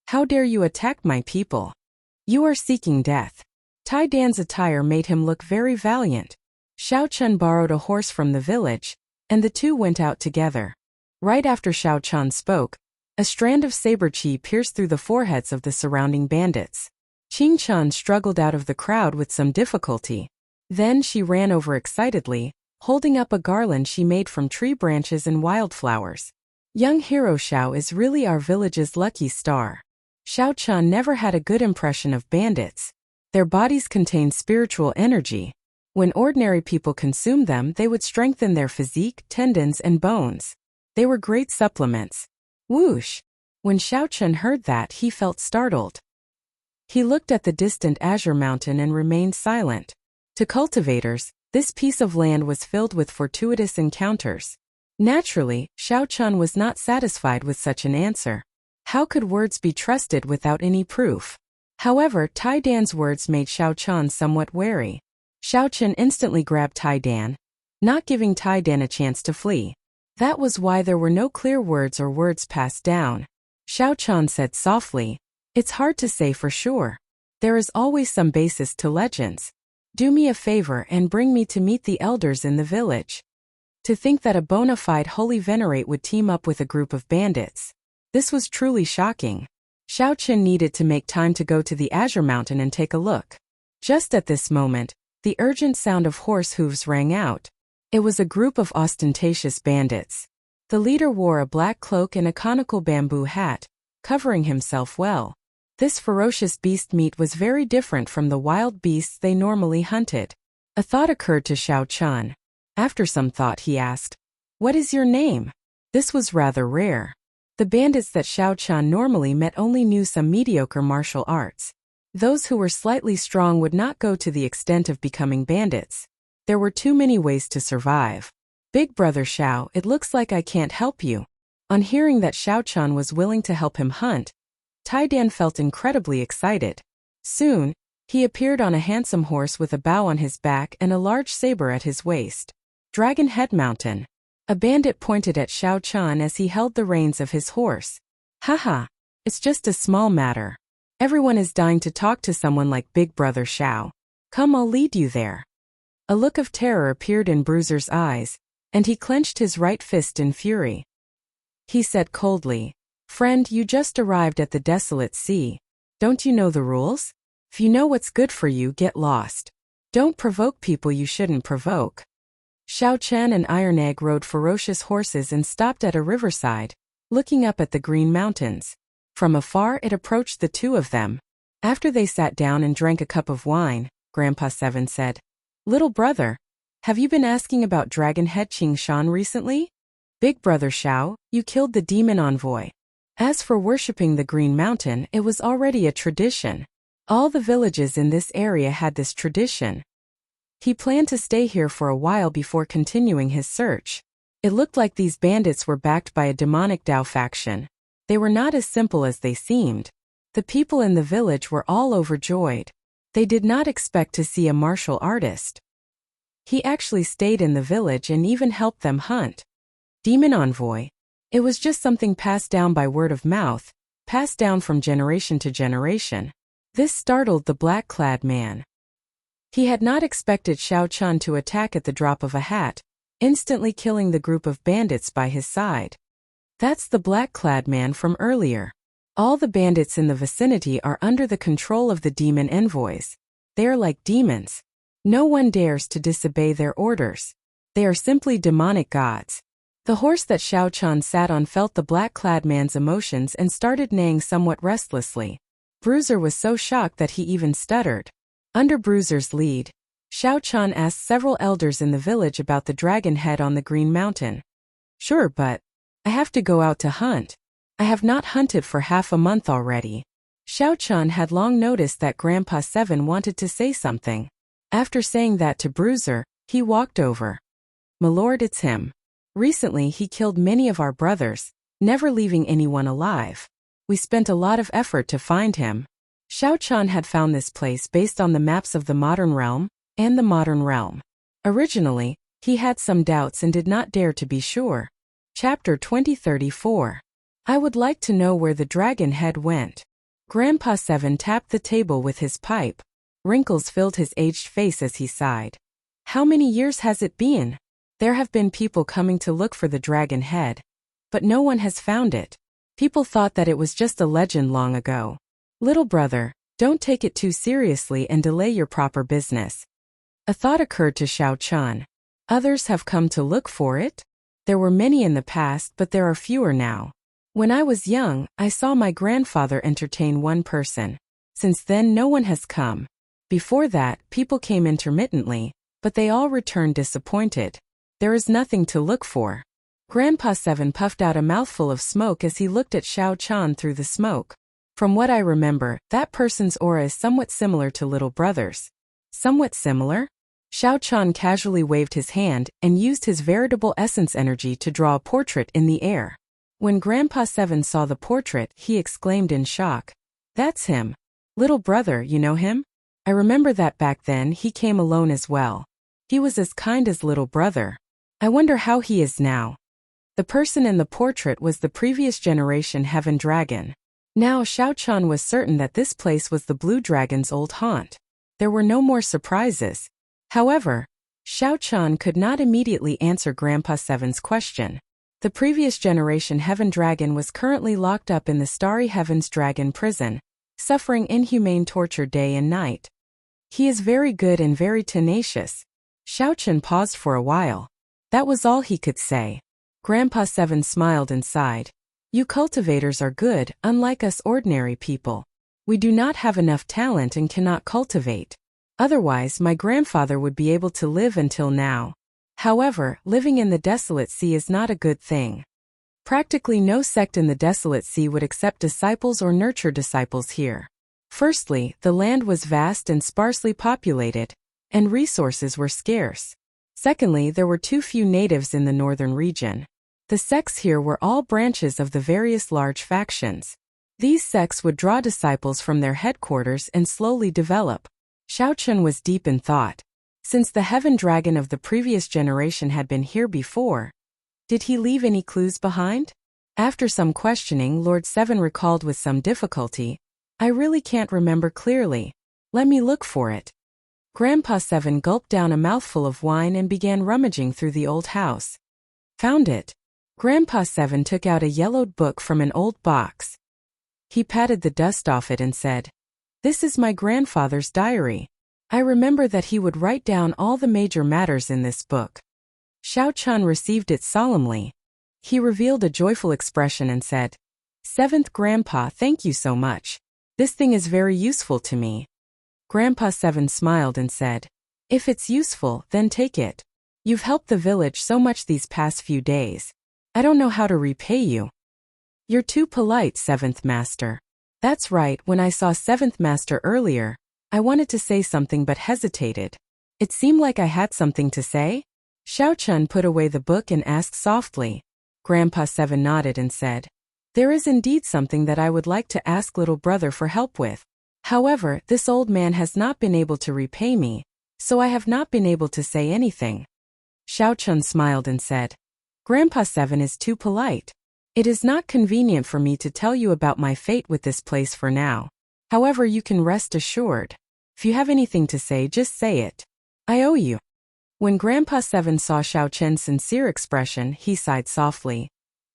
How dare you attack my people? You are seeking death. Tai Dan's attire made him look very valiant. Xiao Chun borrowed a horse from the village, and the two went out together. Right after Xiao Chun spoke, a strand of saber chi pierced through the foreheads of the surrounding bandits. Qing Chun struggled out of the crowd with some difficulty. Then she ran over excitedly, holding up a garland she made from tree branches and wildflowers. Young hero Xiao is really our village's lucky star. Xiao Chun never had a good impression of bandits. Their bodies contain spiritual energy. When ordinary people consumed them, they would strengthen their physique, tendons, and bones. They were great supplements. Whoosh! When Xiao Chun heard that, he felt startled. He looked at the distant Azure Mountain and remained silent. To cultivators, this piece of land was filled with fortuitous encounters. Naturally, Xiao Chun was not satisfied with such an answer. How could words be trusted without any proof? However, Tai Dan's words made Xiao Chun somewhat wary. Xiao Chun instantly grabbed Tai Dan, not giving Tai Dan a chance to flee. That was why there were no clear words or words passed down. Xiao Chun said softly, "It's hard to say for sure. There is always some basis to legends. Do me a favor and bring me to meet the elders in the village." To think that a bona fide holy venerate would team up with a group of bandits. This was truly shocking. Xiao Chun needed to make time to go to the Azure Mountain and take a look. Just at this moment, the urgent sound of horse hooves rang out. It was a group of ostentatious bandits. The leader wore a black cloak and a conical bamboo hat, covering himself well. This ferocious beast meat was very different from the wild beasts they normally hunted. A thought occurred to Xiao Chun. After some thought he asked, "What is your name?" This was rather rare. The bandits that Xiao Chun normally met only knew some mediocre martial arts. Those who were slightly strong would not go to the extent of becoming bandits. There were too many ways to survive. "Big brother Xiao, it looks like I can't help you." On hearing that Xiao Chun was willing to help him hunt, Tai Dan felt incredibly excited. Soon, he appeared on a handsome horse with a bow on his back and a large saber at his waist. Dragon Head Mountain. A bandit pointed at Xiao Chun as he held the reins of his horse. "Haha, it's just a small matter. Everyone is dying to talk to someone like Big Brother Xiao. Come, I'll lead you there." A look of terror appeared in Bruiser's eyes, and he clenched his right fist in fury. He said coldly, "Friend, you just arrived at the desolate sea. Don't you know the rules? If you know what's good for you, get lost. Don't provoke people you shouldn't provoke." Xiao Chen and Iron Egg rode ferocious horses and stopped at a riverside, looking up at the green mountains. From afar it approached the two of them. After they sat down and drank a cup of wine, Grandpa Seven said, "Little brother, have you been asking about Dragon Head Qing Shan recently? Big brother Xiao, you killed the demon envoy. As for worshipping the Green Mountain, it was already a tradition. All the villages in this area had this tradition." He planned to stay here for a while before continuing his search. It looked like these bandits were backed by a demonic Dao faction. They were not as simple as they seemed. The people in the village were all overjoyed. They did not expect to see a martial artist. He actually stayed in the village and even helped them hunt. Demon envoy. It was just something passed down by word of mouth, passed down from generation to generation. This startled the black-clad man. He had not expected Xiao Chun to attack at the drop of a hat, instantly killing the group of bandits by his side. That's the black-clad man from earlier. All the bandits in the vicinity are under the control of the demon envoys. They are like demons. No one dares to disobey their orders. They are simply demonic gods. The horse that Xiao Chun sat on felt the black-clad man's emotions and started neighing somewhat restlessly. Bruiser was so shocked that he even stuttered. Under Bruiser's lead, Xiao Chun asked several elders in the village about the dragon head on the Green Mountain. "Sure, but I have to go out to hunt. I have not hunted for half a month already." Xiao Chun had long noticed that Grandpa Seven wanted to say something. After saying that to Bruiser, he walked over. "My lord, it's him. Recently he killed many of our brothers, never leaving anyone alive. We spent a lot of effort to find him." Xiao Chun had found this place based on the maps of the modern realm and the modern realm. Originally, he had some doubts and did not dare to be sure. Chapter 2034. I would like to know where the dragon head went. Grandpa Seven tapped the table with his pipe. Wrinkles filled his aged face as he sighed. "How many years has it been? There have been people coming to look for the dragon head, but no one has found it. People thought that it was just a legend long ago. Little brother, don't take it too seriously and delay your proper business." A thought occurred to Xiao Chun. Others have come to look for it? There were many in the past, but there are fewer now. When I was young, I saw my grandfather entertain one person. Since then, no one has come. Before that, people came intermittently, but they all returned disappointed. There is nothing to look for. Grandpa Seven puffed out a mouthful of smoke as he looked at Xiao Chun through the smoke. From what I remember, that person's aura is somewhat similar to little brother's. Somewhat similar? Xiao Chun casually waved his hand and used his veritable essence energy to draw a portrait in the air. When Grandpa Seven saw the portrait, he exclaimed in shock. "That's him. Little brother, you know him? I remember that back then he came alone as well. He was as kind as little brother. I wonder how he is now." The person in the portrait was the previous generation Heaven Dragon. Now Xiao Chun was certain that this place was the Blue Dragon's old haunt. There were no more surprises. However, Xiao Chun could not immediately answer Grandpa Seven's question. The previous generation Heaven Dragon was currently locked up in the Starry Heavens Dragon prison, suffering inhumane torture day and night. He is very good and very tenacious. Xiao Chun paused for a while. That was all he could say. Grandpa Seven smiled and sighed. "You cultivators are good, unlike us ordinary people. We do not have enough talent and cannot cultivate. Otherwise, my grandfather would be able to live until now. However, living in the desolate sea is not a good thing. Practically no sect in the desolate sea would accept disciples or nurture disciples here. Firstly, the land was vast and sparsely populated, and resources were scarce. Secondly, there were too few natives in the northern region. The sects here were all branches of the various large factions. These sects would draw disciples from their headquarters and slowly develop. Xiaochun was deep in thought. Since the heaven dragon of the previous generation had been here before, did he leave any clues behind? After some questioning, Lord Seven recalled with some difficulty, I really can't remember clearly. Let me look for it. Grandpa Seven gulped down a mouthful of wine and began rummaging through the old house. Found it. Grandpa Seven took out a yellowed book from an old box. He patted the dust off it and said, This is my grandfather's diary. I remember that he would write down all the major matters in this book. Xiaochun received it solemnly. He revealed a joyful expression and said, Seventh Grandpa, thank you so much. This thing is very useful to me. Grandpa Seven smiled and said, If it's useful, then take it. You've helped the village so much these past few days. I don't know how to repay you. You're too polite, Seventh Master. That's right, when I saw Seventh Master earlier, I wanted to say something but hesitated. It seemed like I had something to say? Xiaochun put away the book and asked softly. Grandpa Seven nodded and said, There is indeed something that I would like to ask little brother for help with. However, this old man has not been able to repay me, so I have not been able to say anything. Xiaochun smiled and said, Grandpa Seven is too polite. It is not convenient for me to tell you about my fate with this place for now. However, you can rest assured. If you have anything to say, just say it. I owe you. When Grandpa Seven saw Xiaochun's sincere expression, he sighed softly.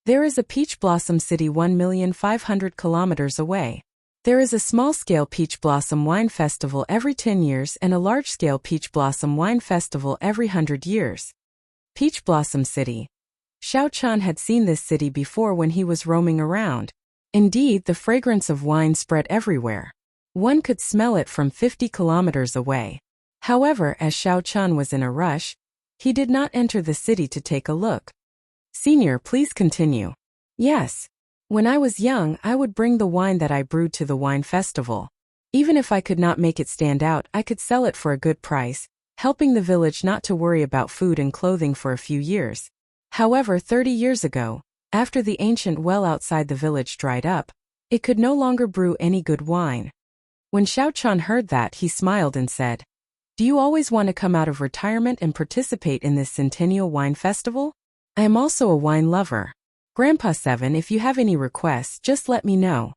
There is a peach blossom city 1,500,000 kilometers away. There is a small-scale peach blossom wine festival every 10 years and a large-scale peach blossom wine festival every 100 years. Peach Blossom City. Xiaochun had seen this city before when he was roaming around. Indeed, the fragrance of wine spread everywhere. One could smell it from 50 kilometers away. However, as Xiaochun was in a rush, he did not enter the city to take a look. Senior, please continue. Yes. When I was young, I would bring the wine that I brewed to the wine festival. Even if I could not make it stand out, I could sell it for a good price, helping the village not to worry about food and clothing for a few years. However, 30 years ago, after the ancient well outside the village dried up, it could no longer brew any good wine. When Xiaochun heard that, he smiled and said, Do you always want to come out of retirement and participate in this centennial wine festival? I am also a wine lover. Grandpa Seven, if you have any requests, just let me know.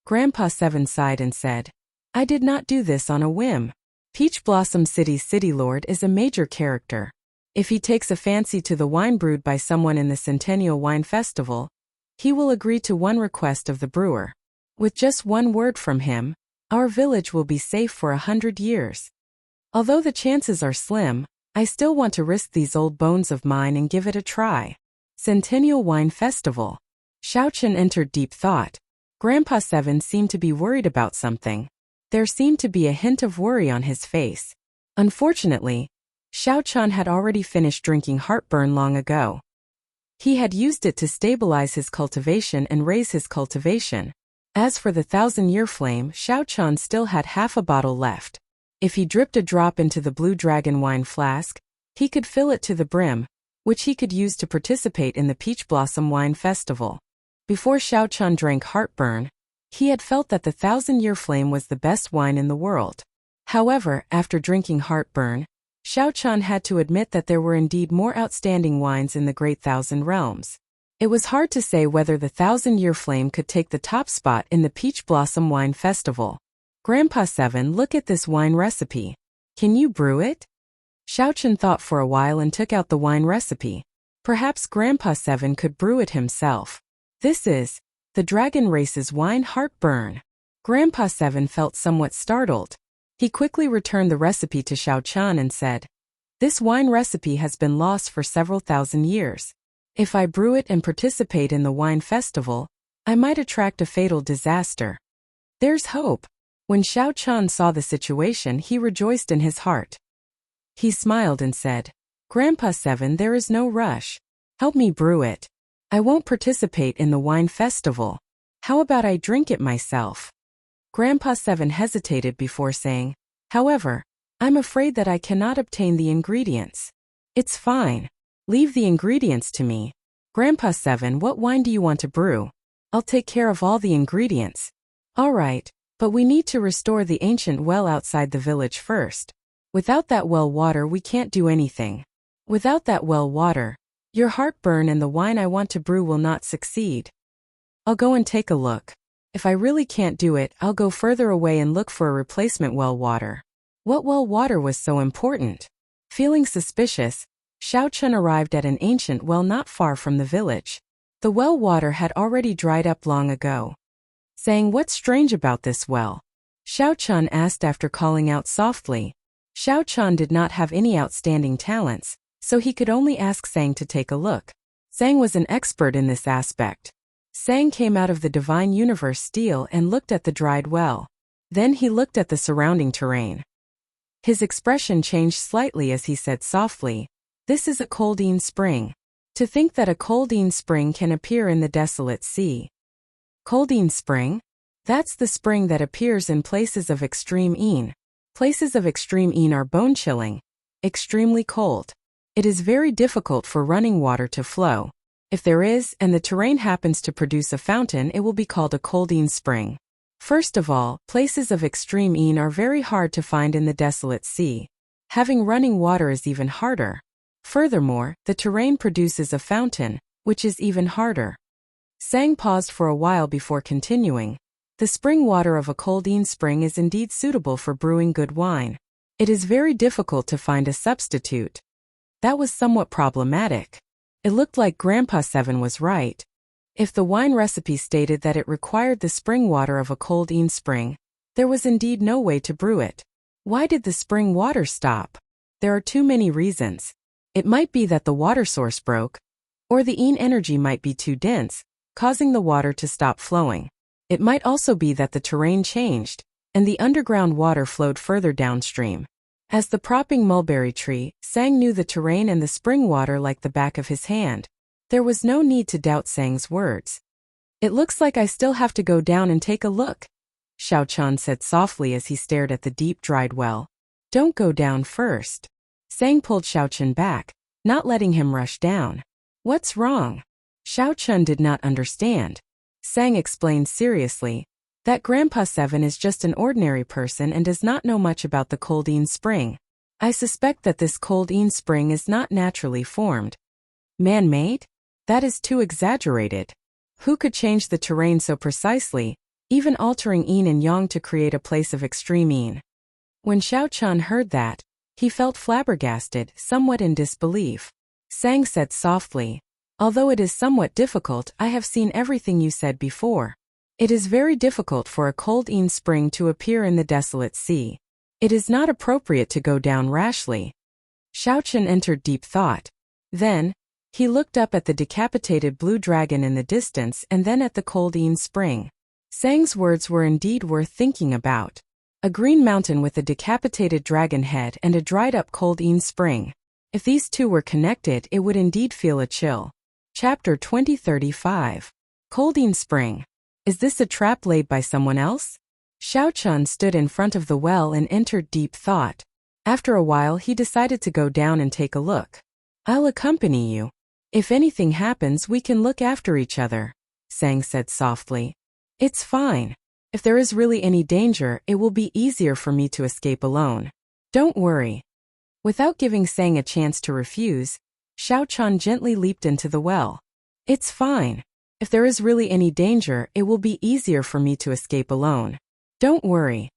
Grandpa Seven sighed and said, I did not do this on a whim. Peach Blossom City's city lord is a major character. If he takes a fancy to the wine brewed by someone in the Centennial Wine Festival, he will agree to one request of the brewer. With just one word from him, our village will be safe for 100 years. Although the chances are slim, I still want to risk these old bones of mine and give it a try. Centennial Wine Festival. Xiaochun entered deep thought. Grandpa Seven seemed to be worried about something. There seemed to be a hint of worry on his face. Unfortunately, Xiaochun had already finished drinking heartburn long ago. He had used it to stabilize his cultivation and raise his cultivation. As for the 1,000-year flame, Xiaochun still had half a bottle left. If he dripped a drop into the blue dragon wine flask, he could fill it to the brim, which he could use to participate in the Peach Blossom Wine Festival. Before Xiaochun drank heartburn, he had felt that the 1,000-year flame was the best wine in the world. However, after drinking heartburn, Xiaochun had to admit that there were indeed more outstanding wines in the Great Thousand Realms. It was hard to say whether the 1,000-year flame could take the top spot in the Peach Blossom Wine Festival. Grandpa Seven, look at this wine recipe. Can you brew it? Xiaochun thought for a while and took out the wine recipe. Perhaps Grandpa Seven could brew it himself. This is the Dragon Race's wine heartburn. Grandpa Seven felt somewhat startled. He quickly returned the recipe to Xiaochun and said, This wine recipe has been lost for several thousand years. If I brew it and participate in the wine festival, I might attract a fatal disaster. There's hope. When Xiao Chan saw the situation, he rejoiced in his heart. He smiled and said, Grandpa Seven, there is no rush. Help me brew it. I won't participate in the wine festival. How about I drink it myself? Grandpa Seven hesitated before saying, However, I'm afraid that I cannot obtain the ingredients. It's fine. Leave the ingredients to me. Grandpa Seven, what wine do you want to brew? I'll take care of all the ingredients. All right, but we need to restore the ancient well outside the village first. Without that well water we can't do anything. Without that well water, your heartburn and the wine I want to brew will not succeed. I'll go and take a look. If I really can't do it, I'll go further away and look for a replacement well water. What well water was so important? Feeling suspicious, Xiao Chun arrived at an ancient well not far from the village. The well water had already dried up long ago. Saying, What's strange about this well? Xiao Chun asked after calling out softly. Xiao Chun did not have any outstanding talents, so he could only ask Sang to take a look. Sang was an expert in this aspect. Sang came out of the Divine Universe steel and looked at the dried well. Then he looked at the surrounding terrain. His expression changed slightly as he said softly, This is a Coldine spring. To think that a Coldine spring can appear in the desolate sea. Coldine spring? That's the spring that appears in places of extreme een. Places of extreme een are bone-chilling, extremely cold. It is very difficult for running water to flow. If there is, and the terrain happens to produce a fountain, it will be called a Coldine spring. First of all, places of extreme een are very hard to find in the desolate sea. Having running water is even harder. Furthermore, the terrain produces a fountain, which is even harder. Sang paused for a while before continuing. The spring water of a Coldine spring is indeed suitable for brewing good wine. It is very difficult to find a substitute. That was somewhat problematic. It looked like Grandpa Seven was right. If the wine recipe stated that it required the spring water of a Coldine spring, there was indeed no way to brew it. Why did the spring water stop? There are too many reasons. It might be that the water source broke, or the een energy might be too dense, causing the water to stop flowing. It might also be that the terrain changed, and the underground water flowed further downstream. As the propping mulberry tree, Sang knew the terrain and the spring water like the back of his hand. There was no need to doubt Sang's words. It looks like I still have to go down and take a look, Xiao Chan said softly as he stared at the deep dried well. Don't go down first. Sang pulled Xiao Chun back, not letting him rush down. What's wrong? Xiao Chun did not understand. Sang explained seriously, that Grandpa Seven is just an ordinary person and does not know much about the Coldine spring. I suspect that this Coldine spring is not naturally formed. Man-made? That is too exaggerated. Who could change the terrain so precisely, even altering yin and yang to create a place of extreme yin? When Xiao Chun heard that, he felt flabbergasted, somewhat in disbelief. Sang said softly, Although it is somewhat difficult, I have seen everything you said before. It is very difficult for a Coldine spring to appear in the desolate sea. It is not appropriate to go down rashly. Xiao Chun entered deep thought. Then, he looked up at the decapitated blue dragon in the distance and then at the Coldine spring. Sang's words were indeed worth thinking about. A green mountain with a decapitated dragon head and a dried-up Coldine spring. If these two were connected, it would indeed feel a chill. Chapter 2035. Coldine Spring. Is this a trap laid by someone else? Xiao Chun stood in front of the well and entered deep thought. After a while he decided to go down and take a look. I'll accompany you. If anything happens we can look after each other, Sang said softly. It's fine. If there is really any danger, it will be easier for me to escape alone. Don't worry. Without giving Sang a chance to refuse, Xiao Chun gently leaped into the well. It's fine. If there is really any danger, it will be easier for me to escape alone. Don't worry.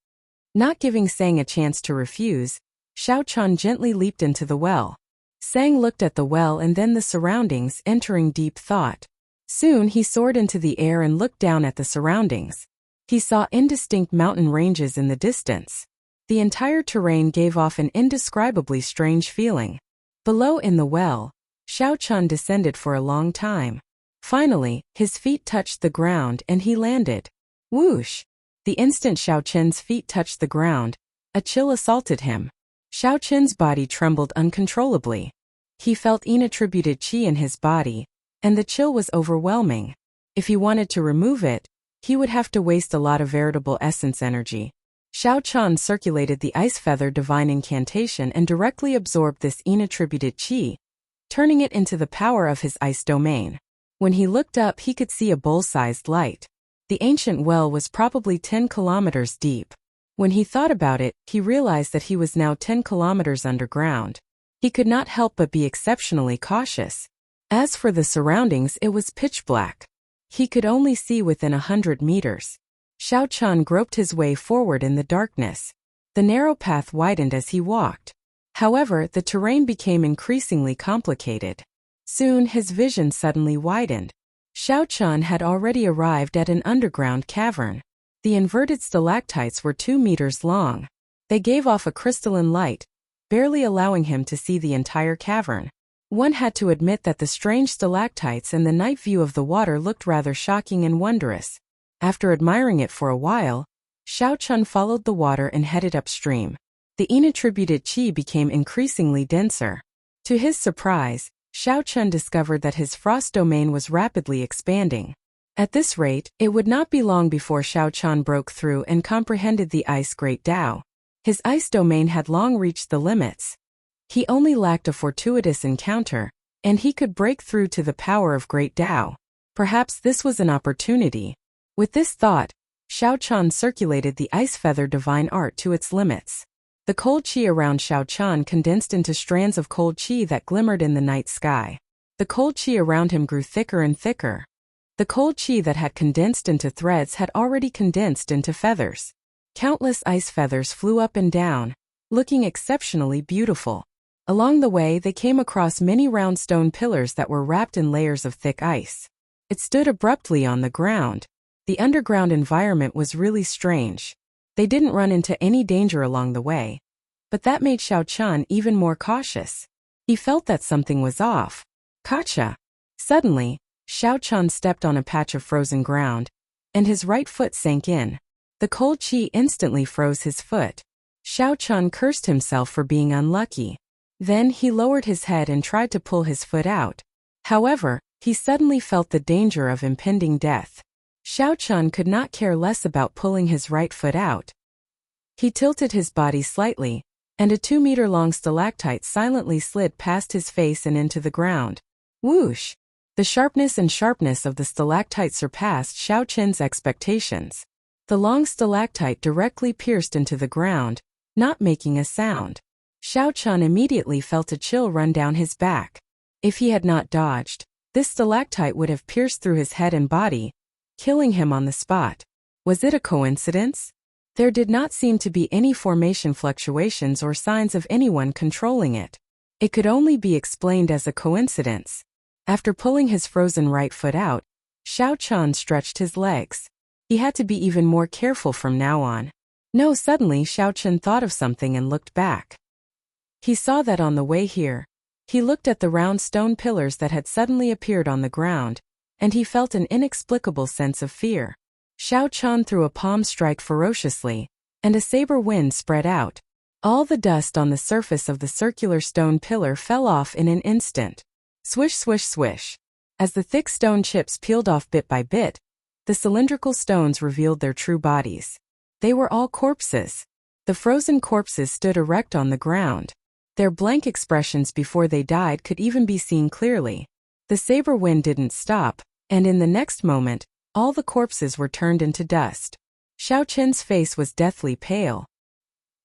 Not giving Sang a chance to refuse, Xiao Chun gently leaped into the well. Sang looked at the well and then the surroundings, entering deep thought. Soon he soared into the air and looked down at the surroundings. He saw indistinct mountain ranges in the distance. The entire terrain gave off an indescribably strange feeling. Below in the well, Xiao Chun descended for a long time. Finally, his feet touched the ground and he landed. Whoosh! The instant Xiao Chen's feet touched the ground, a chill assaulted him. Xiao Chen's body trembled uncontrollably. He felt inattributed qi in his body, and the chill was overwhelming. If he wanted to remove it, he would have to waste a lot of veritable essence energy. Xiao Chan circulated the Ice Feather Divine Incantation and directly absorbed this inattributed qi, turning it into the power of his ice domain. When he looked up, he could see a bowl-sized light. The ancient well was probably 10 kilometers deep. When he thought about it, he realized that he was now 10 kilometers underground. He could not help but be exceptionally cautious. As for the surroundings, it was pitch black. He could only see within 100 meters. Xiao Chan groped his way forward in the darkness. The narrow path widened as he walked. However, the terrain became increasingly complicated. Soon his vision suddenly widened. Xiao Chan had already arrived at an underground cavern. The inverted stalactites were 2 meters long. They gave off a crystalline light, barely allowing him to see the entire cavern. One had to admit that the strange stalactites and the night view of the water looked rather shocking and wondrous. After admiring it for a while, Xiao Chan followed the water and headed upstream. The inattributed qi became increasingly denser. To his surprise, Xiao Chan discovered that his frost domain was rapidly expanding. At this rate, it would not be long before Xiao Chan broke through and comprehended the Ice Great Tao. His ice domain had long reached the limits. He only lacked a fortuitous encounter, and he could break through to the power of Great Tao. Perhaps this was an opportunity. With this thought, Xiao Chan circulated the Ice Feather Divine Art to its limits. The cold qi around Xiao Chan condensed into strands of cold qi that glimmered in the night sky. The cold qi around him grew thicker and thicker. The cold qi that had condensed into threads had already condensed into feathers. Countless ice feathers flew up and down, looking exceptionally beautiful. Along the way, they came across many round stone pillars that were wrapped in layers of thick ice. It stood abruptly on the ground. The underground environment was really strange. They didn't run into any danger along the way, but that made Xiao Chan even more cautious. He felt that something was off. Gotcha! Suddenly, Xiao Chan stepped on a patch of frozen ground, and his right foot sank in. The cold qi instantly froze his foot. Xiao Chan cursed himself for being unlucky. Then he lowered his head and tried to pull his foot out. However, he suddenly felt the danger of impending death. Xiao Chan could not care less about pulling his right foot out. He tilted his body slightly, and a 2-meter-long stalactite silently slid past his face and into the ground. Whoosh! The sharpness of the stalactite surpassed Xiao Chen's expectations. The long stalactite directly pierced into the ground, not making a sound. Xiao Chan immediately felt a chill run down his back. If he had not dodged, this stalactite would have pierced through his head and body, killing him on the spot. Was it a coincidence? There did not seem to be any formation fluctuations or signs of anyone controlling it. It could only be explained as a coincidence. After pulling his frozen right foot out, Xiao Chan stretched his legs. He had to be even more careful from now on. No, suddenly Xiao Chan thought of something and looked back. He saw that on the way here. He looked at the round stone pillars that had suddenly appeared on the ground, and he felt an inexplicable sense of fear. Xiao Chan threw a palm strike ferociously, and a saber wind spread out. All the dust on the surface of the circular stone pillar fell off in an instant. Swish, swish, swish. As the thick stone chips peeled off bit by bit, the cylindrical stones revealed their true bodies. They were all corpses. The frozen corpses stood erect on the ground. Their blank expressions before they died could even be seen clearly. The saber wind didn't stop, and in the next moment, all the corpses were turned into dust. Xiao Chen's face was deathly pale.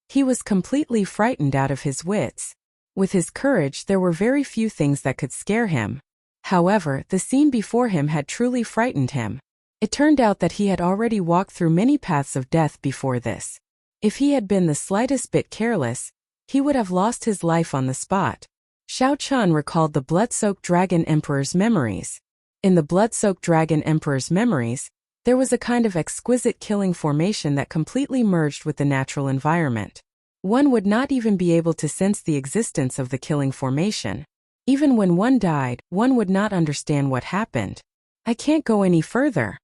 He was completely frightened out of his wits. With his courage, there were very few things that could scare him. However, the scene before him had truly frightened him. It turned out that he had already walked through many paths of death before this. If he had been the slightest bit careless, he would have lost his life on the spot. Xiao Chan recalled the blood-soaked Dragon Emperor's memories. In the blood-soaked Dragon Emperor's memories, there was a kind of exquisite killing formation that completely merged with the natural environment. One would not even be able to sense the existence of the killing formation. Even when one died, one would not understand what happened. I can't go any further.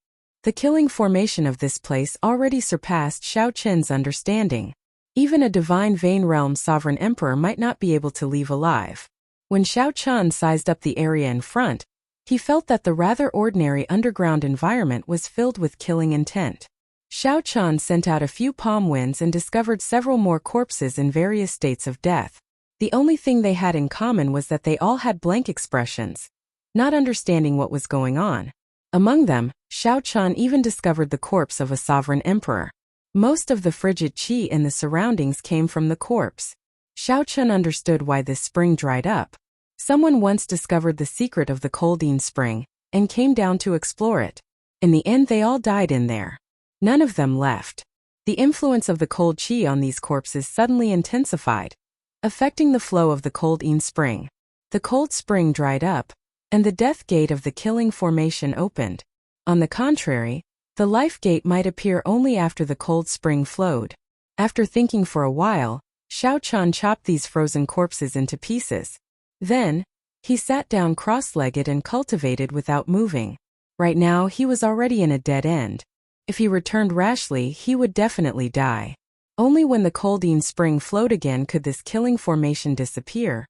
The killing formation of this place already surpassed Xiao Qin's understanding. Even a divine Vein Realm sovereign emperor might not be able to leave alive. When Xiao Qin sized up the area in front, he felt that the rather ordinary underground environment was filled with killing intent. Xiao Qin sent out a few palm winds and discovered several more corpses in various states of death. The only thing they had in common was that they all had blank expressions, not understanding what was going on. Among them, Xiao Qin even discovered the corpse of a sovereign emperor. Most of the frigid qi in the surroundings came from the corpse. Xiao Qin understood why this spring dried up. Someone once discovered the secret of the Coldine Spring and came down to explore it. In the end, they all died in there. None of them left. The influence of the cold qi on these corpses suddenly intensified, affecting the flow of the Coldine Spring. The cold spring dried up, and the death gate of the killing formation opened. On the contrary, the life gate might appear only after the cold spring flowed. After thinking for a while, Xiao Qin chopped these frozen corpses into pieces. Then, he sat down cross-legged and cultivated without moving. Right now he was already in a dead end. If he returned rashly, he would definitely die. Only when the Coldine Spring flowed again could this killing formation disappear,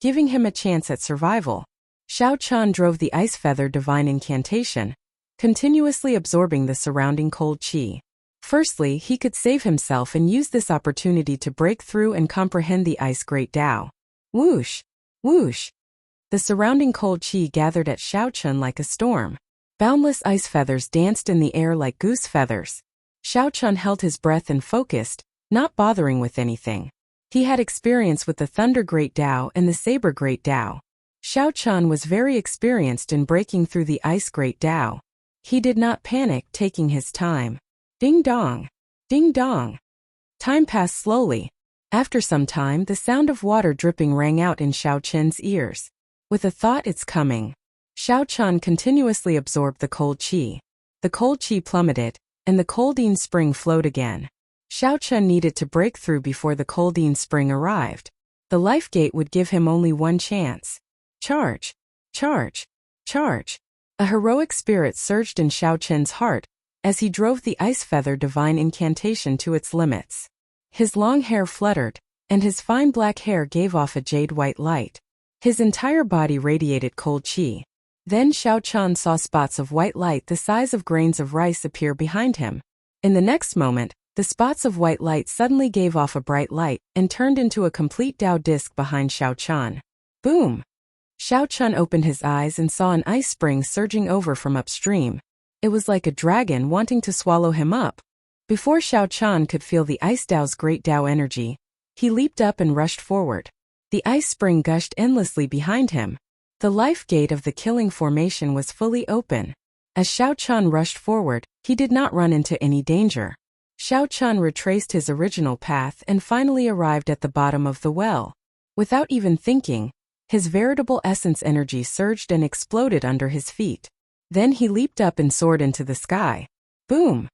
giving him a chance at survival. Xiao Qin drove the Ice Feather Divine Incantation, continuously absorbing the surrounding cold qi. Firstly, he could save himself and use this opportunity to break through and comprehend the Ice Great Tao. Whoosh! Whoosh! The surrounding cold qi gathered at Xiao Qin like a storm. Boundless ice feathers danced in the air like goose feathers. Xiao Qin held his breath and focused, not bothering with anything. He had experience with the Thunder Great Tao and the Saber Great Tao. Xiao Qin was very experienced in breaking through the Ice Great Tao. He did not panic, taking his time. Ding dong! Ding dong! Time passed slowly. After some time, the sound of water dripping rang out in Xiao Qin's ears. With a thought, it's coming. Xiao Qin continuously absorbed the cold qi. The cold qi plummeted, and the Coldine Spring flowed again. Xiao Qin needed to break through before the Coldine Spring arrived. The life gate would give him only one chance. Charge! Charge! Charge! A heroic spirit surged in Xiao Qin's heart as he drove the Ice Feather Divine Incantation to its limits. His long hair fluttered, and his fine black hair gave off a jade-white light. His entire body radiated cold qi. Then Xiao Qin saw spots of white light the size of grains of rice appear behind him. In the next moment, the spots of white light suddenly gave off a bright light and turned into a complete Tao disc behind Xiao Qin. Boom! Xiao Qin opened his eyes and saw an ice spring surging over from upstream. It was like a dragon wanting to swallow him up. Before Xiao Qin could feel the Ice Tao's great Tao energy, he leaped up and rushed forward. The ice spring gushed endlessly behind him. The life gate of the killing formation was fully open. As Xiao Qin rushed forward, he did not run into any danger. Xiao Qin retraced his original path and finally arrived at the bottom of the well. Without even thinking, his veritable essence energy surged and exploded under his feet. Then he leaped up and soared into the sky. Boom!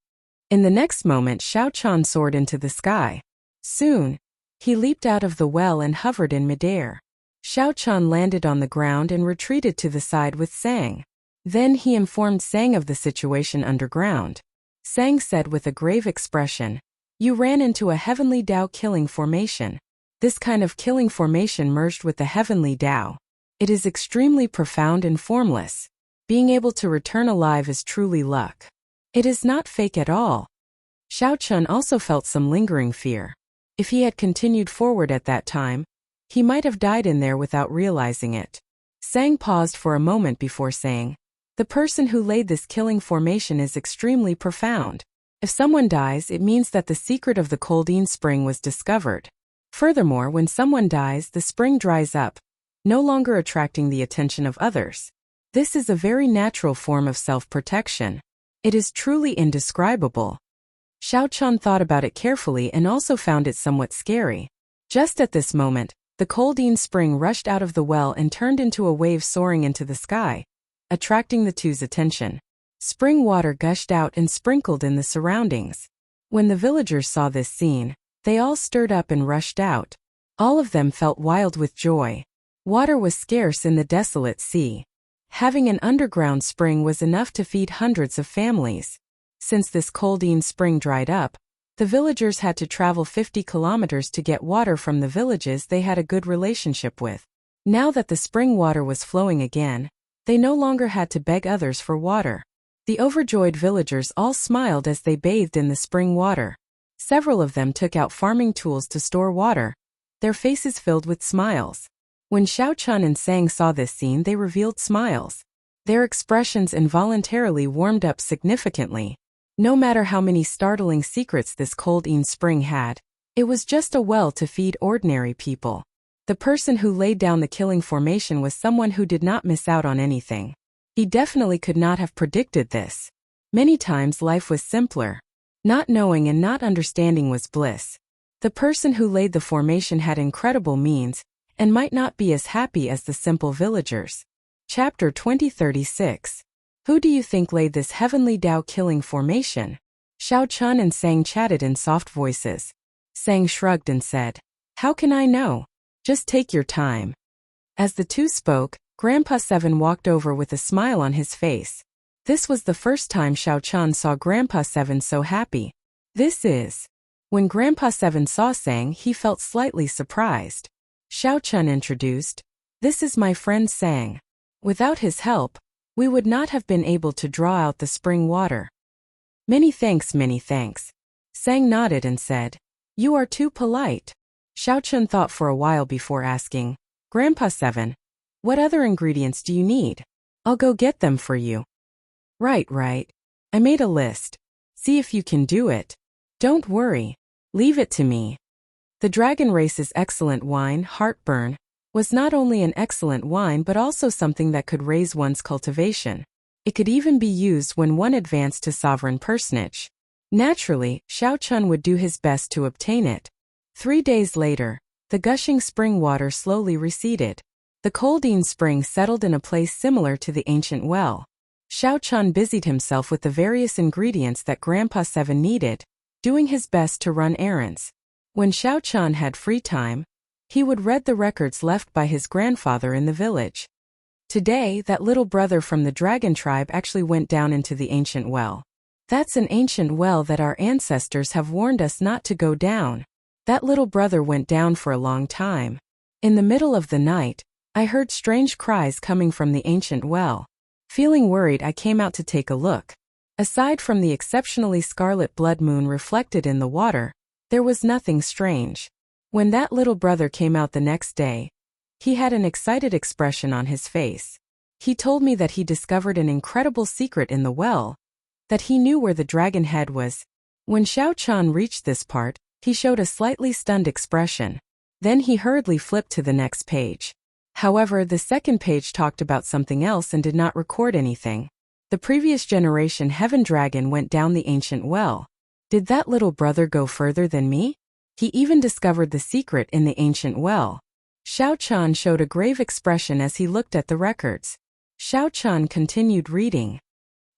In the next moment, Xiao Qin soared into the sky. Soon, he leaped out of the well and hovered in midair. Xiao Qin landed on the ground and retreated to the side with Sang. Then he informed Sang of the situation underground. Sang said with a grave expression, "You ran into a heavenly Tao killing formation. This kind of killing formation merged with the heavenly Tao. It is extremely profound and formless. Being able to return alive is truly luck. It is not fake at all." Xiao Qin also felt some lingering fear. If he had continued forward at that time, he might have died in there without realizing it. Sang paused for a moment before saying, "The person who laid this killing formation is extremely profound. If someone dies, it means that the secret of the Coldine Spring was discovered. Furthermore, when someone dies, the spring dries up, no longer attracting the attention of others. This is a very natural form of self-protection. It is truly indescribable." Xiao Qin thought about it carefully and also found it somewhat scary. Just at this moment, the Coldine Spring rushed out of the well and turned into a wave soaring into the sky, attracting the two's attention. Spring water gushed out and sprinkled in the surroundings. When the villagers saw this scene, they all stirred up and rushed out. All of them felt wild with joy. Water was scarce in the desolate sea. Having an underground spring was enough to feed hundreds of families. Since this coldine spring dried up, the villagers had to travel 50 kilometers to get water from the villages they had a good relationship with. Now that the spring water was flowing again, they no longer had to beg others for water. The overjoyed villagers all smiled as they bathed in the spring water. Several of them took out farming tools to store water, their faces filled with smiles. When Xiao Chun and Sang saw this scene, they revealed smiles. Their expressions involuntarily warmed up significantly. No matter how many startling secrets this coldine spring had, it was just a well to feed ordinary people. The person who laid down the killing formation was someone who did not miss out on anything. He definitely could not have predicted this. Many times life was simpler. Not knowing and not understanding was bliss. The person who laid the formation had incredible means, and might not be as happy as the simple villagers. Chapter 2036. Who do you think laid this heavenly Tao killing formation? Xiao Chun and Sang chatted in soft voices. Sang shrugged and said, "How can I know? Just take your time." As the two spoke, Grandpa Seven walked over with a smile on his face. This was the first time Xiao Chun saw Grandpa Seven so happy. When Grandpa Seven saw Sang, he felt slightly surprised. Xiao Chun introduced, "This is my friend Sang. Without his help, we would not have been able to draw out the spring water." Many thanks, many thanks." Sang nodded and said, "You are too polite." Xiao Chun thought for a while before asking, "Grandpa Seven, what other ingredients do you need? I'll go get them for you." Right. I made a list. See if you can do it. Don't worry. Leave it to me." The Dragon Race's excellent wine, Heartburn, was not only an excellent wine but also something that could raise one's cultivation. It could even be used when one advanced to sovereign personage. Naturally, Xiao Chun would do his best to obtain it. 3 days later, the gushing spring water slowly receded. The coldine spring settled in a place similar to the ancient well. Xiao Chun busied himself with the various ingredients that Grandpa Seven needed, doing his best to run errands. When Xiao Chun had free time, he would read the records left by his grandfather in the village. Today, that little brother from the dragon tribe actually went down into the ancient well. That's an ancient well that our ancestors have warned us not to go down. That little brother went down for a long time. In the middle of the night, I heard strange cries coming from the ancient well. Feeling worried, I came out to take a look. Aside from the exceptionally scarlet blood moon reflected in the water, there was nothing strange. When that little brother came out the next day, he had an excited expression on his face. He told me that he discovered an incredible secret in the well, that he knew where the dragon head was. When Xiao Chun reached this part, he showed a slightly stunned expression. Then he hurriedly flipped to the next page. However, the second page talked about something else and did not record anything. The previous generation Heaven Dragon went down the ancient well. Did that little brother go further than me? He even discovered the secret in the ancient well. Xiao Chun showed a grave expression as he looked at the records. Xiao Chun continued reading.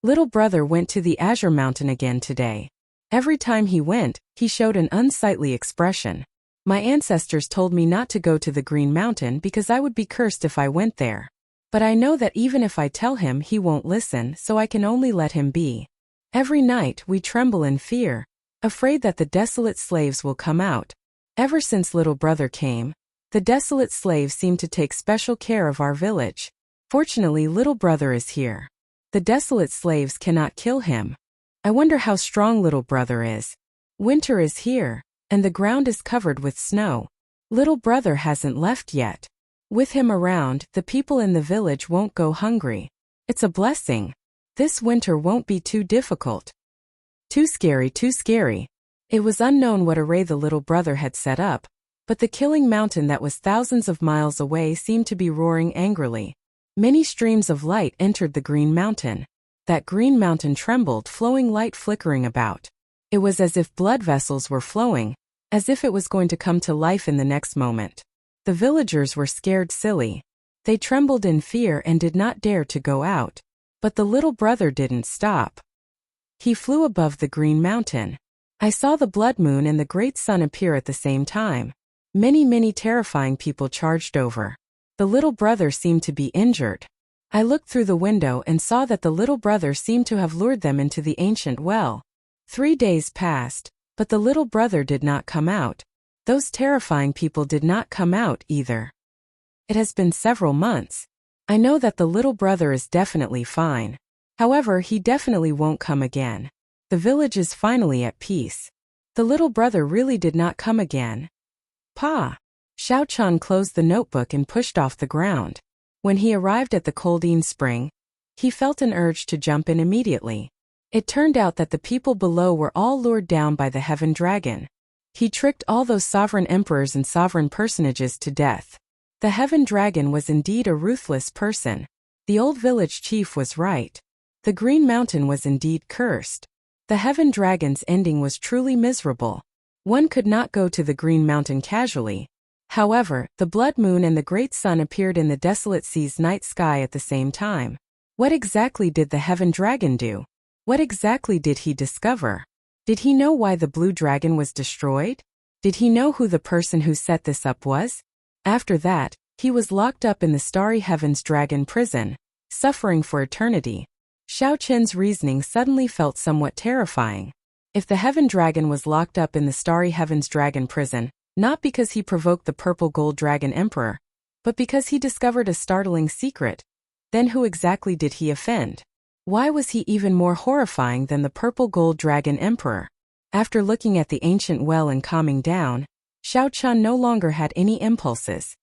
Little brother went to the Azure Mountain again today. Every time he went, he showed an unsightly expression. My ancestors told me not to go to the Green Mountain because I would be cursed if I went there. But I know that even if I tell him, he won't listen, so I can only let him be. Every night we tremble in fear, afraid that the desolate slaves will come out. Ever since little brother came, the desolate slaves seem to take special care of our village. Fortunately, little brother is here. The desolate slaves cannot kill him. I wonder how strong little brother is. Winter is here, and the ground is covered with snow. Little brother hasn't left yet. With him around, the people in the village won't go hungry. It's a blessing. This winter won't be too difficult. Too scary, too scary. It was unknown what array the little brother had set up, but the killing mountain that was thousands of miles away seemed to be roaring angrily. Many streams of light entered the Green Mountain. That Green Mountain trembled, flowing light flickering about. It was as if blood vessels were flowing, as if it was going to come to life in the next moment. The villagers were scared silly. They trembled in fear and did not dare to go out. But the little brother didn't stop. He flew above the Green Mountain. I saw the blood moon and the great sun appear at the same time. Many terrifying people charged over. The little brother seemed to be injured. I looked through the window and saw that the little brother seemed to have lured them into the ancient well. 3 days passed, but the little brother did not come out. Those terrifying people did not come out either. It has been several months. I know that the little brother is definitely fine. However, he definitely won't come again. The village is finally at peace. The little brother really did not come again. Pa! Xiao Chan closed the notebook and pushed off the ground. When he arrived at the Coldine Spring, he felt an urge to jump in immediately. It turned out that the people below were all lured down by the Heaven Dragon. He tricked all those sovereign emperors and sovereign personages to death. The Heaven Dragon was indeed a ruthless person. The old village chief was right. The Green Mountain was indeed cursed. The Heaven Dragon's ending was truly miserable. One could not go to the Green Mountain casually. However, the Blood Moon and the Great Sun appeared in the desolate sea's night sky at the same time. What exactly did the Heaven Dragon do? What exactly did he discover? Did he know why the Blue Dragon was destroyed? Did he know who the person who set this up was? After that, he was locked up in the Starry Heavens Dragon prison, suffering for eternity. Xiao Chen's reasoning suddenly felt somewhat terrifying. If the Heaven Dragon was locked up in the Starry Heavens Dragon prison, not because he provoked the Purple Gold Dragon Emperor, but because he discovered a startling secret, then who exactly did he offend? Why was he even more horrifying than the Purple Gold Dragon Emperor? After looking at the ancient well and calming down, Xiao Chan no longer had any impulses.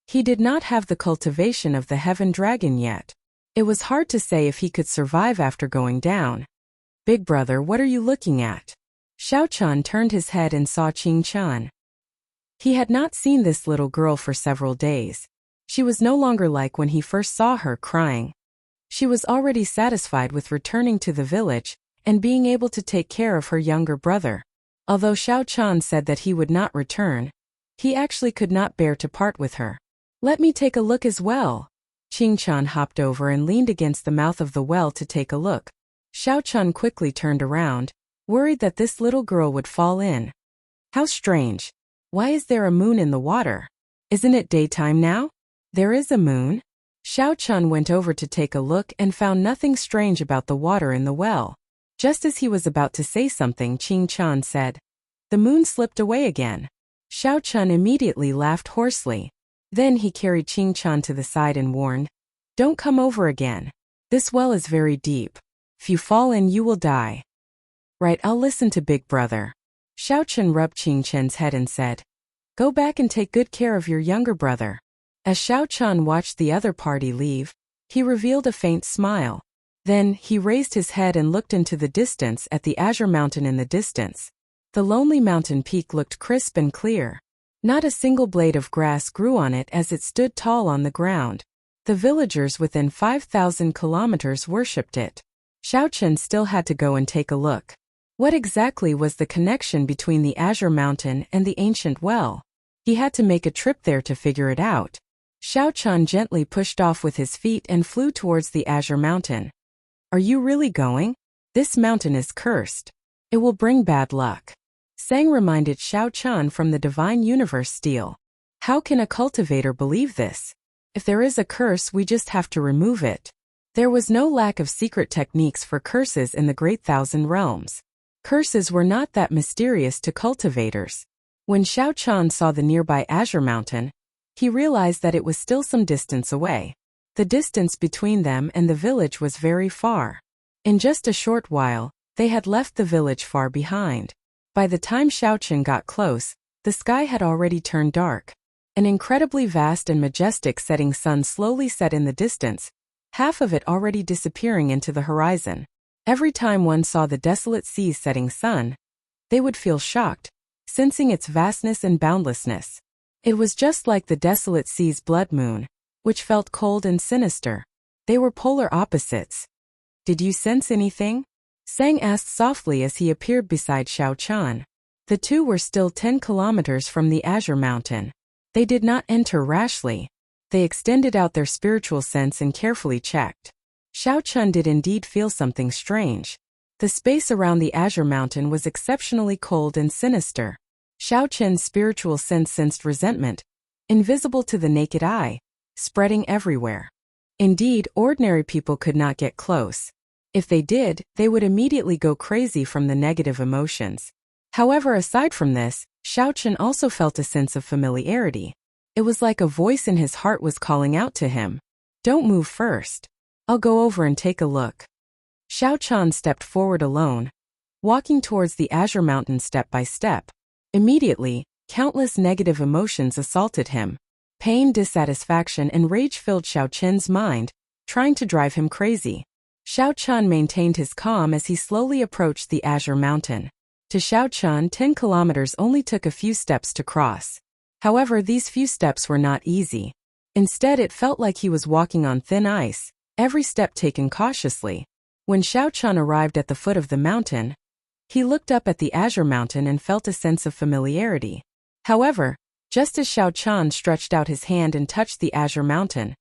He did not have the cultivation of the Heaven Dragon yet. It was hard to say if he could survive after going down. Big brother, what are you looking at? Xiao Chan turned his head and saw Qing Chan. He had not seen this little girl for several days. She was no longer like when he first saw her crying. She was already satisfied with returning to the village and being able to take care of her younger brother. Although Xiao Chan said that he would not return, he actually could not bear to part with her. Let me take a look as well. Qing Chan hopped over and leaned against the mouth of the well to take a look. Xiao Chan quickly turned around, worried that this little girl would fall in. How strange. Why is there a moon in the water? Isn't it daytime now? There is a moon? Xiao Chan went over to take a look and found nothing strange about the water in the well. Just as he was about to say something, Qing Chan said, "The moon slipped away again." Xiao Chan immediately laughed hoarsely. Then he carried Qing Chan to the side and warned, "Don't come over again. This well is very deep. If you fall in, you will die." "Right, I'll listen to Big Brother." Xiao Chan rubbed Qing Chen's head and said, "Go back and take good care of your younger brother." As Xiao Chan watched the other party leave, he revealed a faint smile. Then, he raised his head and looked into the distance at the Azure Mountain in the distance. The lonely mountain peak looked crisp and clear. Not a single blade of grass grew on it as it stood tall on the ground. The villagers within 5,000 kilometers worshipped it. Xiao Chen still had to go and take a look. What exactly was the connection between the Azure Mountain and the ancient well? He had to make a trip there to figure it out. Xiao Chan gently pushed off with his feet and flew towards the Azure Mountain. "Are you really going? This mountain is cursed. It will bring bad luck." Sang reminded Xiao Chan from the Divine Universe Steel. How can a cultivator believe this? If there is a curse, we just have to remove it. There was no lack of secret techniques for curses in the Great Thousand Realms. Curses were not that mysterious to cultivators. When Xiao Chan saw the nearby Azure Mountain, he realized that it was still some distance away. The distance between them and the village was very far. In just a short while, they had left the village far behind. By the time Xiao Chen got close, the sky had already turned dark. An incredibly vast and majestic setting sun slowly set in the distance, half of it already disappearing into the horizon. Every time one saw the desolate sea's setting sun, they would feel shocked, sensing its vastness and boundlessness. It was just like the desolate sea's blood moon, which felt cold and sinister. They were polar opposites. "Did you sense anything?" Sang asked softly as he appeared beside Xiao Chan. The two were still 10 kilometers from the Azure Mountain. They did not enter rashly. They extended out their spiritual sense and carefully checked. Xiao Chan did indeed feel something strange. The space around the Azure Mountain was exceptionally cold and sinister. Xiao Chen's spiritual sense sensed resentment, invisible to the naked eye, spreading everywhere. Indeed, ordinary people could not get close. If they did, they would immediately go crazy from the negative emotions. However, aside from this, Xiaochen also felt a sense of familiarity. It was like a voice in his heart was calling out to him. Don't move first. I'll go over and take a look. Xiaochen stepped forward alone, walking towards the Azure Mountain step by step. Immediately, countless negative emotions assaulted him. Pain, dissatisfaction, and rage filled Xiaochen's mind, trying to drive him crazy. Xiaochen maintained his calm as he slowly approached the Azure Mountain. To Xiaochen, 10 kilometers only took a few steps to cross. However, these few steps were not easy. Instead, it felt like he was walking on thin ice, every step taken cautiously. When Xiaochen arrived at the foot of the mountain, he looked up at the Azure Mountain and felt a sense of familiarity. However, just as Xiaochen stretched out his hand and touched the Azure Mountain,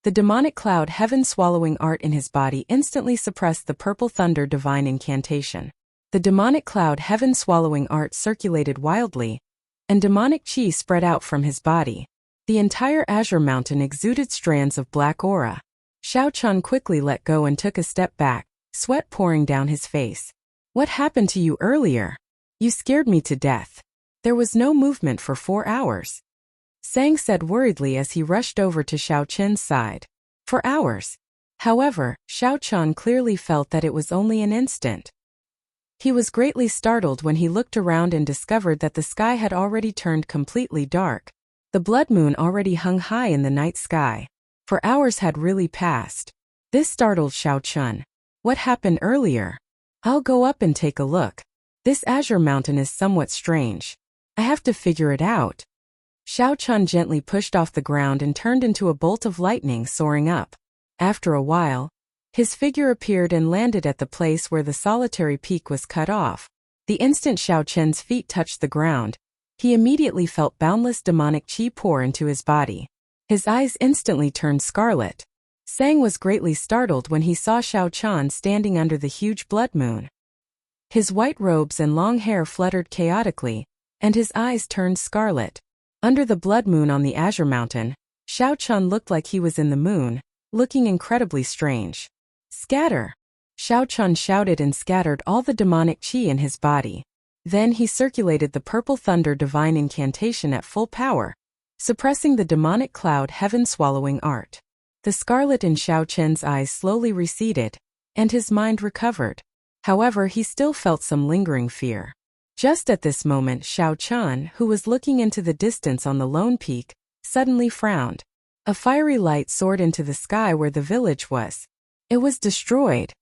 the demonic cloud heaven-swallowing art in his body instantly suppressed the purple thunder divine incantation. The demonic cloud heaven-swallowing art circulated wildly, and demonic chi spread out from his body. The entire Azure Mountain exuded strands of black aura. Xiaochen quickly let go and took a step back, sweat pouring down his face. What happened to you earlier? You scared me to death. There was no movement for 4 hours. Sang said worriedly as he rushed over to Xiaochen's side. For hours. However, Xiaochen clearly felt that it was only an instant. He was greatly startled when he looked around and discovered that the sky had already turned completely dark. The blood moon already hung high in the night sky. For hours had really passed. This startled Xiaochen. What happened earlier? I'll go up and take a look. This Azure Mountain is somewhat strange. I have to figure it out. Xiaochen gently pushed off the ground and turned into a bolt of lightning soaring up. After a while, his figure appeared and landed at the place where the solitary peak was cut off. The instant Xiaochen's feet touched the ground, he immediately felt boundless demonic chi pour into his body. His eyes instantly turned scarlet. Sang was greatly startled when he saw Xiaochen standing under the huge blood moon. His white robes and long hair fluttered chaotically, and his eyes turned scarlet. Under the blood moon on the Azure Mountain, Xiaochen looked like he was in the moon, looking incredibly strange. Scatter! Xiaochen shouted and scattered all the demonic chi in his body. Then he circulated the purple thunder divine incantation at full power, suppressing the demonic cloud heaven-swallowing art. The scarlet in Xiaochen's eyes slowly receded, and his mind recovered. However, he still felt some lingering fear. Just at this moment, Xiaochen, who was looking into the distance on the lone peak, suddenly frowned. A fiery light soared into the sky where the village was. It was destroyed.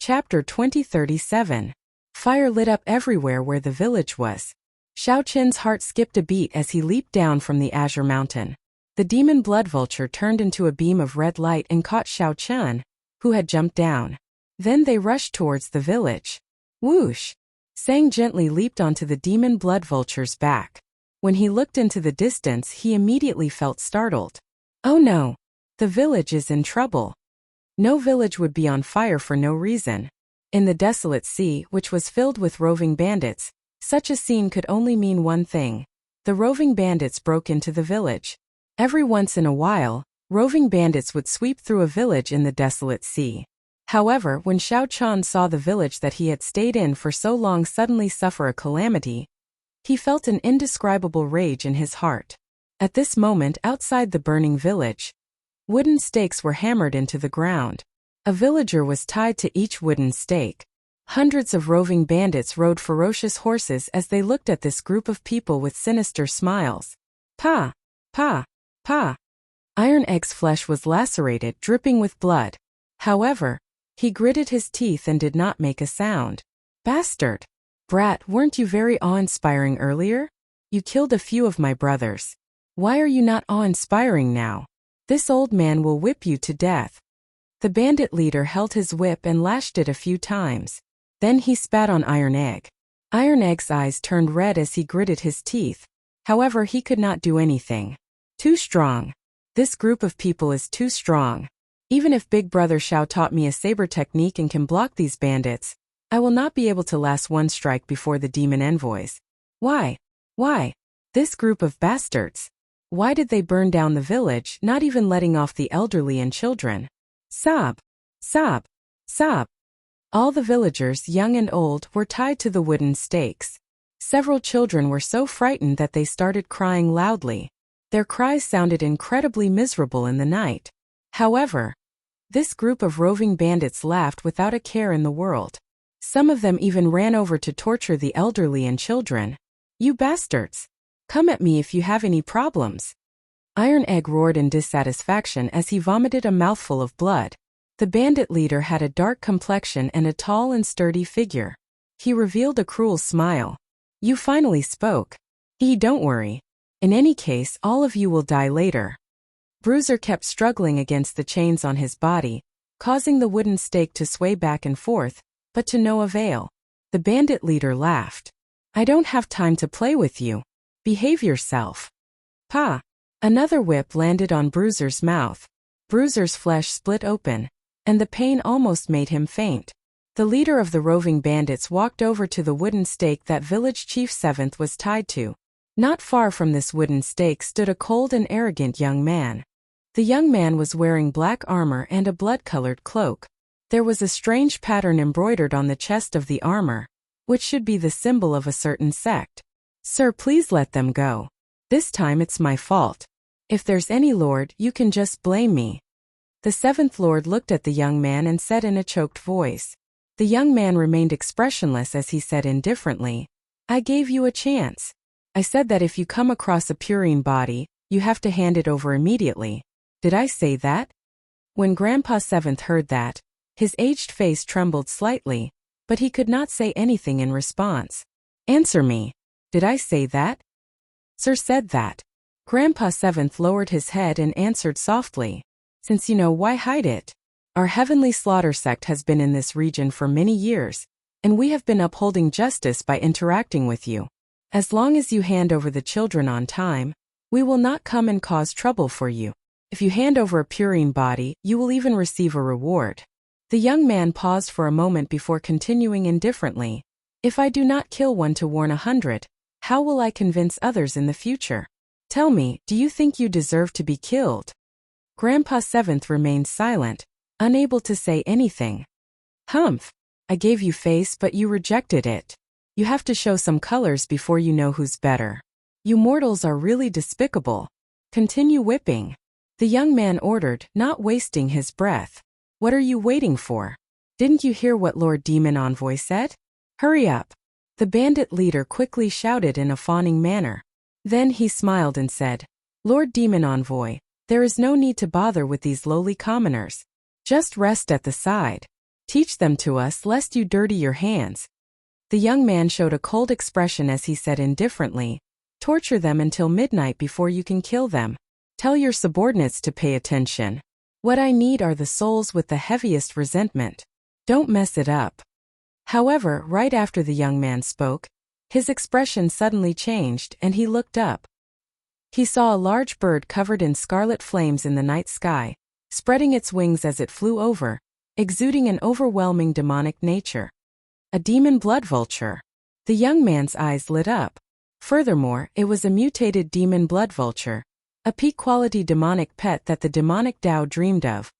Chapter 2037. Fire lit up everywhere where the village was. Xiaochen's heart skipped a beat as he leaped down from the Azure Mountain. The demon blood vulture turned into a beam of red light and caught Xiaochen, who had jumped down. Then they rushed towards the village. Whoosh! Sang gently leaped onto the demon blood vulture's back. When he looked into the distance, he immediately felt startled. Oh no! The village is in trouble. No village would be on fire for no reason. In the desolate sea, which was filled with roving bandits, such a scene could only mean one thing. The roving bandits broke into the village. Every once in a while, roving bandits would sweep through a village in the desolate sea. However, when Xiaochen saw the village that he had stayed in for so long suddenly suffer a calamity, he felt an indescribable rage in his heart. At this moment, outside the burning village, wooden stakes were hammered into the ground. A villager was tied to each wooden stake. Hundreds of roving bandits rode ferocious horses as they looked at this group of people with sinister smiles. Pa! Pa! Pa! Iron Egg's flesh was lacerated, dripping with blood. However, he gritted his teeth and did not make a sound. Bastard! Brat, weren't you very awe-inspiring earlier? You killed a few of my brothers. Why are you not awe-inspiring now? This old man will whip you to death. The bandit leader held his whip and lashed it a few times. Then he spat on Iron Egg. Iron Egg's eyes turned red as he gritted his teeth. However, he could not do anything. Too strong. This group of people is too strong. Even if Big Brother Xiao taught me a saber technique and can block these bandits, I will not be able to last one strike before the demon envoys. Why? Why? This group of bastards. Why did they burn down the village, not even letting off the elderly and children? Sob! Sob! Sob! All the villagers, young and old, were tied to the wooden stakes. Several children were so frightened that they started crying loudly. Their cries sounded incredibly miserable in the night. However, this group of roving bandits laughed without a care in the world. Some of them even ran over to torture the elderly and children. "You bastards! Come at me if you have any problems." Iron Egg roared in dissatisfaction as he vomited a mouthful of blood. The bandit leader had a dark complexion and a tall and sturdy figure. He revealed a cruel smile. "You finally spoke. Don't worry. In any case, all of you will die later." Bruiser kept struggling against the chains on his body, causing the wooden stake to sway back and forth, but to no avail. The bandit leader laughed. "I don't have time to play with you. Behave yourself." Pa! Another whip landed on Bruiser's mouth. Bruiser's flesh split open, and the pain almost made him faint. The leader of the roving bandits walked over to the wooden stake that village chief Seventh was tied to. Not far from this wooden stake stood a cold and arrogant young man. The young man was wearing black armor and a blood-colored cloak. There was a strange pattern embroidered on the chest of the armor, which should be the symbol of a certain sect. "Sir, please let them go. This time it's my fault. If there's any lord, you can just blame me." The seventh lord looked at the young man and said in a choked voice. The young man remained expressionless as he said indifferently, "I gave you a chance. I said that if you come across a purine body, you have to hand it over immediately. Did I say that?" When Grandpa Seventh heard that, his aged face trembled slightly, but he could not say anything in response. "Answer me. Did I say that?" "Sir said that." Grandpa Seventh lowered his head and answered softly, "Since you know, why hide it? Our heavenly slaughter sect has been in this region for many years, and we have been upholding justice by interacting with you. As long as you hand over the children on time, we will not come and cause trouble for you. If you hand over a purine body, you will even receive a reward." The young man paused for a moment before continuing indifferently, "If I do not kill one to warn 100, how will I convince others in the future? Tell me, do you think you deserve to be killed?" Grandpa Seventh remained silent, unable to say anything. "Humph! I gave you face but you rejected it. You have to show some colors before you know who's better. You mortals are really despicable. Continue whipping." The young man ordered, not wasting his breath. "What are you waiting for? Didn't you hear what Lord Demon Envoy said? Hurry up." The bandit leader quickly shouted in a fawning manner. Then he smiled and said, "Lord Demon Envoy, there is no need to bother with these lowly commoners. Just rest at the side. Teach them to us lest you dirty your hands." The young man showed a cold expression as he said indifferently, "Torture them until midnight before you can kill them. Tell your subordinates to pay attention. What I need are the souls with the heaviest resentment. Don't mess it up." However, right after the young man spoke, his expression suddenly changed and he looked up. He saw a large bird covered in scarlet flames in the night sky, spreading its wings as it flew over, exuding an overwhelming demonic nature. A demon blood vulture. The young man's eyes lit up. Furthermore, it was a mutated demon blood vulture, a peak-quality demonic pet that the demonic Tao dreamed of.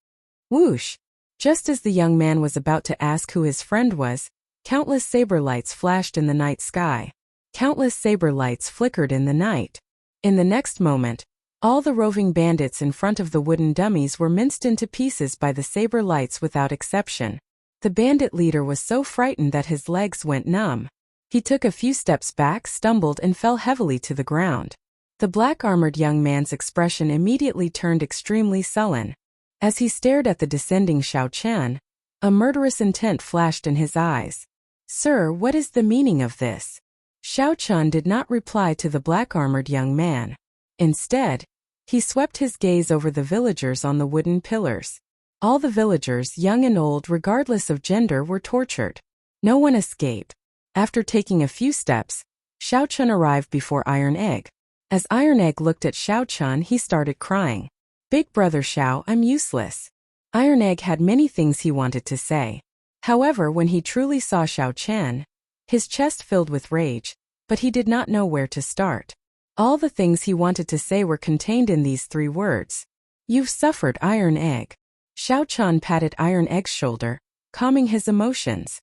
Whoosh! Just as the young man was about to ask who his friend was, countless saber lights flashed in the night sky. Countless saber lights flickered in the night. In the next moment, all the roving bandits in front of the wooden dummies were minced into pieces by the saber lights without exception. The bandit leader was so frightened that his legs went numb. He took a few steps back, stumbled, and fell heavily to the ground. The black-armored young man's expression immediately turned extremely sullen. As he stared at the descending Xiao Chen, a murderous intent flashed in his eyes. "Sir, what is the meaning of this?" Xiao Chen did not reply to the black-armored young man. Instead, he swept his gaze over the villagers on the wooden pillars. All the villagers, young and old regardless of gender, were tortured. No one escaped. After taking a few steps, Xiao Chen arrived before Iron Egg. As Iron Egg looked at Xiao Chen, he started crying. "Big brother Xiao, I'm useless." Iron Egg had many things he wanted to say. However, when he truly saw Xiao Chen, his chest filled with rage, but he did not know where to start. All the things he wanted to say were contained in these 3 words. "You've suffered, Iron Egg. Xiao Chan patted Iron Egg's shoulder, calming his emotions.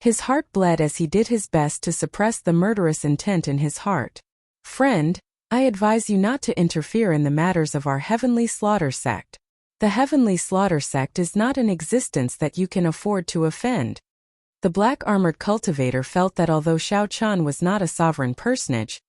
His heart bled as he did his best to suppress the murderous intent in his heart. Friend, I advise you not to interfere in the matters of our Heavenly Slaughter sect. The Heavenly Slaughter sect is not an existence that you can afford to offend. The black-armored cultivator felt that although Xiao Chan was not a sovereign personage,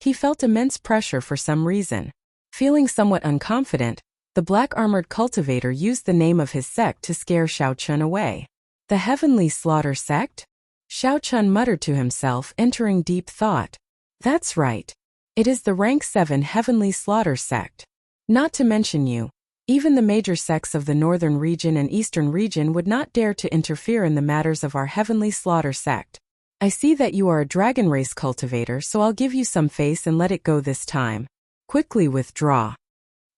he felt immense pressure for some reason. Feeling somewhat unconfident, the black-armored cultivator used the name of his sect to scare Xiao Chan away. The Heavenly Slaughter sect? Xiao Chan muttered to himself, entering deep thought. That's right. It is the rank 7 Heavenly Slaughter sect. Not to mention you. Even the major sects of the northern region and eastern region would not dare to interfere in the matters of our Heavenly Slaughter sect. I see that you are a dragon race cultivator, so I'll give you some face and let it go this time. Quickly withdraw.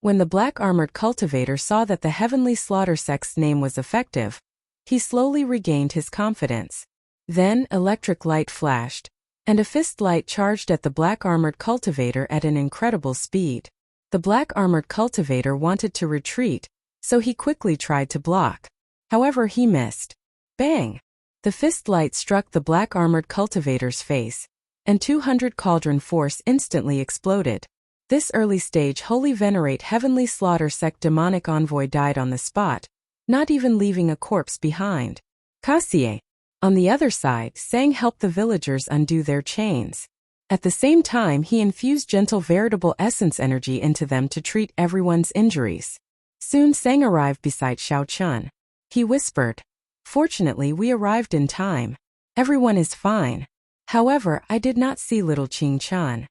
When the black-armored cultivator saw that the Heavenly Slaughter sect's name was effective, he slowly regained his confidence. Then, electric light flashed, and a fist light charged at the black-armored cultivator at an incredible speed. The black-armored cultivator wanted to retreat, so he quickly tried to block. However, he missed. Bang! The fist light struck the black-armored cultivator's face, and 200 cauldron force instantly exploded. This early-stage Holy Venerate Heavenly Slaughter sect demonic envoy died on the spot, not even leaving a corpse behind. Kasie. On the other side, Sang helped the villagers undo their chains. At the same time, he infused gentle veritable essence energy into them to treat everyone's injuries. Soon Sang arrived beside Xiao Chan. He whispered, "Fortunately, we arrived in time. Everyone is fine. However, I did not see little Qing Chan."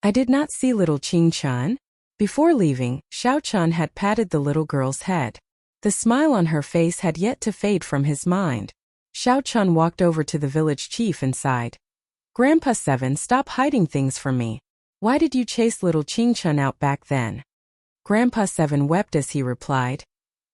I did not see little Qing Chan? Before leaving, Xiao Chan had patted the little girl's head. The smile on her face had yet to fade from his mind. Xiao Chan walked over to the village chief and sighed. Grandpa 7, stop hiding things from me. Why did you chase little Qing Chan out back then? Grandpa 7 wept as he replied.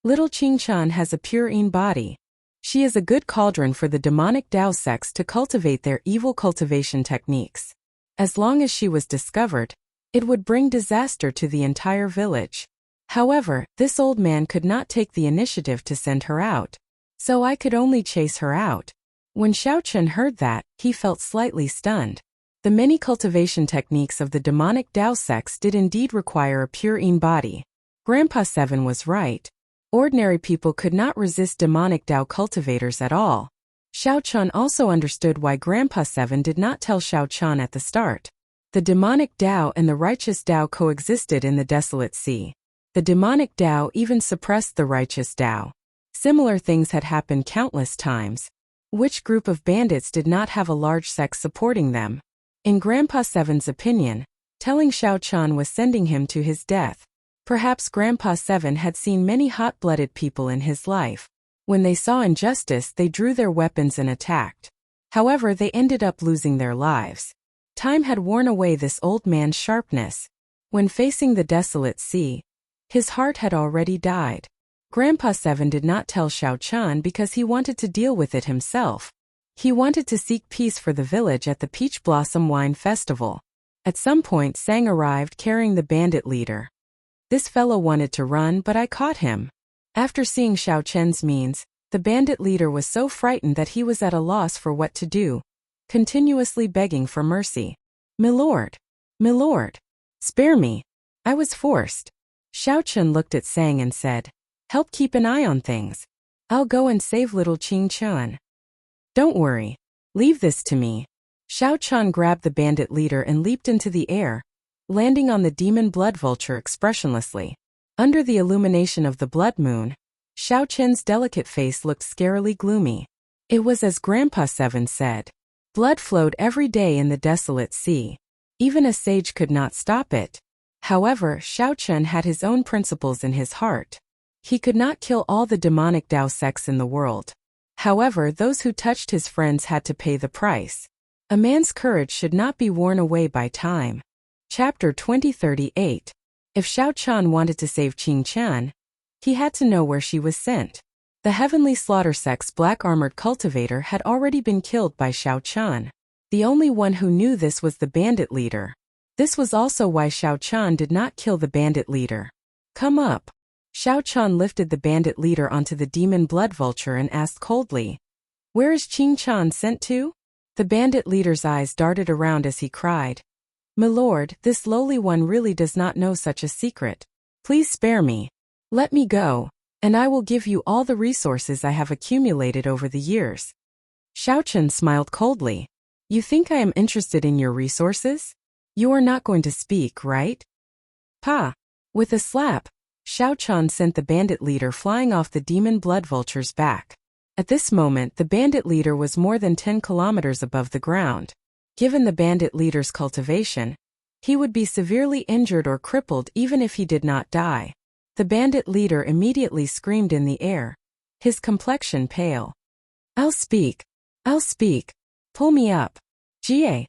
Little Qing Chan has a pure-in body. She is a good cauldron for the demonic Dao sects to cultivate their evil cultivation techniques. As long as she was discovered, it would bring disaster to the entire village. However, this old man could not take the initiative to send her out, so I could only chase her out. When Xiao Chan heard that, he felt slightly stunned. The many cultivation techniques of the demonic Dao sects did indeed require a pure-in body. Grandpa 7 was right. Ordinary people could not resist demonic Dao cultivators at all. Xiao Chan also understood why Grandpa 7 did not tell Xiao Chan at the start. The demonic Dao and the righteous Dao coexisted in the desolate sea. The demonic Dao even suppressed the righteous Dao. Similar things had happened countless times. Which group of bandits did not have a large sect supporting them? In Grandpa 7's opinion, telling Xiao Chan was sending him to his death. Perhaps Grandpa 7 had seen many hot-blooded people in his life. When they saw injustice, they drew their weapons and attacked. However, they ended up losing their lives. Time had worn away this old man's sharpness. When facing the desolate sea, his heart had already died. Grandpa 7 did not tell Xiao Chan because he wanted to deal with it himself. He wanted to seek peace for the village at the Peach Blossom Wine Festival. At some point, Sang arrived carrying the bandit leader. This fellow wanted to run, but I caught him. After seeing Xiao Chen's means, the bandit leader was so frightened that he was at a loss for what to do, continuously begging for mercy. Milord! Milord! Spare me! I was forced. Xiao Chen looked at Sang and said, help keep an eye on things. I'll go and save little Qing Chan. Don't worry. Leave this to me. Xiao Chan grabbed the bandit leader and leaped into the air, landing on the demon blood vulture expressionlessly. Under the illumination of the blood moon, Xiao Chen's delicate face looked scarily gloomy. It was as Grandpa 7 said. Blood flowed every day in the desolate sea. Even a sage could not stop it. However, Xiao Chen had his own principles in his heart. He could not kill all the demonic Dao sects in the world. However, those who touched his friends had to pay the price. A man's courage should not be worn away by time. Chapter 2038. If Xiao Chan wanted to save Qing Chan, he had to know where she was sent. The Heavenly Slaughter sect's black-armored cultivator had already been killed by Xiao Chan. The only one who knew this was the bandit leader. This was also why Xiao Chan did not kill the bandit leader. Come up. Xiao Chan lifted the bandit leader onto the demon blood vulture and asked coldly, "Where is Qing Chan sent to?" The bandit leader's eyes darted around as he cried, "My lord, this lowly one really does not know such a secret. Please spare me. Let me go, and I will give you all the resources I have accumulated over the years." Xiao Chan smiled coldly. "You think I am interested in your resources? You are not going to speak, right?" "Pa!" With a slap, Xiao Chan sent the bandit leader flying off the demon blood vulture's back. At this moment, the bandit leader was more than 10 kilometers above the ground. Given the bandit leader's cultivation, he would be severely injured or crippled even if he did not die. The bandit leader immediately screamed in the air, his complexion pale. I'll speak. Pull me up. Jie.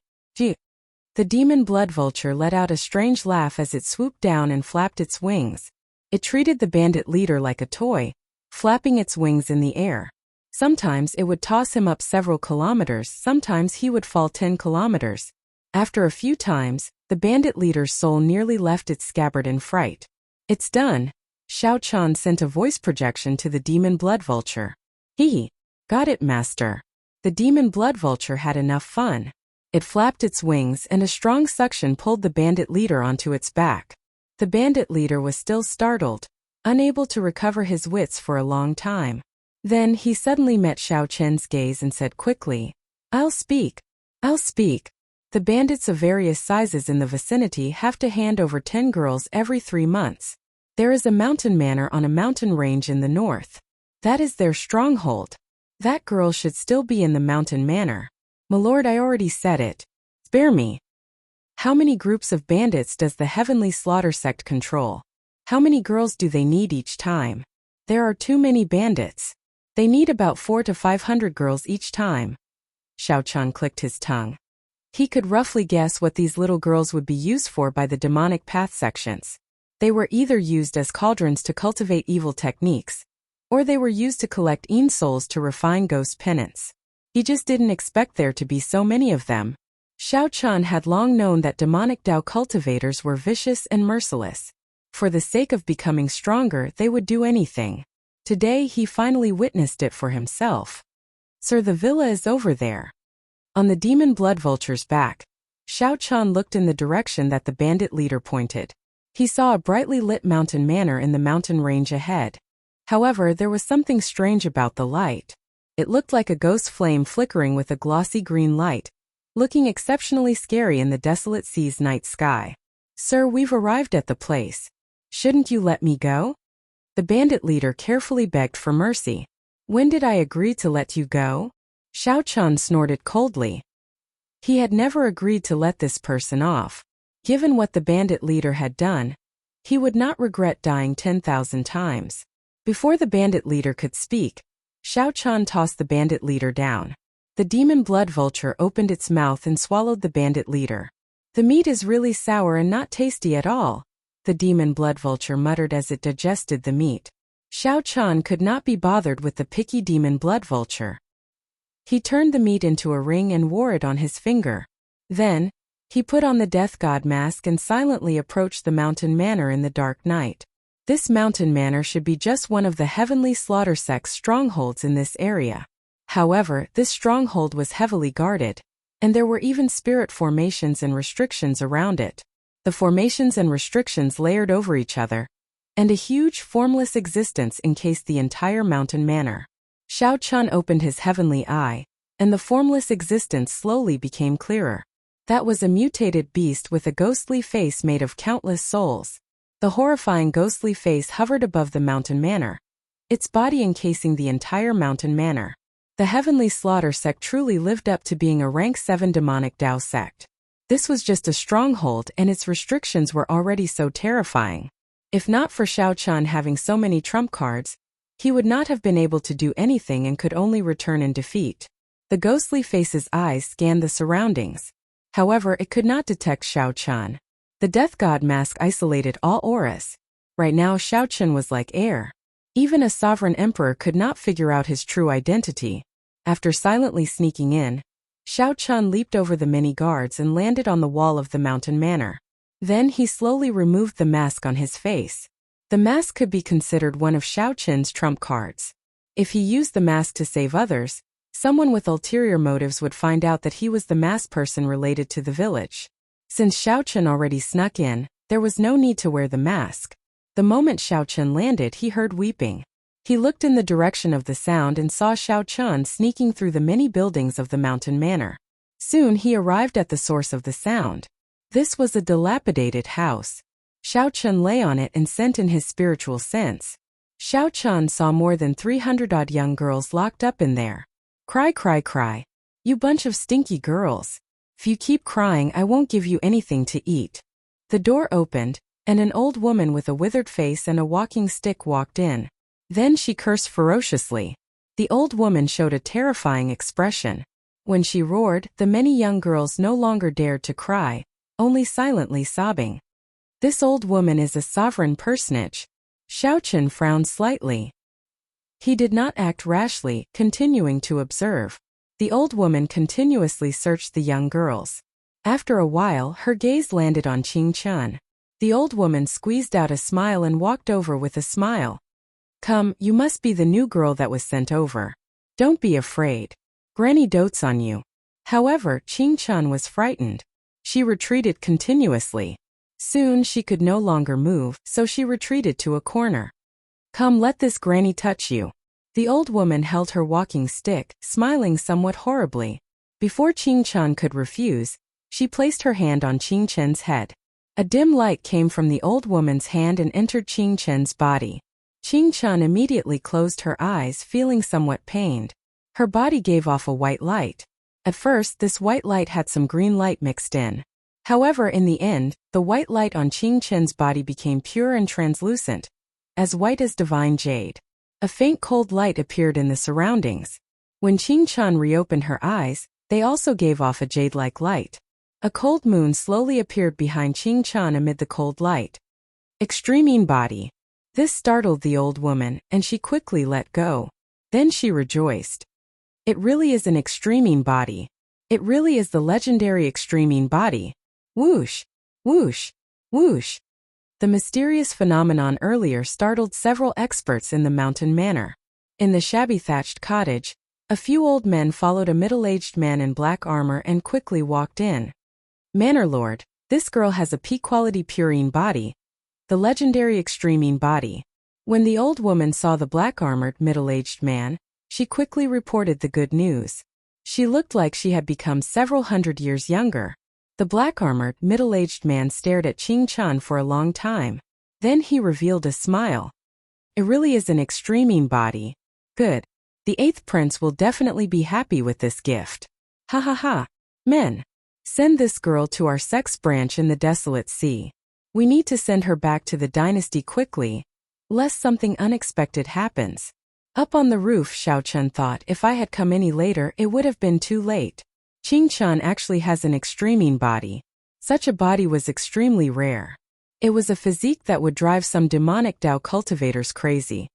The demon blood vulture let out a strange laugh as it swooped down and flapped its wings. It treated the bandit leader like a toy, flapping its wings in the air. Sometimes it would toss him up several kilometers, sometimes he would fall 10 kilometers. After a few times, the bandit leader's soul nearly left its scabbard in fright. "It's done." Xiao Chan sent a voice projection to the demon blood vulture. "He got it, master." The demon blood vulture had enough fun. It flapped its wings and a strong suction pulled the bandit leader onto its back. The bandit leader was still startled, unable to recover his wits for a long time. Then he suddenly met Xiao Chen's gaze and said quickly, I'll speak. The bandits of various sizes in the vicinity have to hand over 10 girls every 3 months. There is a mountain manor on a mountain range in the north. That is their stronghold. That girl should still be in the mountain manor. My lord, I already said it. Spare me. How many groups of bandits does the Heavenly Slaughter sect control? How many girls do they need each time? There are too many bandits. They need about 400 to 500 girls each time. Xiao Chan clicked his tongue. He could roughly guess what these little girls would be used for by the demonic path sections. They were either used as cauldrons to cultivate evil techniques, or they were used to collect Een souls to refine ghost penance. He just didn't expect there to be so many of them. Xiao Chan had long known that demonic Dao cultivators were vicious and merciless. For the sake of becoming stronger, they would do anything. Today he finally witnessed it for himself. Sir, the villa is over there. On the demon blood vulture's back, Xiao Chan looked in the direction that the bandit leader pointed. He saw a brightly lit mountain manor in the mountain range ahead. However, there was something strange about the light. It looked like a ghost flame flickering with a glossy green light, looking exceptionally scary in the desolate sea's night sky. Sir, we've arrived at the place. Shouldn't you let me go? The bandit leader carefully begged for mercy. When did I agree to let you go? Xiao Chan snorted coldly. He had never agreed to let this person off. Given what the bandit leader had done, he would not regret dying 10,000 times. Before the bandit leader could speak, Xiao Chan tossed the bandit leader down. The demon blood vulture opened its mouth and swallowed the bandit leader. The meat is really sour and not tasty at all, the demon blood vulture muttered as it digested the meat. Xiao Chan could not be bothered with the picky demon blood vulture. He turned the meat into a ring and wore it on his finger. Then, he put on the death god mask and silently approached the mountain manor in the dark night. This mountain manor should be just one of the Heavenly Slaughter sect's strongholds in this area. However, this stronghold was heavily guarded, and there were even spirit formations and restrictions around it. The formations and restrictions layered over each other, and a huge, formless existence encased the entire mountain manor. Xiao Chan opened his heavenly eye, and the formless existence slowly became clearer. That was a mutated beast with a ghostly face made of countless souls. The horrifying ghostly face hovered above the mountain manor, its body encasing the entire mountain manor. The Heavenly Slaughter sect truly lived up to being a rank 7 demonic Dao sect. This was just a stronghold and its restrictions were already so terrifying. If not for Xiao Chan having so many trump cards, he would not have been able to do anything and could only return in defeat. The ghostly face's eyes scanned the surroundings. However, it could not detect Xiao Chan. The death god mask isolated all auras. Right now Xiao Chan was like air. Even a sovereign emperor could not figure out his true identity. After silently sneaking in, Xiao Chan leaped over the many guards and landed on the wall of the mountain manor. Then he slowly removed the mask on his face. The mask could be considered one of Xiao Qin's trump cards. If he used the mask to save others, someone with ulterior motives would find out that he was the masked person related to the village. Since Xiao Qin already snuck in, there was no need to wear the mask. The moment Xiao Qin landed, he heard weeping. He looked in the direction of the sound and saw Xiao Qin sneaking through the many buildings of the mountain manor. Soon he arrived at the source of the sound. This was a dilapidated house. Xiao Qin lay on it and sent in his spiritual sense. Xiao Qin saw more than 300-odd young girls locked up in there. Cry, cry, cry. You bunch of stinky girls. If you keep crying, I won't give you anything to eat. The door opened, and an old woman with a withered face and a walking stick walked in. Then she cursed ferociously. The old woman showed a terrifying expression. When she roared, the many young girls no longer dared to cry, only silently sobbing. This old woman is a sovereign personage. Xiao Qin frowned slightly. He did not act rashly, continuing to observe. The old woman continuously searched the young girls. After a while, her gaze landed on Qing Chun. The old woman squeezed out a smile and walked over with a smile. Come, you must be the new girl that was sent over. Don't be afraid. Granny dotes on you. However, Qing Chun was frightened. She retreated continuously. Soon she could no longer move, so she retreated to a corner. Come, let this granny touch you. The old woman held her walking stick, smiling somewhat horribly. Before Qing Chun could refuse, she placed her hand on Qing Chen's head. A dim light came from the old woman's hand and entered Qing Chen's body. Qing Chun immediately closed her eyes, feeling somewhat pained. Her body gave off a white light. At first, this white light had some green light mixed in. However, in the end, the white light on Qing Chen's body became pure and translucent, as white as divine jade. A faint cold light appeared in the surroundings. When Qing Chun reopened her eyes, they also gave off a jade-like light. A cold moon slowly appeared behind Qing Chun amid the cold light. Extreme body. This startled the old woman, and she quickly let go. Then she rejoiced. It really is an extreme body. It really is the legendary extreme body. Whoosh, whoosh, whoosh. The mysterious phenomenon earlier startled several experts in the mountain manor. In the shabby thatched cottage, a few old men followed a middle-aged man in black armor and quickly walked in. Manor Lord, this girl has a peak-quality purine body, the legendary extreme body. When the old woman saw the black-armored middle-aged man, she quickly reported the good news. She looked like she had become several hundred years younger. The black-armored middle-aged man stared at Qing Chun for a long time. Then he revealed a smile. It really is an extreme body. Good. The 8th prince will definitely be happy with this gift. Ha ha ha. Men. Send this girl to our sex branch in the desolate sea. We need to send her back to the dynasty quickly, lest something unexpected happens. Up on the roof, Xiao Chun thought, if I had come any later, it would have been too late. Qing Chun actually has an extreme body. Such a body was extremely rare. It was a physique that would drive some demonic Dao cultivators crazy.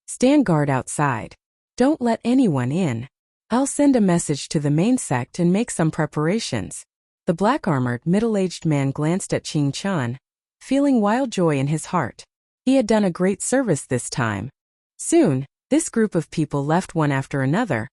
Stand guard outside. Don't let anyone in. I'll send a message to the main sect and make some preparations. The black-armored, middle-aged man glanced at Qing Chun, feeling wild joy in his heart. He had done a great service this time. Soon, this group of people left one after another,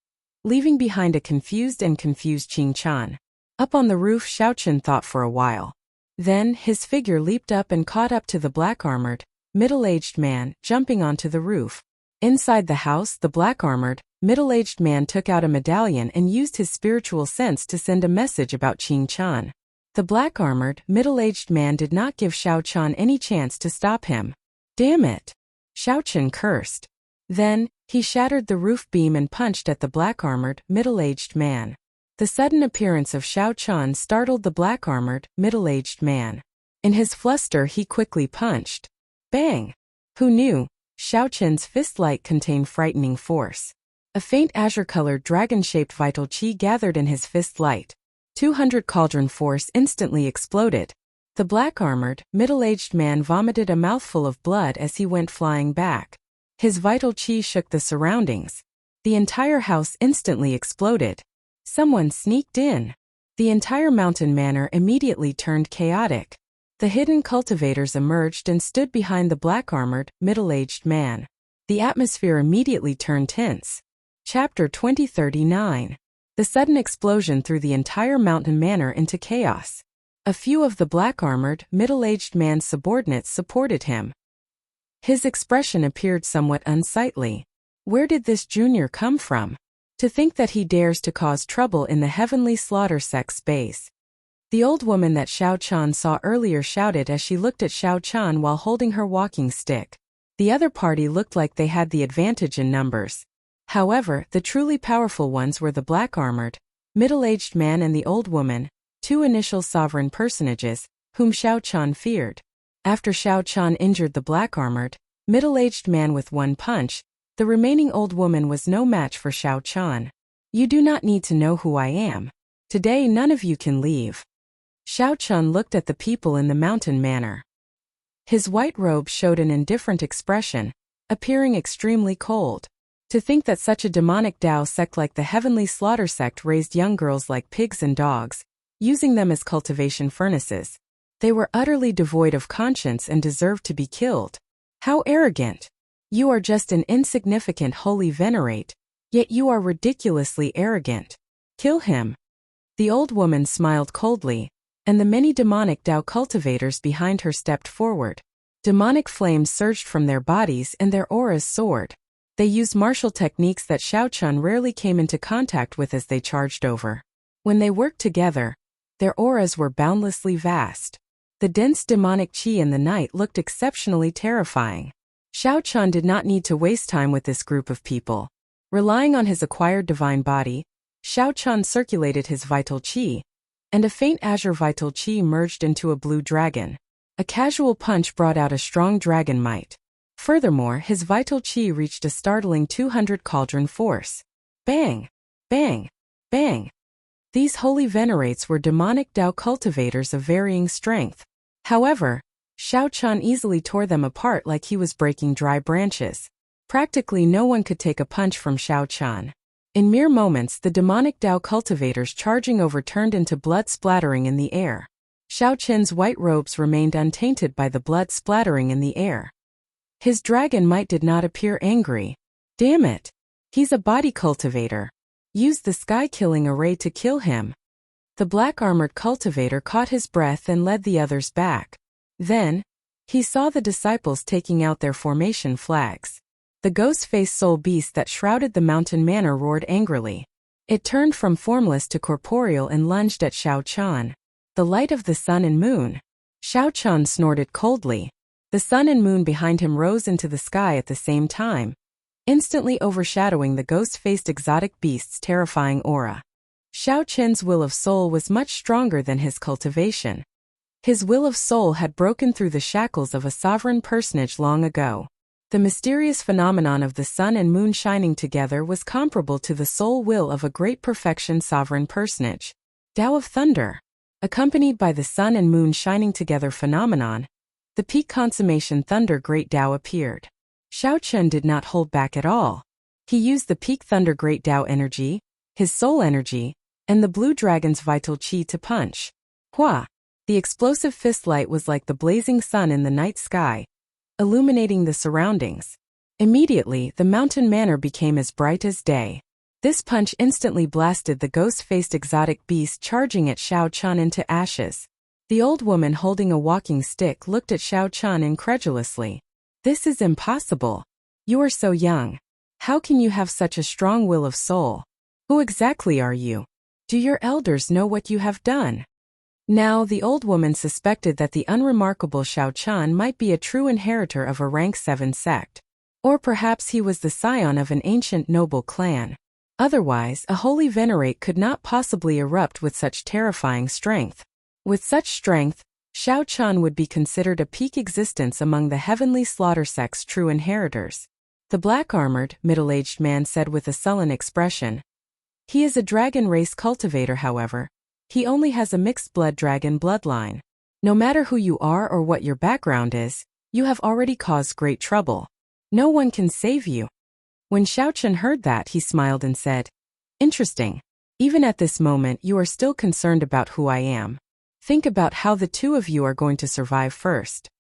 leaving behind a confused Qing Chun. Up on the roof, Xiao Qin thought for a while. Then, his figure leaped up and caught up to the black-armored, middle-aged man, jumping onto the roof. Inside the house, the black-armored, middle-aged man took out a medallion and used his spiritual sense to send a message about Qing Chun. The black-armored, middle-aged man did not give Xiao Chun any chance to stop him. Damn it! Xiao Chun cursed. Then, he shattered the roof beam and punched at the black-armored, middle-aged man. The sudden appearance of Xiao Chun startled the black-armored, middle-aged man. In his fluster, he quickly punched. Bang! Who knew? Xiao Chun's fist light contained frightening force. A faint azure-colored dragon-shaped vital chi gathered in his fist light. 200 cauldron force instantly exploded. The black-armored, middle-aged man vomited a mouthful of blood as he went flying back. His vital chi shook the surroundings. The entire house instantly exploded. Someone sneaked in. The entire mountain manor immediately turned chaotic. The hidden cultivators emerged and stood behind the black-armored, middle-aged man. The atmosphere immediately turned tense. Chapter 2039. The sudden explosion threw the entire mountain manor into chaos. A few of the black-armored, middle-aged man's subordinates supported him. His expression appeared somewhat unsightly. Where did this junior come from? To think that he dares to cause trouble in the heavenly slaughter sect's base. The old woman that Xiao Chan saw earlier shouted as she looked at Xiao Chan while holding her walking stick. The other party looked like they had the advantage in numbers. However, the truly powerful ones were the black-armored, middle-aged man and the old woman, two initial sovereign personages, whom Xiao Chan feared. After Xiao Chan injured the black-armored, middle-aged man with one punch, the remaining old woman was no match for Xiao Chan. You do not need to know who I am. Today none of you can leave. Xiao Chan looked at the people in the mountain manor. His white robe showed an indifferent expression, appearing extremely cold. To think that such a demonic Dao sect like the Heavenly Slaughter sect raised young girls like pigs and dogs, using them as cultivation furnaces. They were utterly devoid of conscience and deserved to be killed. How arrogant! You are just an insignificant holy venerate, yet you are ridiculously arrogant. Kill him. The old woman smiled coldly, and the many demonic Dao cultivators behind her stepped forward. Demonic flames surged from their bodies and their auras soared. They used martial techniques that Xiao Chan rarely came into contact with as they charged over. When they worked together, their auras were boundlessly vast. The dense demonic qi in the night looked exceptionally terrifying. Xiao Chan did not need to waste time with this group of people. Relying on his acquired divine body, Xiao Chan circulated his vital qi, and a faint azure vital qi merged into a blue dragon. A casual punch brought out a strong dragon might. Furthermore, his vital qi reached a startling 200 cauldron force. Bang! Bang! Bang! These holy venerates were demonic Dao cultivators of varying strength. However, Xiao Chan easily tore them apart like he was breaking dry branches. Practically no one could take a punch from Xiao Chan. In mere moments, the demonic Dao cultivators charging over turned into blood splattering in the air. Xiao Chen's white robes remained untainted by the blood splattering in the air. His dragon might did not appear angry. Damn it! He's a body cultivator. Use the sky-killing array to kill him. The black-armored cultivator caught his breath and led the others back. Then, he saw the disciples taking out their formation flags. The ghost-faced soul beast that shrouded the mountain manor roared angrily. It turned from formless to corporeal and lunged at Xiao Chan. The light of the sun and moon. Xiao Chan snorted coldly. The sun and moon behind him rose into the sky at the same time, instantly overshadowing the ghost-faced exotic beast's terrifying aura. Xiao Chen's will of soul was much stronger than his cultivation. His will of soul had broken through the shackles of a sovereign personage long ago. The mysterious phenomenon of the sun and moon shining together was comparable to the soul will of a great perfection sovereign personage. Tao of Thunder. Accompanied by the sun and moon shining together phenomenon, the peak consummation thunder great Tao appeared. Xiao Chen did not hold back at all. He used the peak thunder great Tao energy, his soul energy, and the blue dragon's vital qi to punch. Hua! The explosive fist light was like the blazing sun in the night sky, illuminating the surroundings. Immediately, the mountain manor became as bright as day. This punch instantly blasted the ghost-faced exotic beast charging at Xiao Chan into ashes. The old woman holding a walking stick looked at Xiao Chan incredulously. This is impossible. You are so young. How can you have such a strong will of soul? Who exactly are you? Do your elders know what you have done? Now, the old woman suspected that the unremarkable Xiao Chan might be a true inheritor of a rank 7 sect. Or perhaps he was the scion of an ancient noble clan. Otherwise, a holy venerate could not possibly erupt with such terrifying strength. With such strength, Xiao Chan would be considered a peak existence among the heavenly slaughter sect's true inheritors. The black-armored, middle-aged man said with a sullen expression. He is a dragon race cultivator, however. He only has a mixed-blood dragon bloodline. No matter who you are or what your background is, you have already caused great trouble. No one can save you. When Xiao Chen heard that, he smiled and said, Interesting. Even at this moment you are still concerned about who I am. Think about how the two of you are going to survive first.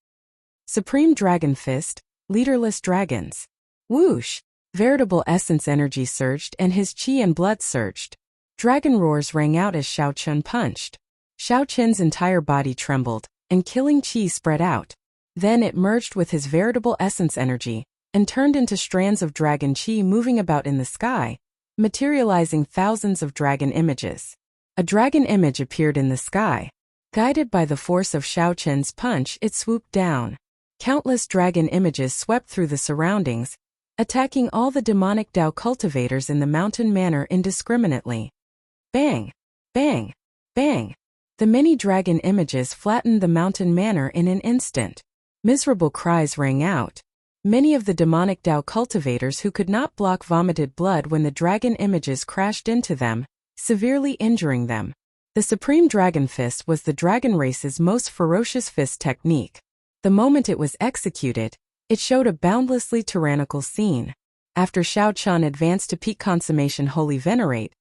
Supreme Dragon Fist, leaderless dragons. Whoosh! Veritable essence energy surged and his chi and blood surged. Dragon roars rang out as Xiao Chun punched. Xiao Chun's entire body trembled, and killing chi spread out. Then it merged with his veritable essence energy, and turned into strands of dragon chi moving about in the sky, materializing thousands of dragon images. A dragon image appeared in the sky. Guided by the force of Xiao Chun's punch, it swooped down. Countless dragon images swept through the surroundings, attacking all the demonic Dao cultivators in the mountain manor indiscriminately. Bang! Bang! Bang! The many dragon images flattened the mountain manor in an instant. Miserable cries rang out. Many of the demonic Dao cultivators who could not block vomited blood when the dragon images crashed into them, severely injuring them. The Supreme Dragon Fist was the dragon race's most ferocious fist technique. The moment it was executed, it showed a boundlessly tyrannical scene. After Xiao Chun advanced to peak consummation Holy Venerate,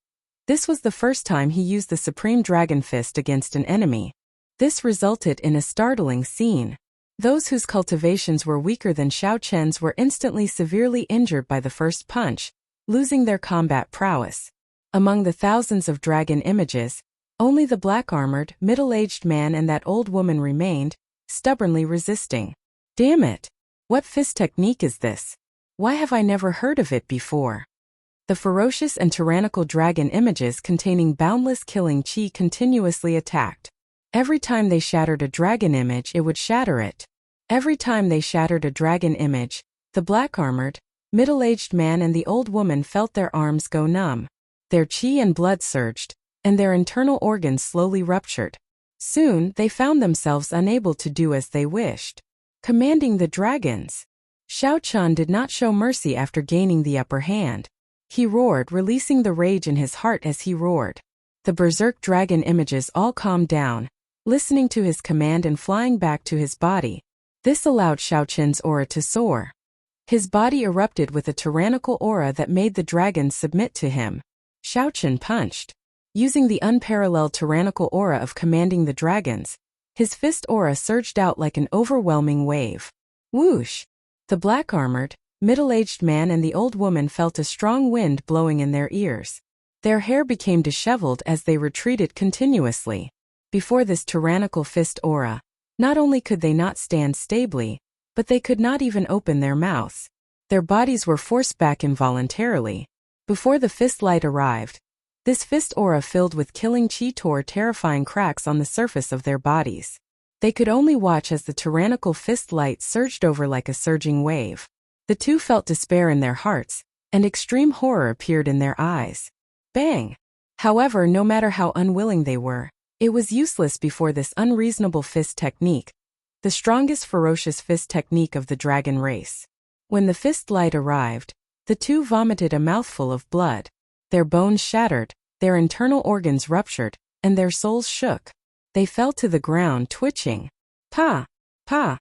this was the first time he used the Supreme Dragon Fist against an enemy. This resulted in a startling scene. Those whose cultivations were weaker than Xiao Chun's were instantly severely injured by the first punch, losing their combat prowess. Among the thousands of dragon images, only the black-armored, middle-aged man and that old woman remained, stubbornly resisting. Damn it! What fist technique is this? Why have I never heard of it before? The ferocious and tyrannical dragon images containing boundless killing chi continuously attacked. Every time they shattered a dragon image, it would shatter it. Every time they shattered a dragon image, the black-armored, middle-aged man and the old woman felt their arms go numb. Their chi and blood surged, and their internal organs slowly ruptured. Soon, they found themselves unable to do as they wished. Commanding the dragons. Xiao Chun did not show mercy after gaining the upper hand. He roared, releasing the rage in his heart as he roared. The berserk dragon images all calmed down, listening to his command and flying back to his body. This allowed Xiao Chun's aura to soar. His body erupted with a tyrannical aura that made the dragons submit to him. Xiao Chun punched. Using the unparalleled tyrannical aura of commanding the dragons, his fist aura surged out like an overwhelming wave. Whoosh! The black-armored, middle-aged man and the old woman felt a strong wind blowing in their ears. Their hair became disheveled as they retreated continuously. Before this tyrannical fist aura, not only could they not stand stably, but they could not even open their mouths. Their bodies were forced back involuntarily. Before the fist light arrived, this fist aura filled with killing chi tore terrifying cracks on the surface of their bodies. They could only watch as the tyrannical fist light surged over like a surging wave. The two felt despair in their hearts, and extreme horror appeared in their eyes. Bang! However, no matter how unwilling they were, it was useless before this unreasonable fist technique, the strongest ferocious fist technique of the dragon race. When the fist light arrived, the two vomited a mouthful of blood. Their bones shattered, their internal organs ruptured, and their souls shook. They fell to the ground twitching. Pa! Pa!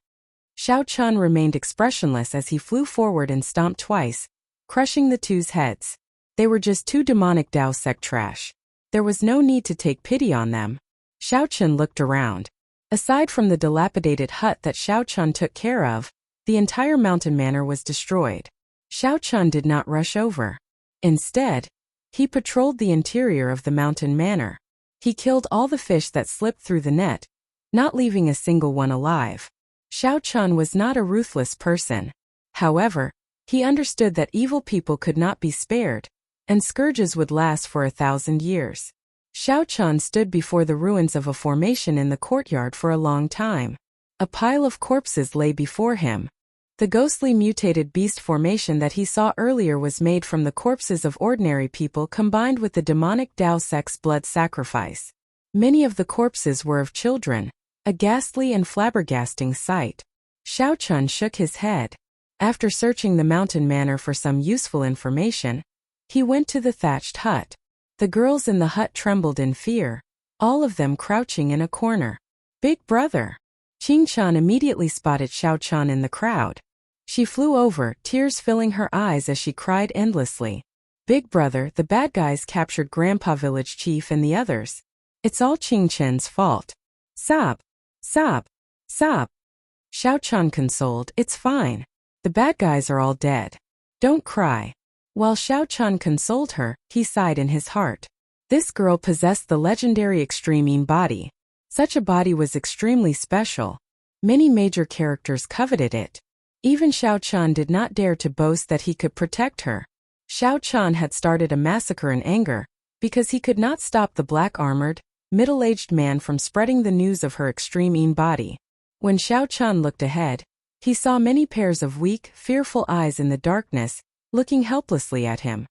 Xiao Chun remained expressionless as he flew forward and stomped twice, crushing the two's heads. They were just two demonic Dao sect trash. There was no need to take pity on them. Xiao Chun looked around. Aside from the dilapidated hut that Xiao Chun took care of, the entire mountain manor was destroyed. Xiao Chun did not rush over. Instead, he patrolled the interior of the mountain manor. He killed all the fish that slipped through the net, not leaving a single one alive. Xiao Chun was not a ruthless person. However, he understood that evil people could not be spared, and scourges would last for 1,000 years. Xiao Chun stood before the ruins of a formation in the courtyard for a long time. A pile of corpses lay before him. The ghostly mutated beast formation that he saw earlier was made from the corpses of ordinary people combined with the demonic Dao sect's blood sacrifice. Many of the corpses were of children, a ghastly and flabbergasting sight. Xiao Chun shook his head. After searching the mountain manor for some useful information, he went to the thatched hut. The girls in the hut trembled in fear, all of them crouching in a corner. Big brother! Qing Chan immediately spotted Xiao Chun in the crowd. She flew over, tears filling her eyes as she cried endlessly. Big brother, the bad guys captured Grandpa Village Chief and the others. It's all Qing Chen's fault. Sob, sob, sob. Xiao Chan consoled, "It's fine. The bad guys are all dead. Don't cry." While Xiao Chan consoled her, he sighed in his heart. This girl possessed the legendary extreme body. Such a body was extremely special. Many major characters coveted it. Even Xiao Chan did not dare to boast that he could protect her. Xiao Chan had started a massacre in anger, because he could not stop the black-armored, middle-aged man from spreading the news of her extreme body. When Xiao Chan looked ahead, he saw many pairs of weak, fearful eyes in the darkness, looking helplessly at him.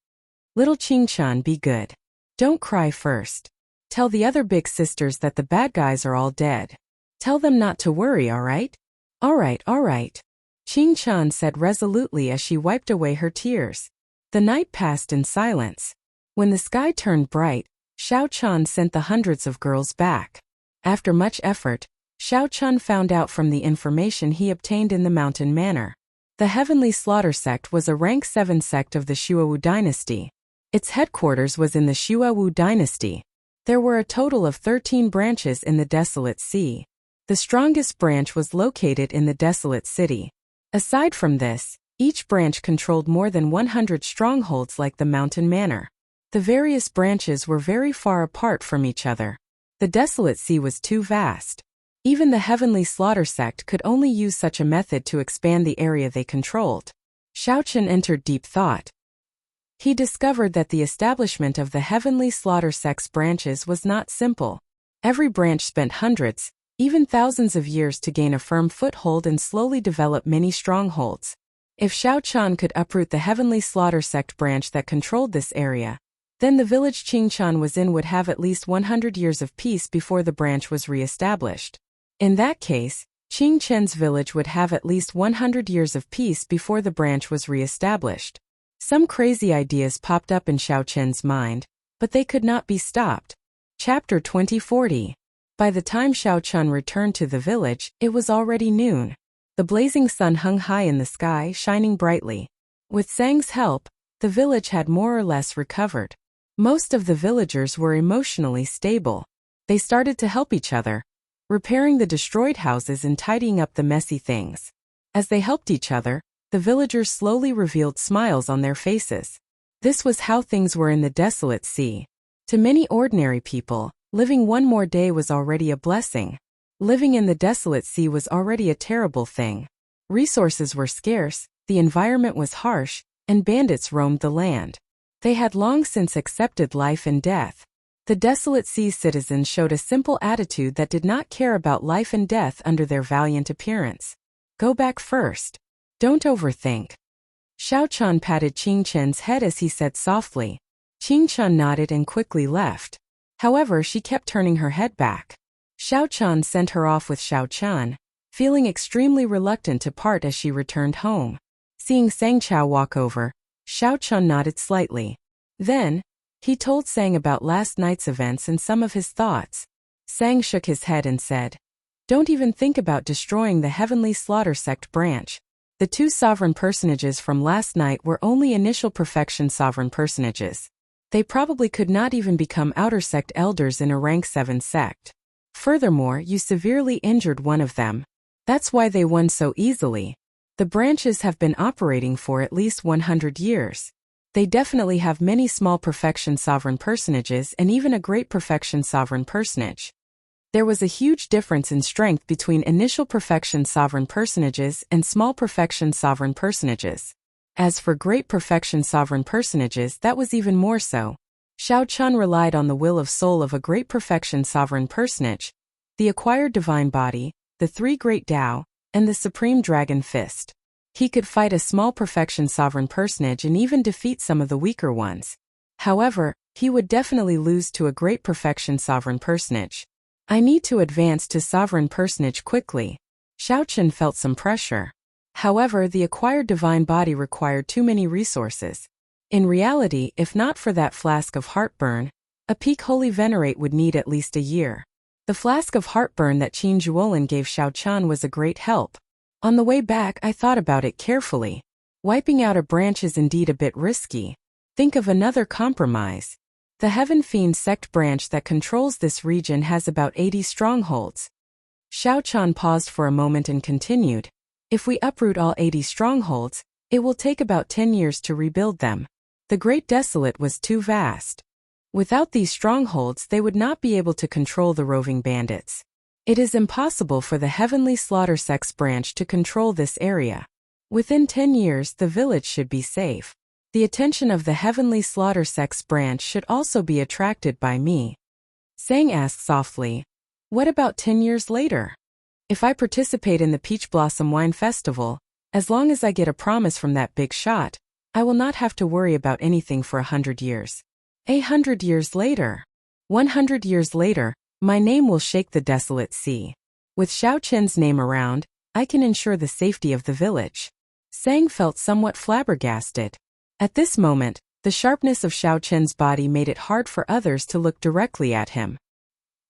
"Little Qingchan, be good. Don't cry first. Tell the other big sisters that the bad guys are all dead. Tell them not to worry, all right?" All right. Qingchan said resolutely as she wiped away her tears. The night passed in silence. When the sky turned bright, Xiao Chan sent the hundreds of girls back. After much effort, Xiao Chan found out from the information he obtained in the mountain manor. The Heavenly Slaughter sect was a rank 7 sect of the Shuawu dynasty. Its headquarters was in the Shuawu dynasty. There were a total of 13 branches in the Desolate Sea. The strongest branch was located in the Desolate City. Aside from this, each branch controlled more than 100 strongholds like the mountain manor. The various branches were very far apart from each other. The Desolate Sea was too vast. Even the Heavenly Slaughter sect could only use such a method to expand the area they controlled. Xiao Chan entered deep thought. He discovered that the establishment of the Heavenly Slaughter sect's branches was not simple. Every branch spent hundreds, even thousands of years to gain a firm foothold and slowly develop many strongholds. If Xiao Chan could uproot the Heavenly Slaughter sect branch that controlled this area, then the village Qingchan was in would have at least 100 years of peace before the branch was re-established. In that case, Qingchen's village would have at least 100 years of peace before the branch was re-established. Some crazy ideas popped up in Xiao Chen's mind, but they could not be stopped. Chapter 2040. By the time Xiao Chan returned to the village, it was already noon. The blazing sun hung high in the sky, shining brightly. With Sang's help, the village had more or less recovered. Most of the villagers were emotionally stable. They started to help each other, repairing the destroyed houses and tidying up the messy things. As they helped each other, the villagers slowly revealed smiles on their faces. This was how things were in the Desolate Sea. To many ordinary people, living one more day was already a blessing. Living in the Desolate Sea was already a terrible thing. Resources were scarce, the environment was harsh, and bandits roamed the land. They had long since accepted life and death. The Desolate Sea citizens showed a simple attitude that did not care about life and death under their valiant appearance. Go back first. Don't overthink. Xiao Chan patted Qingchen's head as he said softly. Qingchen nodded and quickly left. However, she kept turning her head back. Xiao Chan sent her off with Xiao Chan, feeling extremely reluctant to part as she returned home. Seeing Sang Chao walk over, Xiao Chan nodded slightly. Then, he told Sang about last night's events and some of his thoughts. Sang shook his head and said, "Don't even think about destroying the Heavenly Slaughter sect branch. The two sovereign personages from last night were only initial perfection sovereign personages. They probably could not even become outer sect elders in a rank 7 sect. Furthermore, you severely injured one of them. That's why they won so easily. The branches have been operating for at least 100 years. They definitely have many small perfection sovereign personages and even a great perfection sovereign personage." There was a huge difference in strength between initial perfection sovereign personages and small perfection sovereign personages. As for great perfection sovereign personages, that was even more so. Xiao Chan relied on the will of soul of a great perfection sovereign personage, the acquired divine body, the 3 great Tao, and the supreme dragon fist. He could fight a small perfection sovereign personage and even defeat some of the weaker ones. However, he would definitely lose to a great perfection sovereign personage. I need to advance to sovereign personage quickly. Xiao Chen felt some pressure. However, the acquired divine body required too many resources. In reality, if not for that flask of heartburn, a peak holy venerate would need at least a year. The flask of heartburn that Qin Zhuolin gave Xiao Chan was a great help. On the way back, I thought about it carefully. Wiping out a branch is indeed a bit risky. Think of another compromise. The Heaven Fiend sect branch that controls this region has about 80 strongholds. Xiao Chan paused for a moment and continued. If we uproot all 80 strongholds, it will take about 10 years to rebuild them. The Great Desolate was too vast. Without these strongholds, they would not be able to control the roving bandits. It is impossible for the Heavenly Slaughter Sect's branch to control this area. Within 10 years, the village should be safe. The attention of the Heavenly Slaughter Sect's branch should also be attracted by me. Sang asked softly, what about 10 years later? If I participate in the Peach Blossom Wine Festival, as long as I get a promise from that big shot, I will not have to worry about anything for 100 years. 100 years later. 100 years later, my name will shake the desolate sea. With Xiao Chen's name around, I can ensure the safety of the village. Sang felt somewhat flabbergasted. At this moment, the sharpness of Xiao Chen's body made it hard for others to look directly at him.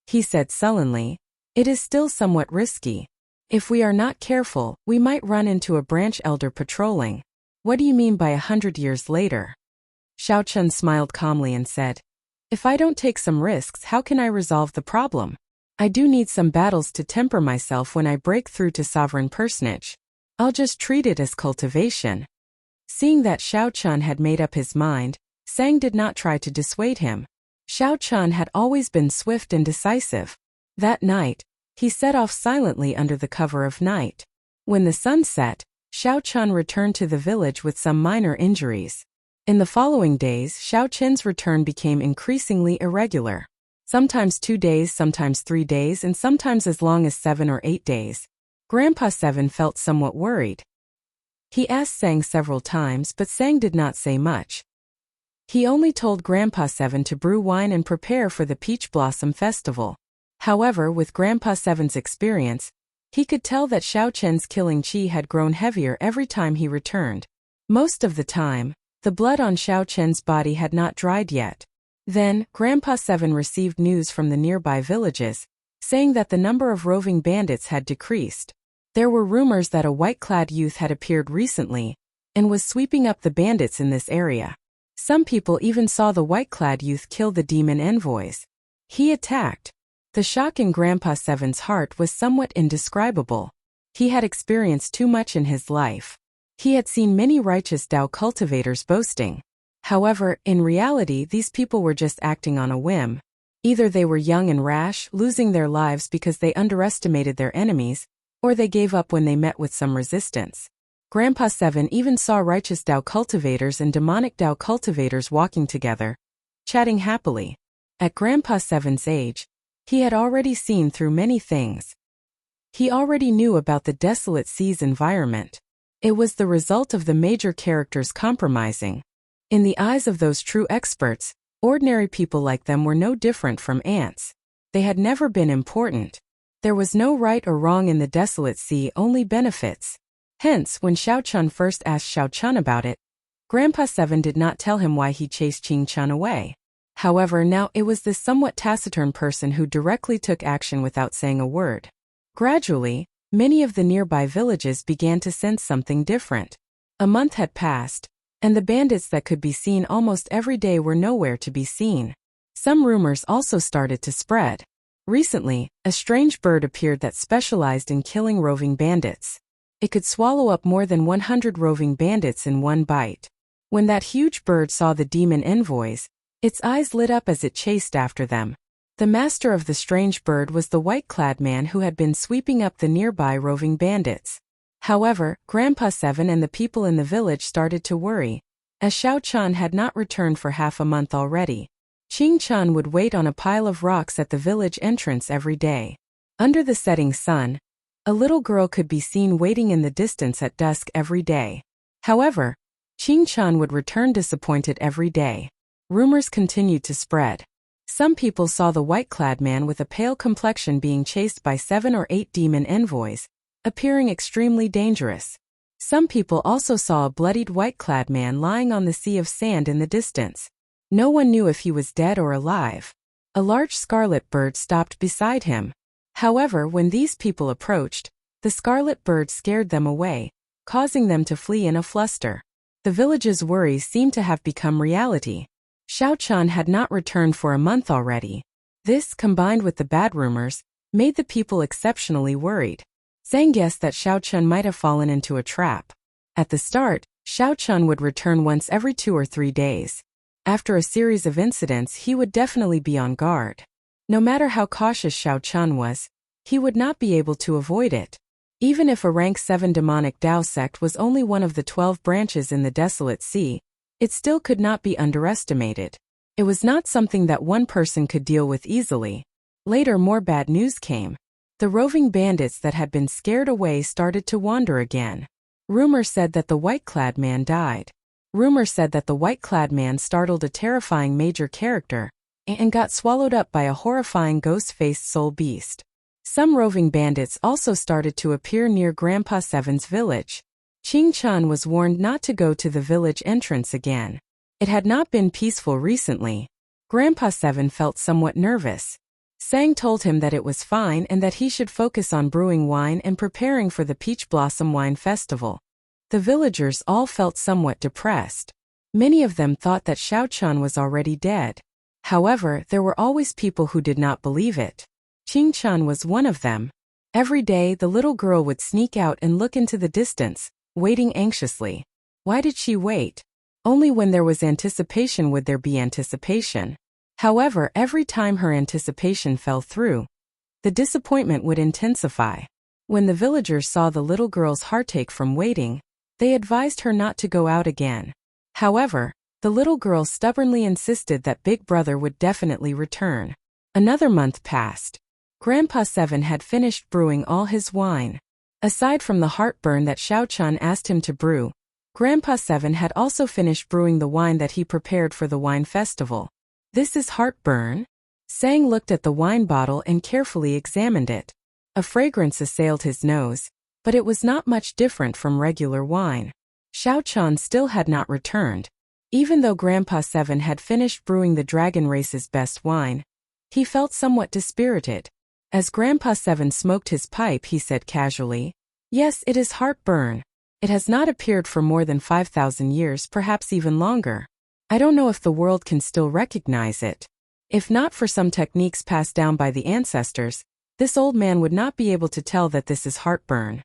He said sullenly, it is still somewhat risky. If we are not careful, we might run into a branch elder patrolling. What do you mean by 100 years later? Xiao Chen smiled calmly and said, if I don't take some risks, how can I resolve the problem? I do need some battles to temper myself when I break through to sovereign personage. I'll just treat it as cultivation. Seeing that Xiao Chen had made up his mind, Sang did not try to dissuade him. Xiao Chen had always been swift and decisive. That night, he set off silently under the cover of night. When the sun set, Xiao Chen returned to the village with some minor injuries. In the following days, Xiao Chen's return became increasingly irregular. Sometimes 2 days, sometimes 3 days, and sometimes as long as 7 or 8 days. Grandpa Seven felt somewhat worried. He asked Sang several times, but Sang did not say much. He only told Grandpa Seven to brew wine and prepare for the Peach Blossom Festival. However, with Grandpa Seven's experience, he could tell that Xiao Chen's killing chi had grown heavier every time he returned. Most of the time, the blood on Xiao Chen's body had not dried yet. Then, Grandpa Seven received news from the nearby villages, saying that the number of roving bandits had decreased. There were rumors that a white-clad youth had appeared recently, and was sweeping up the bandits in this area. Some people even saw the white-clad youth kill the demon envoys. He attacked. The shock in Grandpa Seven's heart was somewhat indescribable. He had experienced too much in his life. He had seen many righteous Dao cultivators boasting. However, in reality, these people were just acting on a whim. Either they were young and rash, losing their lives because they underestimated their enemies, or they gave up when they met with some resistance. Grandpa Seven even saw righteous Dao cultivators and demonic Dao cultivators walking together, chatting happily. At Grandpa Seven's age, he had already seen through many things. He already knew about the desolate sea's environment. It was the result of the major characters compromising. In the eyes of those true experts, ordinary people like them were no different from ants. They had never been important. There was no right or wrong in the desolate sea, only benefits. Hence, when Xiao Chen first asked Xiao Chen about it, Grandpa Seven did not tell him why he chased Qing Chen away. However, now it was this somewhat taciturn person who directly took action without saying a word. Gradually, many of the nearby villages began to sense something different. A month had passed, and the bandits that could be seen almost every day were nowhere to be seen. Some rumors also started to spread. Recently, a strange bird appeared that specialized in killing roving bandits. It could swallow up more than 100 roving bandits in one bite. When that huge bird saw the demon envoys, its eyes lit up as it chased after them. The master of the strange bird was the white-clad man who had been sweeping up the nearby roving bandits. However, Grandpa Seven and the people in the village started to worry, as Xiao Chen had not returned for half a month already. Qing Chen would wait on a pile of rocks at the village entrance every day. Under the setting sun, a little girl could be seen waiting in the distance at dusk every day. However, Qing Chen would return disappointed every day. Rumors continued to spread. Some people saw the white-clad man with a pale complexion being chased by 7 or 8 demon envoys, appearing extremely dangerous. Some people also saw a bloodied white-clad man lying on the sea of sand in the distance. No one knew if he was dead or alive. A large scarlet bird stopped beside him. However, when these people approached, the scarlet bird scared them away, causing them to flee in a fluster. The village's worries seemed to have become reality. Xiao Chen had not returned for a month already. This, combined with the bad rumors, made the people exceptionally worried. Zhang guessed that Xiao Chun might have fallen into a trap. At the start, Xiao Chun would return once every 2 or 3 days. After a series of incidents, he would definitely be on guard. No matter how cautious Xiao Chun was, he would not be able to avoid it. Even if a rank 7 demonic Dao sect was only one of the 12 branches in the Desolate Sea, it still could not be underestimated. It was not something that one person could deal with easily. Later, more bad news came. The roving bandits that had been scared away started to wander again. Rumor said that the white-clad man died. Rumor said that the white-clad man startled a terrifying major character and got swallowed up by a horrifying ghost-faced soul beast. Some roving bandits also started to appear near Grandpa Seven's village. Qing Chan was warned not to go to the village entrance again. It had not been peaceful recently. Grandpa Seven felt somewhat nervous. Sang told him that it was fine and that he should focus on brewing wine and preparing for the Peach Blossom Wine Festival. The villagers all felt somewhat depressed. Many of them thought that Xiao Chun was already dead. However, there were always people who did not believe it. Qing Chan was one of them. Every day the little girl would sneak out and look into the distance, waiting anxiously. Why did she wait? Only when there was anticipation would there be anticipation. However, every time her anticipation fell through, the disappointment would intensify. When the villagers saw the little girl's heartache from waiting, they advised her not to go out again. However, the little girl stubbornly insisted that Big Brother would definitely return. Another month passed. Grandpa Seven had finished brewing all his wine. Aside from the heartburn that Xiao Chun asked him to brew, Grandpa Seven had also finished brewing the wine that he prepared for the wine festival. This is heartburn? Sang looked at the wine bottle and carefully examined it. A fragrance assailed his nose, but it was not much different from regular wine. Xiao Chun still had not returned. Even though Grandpa Seven had finished brewing the dragon race's best wine, he felt somewhat dispirited. As Grandpa Seven smoked his pipe, he said casually, "Yes, it is heartburn. It has not appeared for more than 5,000 years, perhaps even longer. I don't know if the world can still recognize it. If not for some techniques passed down by the ancestors, this old man would not be able to tell that this is heartburn."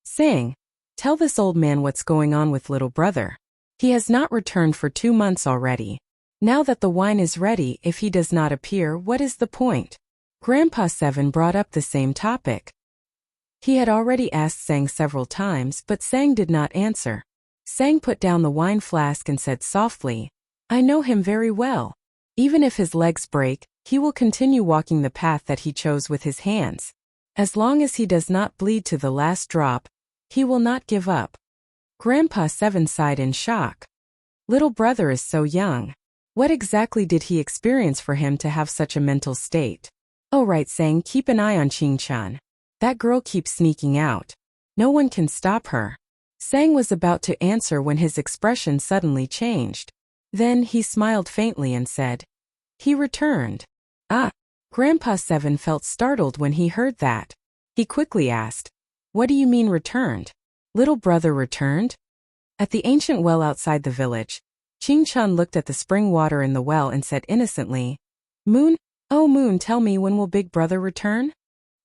Sang, "Tell this old man what's going on with little brother. He has not returned for 2 months already. Now that the wine is ready, if he does not appear, what is the point?" Grandpa Seven brought up the same topic. He had already asked Sang several times, but Sang did not answer. Sang put down the wine flask and said softly, "I know him very well. Even if his legs break, he will continue walking the path that he chose with his hands. As long as he does not bleed to the last drop, he will not give up." Grandpa Seven sighed in shock. Little brother is so young. What exactly did he experience for him to have such a mental state? "Oh right, Sang, keep an eye on Qing Chan. That girl keeps sneaking out. No one can stop her." Sang was about to answer when his expression suddenly changed. Then he smiled faintly and said, "He returned." "Ah." Grandpa Seven felt startled when he heard that. He quickly asked, "What do you mean returned? Little brother returned?" At the ancient well outside the village, Qing Chan looked at the spring water in the well and said innocently, "Moon, oh moon, tell me, when will Big Brother return?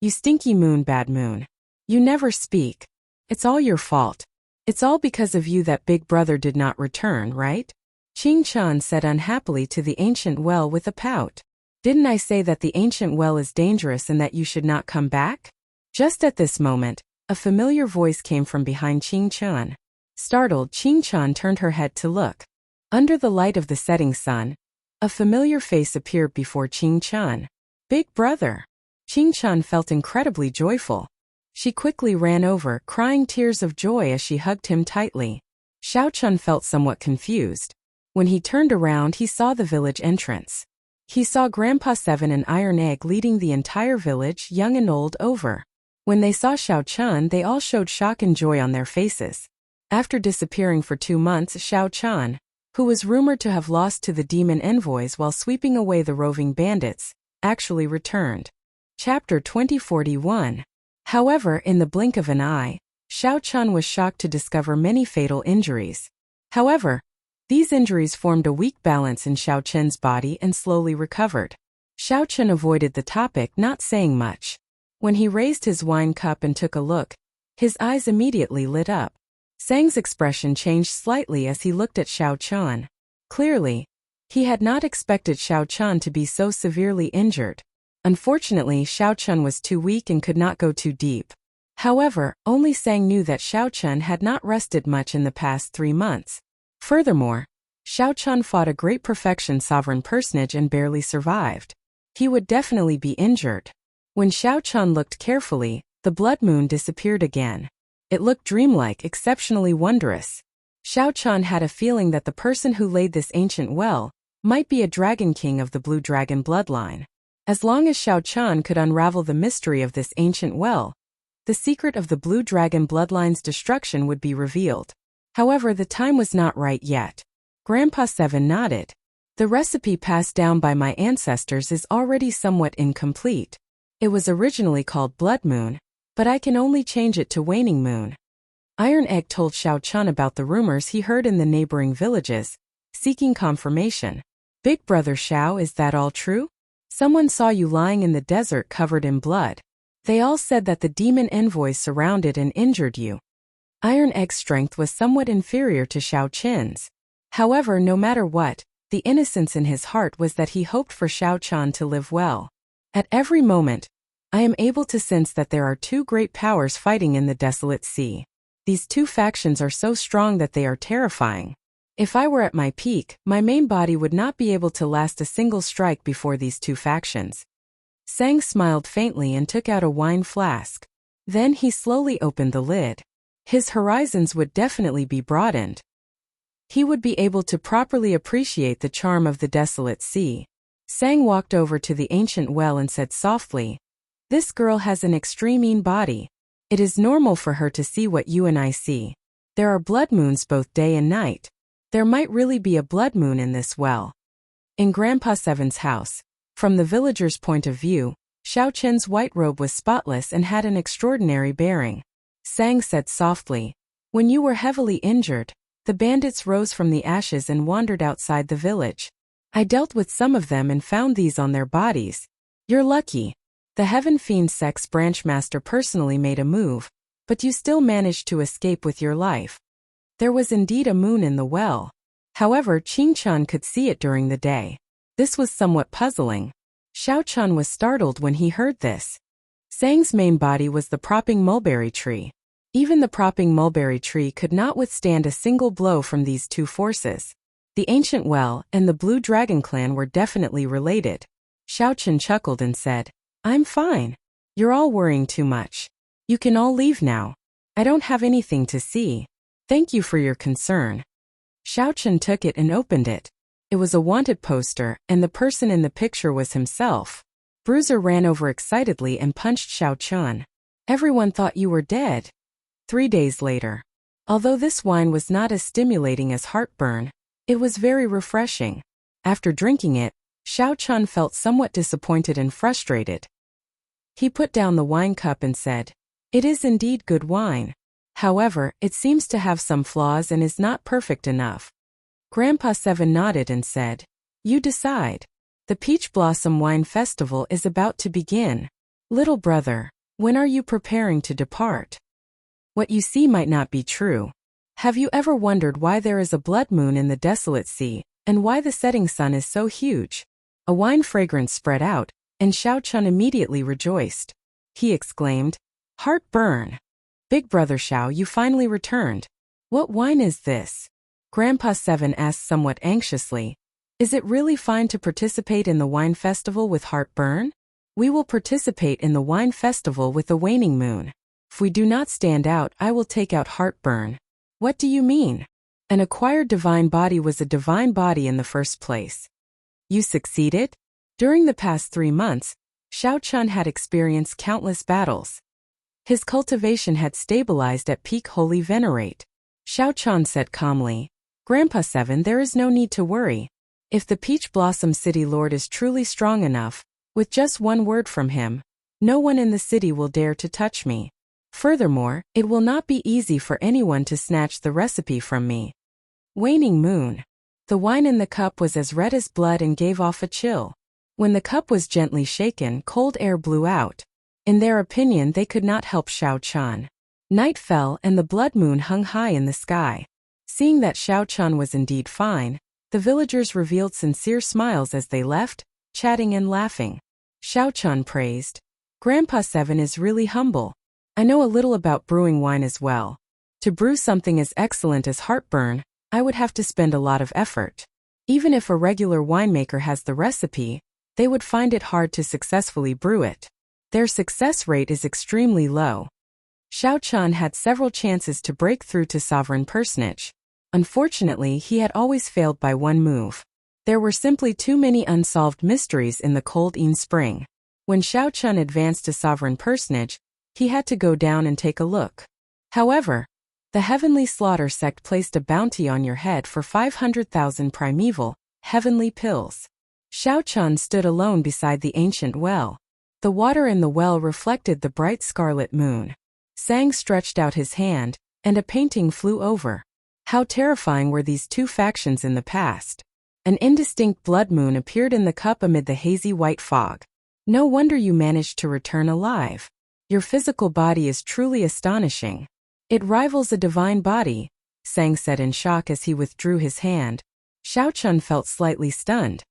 You stinky moon, bad moon. You never speak. It's all your fault. It's all because of you that Big Brother did not return, right?" Qing Chan said unhappily to the ancient well with a pout. "Didn't I say that the ancient well is dangerous and that you should not come back?" Just at this moment, a familiar voice came from behind Qing Chan. Startled, Qing Chan turned her head to look. Under the light of the setting sun, a familiar face appeared before Qing Chan. "Big Brother." Qing Chan felt incredibly joyful. She quickly ran over, crying tears of joy as she hugged him tightly. Xiao Chun felt somewhat confused. When he turned around, he saw the village entrance. He saw Grandpa Seven and Iron Egg leading the entire village, young and old, over. When they saw Xiao Chun, they all showed shock and joy on their faces. After disappearing for 2 months, Xiao Chun, who was rumored to have lost to the demon envoys while sweeping away the roving bandits, actually returned. Chapter 2041. However, in the blink of an eye, Xiao Chun was shocked to discover many fatal injuries. However, these injuries formed a weak balance in Xiao Chun's body and slowly recovered. Xiao Chun avoided the topic, not saying much. When he raised his wine cup and took a look, his eyes immediately lit up. Sang's expression changed slightly as he looked at Xiao Qian. Clearly, he had not expected Xiao Qian to be so severely injured. Unfortunately, Xiao Qian was too weak and could not go too deep. However, only Sang knew that Xiao Qian had not rested much in the past 3 months. Furthermore, Xiao Qian fought a great perfection sovereign personage and barely survived. He would definitely be injured. When Xiao Qian looked carefully, the blood moon disappeared again. It looked dreamlike, exceptionally wondrous. Xiao Qian had a feeling that the person who laid this ancient well might be a dragon king of the blue dragon bloodline. As long as Xiao Qian could unravel the mystery of this ancient well, the secret of the blue dragon bloodline's destruction would be revealed. However, the time was not right yet. Grandpa Seven nodded. The recipe passed down by my ancestors is already somewhat incomplete. It was originally called Blood Moon, but I can only change it to Waning Moon. Iron Egg told Xiao Qian about the rumors he heard in the neighboring villages, seeking confirmation. Big brother Xiao, is that all true? Someone saw you lying in the desert covered in blood. They all said that the demon envoys surrounded and injured you. Iron Egg's strength was somewhat inferior to Xiao Qian's. However, no matter what, the innocence in his heart was that he hoped for Xiao Qian to live well. At every moment, I am able to sense that there are 2 great powers fighting in the desolate sea. These 2 factions are so strong that they are terrifying. If I were at my peak, my main body would not be able to last a single strike before these 2 factions. Sang smiled faintly and took out a wine flask. Then he slowly opened the lid. His horizons would definitely be broadened. He would be able to properly appreciate the charm of the desolate sea. Sang walked over to the ancient well and said softly, "This girl has an extreme body. It is normal for her to see what you and I see. There are blood moons both day and night. There might really be a blood moon in this well." In Grandpa Seven's house, from the villagers' point of view, Xiao Qian's white robe was spotless and had an extraordinary bearing. Sang said softly, "When you were heavily injured, the bandits rose from the ashes and wandered outside the village. I dealt with some of them and found these on their bodies. You're lucky. The Heaven Fiend Sex Branch Master personally made a move, but you still managed to escape with your life." There was indeed a moon in the well. However, Qingqian could see it during the day. This was somewhat puzzling. Xiao Qian was startled when he heard this. Sang's main body was the propping mulberry tree. Even the propping mulberry tree could not withstand a single blow from these 2 forces. The ancient well and the Blue Dragon clan were definitely related. Xiao Qian chuckled and said, "I'm fine. You're all worrying too much. You can all leave now. I don't have anything to see. Thank you for your concern." Xiao Qian took it and opened it. It was a wanted poster, and the person in the picture was himself. Bruiser ran over excitedly and punched Xiao Qian. "Everyone thought you were dead." 3 days later. Although this wine was not as stimulating as heartburn, it was very refreshing. After drinking it, Xiao Qian felt somewhat disappointed and frustrated. He put down the wine cup and said, "It is indeed good wine. However, it seems to have some flaws and is not perfect enough." Grandpa Seven nodded and said, "You decide. The Peach Blossom Wine Festival is about to begin. Little brother, when are you preparing to depart? What you see might not be true. Have you ever wondered why there is a blood moon in the desolate sea, and why the setting sun is so huge?" A wine fragrance spread out, and Xiao Qian immediately rejoiced. He exclaimed, "Heartburn! Big brother Xiao, you finally returned. What wine is this?" Grandpa Seven asked somewhat anxiously, "Is it really fine to participate in the wine festival with heartburn? We will participate in the wine festival with the waning moon. If we do not stand out, I will take out heartburn." "What do you mean? An acquired divine body was a divine body in the first place. You succeeded?" During the past 3 months, Xiao Qian had experienced countless battles. His cultivation had stabilized at peak holy venerate. Xiao Qian said calmly, "Grandpa Seven, there is no need to worry. If the Peach Blossom City Lord is truly strong enough, with just one word from him, no one in the city will dare to touch me. Furthermore, it will not be easy for anyone to snatch the recipe from me." Waning moon. The wine in the cup was as red as blood and gave off a chill. When the cup was gently shaken, cold air blew out. In their opinion, they could not help Xiao Chan. Night fell and the blood moon hung high in the sky. Seeing that Xiao Chan was indeed fine, the villagers revealed sincere smiles as they left, chatting and laughing. Xiao Chan praised, "Grandpa Seven is really humble. I know a little about brewing wine as well. To brew something as excellent as heartburn, I would have to spend a lot of effort. Even if a regular winemaker has the recipe, they would find it hard to successfully brew it. Their success rate is extremely low." Xiao Chan had several chances to break through to sovereign personage. Unfortunately, he had always failed by one move. There were simply too many unsolved mysteries in the cold Yin spring. When Xiao Chan advanced to sovereign personage, he had to go down and take a look. However, the Heavenly Slaughter sect placed a bounty on your head for 500,000 primeval, heavenly pills. Xiao Chan stood alone beside the ancient well. The water in the well reflected the bright scarlet moon. Sang stretched out his hand, and a painting flew over. How terrifying were these two factions in the past. An indistinct blood moon appeared in the cup amid the hazy white fog. "No wonder you managed to return alive. Your physical body is truly astonishing. It rivals a divine body," Sang said in shock as he withdrew his hand. Xiao Chan felt slightly stunned.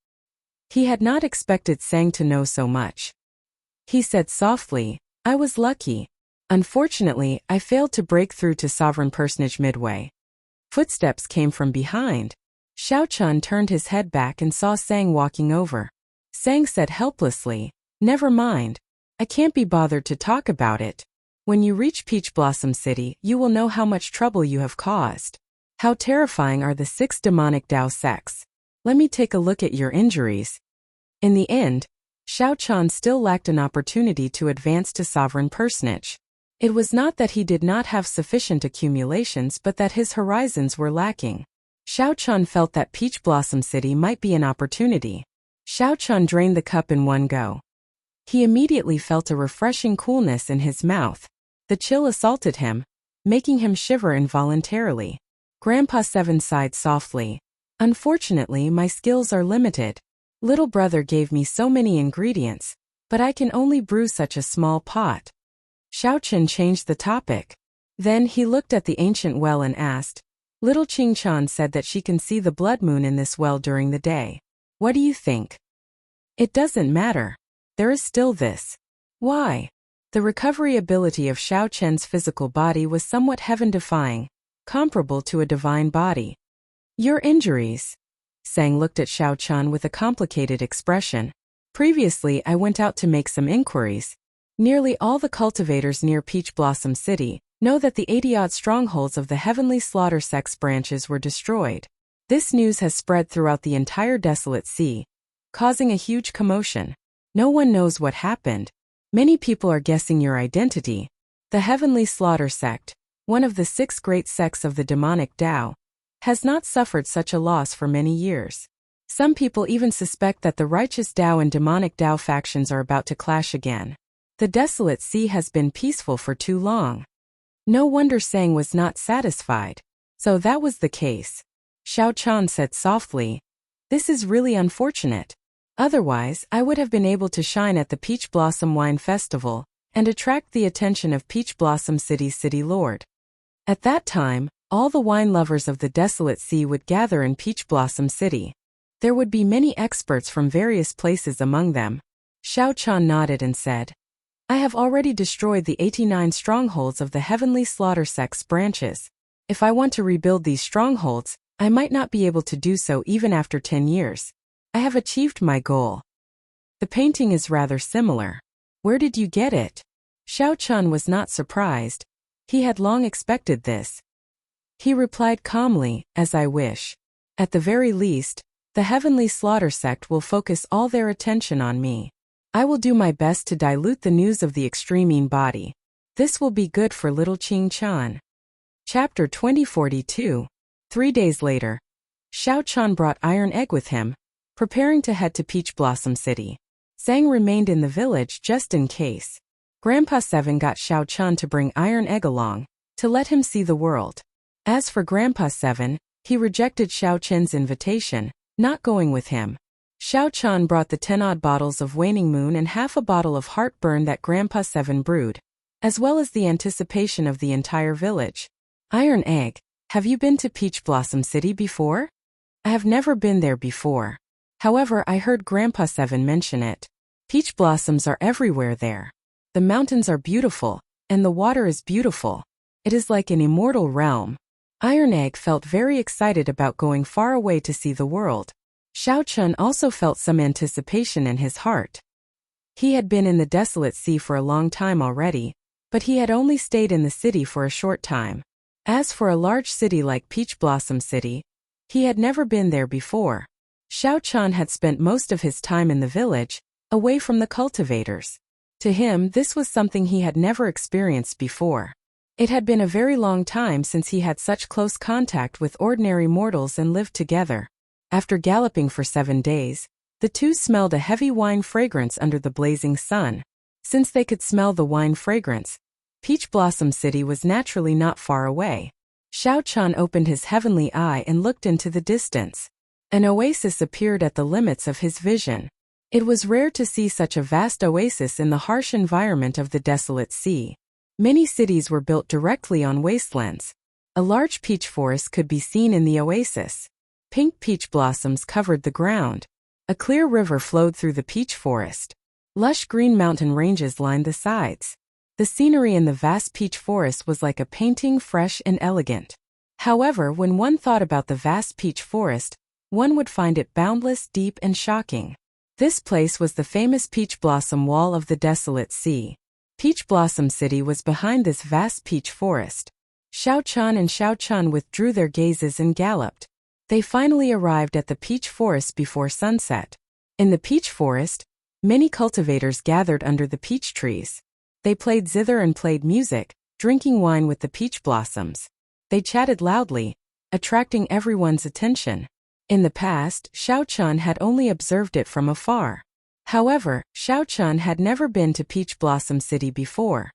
He had not expected Sang to know so much. He said softly, "I was lucky. Unfortunately, I failed to break through to sovereign personage midway." Footsteps came from behind. Xiao Chan turned his head back and saw Sang walking over. Sang said helplessly, "Never mind. I can't be bothered to talk about it. When you reach Peach Blossom City, you will know how much trouble you have caused. How terrifying are the 6 demonic Dao sects. Let me take a look at your injuries." In the end, Xiao Chan still lacked an opportunity to advance to sovereign personage. It was not that he did not have sufficient accumulations but that his horizons were lacking. Xiao Chan felt that Peach Blossom City might be an opportunity. Xiao Chan drained the cup in one go. He immediately felt a refreshing coolness in his mouth. The chill assaulted him, making him shiver involuntarily. Grandpa Seven sighed softly. "Unfortunately, my skills are limited. Little brother gave me so many ingredients, but I can only brew such a small pot." Xiao Chan changed the topic. Then he looked at the ancient well and asked, "Little Qing Chan said that she can see the blood moon in this well during the day. What do you think?" "It doesn't matter. There is still this." "Why?" The recovery ability of Xiao Chen's physical body was somewhat heaven-defying, comparable to a divine body. "Your injuries." Sang looked at Xiao Chan with a complicated expression. "Previously, I went out to make some inquiries. Nearly all the cultivators near Peach Blossom City know that the 80-odd strongholds of the Heavenly Slaughter sect's branches were destroyed. This news has spread throughout the entire desolate sea, causing a huge commotion. No one knows what happened. Many people are guessing your identity. The Heavenly Slaughter sect, one of the 6 great sects of the demonic Tao, has not suffered such a loss for many years. Some people even suspect that the righteous Tao and demonic Tao factions are about to clash again. The desolate sea has been peaceful for too long." No wonder Sang was not satisfied. "So that was the case," Xiao Chan said softly. "This is really unfortunate. Otherwise, I would have been able to shine at the Peach Blossom Wine Festival and attract the attention of Peach Blossom City's city lord. At that time, all the wine lovers of the desolate sea would gather in Peach Blossom City. There would be many experts from various places among them." Xiao Chan nodded and said, "I have already destroyed the 89 strongholds of the Heavenly Slaughter sect's branches. If I want to rebuild these strongholds, I might not be able to do so even after 10 years. I have achieved my goal." "The painting is rather similar. Where did you get it?" Xiao Chan was not surprised. He had long expected this. He replied calmly, "As I wish. At the very least, the Heavenly Slaughter sect will focus all their attention on me. I will do my best to dilute the news of the extreme Yin body. This will be good for little Qing Chan." Chapter 2042. 3 days later, Xiao Chan brought Iron Egg with him, preparing to head to Peach Blossom City. Sang remained in the village just in case. Grandpa Seven got Xiao Chan to bring Iron Egg along, to let him see the world. As for Grandpa Seven, he rejected Xiao Chen's invitation, not going with him. Xiao Chan brought the 10-odd bottles of Waning Moon and half a bottle of heartburn that Grandpa Seven brewed, as well as the anticipation of the entire village. Iron Egg, have you been to Peach Blossom City before? I have never been there before. However, I heard Grandpa Seven mention it. Peach blossoms are everywhere there. The mountains are beautiful, and the water is beautiful. It is like an immortal realm. Iron Egg felt very excited about going far away to see the world. Xiao Chun also felt some anticipation in his heart. He had been in the desolate sea for a long time already, but he had only stayed in the city for a short time. As for a large city like Peach Blossom City, he had never been there before. Xiao Chun had spent most of his time in the village, away from the cultivators. To him, this was something he had never experienced before. It had been a very long time since he had such close contact with ordinary mortals and lived together. After galloping for 7 days, the two smelled a heavy wine fragrance under the blazing sun. Since they could smell the wine fragrance, Peach Blossom City was naturally not far away. Xiao Chun opened his heavenly eye and looked into the distance. An oasis appeared at the limits of his vision. It was rare to see such a vast oasis in the harsh environment of the desolate sea. Many cities were built directly on wastelands. A large peach forest could be seen in the oasis. Pink peach blossoms covered the ground. A clear river flowed through the peach forest. Lush green mountain ranges lined the sides. The scenery in the vast peach forest was like a painting, fresh and elegant. However, when one thought about the vast peach forest, one would find it boundless, deep and shocking. This place was the famous Peach Blossom Wall of the Desolate Sea. Peach Blossom City was behind this vast peach forest. Xiao Chun withdrew their gazes and galloped. They finally arrived at the peach forest before sunset. In the peach forest, many cultivators gathered under the peach trees. They played zither and played music, drinking wine with the peach blossoms. They chatted loudly, attracting everyone's attention. In the past, Xiao Chun had only observed it from afar. However, Xiao Chun had never been to Peach Blossom City before.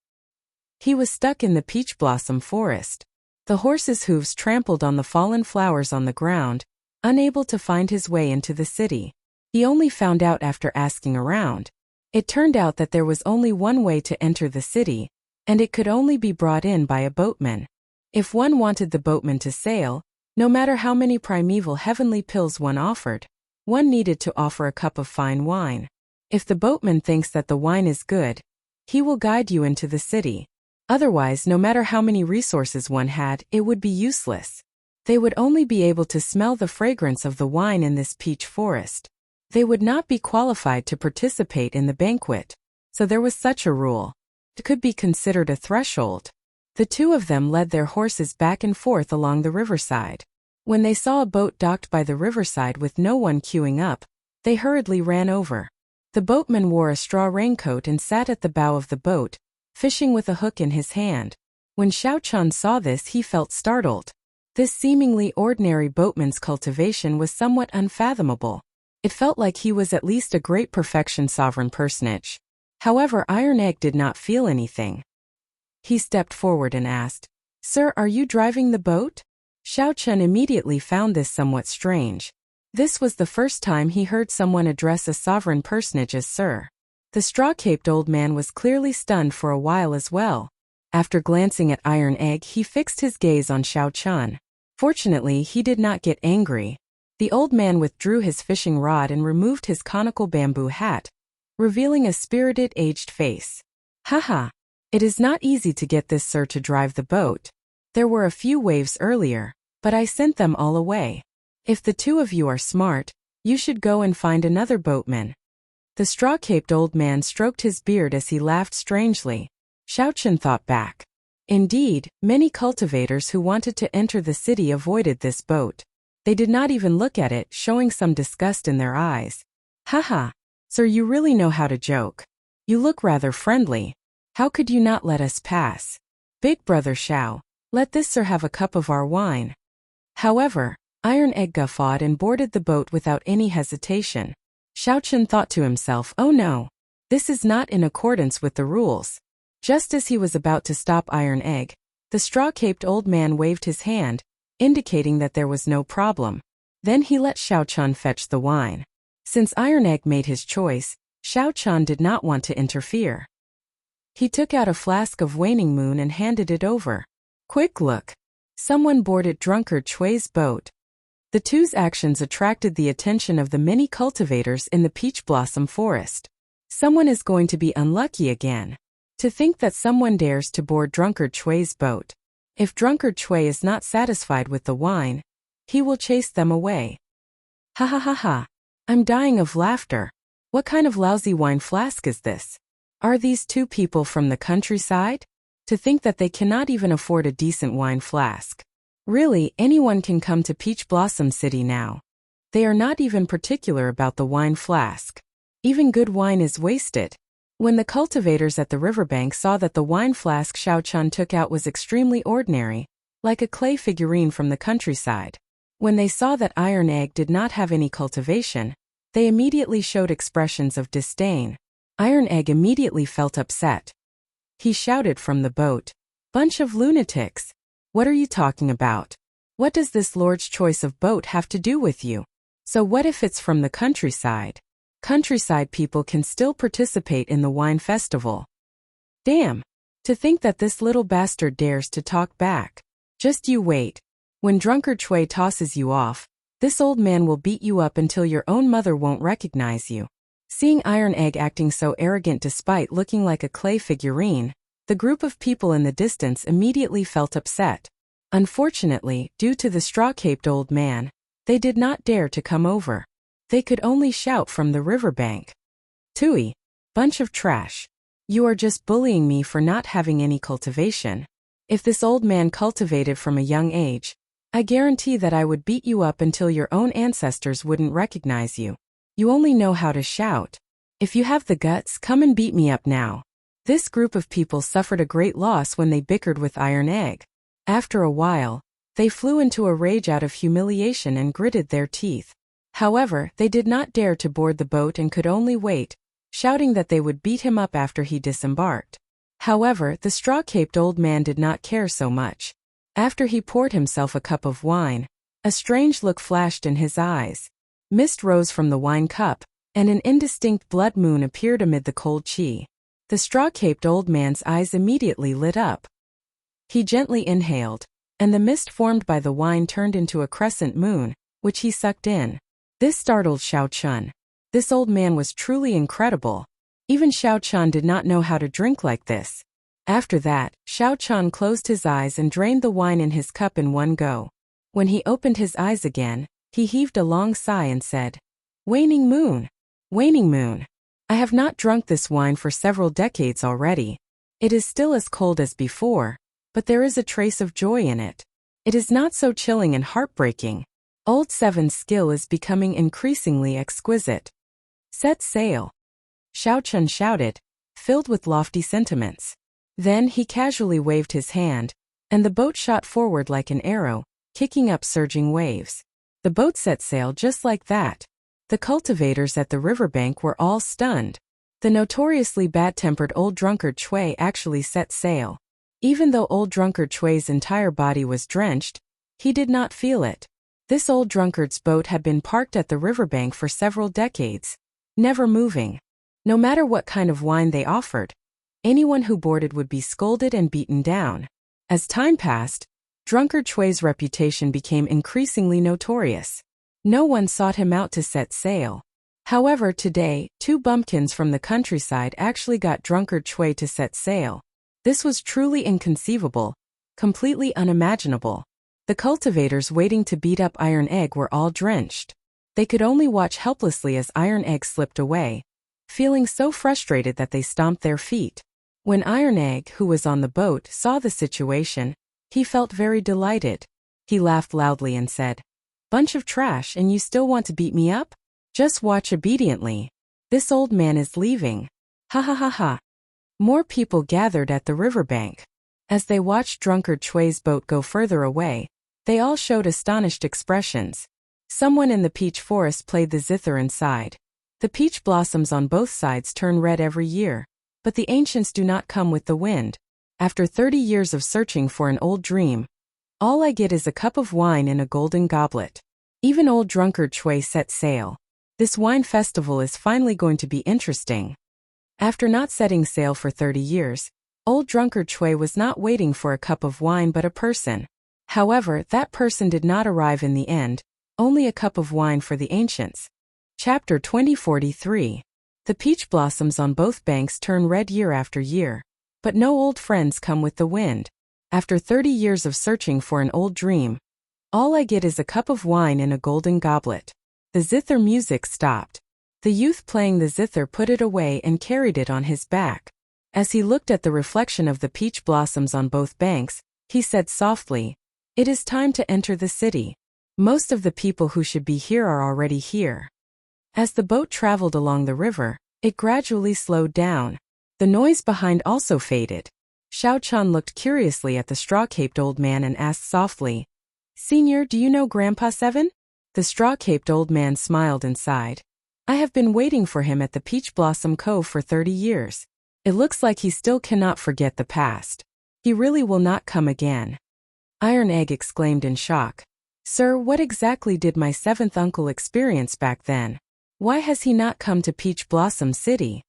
He was stuck in the peach blossom forest. The horse's hooves trampled on the fallen flowers on the ground, unable to find his way into the city. He only found out after asking around. It turned out that there was only one way to enter the city, and it could only be brought in by a boatman. If one wanted the boatman to sail, no matter how many primeval heavenly pills one offered, one needed to offer a cup of fine wine. If the boatman thinks that the wine is good, he will guide you into the city. Otherwise, no matter how many resources one had, it would be useless. They would only be able to smell the fragrance of the wine in this peach forest. They would not be qualified to participate in the banquet. So there was such a rule. It could be considered a threshold. The two of them led their horses back and forth along the riverside. When they saw a boat docked by the riverside with no one queuing up, they hurriedly ran over. The boatman wore a straw raincoat and sat at the bow of the boat, fishing with a hook in his hand. When Xiao Chun saw this, he felt startled. This seemingly ordinary boatman's cultivation was somewhat unfathomable. It felt like he was at least a great perfection sovereign personage. However, Iron Egg did not feel anything. He stepped forward and asked, "Sir, are you driving the boat?" Xiao Chun immediately found this somewhat strange. This was the first time he heard someone address a sovereign personage as sir. The straw-caped old man was clearly stunned for a while as well. After glancing at Iron Egg, he fixed his gaze on Xiao Chun. Fortunately, he did not get angry. The old man withdrew his fishing rod and removed his conical bamboo hat, revealing a spirited, aged face. "Haha. It is not easy to get this sir to drive the boat. There were a few waves earlier, but I sent them all away. If the two of you are smart, you should go and find another boatman." The straw-caped old man stroked his beard as he laughed strangely. Xiao Chun thought back. Indeed, many cultivators who wanted to enter the city avoided this boat. They did not even look at it, showing some disgust in their eyes. "Haha, sir, you really know how to joke. You look rather friendly. How could you not let us pass? Big brother Xiao, let this sir have a cup of our wine." However, Iron Egg guffawed and boarded the boat without any hesitation. Xiao Chun thought to himself, "Oh no, this is not in accordance with the rules." Just as he was about to stop Iron Egg, the straw-caped old man waved his hand, indicating that there was no problem. Then he let Xiao Chun fetch the wine. Since Iron Egg made his choice, Xiao Chan did not want to interfere. He took out a flask of waning moon and handed it over. Quick look. Someone boarded drunkard Chui's boat. The two's actions attracted the attention of the many cultivators in the peach blossom forest. Someone is going to be unlucky again. To think that someone dares to board drunkard Chui's boat. If drunkard Chui is not satisfied with the wine, he will chase them away. Ha ha ha ha. I'm dying of laughter. What kind of lousy wine flask is this? Are these two people from the countryside? To think that they cannot even afford a decent wine flask. Really, anyone can come to Peach Blossom City now. They are not even particular about the wine flask. Even good wine is wasted. When the cultivators at the riverbank saw that the wine flask Xiao Chun took out was extremely ordinary, like a clay figurine from the countryside. When they saw that Iron Egg did not have any cultivation, they immediately showed expressions of disdain. Iron Egg immediately felt upset. He shouted from the boat, "Bunch of lunatics! What are you talking about? What does this Lord's choice of boat have to do with you? So what if it's from the countryside? Countryside people can still participate in the wine festival." Damn! To think that this little bastard dares to talk back. Just you wait. When drunkard Chui tosses you off, this old man will beat you up until your own mother won't recognize you. Seeing Iron Egg acting so arrogant despite looking like a clay figurine, the group of people in the distance immediately felt upset. Unfortunately, due to the straw-caped old man, they did not dare to come over. They could only shout from the riverbank. "Tui! Bunch of trash! You are just bullying me for not having any cultivation. If this old man cultivated from a young age, I guarantee that I would beat you up until your own ancestors wouldn't recognize you. You only know how to shout. If you have the guts, come and beat me up now." This group of people suffered a great loss when they bickered with Iron Egg. After a while, they flew into a rage out of humiliation and gritted their teeth. However, they did not dare to board the boat and could only wait, shouting that they would beat him up after he disembarked. However, the straw-caped old man did not care so much. After he poured himself a cup of wine, a strange look flashed in his eyes. Mist rose from the wine cup, and an indistinct blood moon appeared amid the cold qi. The straw-caped old man's eyes immediately lit up. He gently inhaled, and the mist formed by the wine turned into a crescent moon, which he sucked in. This startled Xiao Chun. This old man was truly incredible. Even Xiao Chun did not know how to drink like this. After that, Xiao Chun closed his eyes and drained the wine in his cup in one go. When he opened his eyes again, he heaved a long sigh and said, "Waning moon! Waning moon! I have not drunk this wine for several decades already. It is still as cold as before, but there is a trace of joy in it. It is not so chilling and heartbreaking. Old Seven's skill is becoming increasingly exquisite. Set sail!" Xiao Chun shouted, filled with lofty sentiments. Then he casually waved his hand, and the boat shot forward like an arrow, kicking up surging waves. The boat set sail just like that. The cultivators at the riverbank were all stunned. The notoriously bad-tempered old drunkard Chui actually set sail. Even though old drunkard Chui's entire body was drenched, he did not feel it. This old drunkard's boat had been parked at the riverbank for several decades, never moving. No matter what kind of wine they offered, anyone who boarded would be scolded and beaten down. As time passed, drunkard Chui's reputation became increasingly notorious. No one sought him out to set sail. However, today, two bumpkins from the countryside actually got drunkard Chui to set sail. This was truly inconceivable, completely unimaginable. The cultivators waiting to beat up Iron Egg were all drenched. They could only watch helplessly as Iron Egg slipped away, feeling so frustrated that they stomped their feet. When Iron Egg, who was on the boat, saw the situation, he felt very delighted. He laughed loudly and said, "Bunch of trash, and you still want to beat me up? Just watch obediently. This old man is leaving. Ha ha ha ha." More people gathered at the riverbank. As they watched drunkard Chui's boat go further away, they all showed astonished expressions. Someone in the peach forest played the zither inside. The peach blossoms on both sides turn red every year, but the ancients do not come with the wind. After 30 years of searching for an old dream, all I get is a cup of wine in a golden goblet. Even old drunkard Chui set sail. This wine festival is finally going to be interesting. After not setting sail for 30 years, old drunkard Chui was not waiting for a cup of wine but a person. However, that person did not arrive in the end, only a cup of wine for the ancients. Chapter 2043. The peach blossoms on both banks turn red year after year. But no old friends come with the wind. After 30 years of searching for an old dream, all I get is a cup of wine in a golden goblet. The zither music stopped. The youth playing the zither put it away and carried it on his back. As he looked at the reflection of the peach blossoms on both banks, he said softly, "It is time to enter the city. Most of the people who should be here are already here." As the boat traveled along the river, it gradually slowed down. The noise behind also faded. Xiao Chun looked curiously at the straw-caped old man and asked softly, "Senior, do you know Grandpa Seven?" The straw-caped old man smiled and sighed. "I have been waiting for him at the Peach Blossom Cove for 30 years. It looks like he still cannot forget the past. He really will not come again." Iron Egg exclaimed in shock. "Sir, what exactly did my seventh uncle experience back then? Why has he not come to Peach Blossom City?"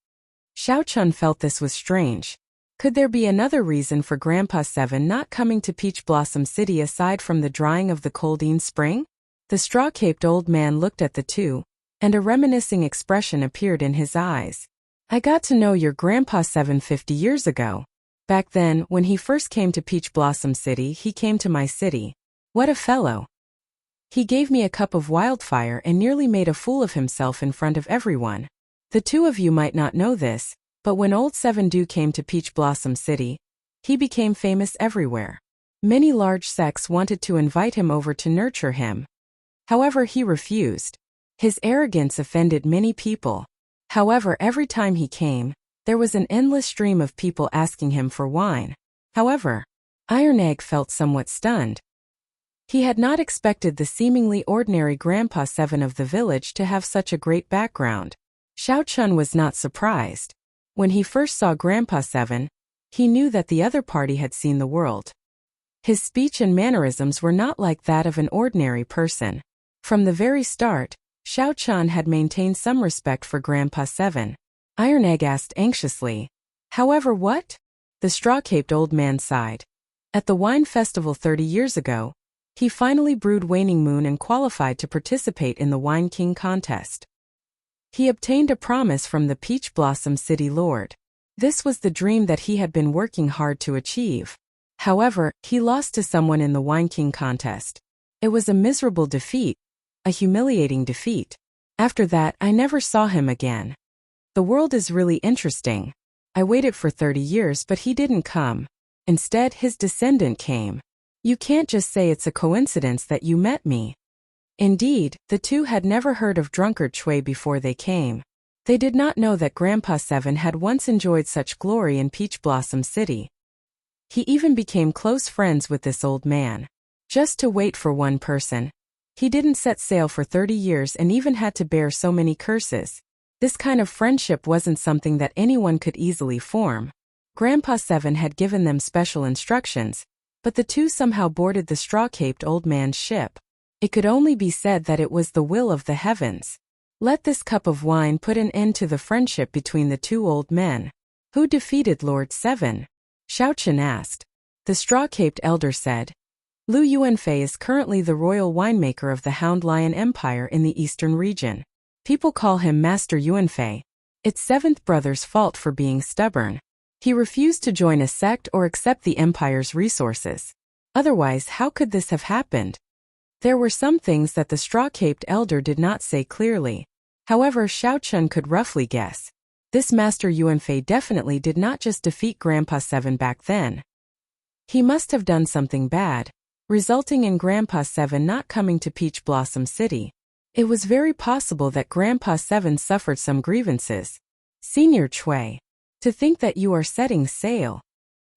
Xiao Chun felt this was strange. Could there be another reason for Grandpa Seven not coming to Peach Blossom City aside from the drying of the Coldine Spring? The straw-caped old man looked at the two, and a reminiscing expression appeared in his eyes. "I got to know your Grandpa 750 years ago. Back then, when he first came to Peach Blossom City, he came to my city. What a fellow. He gave me a cup of wildfire and nearly made a fool of himself in front of everyone. The two of you might not know this, but when old Seven Dew came to Peach Blossom City, he became famous everywhere. Many large sects wanted to invite him over to nurture him. However, he refused. His arrogance offended many people. However, every time he came, there was an endless stream of people asking him for wine. However, Iron Egg felt somewhat stunned. He had not expected the seemingly ordinary Grandpa Seven of the village to have such a great background. Xiao Chun was not surprised. When he first saw Grandpa Seven, he knew that the other party had seen the world. His speech and mannerisms were not like that of an ordinary person. From the very start, Xiao Chun had maintained some respect for Grandpa Seven. Iron Egg asked anxiously, "However, what?" The straw-caped old man sighed. At the wine festival 30 years ago, he finally brewed Waning Moon and qualified to participate in the Wine King contest. He obtained a promise from the Peach Blossom City Lord. This was the dream that he had been working hard to achieve. However, he lost to someone in the Wine King contest. It was a miserable defeat, a humiliating defeat. After that, I never saw him again. The world is really interesting. I waited for 30 years but he didn't come. Instead, his descendant came. You can't just say it's a coincidence that you met me. Indeed, the two had never heard of drunkard Chui before they came. They did not know that Grandpa Seven had once enjoyed such glory in Peach Blossom City. He even became close friends with this old man. Just to wait for one person. He didn't set sail for 30 years and even had to bear so many curses. This kind of friendship wasn't something that anyone could easily form. Grandpa Seven had given them special instructions, but the two somehow boarded the straw-caped old man's ship. It could only be said that it was the will of the heavens. Let this cup of wine put an end to the friendship between the two old men. Who defeated Lord Seven? Xiao Chun asked. The straw-caped elder said, Lu Yuanfei is currently the royal winemaker of the Hound Lion Empire in the eastern region. People call him Master Yuanfei. It's seventh brother's fault for being stubborn. He refused to join a sect or accept the empire's resources. Otherwise, how could this have happened? There were some things that the straw-caped elder did not say clearly. However, Xiao Chun could roughly guess. This Master Yuanfei definitely did not just defeat Grandpa Seven back then. He must have done something bad, resulting in Grandpa Seven not coming to Peach Blossom City. It was very possible that Grandpa Seven suffered some grievances. Senior Chui, to think that you are setting sail.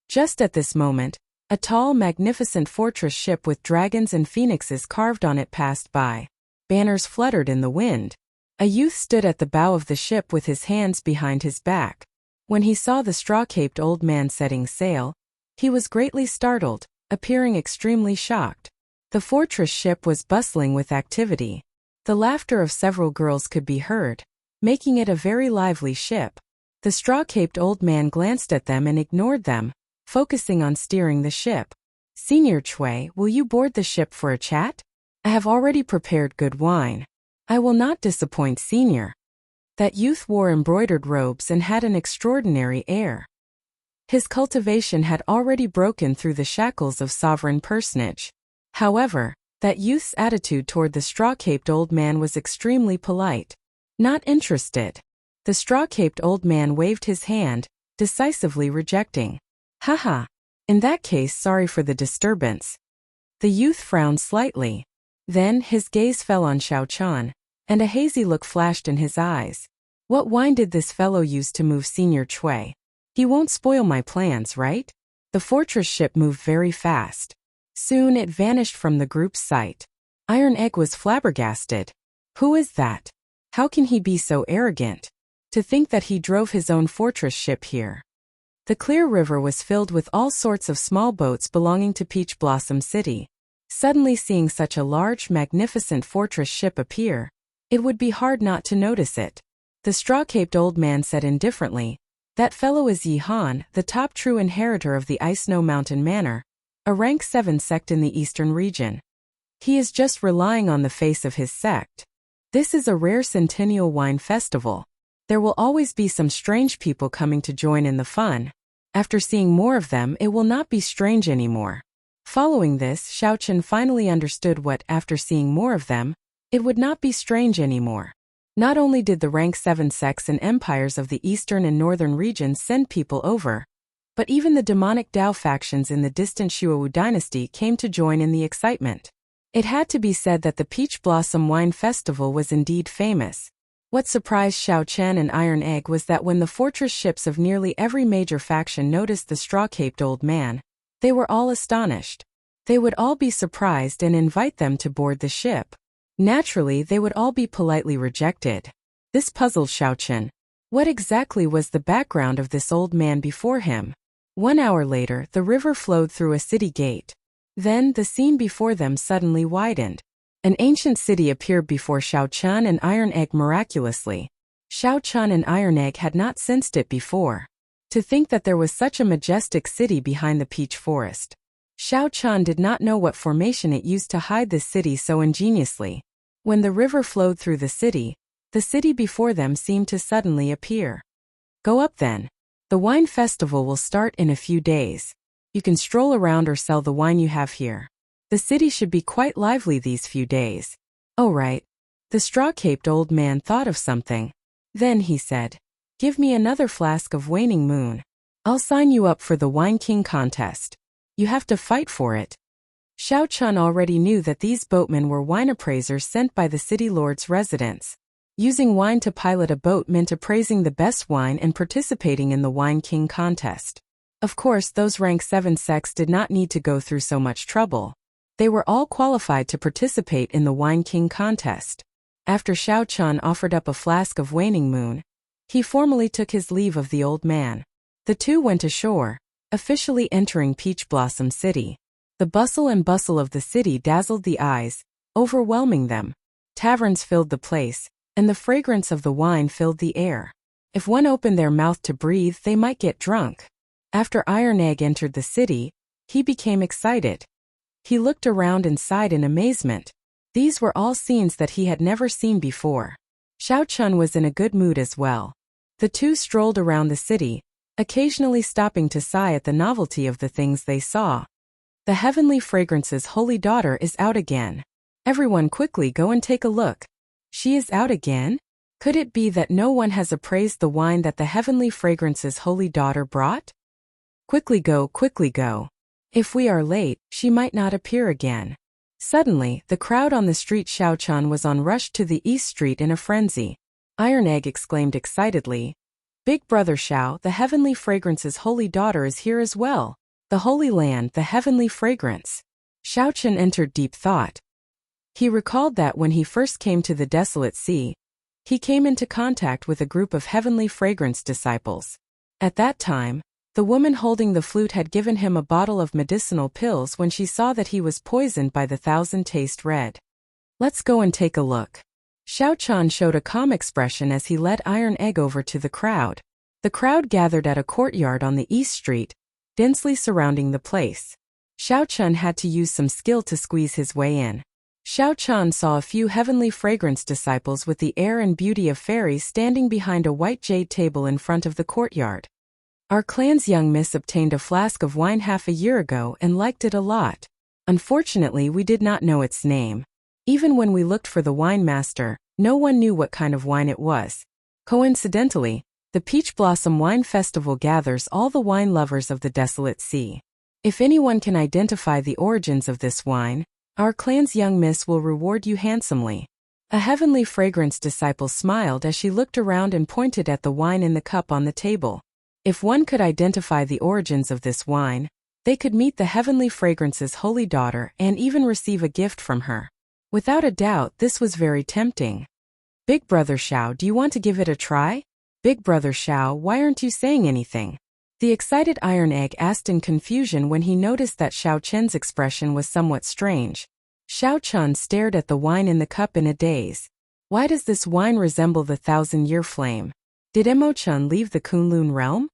Just at this moment, a tall, magnificent fortress ship with dragons and phoenixes carved on it passed by. Banners fluttered in the wind. A youth stood at the bow of the ship with his hands behind his back. When he saw the straw-caped old man setting sail, he was greatly startled, appearing extremely shocked. The fortress ship was bustling with activity. The laughter of several girls could be heard, making it a very lively ship. The straw-caped old man glanced at them and ignored them, focusing on steering the ship. Senior Chui, will you board the ship for a chat? I have already prepared good wine. I will not disappoint Senior. That youth wore embroidered robes and had an extraordinary air. His cultivation had already broken through the shackles of sovereign personage. However, that youth's attitude toward the straw-caped old man was extremely polite. Not interested. The straw-caped old man waved his hand, decisively rejecting. Haha. In that case, sorry for the disturbance. The youth frowned slightly. Then his gaze fell on Xiao Chan, and a hazy look flashed in his eyes. What wine did this fellow use to move Senior Chui? He won't spoil my plans, right? The fortress ship moved very fast. Soon it vanished from the group's sight. Iron Egg was flabbergasted. Who is that? How can he be so arrogant? To think that he drove his own fortress ship here. The clear river was filled with all sorts of small boats belonging to Peach Blossom City. Suddenly seeing such a large, magnificent fortress ship appear, it would be hard not to notice it. The straw-caped old man said indifferently, that fellow is Yi Han, the top true inheritor of the Ice Snow Mountain Manor, a rank 7 sect in the eastern region. He is just relying on the face of his sect. This is a rare centennial wine festival. There will always be some strange people coming to join in the fun. After seeing more of them, it will not be strange anymore. Following this, Xiao Chen finally understood what, after seeing more of them, it would not be strange anymore. Not only did the rank 7 sects and empires of the eastern and northern regions send people over, but even the demonic Dao factions in the distant Shuowu dynasty came to join in the excitement. It had to be said that the Peach Blossom Wine Festival was indeed famous. What surprised Xiao Chen and Iron Egg was that when the fortress ships of nearly every major faction noticed the straw-caped old man, they were all astonished. They would all be surprised and invite them to board the ship. Naturally, they would all be politely rejected. This puzzled Xiao Chen. What exactly was the background of this old man before him? 1 hour later, the river flowed through a city gate. Then, the scene before them suddenly widened. An ancient city appeared before Xiao Chen and Iron Egg miraculously. Xiao Chen and Iron Egg had not sensed it before. To think that there was such a majestic city behind the peach forest. Xiao Chen did not know what formation it used to hide this city so ingeniously. When the river flowed through the city before them seemed to suddenly appear. Go up then. The wine festival will start in a few days. You can stroll around or sell the wine you have here. The city should be quite lively these few days. Oh right. The straw-caped old man thought of something. Then he said, give me another flask of Waning Moon. I'll sign you up for the Wine King contest. You have to fight for it. Xiao Chen already knew that these boatmen were wine appraisers sent by the city lord's residence. Using wine to pilot a boat meant appraising the best wine and participating in the Wine King contest. Of course, those rank 7 sects did not need to go through so much trouble. They were all qualified to participate in the Wine King contest. After Xiao Chen offered up a flask of Waning Moon, he formally took his leave of the old man. The two went ashore, officially entering Peach Blossom City. The bustle and bustle of the city dazzled the eyes, overwhelming them. Taverns filled the place, and the fragrance of the wine filled the air. If one opened their mouth to breathe, they might get drunk. After Iron Egg entered the city, he became excited. He looked around and sighed in amazement. These were all scenes that he had never seen before. Xiao Chen was in a good mood as well. The two strolled around the city, occasionally stopping to sigh at the novelty of the things they saw. The Heavenly Fragrance's holy daughter is out again. Everyone quickly go and take a look. She is out again? Could it be that no one has appraised the wine that the Heavenly Fragrance's holy daughter brought? Quickly go, quickly go. If we are late, she might not appear again. Suddenly, the crowd on the street Xiao Chen was on rushed to the East Street in a frenzy. Iron Egg exclaimed excitedly, Big Brother Xiao, the Heavenly Fragrance's holy daughter is here as well. The Holy Land, the Heavenly Fragrance. Xiao Chen entered deep thought. He recalled that when he first came to the desolate sea, he came into contact with a group of Heavenly Fragrance disciples. At that time, the woman holding the flute had given him a bottle of medicinal pills when she saw that he was poisoned by the 1,000 taste red. Let's go and take a look. Xiao Chan showed a calm expression as he led Iron Egg over to the crowd. The crowd gathered at a courtyard on the East Street, densely surrounding the place. Xiao Chan had to use some skill to squeeze his way in. Xiao Chan saw a few heavenly fragrance disciples with the air and beauty of fairies standing behind a white jade table in front of the courtyard. Our clan's young miss obtained a flask of wine half a year ago and liked it a lot. Unfortunately, we did not know its name. Even when we looked for the wine master, no one knew what kind of wine it was. Coincidentally, the Peach Blossom Wine Festival gathers all the wine lovers of the desolate sea. If anyone can identify the origins of this wine, our clan's young miss will reward you handsomely. A heavenly fragrance disciple smiled as she looked around and pointed at the wine in the cup on the table. If one could identify the origins of this wine, they could meet the heavenly fragrance's holy daughter and even receive a gift from her. Without a doubt, this was very tempting. Big Brother Xiao, do you want to give it a try? Big Brother Xiao, why aren't you saying anything? The excited Iron Egg asked in confusion when he noticed that Xiao Chen's expression was somewhat strange. Xiao Chen stared at the wine in the cup in a daze. Why does this wine resemble the 1,000-year flame? Did Emo Chen leave the Kunlun realm?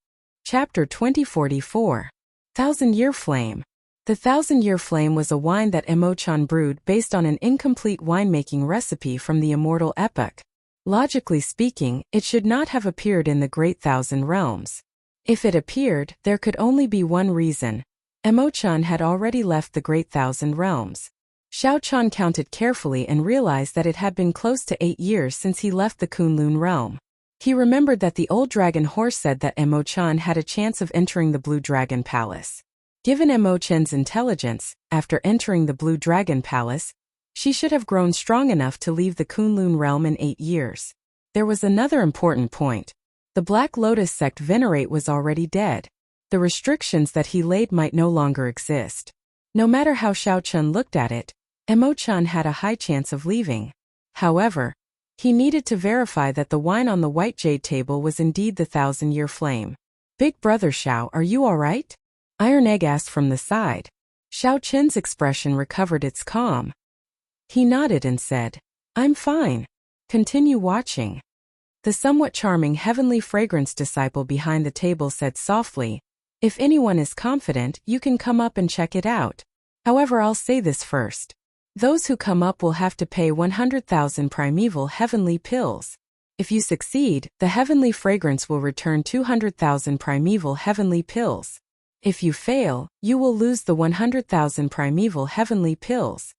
Chapter 2044. 1,000-year flame. The 1,000-year flame was a wine that Emo Chen brewed based on an incomplete winemaking recipe from the Immortal epoch. Logically speaking, it should not have appeared in the Great Thousand Realms. If it appeared, there could only be one reason. Emo Chen had already left the Great Thousand Realms. Xiao Chan counted carefully and realized that it had been close to 8 years since he left the Kunlun realm. He remembered that the old dragon horse said that Emo Chen had a chance of entering the Blue Dragon Palace. Given Emo Chen's intelligence, after entering the Blue Dragon Palace, she should have grown strong enough to leave the Kunlun realm in 8 years. There was another important point. The Black Lotus sect venerate was already dead. The restrictions that he laid might no longer exist. No matter how Xiao Chen looked at it, Emo Chen had a high chance of leaving. However, he needed to verify that the wine on the white jade table was indeed the 1,000-year flame. Big Brother Xiao, are you alright? Iron Egg asked from the side. Xiao Chen's expression recovered its calm. He nodded and said, I'm fine. Continue watching. The somewhat charming heavenly fragrance disciple behind the table said softly, if anyone is confident, you can come up and check it out. However, I'll say this first. Those who come up will have to pay 100,000 primeval heavenly pills. If you succeed, the heavenly fragrance will return 200,000 primeval heavenly pills. If you fail, you will lose the 100,000 primeval heavenly pills.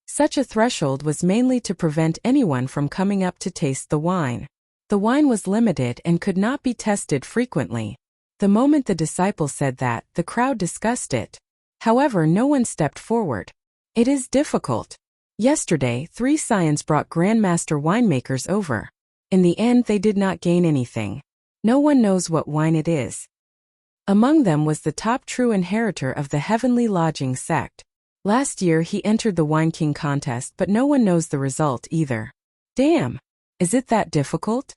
Such a threshold was mainly to prevent anyone from coming up to taste the wine. The wine was limited and could not be tested frequently. The moment the disciple said that, the crowd discussed it. However, no one stepped forward. It is difficult. Yesterday, 3 scions brought Grandmaster winemakers over. In the end, they did not gain anything. No one knows what wine it is. Among them was the top true inheritor of the Heavenly Lodging sect. Last year he entered the Wine King contest, but no one knows the result either. Damn! Is it that difficult?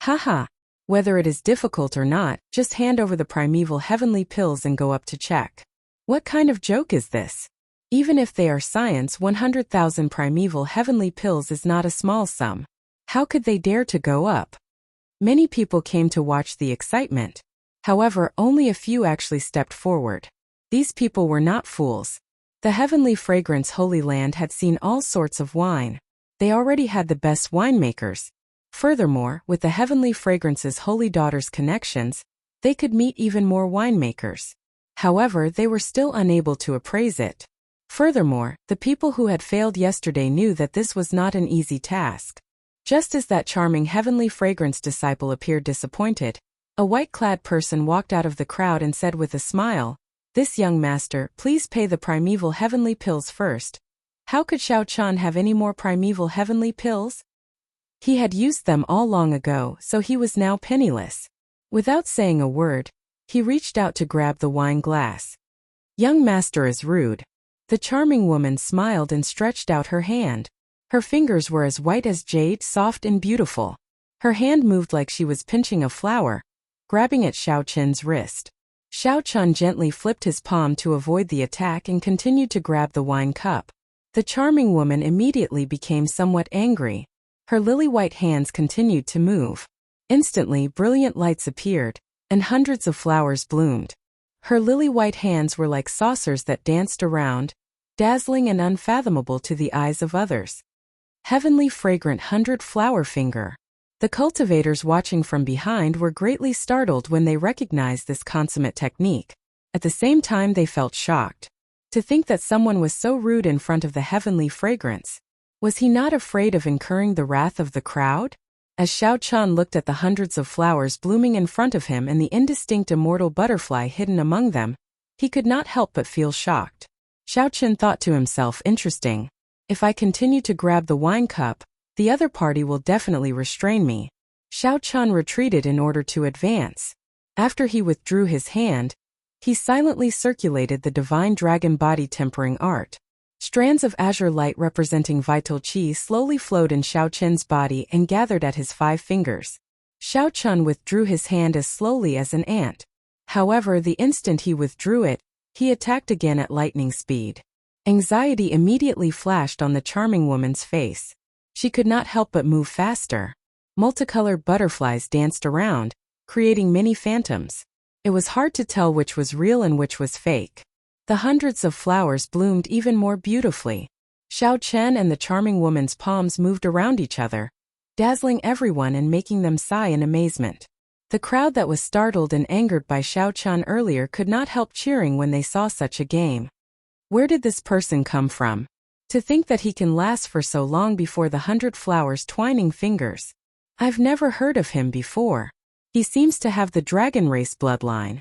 Haha. Whether it is difficult or not, just hand over the primeval heavenly pills and go up to check. What kind of joke is this? Even if they are science, 100,000 primeval heavenly pills is not a small sum. How could they dare to go up? Many people came to watch the excitement. However, only a few actually stepped forward. These people were not fools. The Heavenly Fragrance Holy Land had seen all sorts of wine. They already had the best winemakers. Furthermore, with the Heavenly Fragrance's Holy Daughter's connections, they could meet even more winemakers. However, they were still unable to appraise it. Furthermore, the people who had failed yesterday knew that this was not an easy task. Just as that charming Heavenly Fragrance disciple appeared disappointed, a white-clad person walked out of the crowd and said with a smile, "This young master, please pay the primeval heavenly pills first." How could Xiao Chan have any more primeval heavenly pills? He had used them all long ago, so he was now penniless. Without saying a word, he reached out to grab the wine glass. "Young master is rude." The charming woman smiled and stretched out her hand. Her fingers were as white as jade, soft and beautiful. Her hand moved like she was pinching a flower, grabbing at Xiao Chen's wrist. Xiao Chen gently flipped his palm to avoid the attack and continued to grab the wine cup. The charming woman immediately became somewhat angry. Her lily-white hands continued to move. Instantly, brilliant lights appeared, and hundreds of flowers bloomed. Her lily-white hands were like saucers that danced around, dazzling and unfathomable to the eyes of others. Heavenly fragrant 100-flower finger. The cultivators watching from behind were greatly startled when they recognized this consummate technique. At the same time, they felt shocked. To think that someone was so rude in front of the heavenly fragrance. Was he not afraid of incurring the wrath of the crowd? As Xiao Chun looked at the hundreds of flowers blooming in front of him and the indistinct immortal butterfly hidden among them, he could not help but feel shocked. Xiao Chun thought to himself, interesting. If I continue to grab the wine cup, the other party will definitely restrain me. Xiao Chun retreated in order to advance. After he withdrew his hand, he silently circulated the divine dragon body tempering art. Strands of azure light representing vital qi slowly flowed in Xiao Chun's body and gathered at his 5 fingers. Xiao Chun withdrew his hand as slowly as an ant. However, the instant he withdrew it, he attacked again at lightning speed. Anxiety immediately flashed on the charming woman's face. She could not help but move faster. Multicolored butterflies danced around, creating many phantoms. It was hard to tell which was real and which was fake. The hundreds of flowers bloomed even more beautifully. Xiao Chen and the charming woman's palms moved around each other, dazzling everyone and making them sigh in amazement. The crowd that was startled and angered by Xiao Chen earlier could not help cheering when they saw such a game. Where did this person come from? To think that he can last for so long before the 100 flowers twining fingers. I've never heard of him before. He seems to have the dragon race bloodline.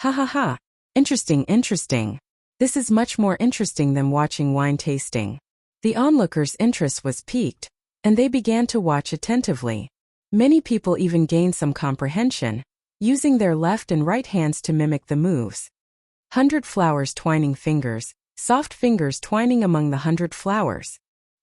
Ha ha ha. Interesting. This is much more interesting than watching wine tasting. The onlookers' interest was piqued, and they began to watch attentively. Many people even gained some comprehension, using their left and right hands to mimic the moves. 100 flowers twining fingers, soft fingers twining among the 100 flowers.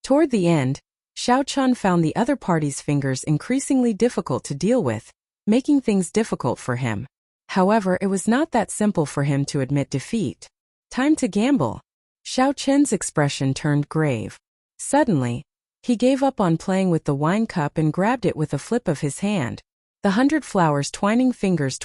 Toward the end, Xiao Chun found the other party's fingers increasingly difficult to deal with, making things difficult for him. However, it was not that simple for him to admit defeat. Time to gamble. Xiao Chen's expression turned grave. Suddenly, he gave up on playing with the wine cup and grabbed it with a flip of his hand. The 100 flowers twining fingers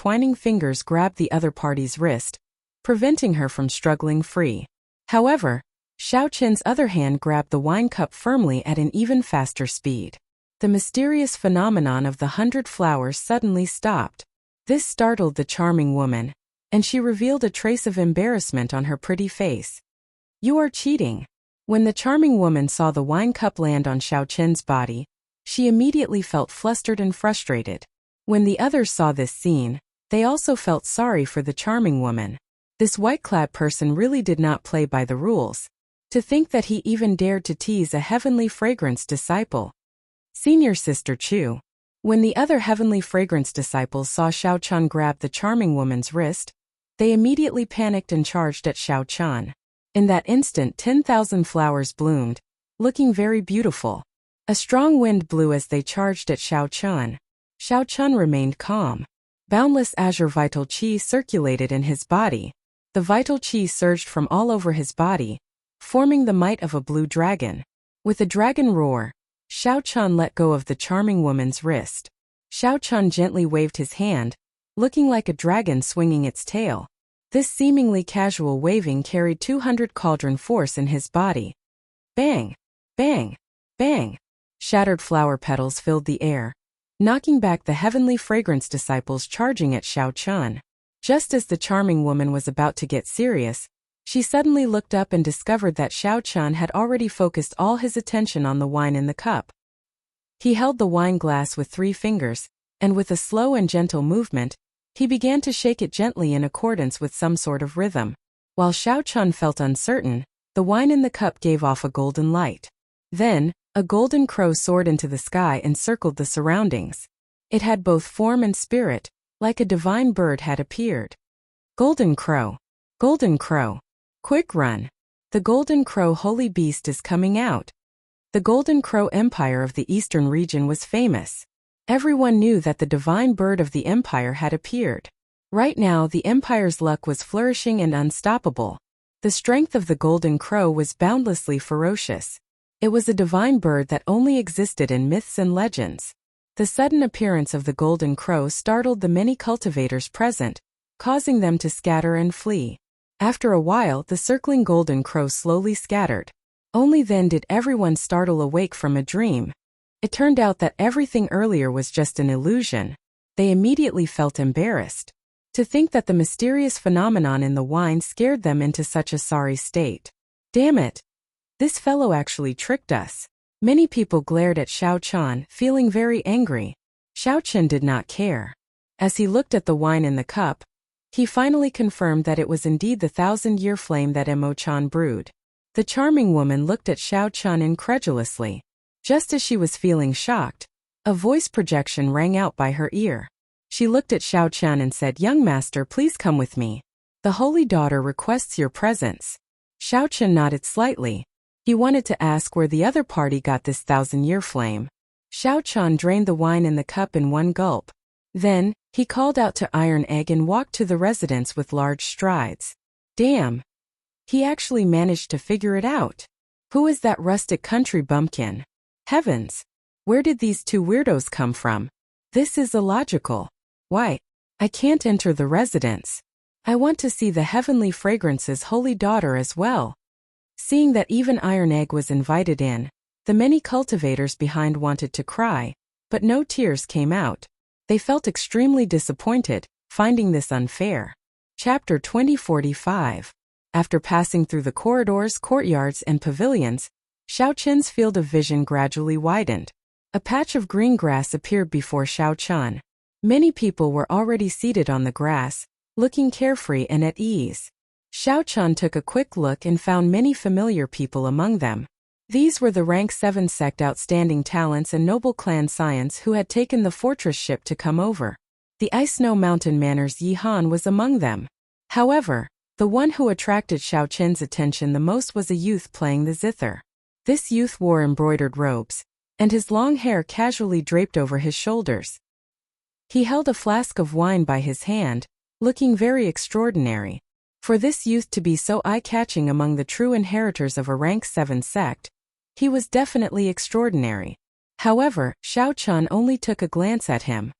grabbed the other party's wrist, preventing her from struggling free. However, Xiao Chen's other hand grabbed the wine cup firmly at an even faster speed. The mysterious phenomenon of the 100 flowers suddenly stopped. This startled the charming woman, and she revealed a trace of embarrassment on her pretty face. You are cheating. When the charming woman saw the wine cup land on Xiao Chen's body, she immediately felt flustered and frustrated. When the others saw this scene, they also felt sorry for the charming woman. This white-clad person really did not play by the rules. To think that he even dared to tease a heavenly fragrance disciple. Senior Sister Chu. When the other heavenly fragrance disciples saw Xiao Chun grab the charming woman's wrist, they immediately panicked and charged at Xiao Chun. In that instant 10,000 flowers bloomed, looking very beautiful. A strong wind blew as they charged at Xiao Chun. Xiao Chun remained calm. Boundless azure vital qi circulated in his body. The vital qi surged from all over his body, forming the might of a blue dragon. With a dragon roar, Xiao Chun let go of the charming woman's wrist. Xiao Chun gently waved his hand, looking like a dragon swinging its tail. This seemingly casual waving carried 200 cauldron force in his body. Bang! Bang! Bang! Shattered flower petals filled the air, knocking back the heavenly fragrance disciples charging at Xiao Chun. Just as the charming woman was about to get serious, she suddenly looked up and discovered that Xiao Chun had already focused all his attention on the wine in the cup. He held the wine glass with 3 fingers, and with a slow and gentle movement, he began to shake it gently in accordance with some sort of rhythm. While Xiao Chun felt uncertain, the wine in the cup gave off a golden light. Then, a golden crow soared into the sky and circled the surroundings. It had both form and spirit, like a divine bird had appeared. Golden crow. Golden crow. Quick run. The golden crow holy beast is coming out. The Golden Crow Empire of the eastern region was famous. Everyone knew that the divine bird of the empire had appeared. Right now the empire's luck was flourishing and unstoppable. The strength of the golden crow was boundlessly ferocious. It was a divine bird that only existed in myths and legends. The sudden appearance of the golden crow startled the many cultivators present, causing them to scatter and flee. After a while, the circling golden crow slowly scattered. Only then did everyone startle awake from a dream. It turned out that everything earlier was just an illusion. They immediately felt embarrassed. To think that the mysterious phenomenon in the wine scared them into such a sorry state. Damn it! This fellow actually tricked us. Many people glared at Xiao Qian, feeling very angry. Xiao Qian did not care. As he looked at the wine in the cup, he finally confirmed that it was indeed the 1,000-year flame that Emo-chan brewed. The charming woman looked at Xiao Qian incredulously. Just as she was feeling shocked, a voice projection rang out by her ear. She looked at Xiao Qian and said, "Young master, please come with me. The holy daughter requests your presence." Xiao Qian nodded slightly. He wanted to ask where the other party got this 1,000-year flame. Xiao Qian drained the wine in the cup in one gulp. Then, he called out to Iron Egg and walked to the residence with large strides. Damn! He actually managed to figure it out. Who is that rustic country bumpkin? Heavens! Where did these two weirdos come from? This is illogical. Why? I can't enter the residence. I want to see the heavenly fragrance's holy daughter as well. Seeing that even Iron Egg was invited in, the many cultivators behind wanted to cry, but no tears came out. They felt extremely disappointed, finding this unfair. Chapter 2045. After passing through the corridors, courtyards, and pavilions, Xiao Qian's field of vision gradually widened. A patch of green grass appeared before Xiao Qian. Many people were already seated on the grass, looking carefree and at ease. Xiao Qian took a quick look and found many familiar people among them. These were the Rank 7 sect outstanding talents and noble clan scions who had taken the fortress ship to come over. The Ice Snow Mountain Manor's Yi Han was among them. However, the one who attracted Xiao Qian's attention the most was a youth playing the zither. This youth wore embroidered robes, and his long hair casually draped over his shoulders. He held a flask of wine by his hand, looking very extraordinary. For this youth to be so eye-catching among the true inheritors of a Rank 7 sect, he was definitely extraordinary. However, Xiao Qian only took a glance at him.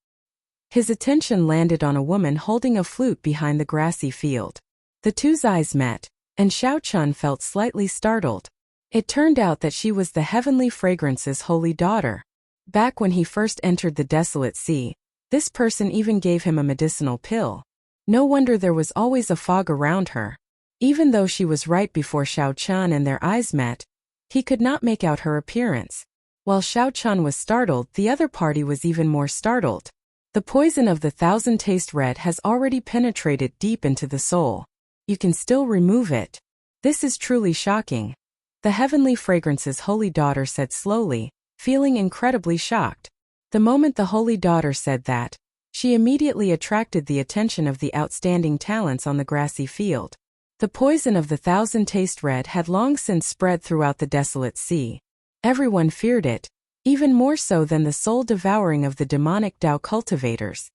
His attention landed on a woman holding a flute behind the grassy field. The two's eyes met, and Xiao Qian felt slightly startled. It turned out that she was the heavenly fragrance's holy daughter. Back when he first entered the desolate sea, this person even gave him a medicinal pill. No wonder there was always a fog around her. Even though she was right before Xiao Qian and their eyes met, he could not make out her appearance. While Xiao Qian was startled, the other party was even more startled. The poison of the 1,000 taste red has already penetrated deep into the soul. You can still remove it. This is truly shocking. The heavenly fragrance's holy daughter said slowly, feeling incredibly shocked. The moment the holy daughter said that, she immediately attracted the attention of the outstanding talents on the grassy field. The poison of the 1,000 taste red had long since spread throughout the desolate sea. Everyone feared it, even more so than the soul devouring of the demonic Dao cultivators.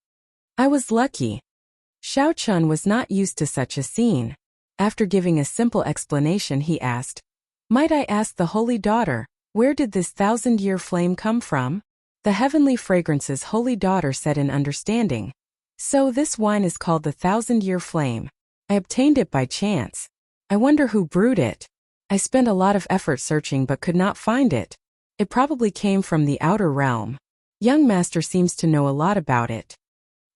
I was lucky. Xiao Qian was not used to such a scene. After giving a simple explanation, he asked, "Might I ask the holy daughter, where did this 1,000-year flame come from?" The heavenly fragrance's holy daughter said in understanding, "So this wine is called the 1,000-year flame. I obtained it by chance. I wonder who brewed it. I spent a lot of effort searching but could not find it. It probably came from the outer realm. Young master seems to know a lot about it."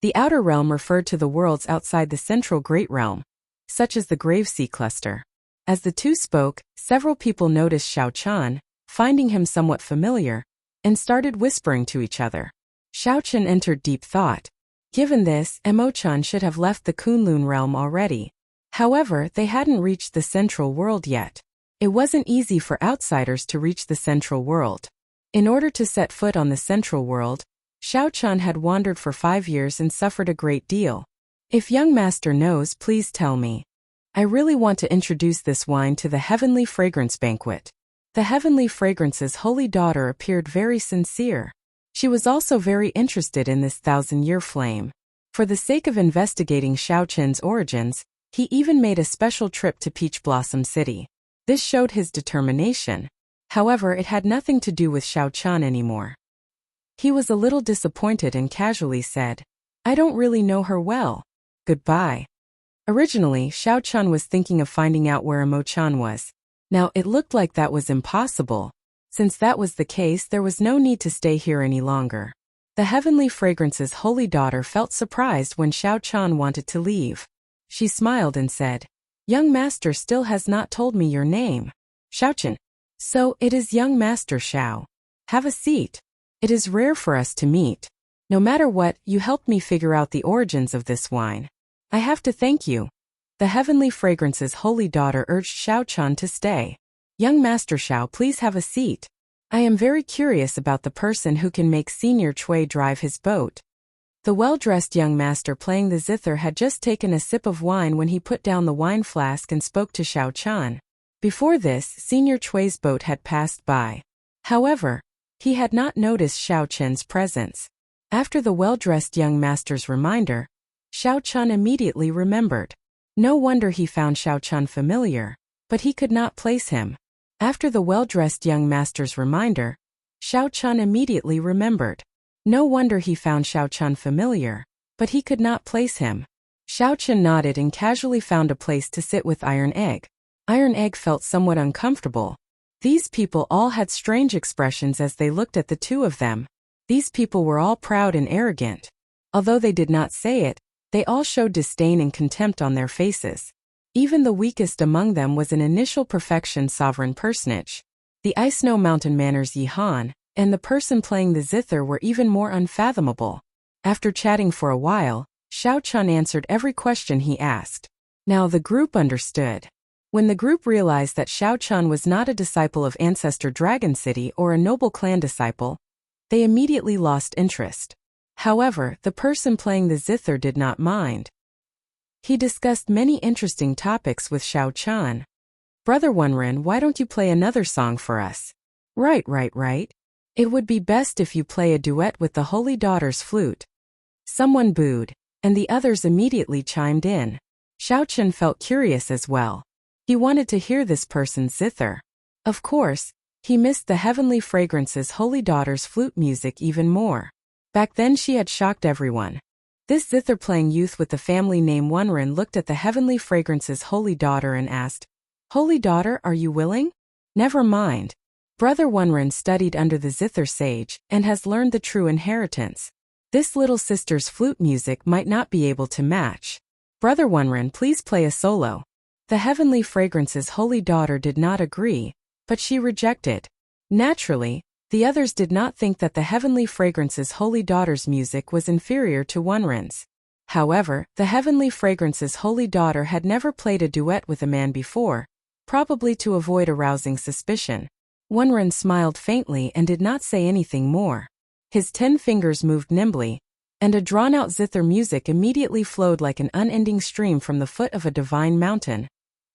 The outer realm referred to the worlds outside the central great realm, such as the Gravesea cluster. As the two spoke, several people noticed Xiao Qian, finding him somewhat familiar, and started whispering to each other. Xiao Qian entered deep thought. Given this, Emo-chan should have left the Kunlun realm already. However, they hadn't reached the central world yet. It wasn't easy for outsiders to reach the central world. In order to set foot on the central world, Xiao Qian had wandered for 5 years and suffered a great deal. If young master knows, please tell me. I really want to introduce this wine to the heavenly fragrance banquet. The heavenly fragrance's holy daughter appeared very sincere. She was also very interested in this 1,000-year flame. For the sake of investigating Xiao Qian's origins, he even made a special trip to Peach Blossom City. This showed his determination. However, it had nothing to do with Xiao Chan anymore. He was a little disappointed and casually said, "I don't really know her well. Goodbye." Originally, Xiao Chan was thinking of finding out where Imo-chan was. Now, it looked like that was impossible. Since that was the case, there was no need to stay here any longer. The Heavenly Fragrance's holy daughter felt surprised when Xiao Chan wanted to leave. She smiled and said, "Young master still has not told me your name." "Xiao Chan." "So, it is young master Xiao. Have a seat. It is rare for us to meet. No matter what, you helped me figure out the origins of this wine. I have to thank you." The Heavenly Fragrance's holy daughter urged Xiao Chan to stay. "Young master Xiao, please have a seat. I am very curious about the person who can make Senior Chui drive his boat." The well-dressed young master playing the zither had just taken a sip of wine when he put down the wine flask and spoke to Xiao Chan. Before this, Senior Chui's boat had passed by. However, he had not noticed Xiao Chen's presence. After the well-dressed young master's reminder, Xiao Chan immediately remembered. No wonder he found Xiao Chan familiar, but he could not place him. After the well-dressed young master's reminder, Xiao Chan immediately remembered. No wonder he found Xiao Chan familiar, but he could not place him. Xiao Chan nodded and casually found a place to sit with Iron Egg. Iron Egg felt somewhat uncomfortable. These people all had strange expressions as they looked at the two of them. These people were all proud and arrogant. Although they did not say it, they all showed disdain and contempt on their faces. Even the weakest among them was an initial perfection sovereign personage. The Ice Snow Mountain Manor's Yi Han, and the person playing the zither were even more unfathomable. After chatting for a while, Xiao Chan answered every question he asked. Now the group understood. When the group realized that Xiao Chan was not a disciple of Ancestor Dragon City or a noble clan disciple, they immediately lost interest. However, the person playing the zither did not mind. He discussed many interesting topics with Xiao Chan. "Brother Wenren, why don't you play another song for us?" Right. It would be best if you play a duet with the Holy Daughter's flute." Someone booed, and the others immediately chimed in. Xiao Chan felt curious as well. He wanted to hear this person's zither. Of course, he missed the Heavenly Fragrance's Holy Daughter's flute music even more. Back then she had shocked everyone. This zither-playing youth with the family name Wenren looked at the Heavenly Fragrance's Holy Daughter and asked, "Holy Daughter, are you willing?" "Never mind. Brother Wenren studied under the zither sage and has learned the true inheritance. This little sister's flute music might not be able to match. Brother Wenren, please play a solo." The Heavenly Fragrance's Holy Daughter did not agree, but she rejected. Naturally, the others did not think that the Heavenly Fragrance's Holy Daughter's music was inferior to Wenren's. However, the Heavenly Fragrance's Holy Daughter had never played a duet with a man before, probably to avoid arousing suspicion. Wenren smiled faintly and did not say anything more. His 10 fingers moved nimbly, and a drawn-out zither music immediately flowed like an unending stream from the foot of a divine mountain,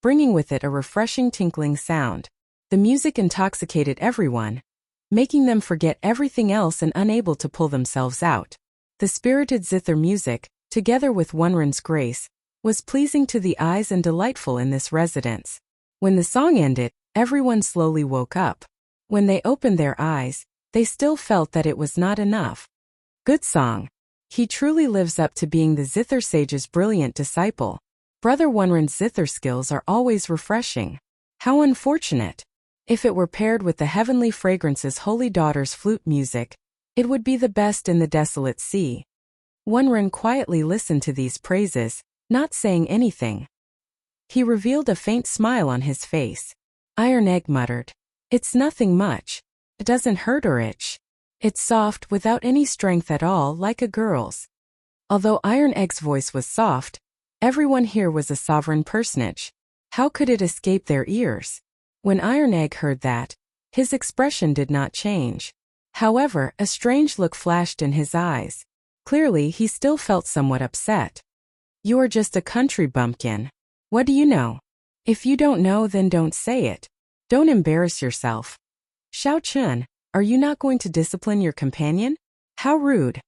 bringing with it a refreshing tinkling sound. The music intoxicated everyone, making them forget everything else and unable to pull themselves out. The spirited zither music, together with Wenren's grace, was pleasing to the eyes and delightful in this residence. When the song ended, everyone slowly woke up. When they opened their eyes, they still felt that it was not enough. Good song. He truly lives up to being the zither sage's brilliant disciple. Brother Wenren's zither skills are always refreshing. How unfortunate. If it were paired with the Heavenly Fragrance's Holy Daughter's flute music, it would be the best in the desolate sea. Wenren quietly listened to these praises, not saying anything. He revealed a faint smile on his face. Iron Egg muttered, "It's nothing much. It doesn't hurt or itch. It's soft without any strength at all, like a girl's." Although Iron Egg's voice was soft, everyone here was a sovereign personage. How could it escape their ears? When Iron Egg heard that, his expression did not change. However, a strange look flashed in his eyes. Clearly, he still felt somewhat upset. "You are just a country bumpkin. What do you know? If you don't know, then don't say it. Don't embarrass yourself." "Xiao Chan, are you not going to discipline your companion? How rude.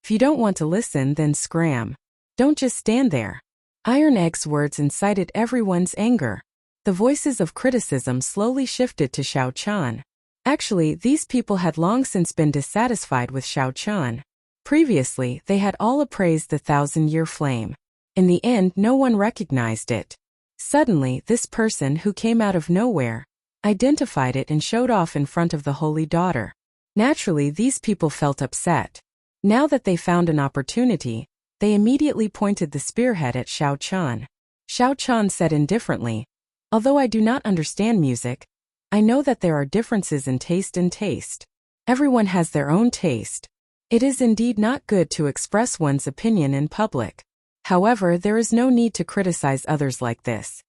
If you don't want to listen, then scram. Don't just stand there." Iron Egg's words incited everyone's anger. The voices of criticism slowly shifted to Xiao Chan. Actually, these people had long since been dissatisfied with Xiao Chan. Previously, they had all appraised the 1,000-year flame. In the end, no one recognized it. Suddenly, this person who came out of nowhere identified it and showed off in front of the holy daughter. Naturally, these people felt upset. Now that they found an opportunity, they immediately pointed the spearhead at Xiao Chan. Xiao Chan said indifferently, "Although I do not understand music, I know that there are differences in taste and taste. Everyone has their own taste. It is indeed not good to express one's opinion in public. However, there is no need to criticize others like this."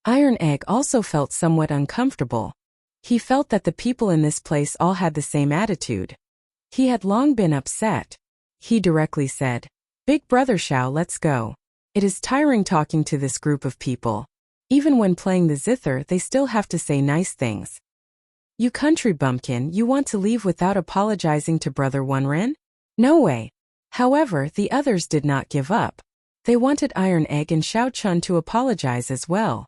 Iron Egg also felt somewhat uncomfortable. He felt that the people in this place all had the same attitude. He had long been upset. He directly said, "Big brother Xiao, let's go. It is tiring talking to this group of people. Even when playing the zither, they still have to say nice things. You country bumpkin, you want to leave without apologizing to brother Wunren? No way." However, the others did not give up. They wanted Iron Egg and Xiao Chun to apologize as well.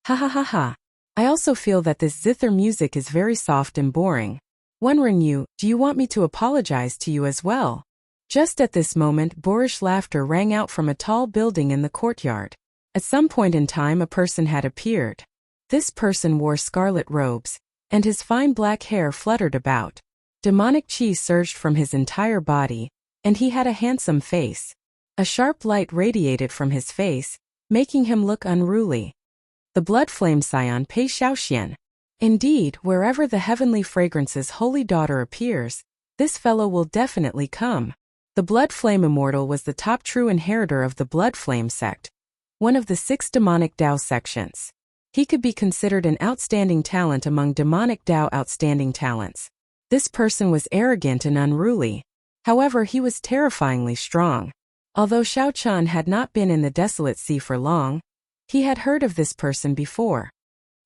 Ha ha ha ha. I also feel that this zither music is very soft and boring. Wunren you, do you want me to apologize to you as well? Just at this moment, boorish laughter rang out from a tall building in the courtyard. At some point in time, a person had appeared. This person wore scarlet robes, and his fine black hair fluttered about. Demonic chi surged from his entire body, and he had a handsome face. A sharp light radiated from his face, making him look unruly. The blood flame scion Pei Xiaoxian. Indeed, wherever the heavenly fragrance's holy daughter appears, this fellow will definitely come. The blood flame immortal was the top true inheritor of the blood flame sect, one of the 6 demonic Dao sections. He could be considered an outstanding talent among demonic Dao outstanding talents. This person was arrogant and unruly. However, he was terrifyingly strong. Although Xiao Chan had not been in the Desolate Sea for long, he had heard of this person before.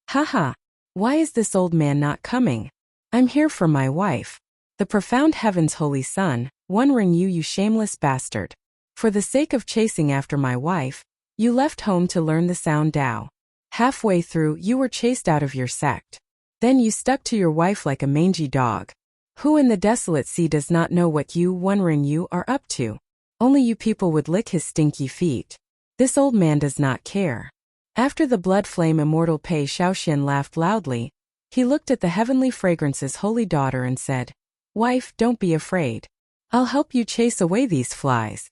Haha, why is this old man not coming? I'm here for my wife. The profound heaven's holy son, Wunren you shameless bastard. For the sake of chasing after my wife, you left home to learn the sound Dao. Halfway through, you were chased out of your sect. Then you stuck to your wife like a mangy dog. Who in the Desolate Sea does not know what you, Wunren you, are up to? Only you people would lick his stinky feet. This old man does not care. After the blood flame immortal Pei Xiaoxian laughed loudly, he looked at the heavenly fragrance's holy daughter and said, "Wife, don't be afraid. I'll help you chase away these flies."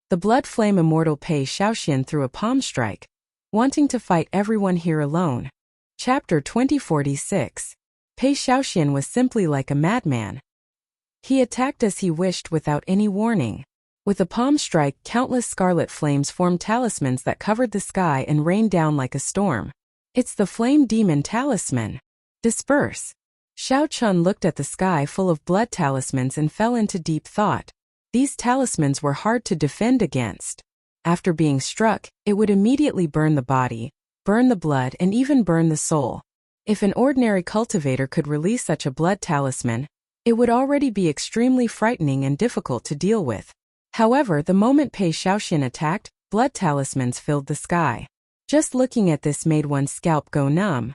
The blood flame immortal Pei Xiaoxian threw a palm strike, wanting to fight everyone here alone. Chapter 2046. Pei Xiaoxian was simply like a madman. He attacked as he wished without any warning. With a palm strike, countless scarlet flames formed talismans that covered the sky and rained down like a storm. It's the flame demon talisman. Disperse. Xiao Chun looked at the sky full of blood talismans and fell into deep thought. These talismans were hard to defend against. After being struck, it would immediately burn the body, burn the blood, and even burn the soul. If an ordinary cultivator could release such a blood talisman, it would already be extremely frightening and difficult to deal with. However, the moment Pei Xiaoxian attacked, blood talismans filled the sky. Just looking at this made one's scalp go numb.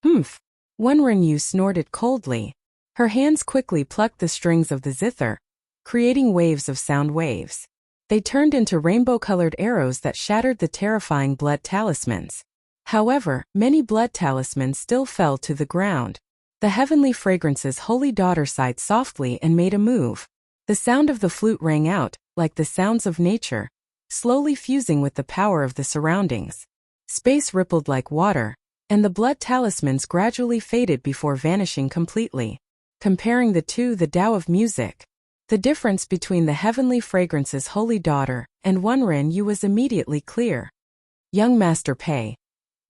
Humph. Wunren Yu snorted coldly. Her hands quickly plucked the strings of the zither, creating waves of sound waves. They turned into rainbow-colored arrows that shattered the terrifying blood talismans. However, many blood talismans still fell to the ground. The heavenly fragrance's holy daughter sighed softly and made a move. The sound of the flute rang out, like the sounds of nature, slowly fusing with the power of the surroundings. Space rippled like water, and the blood talismans gradually faded before vanishing completely. Comparing the two, the Tao of music. The difference between the heavenly fragrance's holy daughter and Wunren Yu was immediately clear. Young Master Pei.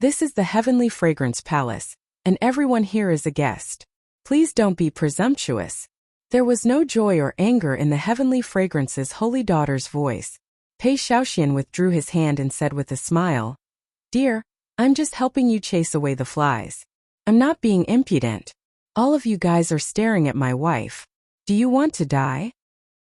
This is the heavenly fragrance palace, and everyone here is a guest. Please don't be presumptuous. There was no joy or anger in the heavenly fragrance's holy daughter's voice. Pei Xiaoxian withdrew his hand and said with a smile, "Dear, I'm just helping you chase away the flies. I'm not being impudent. All of you guys are staring at my wife. Do you want to die?"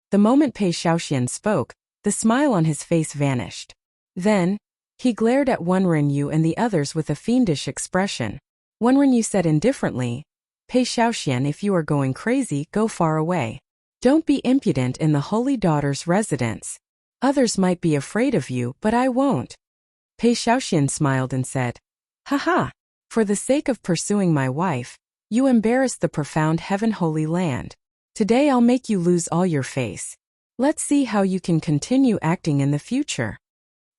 The moment Pei Xiaoxian spoke, the smile on his face vanished. Then, He glared at one Renyu and the others with a fiendish expression. One Renyu said indifferently, Pei Xiaoxian, if you are going crazy, go far away. Don't be impudent in the Holy Daughter's residence. Others might be afraid of you, but I won't. Pei Xiaoxian smiled and said, Haha, for the sake of pursuing my wife, you embarrassed the profound heaven holy land. Today I'll make you lose all your face. Let's see how you can continue acting in the future.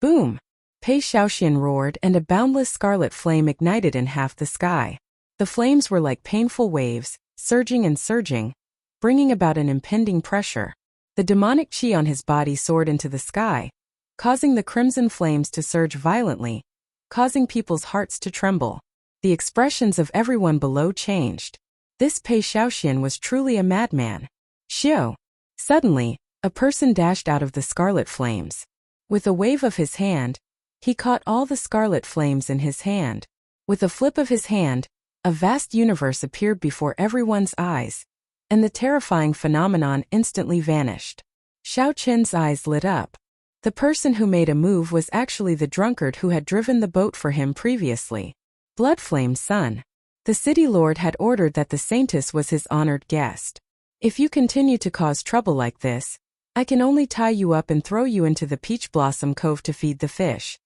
Boom! Pei Xiaoxian roared and a boundless scarlet flame ignited in half the sky. The flames were like painful waves, surging and surging, bringing about an impending pressure. The demonic chi on his body soared into the sky, causing the crimson flames to surge violently, causing people's hearts to tremble. The expressions of everyone below changed. This Pei Xiaoxian was truly a madman. Xiao! Suddenly, a person dashed out of the scarlet flames. With a wave of his hand, he caught all the scarlet flames in his hand. With a flip of his hand, a vast universe appeared before everyone's eyes, and the terrifying phenomenon instantly vanished. Xiao Qin's eyes lit up. The person who made a move was actually the drunkard who had driven the boat for him previously. Bloodflame's son. The city lord had ordered that the saintess was his honored guest. If you continue to cause trouble like this, I can only tie you up and throw you into the Peach Blossom Cove to feed the fish.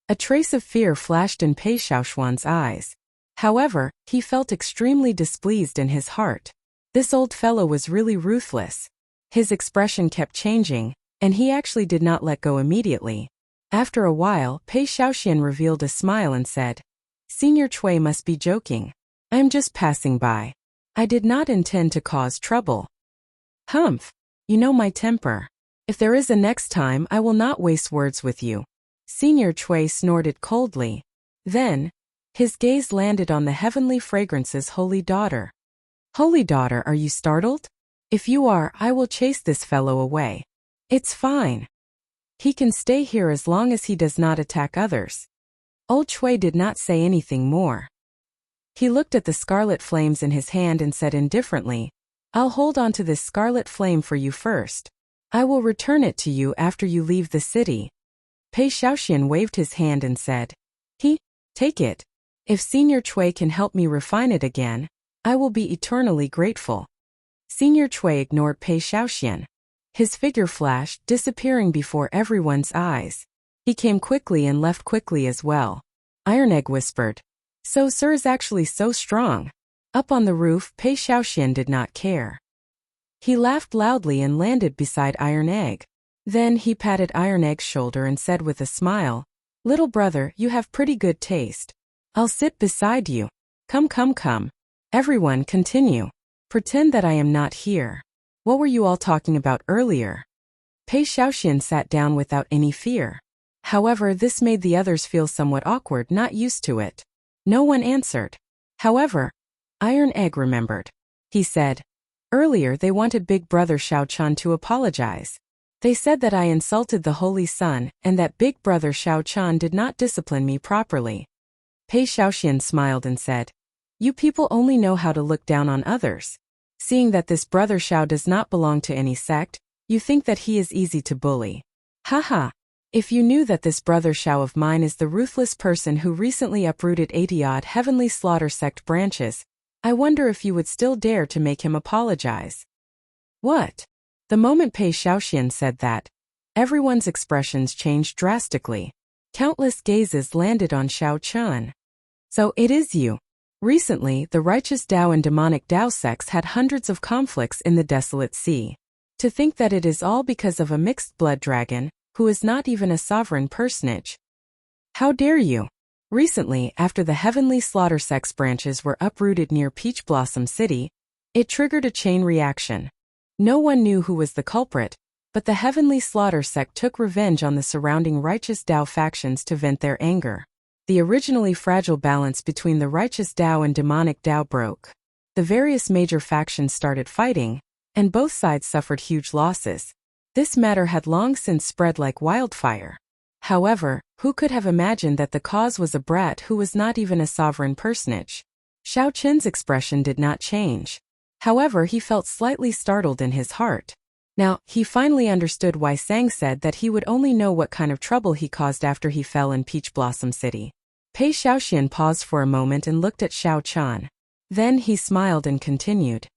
A trace of fear flashed in Pei Xiaoxian's eyes. However, he felt extremely displeased in his heart. This old fellow was really ruthless. His expression kept changing, and he actually did not let go immediately. After a while, Pei Xiaoxian revealed a smile and said, Senior Cui must be joking. I am just passing by. I did not intend to cause trouble. Humph! You know my temper. If there is a next time, I will not waste words with you. Senior Cui snorted coldly. Then, his gaze landed on the heavenly fragrance's holy daughter. Holy daughter, are you startled? If you are, I will chase this fellow away. It's fine. He can stay here as long as he does not attack others. Old Cui did not say anything more. He looked at the scarlet flames in his hand and said indifferently, I'll hold on to this scarlet flame for you first. I will return it to you after you leave the city. Pei Xiaoxian waved his hand and said, Take it. If Senior Cui can help me refine it again, I will be eternally grateful. Senior Cui ignored Pei Xiaoxian. His figure flashed, disappearing before everyone's eyes. He came quickly and left quickly as well. Iron Egg whispered, So Sir is actually so strong. Up on the roof, Pei Xiaoxian did not care. He laughed loudly and landed beside Iron Egg. Then he patted Iron Egg's shoulder and said with a smile, Little brother, you have pretty good taste. I'll sit beside you. Come. Everyone continue. Pretend that I am not here. What were you all talking about earlier? Pei Xiaoxian sat down without any fear. However, this made the others feel somewhat awkward, not used to it. No one answered. However, Iron Egg remembered. He said, Earlier they wanted Big Brother Xiaochan to apologize. They said that I insulted the Holy Sun and that Big Brother Xiaochan did not discipline me properly. Pei Xiaoxian smiled and said, You people only know how to look down on others. Seeing that this Brother Xiao does not belong to any sect, you think that he is easy to bully. Haha! If you knew that this Brother Xiao of mine is the ruthless person who recently uprooted 80-odd heavenly slaughter sect branches, I wonder if you would still dare to make him apologize. What? The moment Pei Xiaoxian said that, everyone's expressions changed drastically. Countless gazes landed on Xiao Chun. So it is you. Recently, the righteous Dao and demonic Dao sects had hundreds of conflicts in the desolate sea. To think that it is all because of a mixed blood dragon, who is not even a sovereign personage. How dare you? Recently, after the heavenly slaughter sect's branches were uprooted near Peach Blossom City, it triggered a chain reaction. No one knew who was the culprit, but the heavenly slaughter sect took revenge on the surrounding righteous Dao factions to vent their anger. The originally fragile balance between the righteous Dao and demonic Dao broke. The various major factions started fighting, and both sides suffered huge losses. This matter had long since spread like wildfire. However, who could have imagined that the cause was a brat who was not even a sovereign personage? Xiao Qin's expression did not change. However, he felt slightly startled in his heart. Now, he finally understood why Sang said that he would only know what kind of trouble he caused after he fell in Peach Blossom City. Pei Xiaoxian paused for a moment and looked at Xiao Chan. Then he smiled and continued.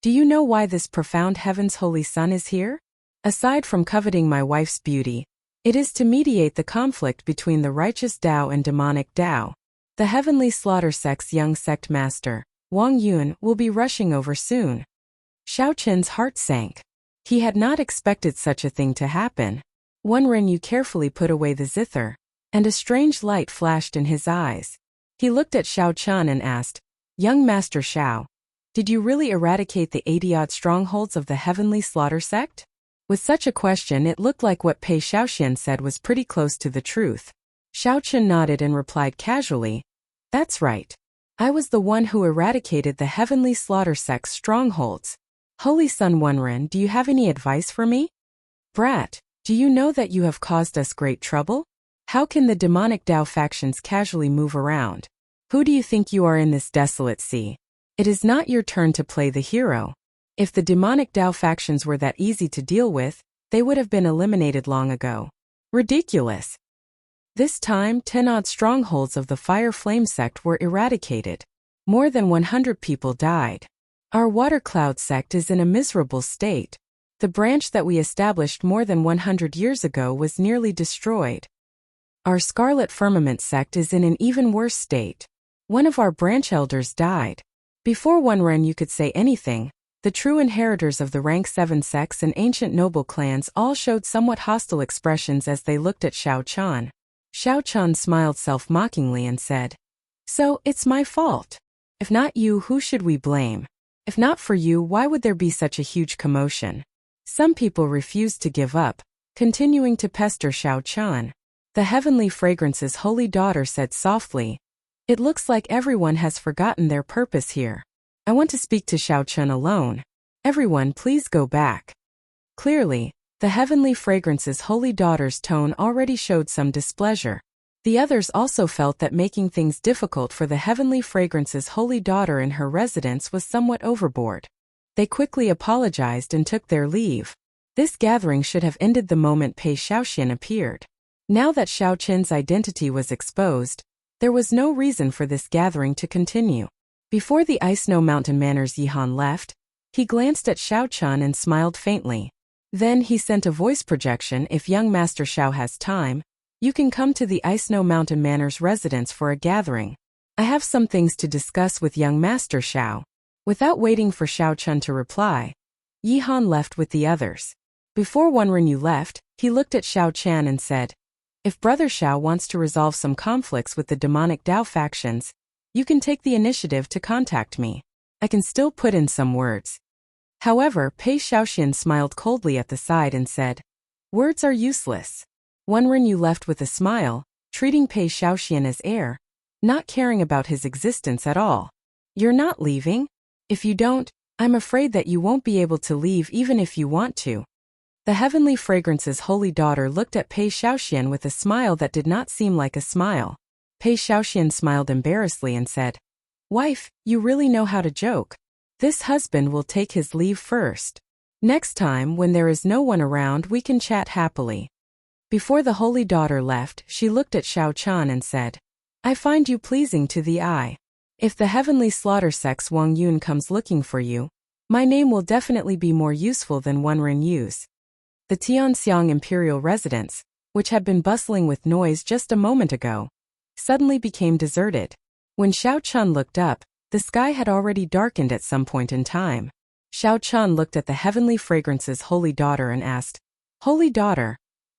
Do you know why this profound heaven's holy son is here? Aside from coveting my wife's beauty, it is to mediate the conflict between the righteous Dao and demonic Dao. The heavenly slaughter sect's young sect master, Wang Yun, will be rushing over soon. Xiao Chen's heart sank. He had not expected such a thing to happen. Wen Renyu carefully put away the zither, and a strange light flashed in his eyes. He looked at Xiao Chan and asked, Young Master Xiao, did you really eradicate the 80-odd strongholds of the heavenly slaughter sect? With such a question, it looked like what Pei Xiaoxian said was pretty close to the truth. Xiao Chen nodded and replied casually, That's right. I was the one who eradicated the heavenly slaughter sect's strongholds. Holy Son Wenren, do you have any advice for me? Brat, do you know that you have caused us great trouble? How can the demonic Dao factions casually move around? Who do you think you are in this desolate sea? It is not your turn to play the hero. If the demonic Dao factions were that easy to deal with, they would have been eliminated long ago. Ridiculous. This time, 10-odd strongholds of the Fire Flame sect were eradicated. More than 100 people died. Our Water Cloud sect is in a miserable state. The branch that we established more than 100 years ago was nearly destroyed. Our Scarlet Firmament sect is in an even worse state. One of our branch elders died. Before Wenren could say anything, the true inheritors of the rank 7 sects and ancient noble clans all showed somewhat hostile expressions as they looked at Xiao Chan. Xiao Chan smiled self-mockingly and said, So, it's my fault. If not you, who should we blame? If not for you, why would there be such a huge commotion? Some people refused to give up, continuing to pester Xiao Chan. The Heavenly Fragrance's holy daughter said softly, It looks like everyone has forgotten their purpose here. I want to speak to Xiao Chan alone. Everyone, please go back. Clearly, the Heavenly Fragrance's holy daughter's tone already showed some displeasure. The others also felt that making things difficult for the Heavenly Fragrance's holy daughter in her residence was somewhat overboard. They quickly apologized and took their leave. This gathering should have ended the moment Pei Xiaoxian appeared. Now that Xiao Chen's identity was exposed, there was no reason for this gathering to continue. Before the Ice Snow Mountain Manor's Yihan left, he glanced at Xiao Chan and smiled faintly. Then he sent a voice projection, If young Master Xiao has time, you can come to the Ice Snow Mountain Manor's residence for a gathering. I have some things to discuss with young Master Xiao. Without waiting for Xiao Chan to reply, Yihan left with the others. Before Wenren left, he looked at Xiao Chan and said, If Brother Xiao wants to resolve some conflicts with the demonic Dao factions, you can take the initiative to contact me. I can still put in some words. However, Pei Xiaoxian smiled coldly at the side and said, Words are useless. Wenren left with a smile, treating Pei Xiaoxian as heir, not caring about his existence at all. You're not leaving? If you don't, I'm afraid that you won't be able to leave even if you want to. The Heavenly Fragrance's holy daughter looked at Pei Xiaoxian with a smile that did not seem like a smile. Pei Xiaoxian smiled embarrassedly and said, Wife, you really know how to joke. This husband will take his leave first. Next time, when there is no one around, we can chat happily. Before the holy daughter left, she looked at Xiao Chan and said, I find you pleasing to the eye. If the Heavenly Slaughter Sect's Wang Yun comes looking for you, my name will definitely be more useful than Wenren Yu's. The Tianxiang Imperial residence, which had been bustling with noise just a moment ago, suddenly became deserted. When Xiao Chan looked up, the sky had already darkened at some point in time. Xiao Chan looked at the Heavenly Fragrance's holy daughter and asked, Holy daughter,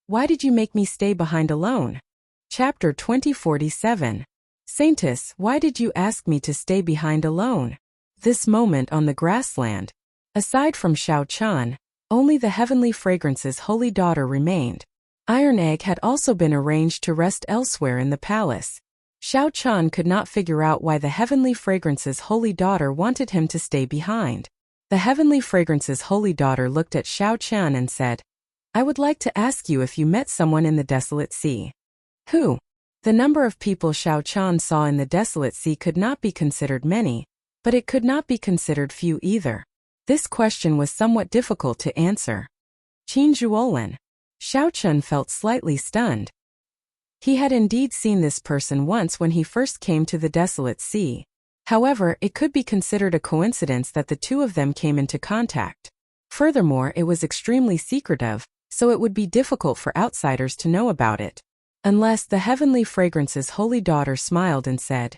why did you make me stay behind alone? Chapter 2047. Saintess, why did you ask me to stay behind alone? This moment on the grassland, aside from Xiao Chan, only the Heavenly Fragrance's holy daughter remained. Iron Egg had also been arranged to rest elsewhere in the palace. Xiao Chan could not figure out why the Heavenly Fragrance's holy daughter wanted him to stay behind. The Heavenly Fragrance's holy daughter looked at Xiao Chan and said, I would like to ask you if you met someone in the Desolate Sea. Who? The number of people Xiao Chan saw in the Desolate Sea could not be considered many, but it could not be considered few either. This question was somewhat difficult to answer. Qin Zhuolin. Xiao Chun felt slightly stunned. He had indeed seen this person once when he first came to the desolate sea. However, it could be considered a coincidence that the two of them came into contact. Furthermore, it was extremely secretive, so it would be difficult for outsiders to know about it. Unless the Heavenly Fragrance's holy daughter smiled and said,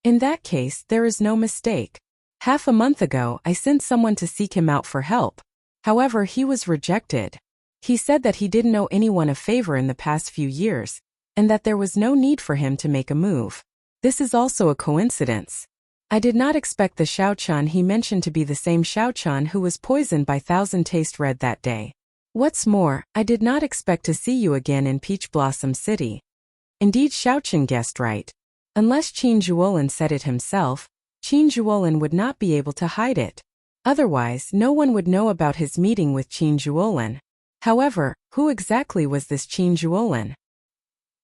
"In that case, there is no mistake. Half a month ago, I sent someone to seek him out for help. However, he was rejected. He said that he didn't owe anyone a favor in the past few years, and that there was no need for him to make a move. This is also a coincidence. I did not expect the Xiao Chun he mentioned to be the same Xiao Chun who was poisoned by Thousand Taste Red that day. What's more, I did not expect to see you again in Peach Blossom City." Indeed, Xiao Chun guessed right. Unless Qin Zhuolin said it himself, Qin Zhuolin would not be able to hide it. Otherwise, no one would know about his meeting with Qin Zhuolin. However, who exactly was this Qin Zhuolin?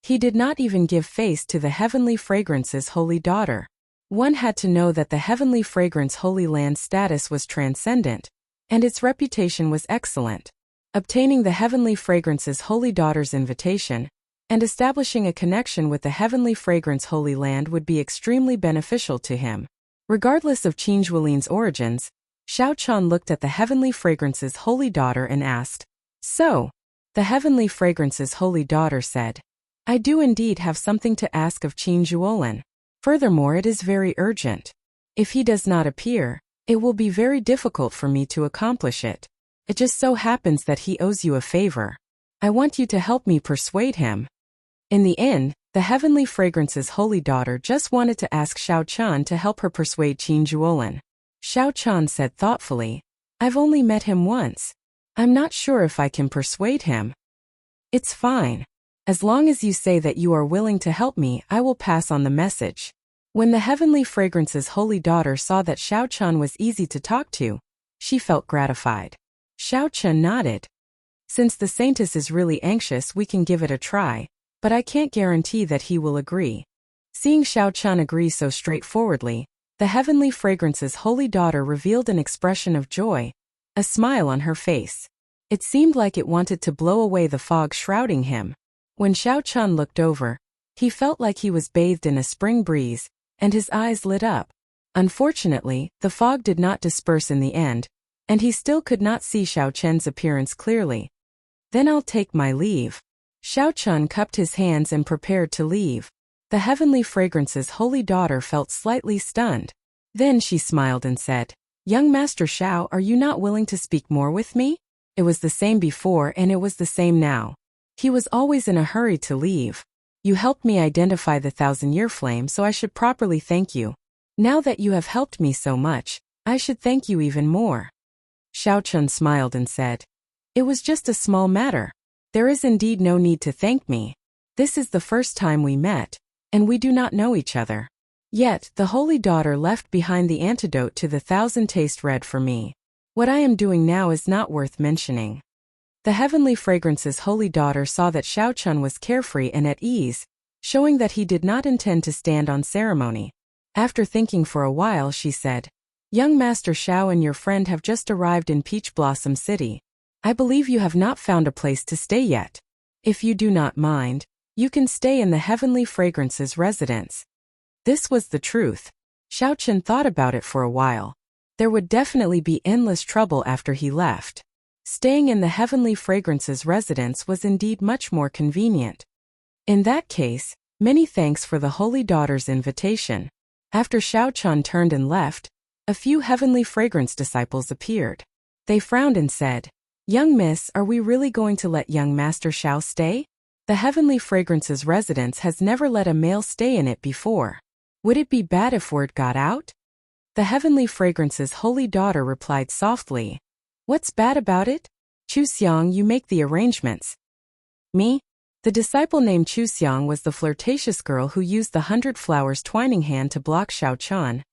He did not even give face to the Heavenly Fragrance's holy daughter. One had to know that the Heavenly Fragrance Holy Land status was transcendent, and its reputation was excellent. Obtaining the Heavenly Fragrance's holy daughter's invitation, and establishing a connection with the Heavenly Fragrance Holy Land would be extremely beneficial to him. Regardless of Qin Zhuolin's origins, Xiao Chun looked at the Heavenly Fragrance's holy daughter and asked, "So?" The Heavenly Fragrance's holy daughter said, "I do indeed have something to ask of Qin Zhuolin. Furthermore, it is very urgent. If he does not appear, it will be very difficult for me to accomplish it. It just so happens that he owes you a favor. I want you to help me persuade him." In the end, the Heavenly Fragrance's holy daughter just wanted to ask Xiao Chun to help her persuade Qin Zhuolin. Xiao Chun said thoughtfully, "I've only met him once. I'm not sure if I can persuade him." "It's fine. As long as you say that you are willing to help me, I will pass on the message." When the Heavenly Fragrance's holy daughter saw that Xiao Chun was easy to talk to, she felt gratified. Xiao Chun nodded. "Since the Saintess is really anxious, we can give it a try, but I can't guarantee that he will agree." Seeing Xiao Chun agree so straightforwardly, the Heavenly Fragrance's holy daughter revealed an expression of joy, a smile on her face. It seemed like it wanted to blow away the fog shrouding him. When Xiao Chun looked over, he felt like he was bathed in a spring breeze, and his eyes lit up. Unfortunately, the fog did not disperse in the end, and he still could not see Xiao Chun's appearance clearly. "Then I'll take my leave." Xiao Chun cupped his hands and prepared to leave. The Heavenly Fragrance's holy daughter felt slightly stunned. Then she smiled and said, "Young Master Xiao, are you not willing to speak more with me?" It was the same before and it was the same now. He was always in a hurry to leave. "You helped me identify the thousand-year flame, so I should properly thank you. Now that you have helped me so much, I should thank you even more." Xiao Chun smiled and said, "It was just a small matter. There is indeed no need to thank me. This is the first time we met, and we do not know each other. Yet, the holy daughter left behind the antidote to the Thousand Taste Red for me. What I am doing now is not worth mentioning." The Heavenly Fragrance's holy daughter saw that Xiao Chun was carefree and at ease, showing that he did not intend to stand on ceremony. After thinking for a while, she said, "Young Master Xiao and your friend have just arrived in Peach Blossom City. I believe you have not found a place to stay yet. If you do not mind, you can stay in the Heavenly Fragrance's residence." This was the truth. Xiao Chun thought about it for a while. There would definitely be endless trouble after he left. Staying in the Heavenly Fragrance's residence was indeed much more convenient. In that case, many thanks for the holy daughter's invitation. After Xiao Chun turned and left, a few Heavenly Fragrance disciples appeared. They frowned and said, "Young miss, are we really going to let young Master Xiao stay? The Heavenly Fragrance's residence has never let a male stay in it before. Would it be bad if word got out?" The Heavenly Fragrance's holy daughter replied softly, "What's bad about it? Chuxiang, you make the arrangements." "Me?" The disciple named Chuxiang was the flirtatious girl who used the 100 flowers twining hand to block Xiao Chun,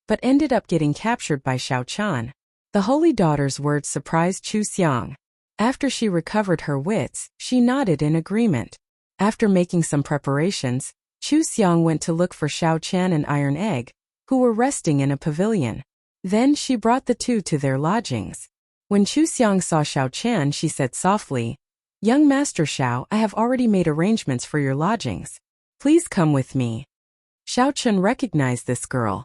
but ended up getting captured by Xiao Chun. The holy daughter's words surprised Chuxiang. After she recovered her wits, she nodded in agreement. After making some preparations, Chuxiang went to look for Xiao Chan and Iron Egg, who were resting in a pavilion. Then she brought the two to their lodgings. When Chu Xiang saw Xiao Chen, she said softly, "Young Master Xiao, I have already made arrangements for your lodgings. Please come with me." Xiao Chen recognized this girl.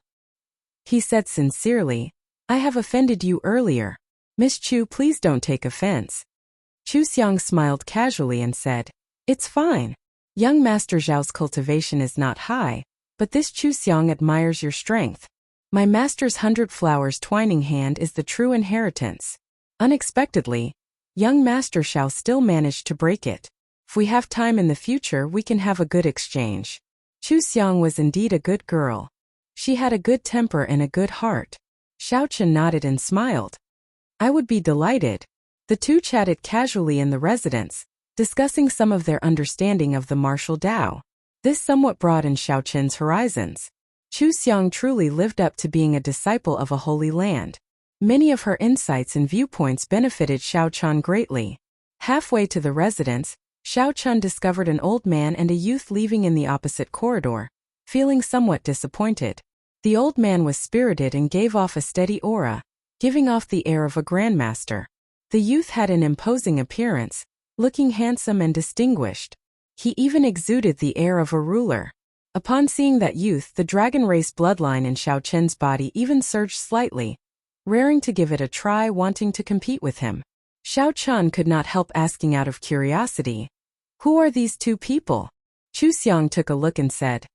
He said sincerely, "I have offended you earlier. Miss Chu, please don't take offense." Chu Xiang smiled casually and said, "It's fine. Young Master Zhao's cultivation is not high, but this Chu Xiang admires your strength. My master's 100 flowers twining hand is the true inheritance." Unexpectedly, young Master Xiao still managed to break it. "If we have time in the future, we can have a good exchange." Chu Xiang was indeed a good girl. She had a good temper and a good heart. Xiao Chen nodded and smiled. "I would be delighted." The two chatted casually in the residence, discussing some of their understanding of the martial Tao. This somewhat broadened Xiao Chen's horizons. Chu Xiang truly lived up to being a disciple of a holy land. Many of her insights and viewpoints benefited Xiao Chen greatly. Halfway to the residence, Xiao Chen discovered an old man and a youth leaving in the opposite corridor, feeling somewhat disappointed. The old man was spirited and gave off a steady aura, giving off the air of a grandmaster. The youth had an imposing appearance, looking handsome and distinguished. He even exuded the air of a ruler. Upon seeing that youth, the dragon race bloodline in Xiao Chen's body even surged slightly, raring to give it a try, wanting to compete with him. Xiao Chen could not help asking out of curiosity, "Who are these two people?" Chu Xiang took a look and said,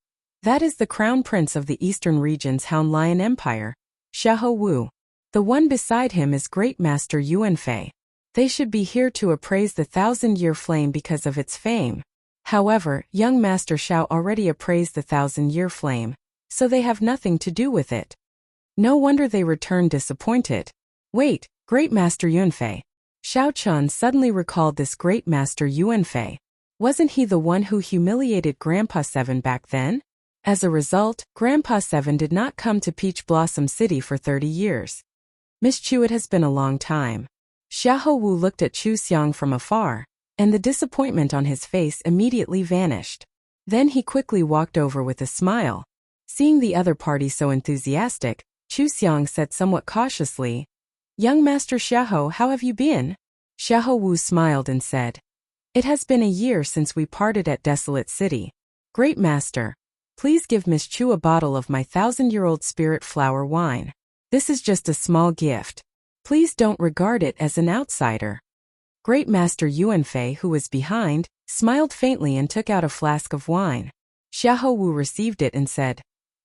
"That is the crown prince of the eastern region's Hound Lion Empire, Xiahou Wu. The one beside him is Great Master Yuanfei. They should be here to appraise the 1,000-year flame because of its fame. However, young Master Xiao already appraised the 1,000-year flame, so they have nothing to do with it. No wonder they returned disappointed." "Wait, Great Master Yuanfei." Xiao Chen suddenly recalled this Great Master Yuanfei. Wasn't he the one who humiliated Grandpa Seven back then? As a result, Grandpa Seven did not come to Peach Blossom City for 30 years. "Miss Chu, it has been a long time." Xiahou Wu looked at Chu Xiang from afar, and the disappointment on his face immediately vanished. Then he quickly walked over with a smile. Seeing the other party so enthusiastic, Chu Xiang said somewhat cautiously, "Young Master Xiahou, how have you been?" Xiahou Wu smiled and said, "It has been a year since we parted at Desolate City. Great Master, please give Miss Chu a bottle of my 1,000-year-old spirit flower wine. This is just a small gift. Please don't regard it as an outsider." Great Master Yuanfei, who was behind, smiled faintly and took out a flask of wine. Xiahou Wu received it and said,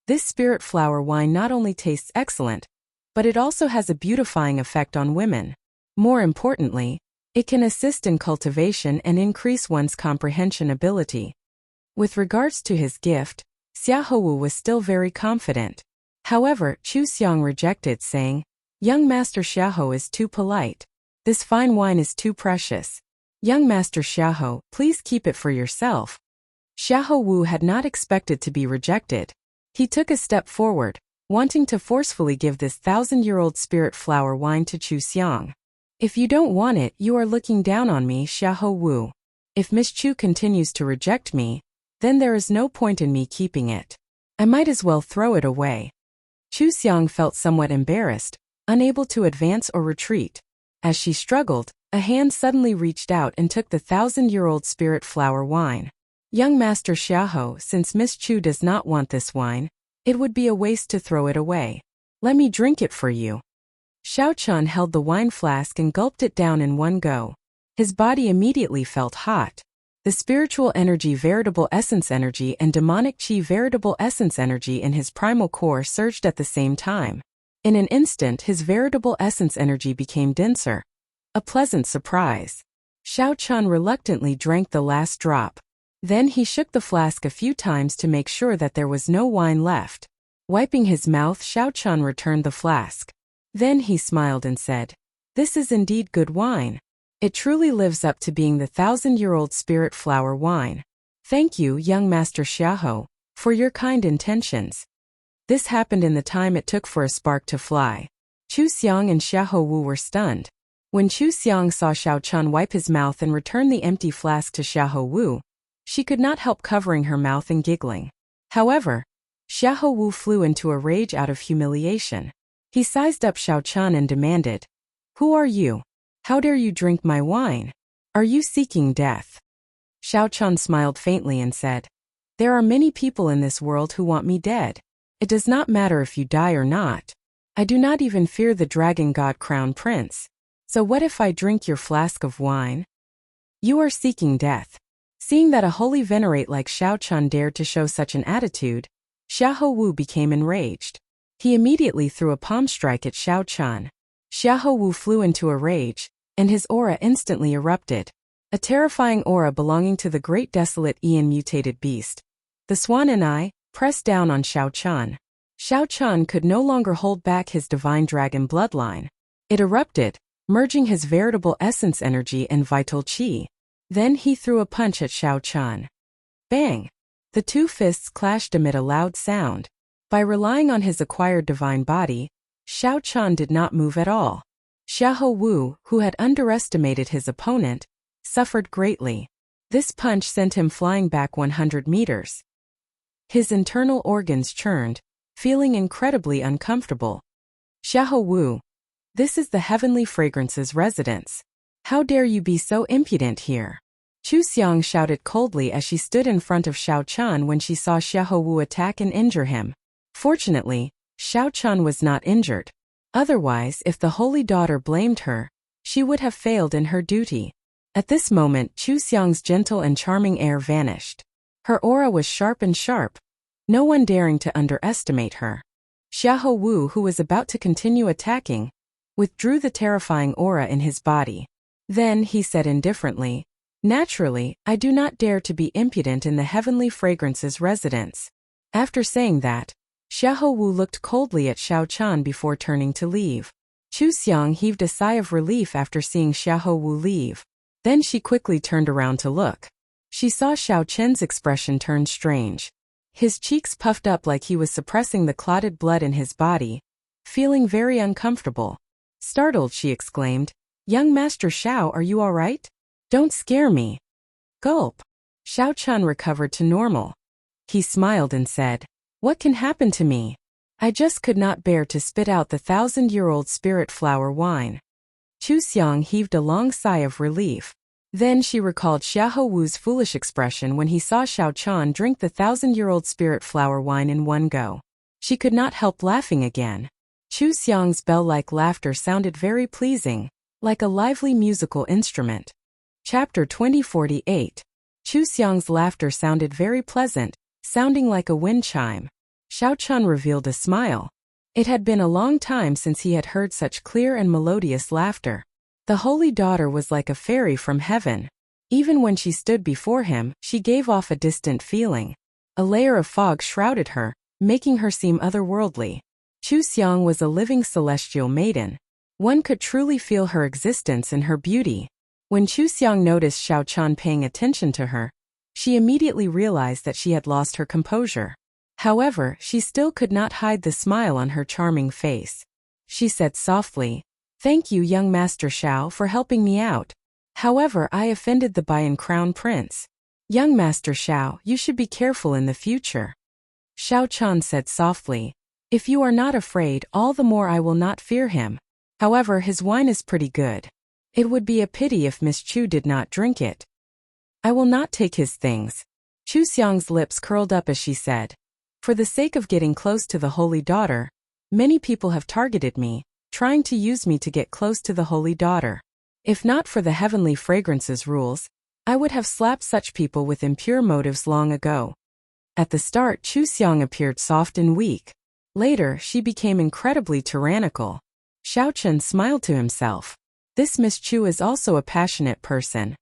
"This spirit flower wine not only tastes excellent, but it also has a beautifying effect on women. More importantly, it can assist in cultivation and increase one's comprehension ability." With regards to his gift, Xiahou Wu was still very confident. However, Chu Xiang rejected, saying, "Young Master Xiahou is too polite. This fine wine is too precious. Young Master Xiahou, please keep it for yourself." Xiahou Wu had not expected to be rejected. He took a step forward, wanting to forcefully give this 1,000-year-old spirit flower wine to Chu Xiang. "If you don't want it, you are looking down on me, Xiahou Wu. If Miss Chu continues to reject me, then there is no point in me keeping it. I might as well throw it away." Chu Xiang felt somewhat embarrassed, unable to advance or retreat. As she struggled, a hand suddenly reached out and took the 1,000-year-old spirit flower wine. "Young Master Xiahou, since Miss Chu does not want this wine, it would be a waste to throw it away. Let me drink it for you." Xiao Chen held the wine flask and gulped it down in one go. His body immediately felt hot. The spiritual energy, veritable essence energy, and demonic chi, veritable essence energy in his primal core surged at the same time. In an instant, his veritable essence energy became denser. A pleasant surprise. Xiao Chen reluctantly drank the last drop. Then he shook the flask a few times to make sure that there was no wine left. Wiping his mouth, Xiao Chen returned the flask. Then he smiled and said, "This is indeed good wine. It truly lives up to being the 1,000-year-old spirit flower wine. Thank you, young Master Xiahou, for your kind intentions." This happened in the time it took for a spark to fly. Chu Xiang and Xiahou Wu were stunned. When Chu Xiang saw Xiao Chen wipe his mouth and return the empty flask to Xiahou Wu, she could not help covering her mouth and giggling. However, Xiahou Wu flew into a rage out of humiliation. He sized up Xiao Chen and demanded, Who are you? How dare you drink my wine? Are you seeking death? Xiao Chan smiled faintly and said, There are many people in this world who want me dead. It does not matter if you die or not. I do not even fear the dragon god crown prince. So what if I drink your flask of wine? You are seeking death. Seeing that a holy venerate like Xiao Chan dared to show such an attitude, Xiahou Wu became enraged. He immediately threw a palm strike at Xiao Chan. Xiahou Wu flew into a rage, and his aura instantly erupted. A terrifying aura belonging to the great desolate Ian mutated beast. The swan and I pressed down on Xiao Chan. Xiao Chan could no longer hold back his divine dragon bloodline. It erupted, merging his veritable essence energy and vital qi. Then he threw a punch at Xiao Chan. Bang! The two fists clashed amid a loud sound. By relying on his acquired divine body, Xiao Chan did not move at all. Xiahou Wu, who had underestimated his opponent, suffered greatly. This punch sent him flying back 100 meters. His internal organs churned, feeling incredibly uncomfortable. Xiahou Wu, this is the Heavenly Fragrance's residence. How dare you be so impudent here? Chu Xiang shouted coldly as she stood in front of Xiao Chan when she saw Xiahou Wu attack and injure him. Fortunately, Xiao Chan was not injured. Otherwise, if the holy daughter blamed her, she would have failed in her duty. At this moment, Chu Xiang's gentle and charming air vanished. Her aura was sharp and sharp, no one daring to underestimate her. Xiahou Wu, who was about to continue attacking, withdrew the terrifying aura in his body. Then he said indifferently, Naturally, I do not dare to be impudent in the Heavenly Fragrance's residence. After saying that, Xiahou Wu looked coldly at Xiao Chan before turning to leave. Chu Xiang heaved a sigh of relief after seeing Xiahou Wu leave. Then she quickly turned around to look. She saw Xiao Chen's expression turn strange. His cheeks puffed up like he was suppressing the clotted blood in his body, feeling very uncomfortable. Startled, she exclaimed, Young Master Xiao, are you all right? Don't scare me. Gulp. Xiao Chan recovered to normal. He smiled and said, What can happen to me? I just could not bear to spit out the 1,000-year-old spirit flower wine. Chu Xiang heaved a long sigh of relief. Then she recalled Xiahou Wu's foolish expression when he saw Xiao Chan drink the 1,000-year-old spirit flower wine in one go. She could not help laughing again. Chu Xiang's bell-like laughter sounded very pleasing, like a lively musical instrument. Chapter 2048. Chu Xiang's laughter sounded very pleasant, sounding like a wind chime. Xiao Chan revealed a smile. It had been a long time since he had heard such clear and melodious laughter. The holy daughter was like a fairy from heaven. Even when she stood before him, she gave off a distant feeling. A layer of fog shrouded her, making her seem otherworldly. Chu Xiang was a living celestial maiden. One could truly feel her existence and her beauty. When Chu Xiang noticed Xiao Chan paying attention to her, she immediately realized that she had lost her composure. However, she still could not hide the smile on her charming face. She said softly, Thank you, young Master Xiao, for helping me out. However, I offended the Bayan Crown Prince. Young Master Xiao, you should be careful in the future. Xiao Chan said softly, If you are not afraid, all the more I will not fear him. However, his wine is pretty good. It would be a pity if Miss Chu did not drink it. I will not take his things. Chu Xiang's lips curled up as she said, For the sake of getting close to the holy daughter, many people have targeted me, trying to use me to get close to the holy daughter. If not for the Heavenly Fragrance's rules, I would have slapped such people with impure motives long ago. At the start, Chu Xiang appeared soft and weak. Later, she became incredibly tyrannical. Xiao Chen smiled to himself. This Miss Chu is also a passionate person.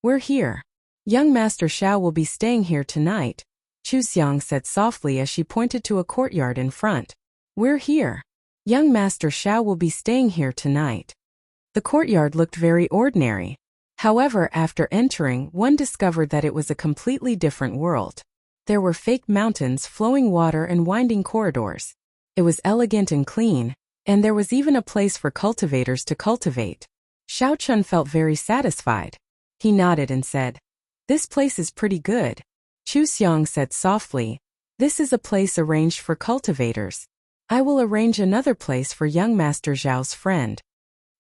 We're here. Young Master Xiao will be staying here tonight, Chu Xiang said softly as she pointed to a courtyard in front. We're here. Young Master Xiao will be staying here tonight. The courtyard looked very ordinary. However, after entering, one discovered that it was a completely different world. There were fake mountains, flowing water, and winding corridors. It was elegant and clean, and there was even a place for cultivators to cultivate. Xiao Chun felt very satisfied. He nodded and said, This place is pretty good. Chu Xiang said softly, This is a place arranged for cultivators. I will arrange another place for young Master Zhao's friend.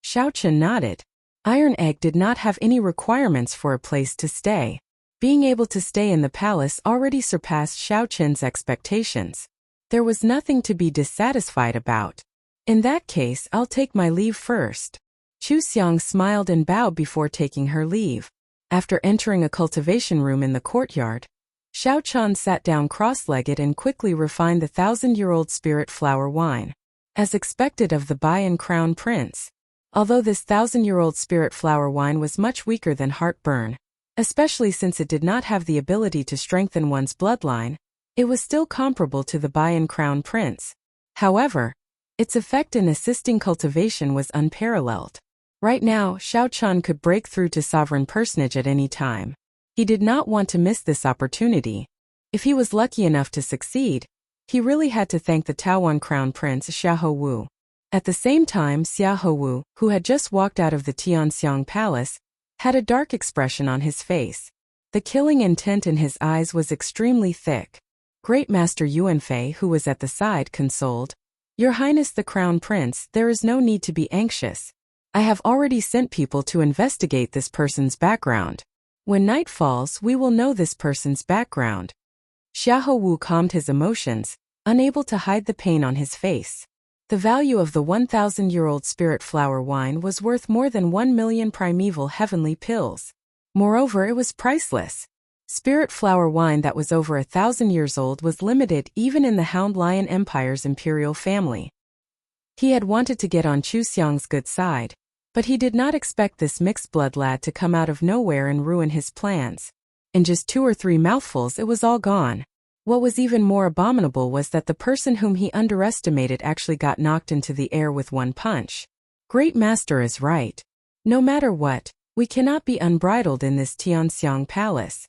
Xiao Chen nodded. Iron Egg did not have any requirements for a place to stay. Being able to stay in the palace already surpassed Xiao Chen's expectations. There was nothing to be dissatisfied about. In that case, I'll take my leave first. Chu Xiang smiled and bowed before taking her leave. After entering a cultivation room in the courtyard, Xiao Chen sat down cross-legged and quickly refined the 1,000-year-old spirit flower wine. As expected of the Bayan Crown Prince. Although this 1,000-year-old spirit flower wine was much weaker than heartburn, especially since it did not have the ability to strengthen one's bloodline, it was still comparable to the Bayan Crown Prince. However, its effect in assisting cultivation was unparalleled. Right now, Xiao Chen could break through to sovereign personage at any time. He did not want to miss this opportunity. If he was lucky enough to succeed, he really had to thank the Taowan Crown Prince Xiahou Wu. At the same time, Xiahou Wu, who had just walked out of the Tianxiang Palace, had a dark expression on his face. The killing intent in his eyes was extremely thick. Great Master Yuanfei, who was at the side, consoled, "Your Highness the Crown Prince, there is no need to be anxious. I have already sent people to investigate this person's background. When night falls, we will know this person's background." Xiahou Wu calmed his emotions, unable to hide the pain on his face. The value of the 1,000-year-old spirit flower wine was worth more than 1 million primeval heavenly pills. Moreover, it was priceless. Spirit flower wine that was over 1,000 years old was limited even in the Hound Lion Empire's imperial family. He had wanted to get on Chu Xiang's good side, but he did not expect this mixed-blood lad to come out of nowhere and ruin his plans. In just 2 or 3 mouthfuls it was all gone. What was even more abominable was that the person whom he underestimated actually got knocked into the air with one punch. Great Master is right. No matter what, we cannot be unbridled in this Tianxiang Palace.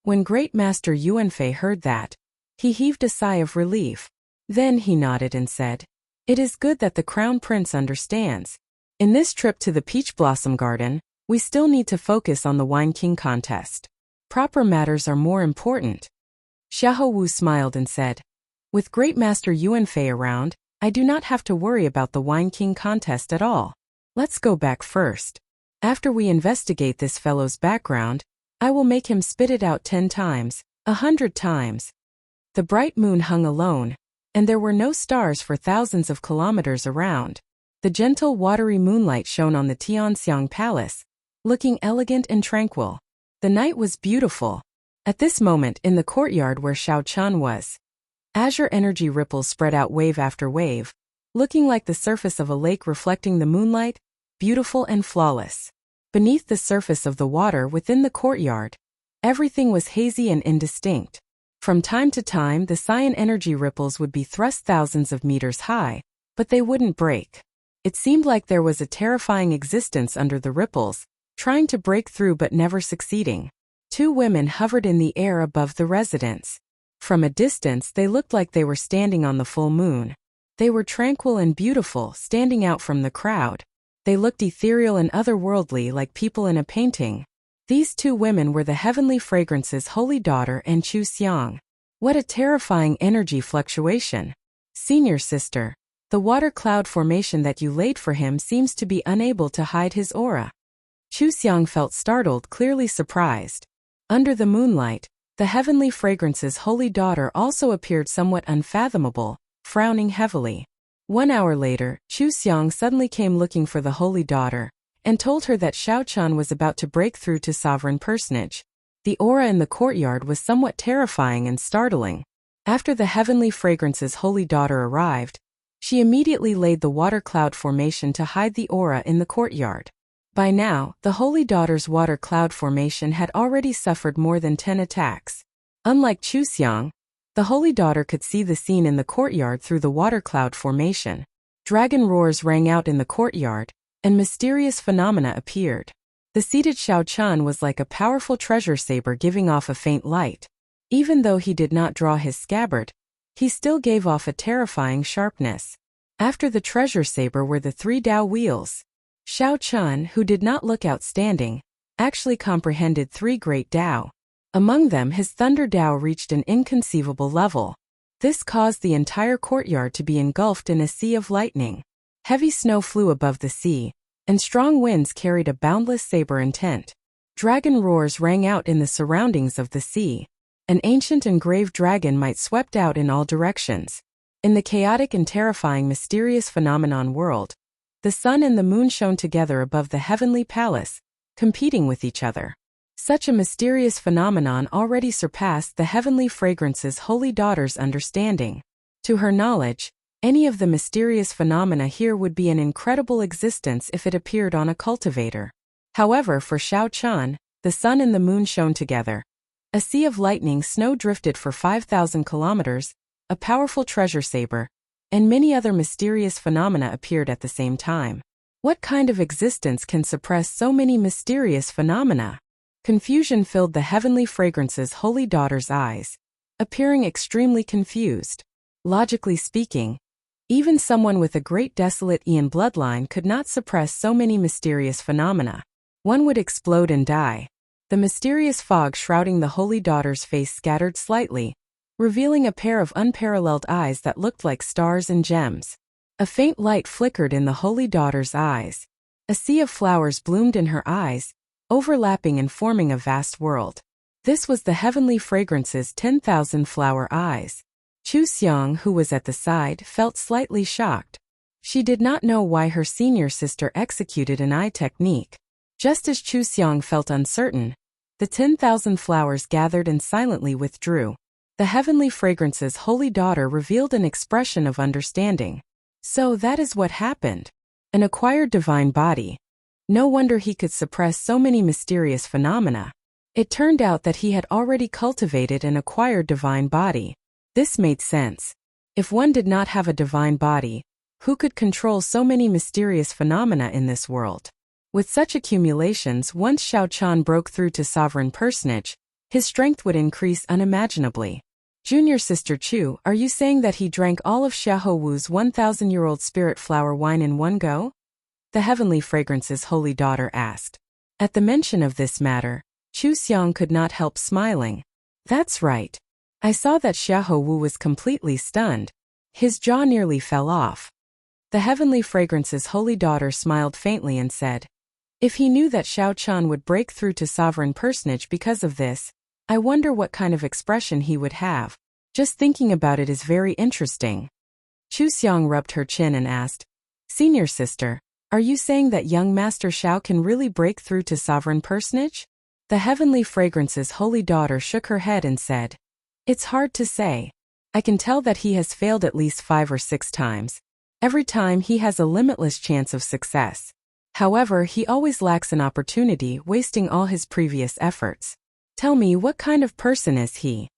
When Great Master Yuanfei heard that, he heaved a sigh of relief. Then he nodded and said, "It is good that the Crown Prince understands. In this trip to the Peach Blossom Garden, we still need to focus on the Wine King contest. Proper matters are more important." Xiahou Wu smiled and said, "With Great Master Yuanfei around, I do not have to worry about the Wine King contest at all. Let's go back first. After we investigate this fellow's background, I will make him spit it out 10 times, 100 times." The bright moon hung alone, and there were no stars for thousands of kilometers around. The gentle watery moonlight shone on the Tianxiang Palace, looking elegant and tranquil. The night was beautiful. At this moment in the courtyard where Xiao Chen was, azure energy ripples spread out wave after wave, looking like the surface of a lake reflecting the moonlight, beautiful and flawless. Beneath the surface of the water within the courtyard, everything was hazy and indistinct. From time to time the cyan energy ripples would be thrust thousands of meters high, but they wouldn't break. It seemed like there was a terrifying existence under the ripples, trying to break through but never succeeding. 2 women hovered in the air above the residence. From a distance they looked like they were standing on the full moon. They were tranquil and beautiful, standing out from the crowd. They looked ethereal and otherworldly like people in a painting. These 2 women were the Heavenly Fragrance's holy daughter and Chu Xiang. What a terrifying energy fluctuation. "Senior sister, the water cloud formation that you laid for him seems to be unable to hide his aura." Chu Xiang felt startled, clearly surprised. Under the moonlight, the Heavenly Fragrance's holy daughter also appeared somewhat unfathomable, frowning heavily. 1 hour later, Chu Xiang suddenly came looking for the holy daughter, and told her that Xiao Chen was about to break through to sovereign personage. The aura in the courtyard was somewhat terrifying and startling. After the Heavenly Fragrance's holy daughter arrived, she immediately laid the water cloud formation to hide the aura in the courtyard. By now, the holy daughter's water cloud formation had already suffered more than 10 attacks. Unlike Chu Xiang, the holy daughter could see the scene in the courtyard through the water cloud formation. Dragon roars rang out in the courtyard, and mysterious phenomena appeared. The seated Xiao Chen was like a powerful treasure saber giving off a faint light. Even though he did not draw his scabbard, he still gave off a terrifying sharpness. After the treasure saber were the 3 Dao wheels. Xiao Chen, who did not look outstanding, actually comprehended 3 great Dao. Among them his Thunder Dao reached an inconceivable level. This caused the entire courtyard to be engulfed in a sea of lightning. Heavy snow flew above the sea, and strong winds carried a boundless saber intent. Dragon roars rang out in the surroundings of the sea. An ancient and grave dragon might swept out in all directions. In the chaotic and terrifying mysterious phenomenon world, the sun and the moon shone together above the heavenly palace, competing with each other. Such a mysterious phenomenon already surpassed the heavenly fragrance's holy daughter's understanding. To her knowledge, any of the mysterious phenomena here would be an incredible existence if it appeared on a cultivator. However, for Xiao Chan, the sun and the moon shone together. A sea of lightning snow drifted for 5,000 kilometers, a powerful treasure saber, and many other mysterious phenomena appeared at the same time. What kind of existence can suppress so many mysterious phenomena? Confusion filled the heavenly fragrance's holy daughter's eyes, appearing extremely confused. Logically speaking, even someone with a great desolate Ian bloodline could not suppress so many mysterious phenomena. One would explode and die. The mysterious fog shrouding the holy daughter's face scattered slightly, revealing a pair of unparalleled eyes that looked like stars and gems. A faint light flickered in the holy daughter's eyes. A sea of flowers bloomed in her eyes, overlapping and forming a vast world. This was the heavenly fragrance's 10,000 flower eyes. Chu Xiang, who was at the side, felt slightly shocked. She did not know why her senior sister executed an eye technique. Just as Chu Xiang felt uncertain, the 10,000 flowers gathered and silently withdrew. The heavenly fragrance's holy daughter revealed an expression of understanding. So that is what happened. An acquired divine body. No wonder he could suppress so many mysterious phenomena. It turned out that he had already cultivated an acquired divine body. This made sense. If one did not have a divine body, who could control so many mysterious phenomena in this world? With such accumulations, once Xiao Chan broke through to sovereign personage, his strength would increase unimaginably. Junior Sister Chu, are you saying that he drank all of Xiahou Wu's 1,000-year-old spirit flower wine in one go? The heavenly fragrance's holy daughter asked. At the mention of this matter, Chu Xiang could not help smiling. That's right. I saw that Xiahou Wu was completely stunned. His jaw nearly fell off. The heavenly fragrance's holy daughter smiled faintly and said, if he knew that Xiao Chan would break through to sovereign personage because of this, I wonder what kind of expression he would have. Just thinking about it is very interesting. Chu Xiang rubbed her chin and asked, Senior sister, are you saying that young Master Xiao can really break through to sovereign personage? The heavenly fragrance's holy daughter shook her head and said, it's hard to say. I can tell that he has failed at least 5 or 6 times. Every time he has a limitless chance of success. However, he always lacks an opportunity, wasting all his previous efforts. Tell me, what kind of person is he?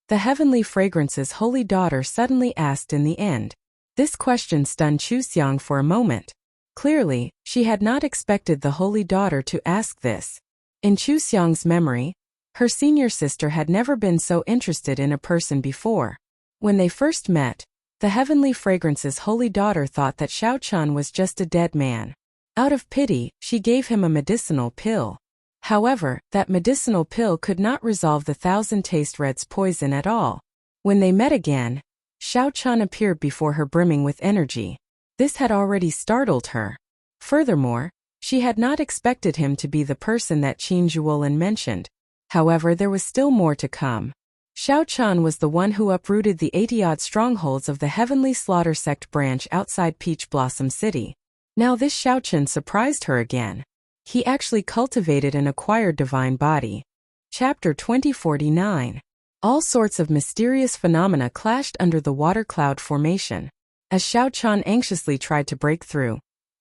The heavenly fragrance's holy daughter suddenly asked in the end. This question stunned Chu Xiang for a moment. Clearly, she had not expected the holy daughter to ask this. In Chu Xiang's memory, her senior sister had never been so interested in a person before. When they first met, the heavenly fragrance's holy daughter thought that Xiao Chan was just a dead man. Out of pity, she gave him a medicinal pill. However, that medicinal pill could not resolve the 1,000 taste red's poison at all. When they met again, Xiao Chan appeared before her brimming with energy. This had already startled her. Furthermore, she had not expected him to be the person that Qin Zhuolin mentioned. However, there was still more to come. Xiao Chan was the one who uprooted the 80-odd strongholds of the Heavenly Slaughter Sect branch outside Peach Blossom City. Now this Xiao Chan surprised her again. He actually cultivated an acquired divine body. Chapter 2049. All sorts of mysterious phenomena clashed under the water cloud formation. As Xiao Chan anxiously tried to break through,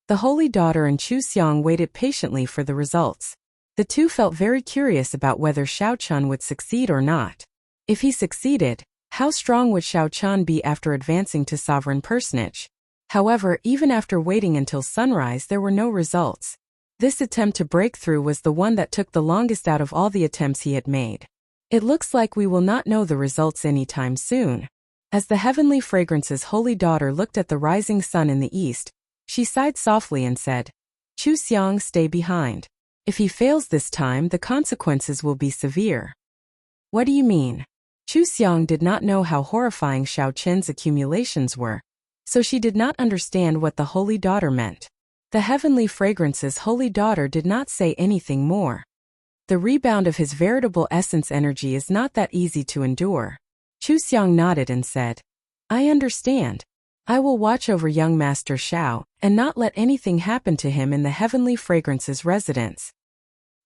the holy daughter and Chu Xiang waited patiently for the results. The two felt very curious about whether Xiao Chan would succeed or not. If he succeeded, how strong would Xiao Chan be after advancing to sovereign personage? However, even after waiting until sunrise, there were no results. This attempt to break through was the one that took the longest out of all the attempts he had made. It looks like we will not know the results anytime soon. As the heavenly fragrance's holy daughter looked at the rising sun in the east, she sighed softly and said, Chu Xiang, stay behind. If he fails this time, the consequences will be severe. What do you mean? Chu Xiang did not know how horrifying Xiao Chen's accumulations were, so she did not understand what the holy daughter meant. The heavenly fragrance's holy daughter did not say anything more. The rebound of his veritable essence energy is not that easy to endure. Chuxiang nodded and said, I understand. I will watch over young Master Xiao, and not let anything happen to him in the heavenly fragrance's residence.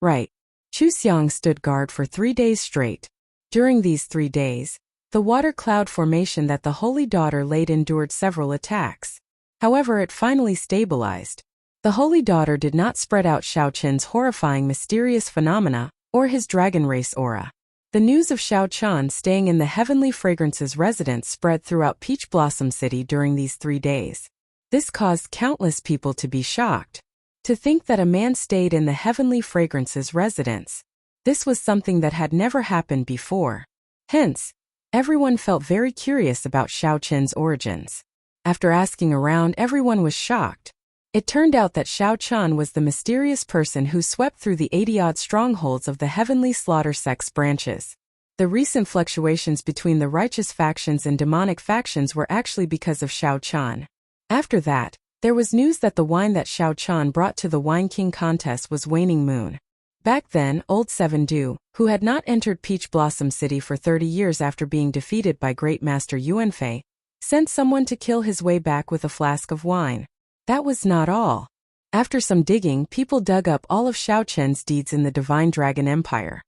Right. Chuxiang stood guard for 3 days straight. During these 3 days, the water cloud formation that the Holy Daughter laid endured several attacks. However, it finally stabilized. The Holy Daughter did not spread out Xiao Qin's horrifying mysterious phenomena, or his dragon race aura. The news of Xiao Qian staying in the heavenly fragrance's residence spread throughout Peach Blossom City during these 3 days. This caused countless people to be shocked. To think that a man stayed in the heavenly fragrance's residence. This was something that had never happened before. Hence, everyone felt very curious about Xiao Qin's origins. After asking around, everyone was shocked. It turned out that Xiao Qian was the mysterious person who swept through the 80-odd strongholds of the heavenly slaughter sect's branches. The recent fluctuations between the righteous factions and demonic factions were actually because of Xiao Qian. After that, there was news that the wine that Xiao Qian brought to the Wine King contest was Waning Moon. Back then, Old Seven Du, who had not entered Peach Blossom City for 30 years after being defeated by Great Master Yuanfei, sent someone to kill his way back with a flask of wine. That was not all. After some digging, people dug up all of Xiao Qian's deeds in the Divine Dragon Empire.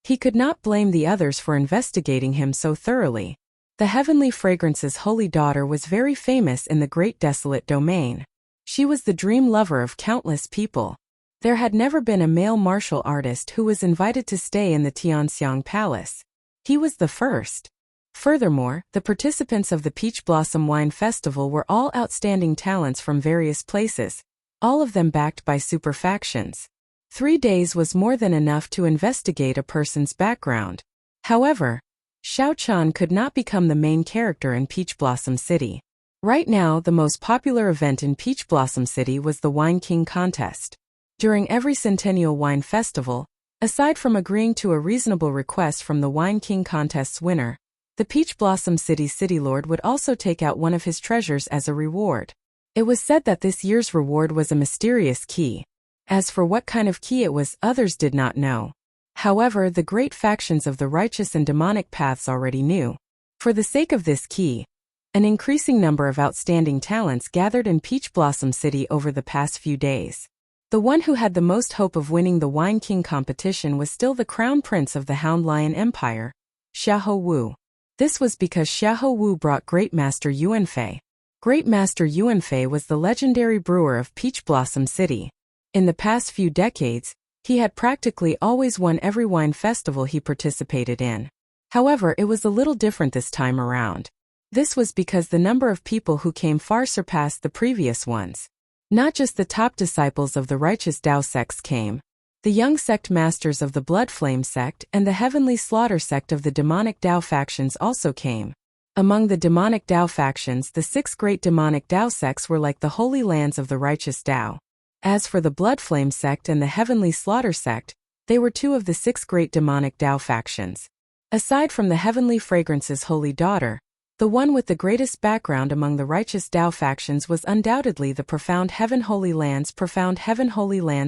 He could not blame the others for investigating him so thoroughly. The heavenly fragrance's holy daughter was very famous in the Great Desolate Domain. She was the dream lover of countless people. There had never been a male martial artist who was invited to stay in the Tianxiang Palace. He was the first. Furthermore, the participants of the Peach Blossom Wine Festival were all outstanding talents from various places, all of them backed by super factions. 3 days was more than enough to investigate a person's background. However, Xiao Qian could not become the main character in Peach Blossom City. Right now, the most popular event in Peach Blossom City was the Wine King contest. During every Centennial Wine Festival, aside from agreeing to a reasonable request from the Wine King contest's winner, the Peach Blossom City's City Lord would also take out one of his treasures as a reward. It was said that this year's reward was a mysterious key. As for what kind of key it was, others did not know. However, the great factions of the righteous and demonic paths already knew. For the sake of this key, an increasing number of outstanding talents gathered in Peach Blossom City over the past few days. The one who had the most hope of winning the Wine King competition was still the Crown Prince of the Hound Lion Empire, Xiahou Wu. This was because Xiahou Wu brought Great Master Yuanfei. Great Master Yuanfei was the legendary brewer of Peach Blossom City. In the past few decades, he had practically always won every wine festival he participated in. However, it was a little different this time around. This was because the number of people who came far surpassed the previous ones. Not just the top disciples of the righteous Dao sects came. The young sect masters of the Blood Flame sect and the Heavenly Slaughter sect of the demonic Dao factions also came. Among the demonic Dao factions, the 6 great demonic Dao sects were like the holy lands of the righteous Dao. As for the Blood Flame sect and the Heavenly Slaughter sect, they were 2 of the 6 great demonic Dao factions. Aside from the Heavenly Fragrance's holy daughter, the one with the greatest background among the righteous Dao factions was undoubtedly the Profound Heaven Holy Lands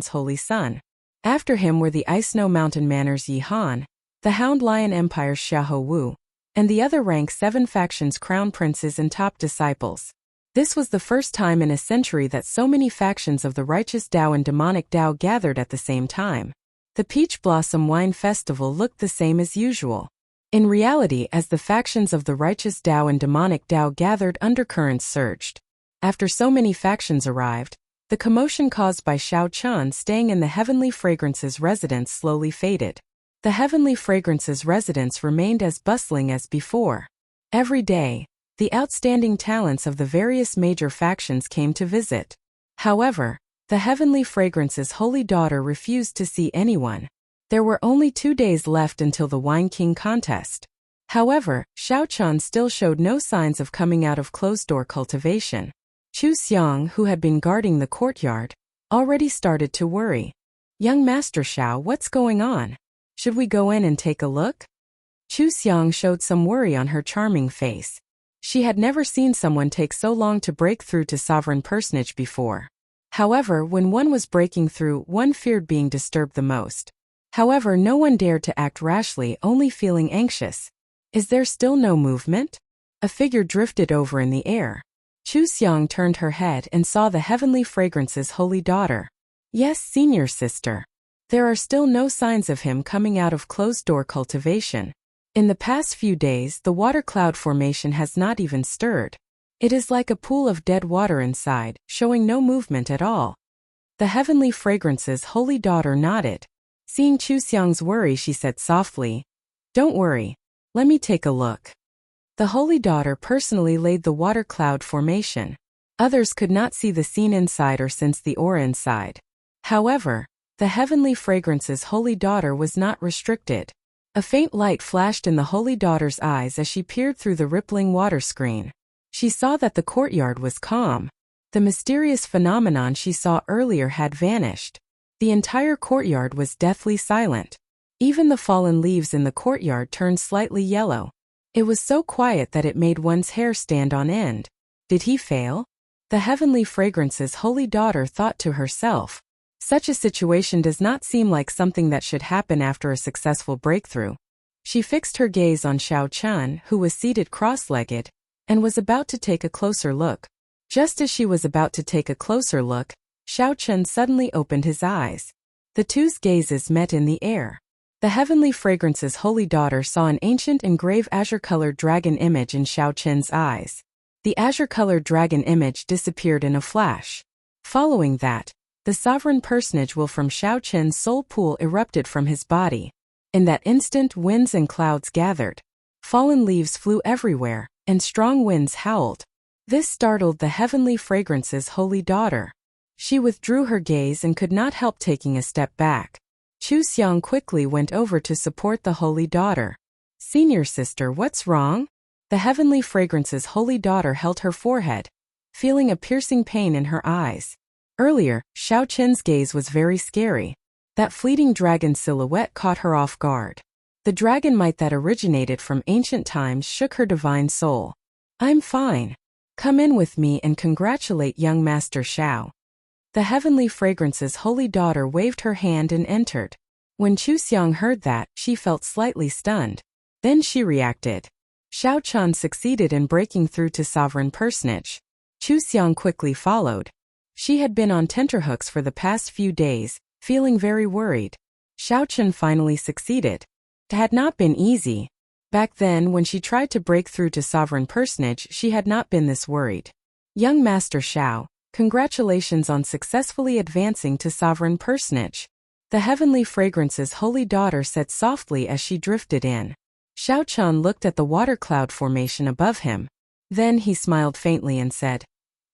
Holy Sun. After him were the Ice Snow Mountain Manor's Yi Han, the Hound Lion Empire's Xiahou Wu, and the other rank 7 factions' crown princes and top disciples. This was the first time in a century that so many factions of the righteous Dao and demonic Dao gathered at the same time. The Peach Blossom Wine Festival looked the same as usual. In reality, as the factions of the righteous Dao and demonic Dao gathered, undercurrents surged. After so many factions arrived, the commotion caused by Xiao Qian staying in the Heavenly Fragrance's residence slowly faded. The Heavenly Fragrance's residence remained as bustling as before. Every day, the outstanding talents of the various major factions came to visit. However, the Heavenly Fragrance's holy daughter refused to see anyone. There were only 2 days left until the Wine King contest. However, Xiao Qian still showed no signs of coming out of closed-door cultivation. Chu Xiang, who had been guarding the courtyard, already started to worry. "Young Master Xiao, what's going on? Should we go in and take a look?" Chu Xiang showed some worry on her charming face. She had never seen someone take so long to break through to sovereign personage before. However, when one was breaking through, one feared being disturbed the most. However, no one dared to act rashly, only feeling anxious. Is there still no movement? A figure drifted over in the air. Chu Xiang turned her head and saw the Heavenly Fragrance's holy daughter. Yes, senior sister. There are still no signs of him coming out of closed-door cultivation. In the past few days, the water cloud formation has not even stirred. It is like a pool of dead water inside, showing no movement at all. The Heavenly Fragrance's holy daughter nodded. Seeing Chu Xiang's worry, she said softly, "Don't worry. Let me take a look." The holy daughter personally laid the water cloud formation. Others could not see the scene inside or sense the aura inside. However, the Heavenly Fragrance's holy daughter was not restricted. A faint light flashed in the holy daughter's eyes as she peered through the rippling water screen. She saw that the courtyard was calm. The mysterious phenomenon she saw earlier had vanished. The entire courtyard was deathly silent. Even the fallen leaves in the courtyard turned slightly yellow. It was so quiet that it made one's hair stand on end. Did he fail? The Heavenly Fragrance's holy daughter thought to herself. Such a situation does not seem like something that should happen after a successful breakthrough. She fixed her gaze on Xiao Chun, who was seated cross-legged, and was about to take a closer look. Just as she was about to take a closer look, Xiao Chun suddenly opened his eyes. The two's gazes met in the air. The Heavenly Fragrance's holy daughter saw an ancient engraved azure-colored dragon image in Xiao Chun's eyes. The azure-colored dragon image disappeared in a flash. Following that, the sovereign personage will from Xiao Chun's soul pool erupted from his body. In that instant, winds and clouds gathered. Fallen leaves flew everywhere, and strong winds howled. This startled the Heavenly Fragrance's holy daughter. She withdrew her gaze and could not help taking a step back. Chu Xiang quickly went over to support the holy daughter. "Senior sister, what's wrong?" The Heavenly Fragrance's holy daughter held her forehead, feeling a piercing pain in her eyes. Earlier, Xiao Chen's gaze was very scary. That fleeting dragon silhouette caught her off guard. The dragon might that originated from ancient times shook her divine soul. "I'm fine. Come in with me and congratulate young Master Xiao." The Heavenly Fragrance's holy daughter waved her hand and entered. When Chu Xiang heard that, she felt slightly stunned. Then she reacted. Xiao Chun succeeded in breaking through to sovereign personage. Chu Xiang quickly followed. She had been on tenterhooks for the past few days, feeling very worried. Xiao Chun finally succeeded. It had not been easy. Back then, when she tried to break through to sovereign personage, she had not been this worried. "Young Master Xiao, congratulations on successfully advancing to sovereign personage," the Heavenly Fragrance's holy daughter said softly as she drifted in. Xiao Chun looked at the water cloud formation above him. Then he smiled faintly and said,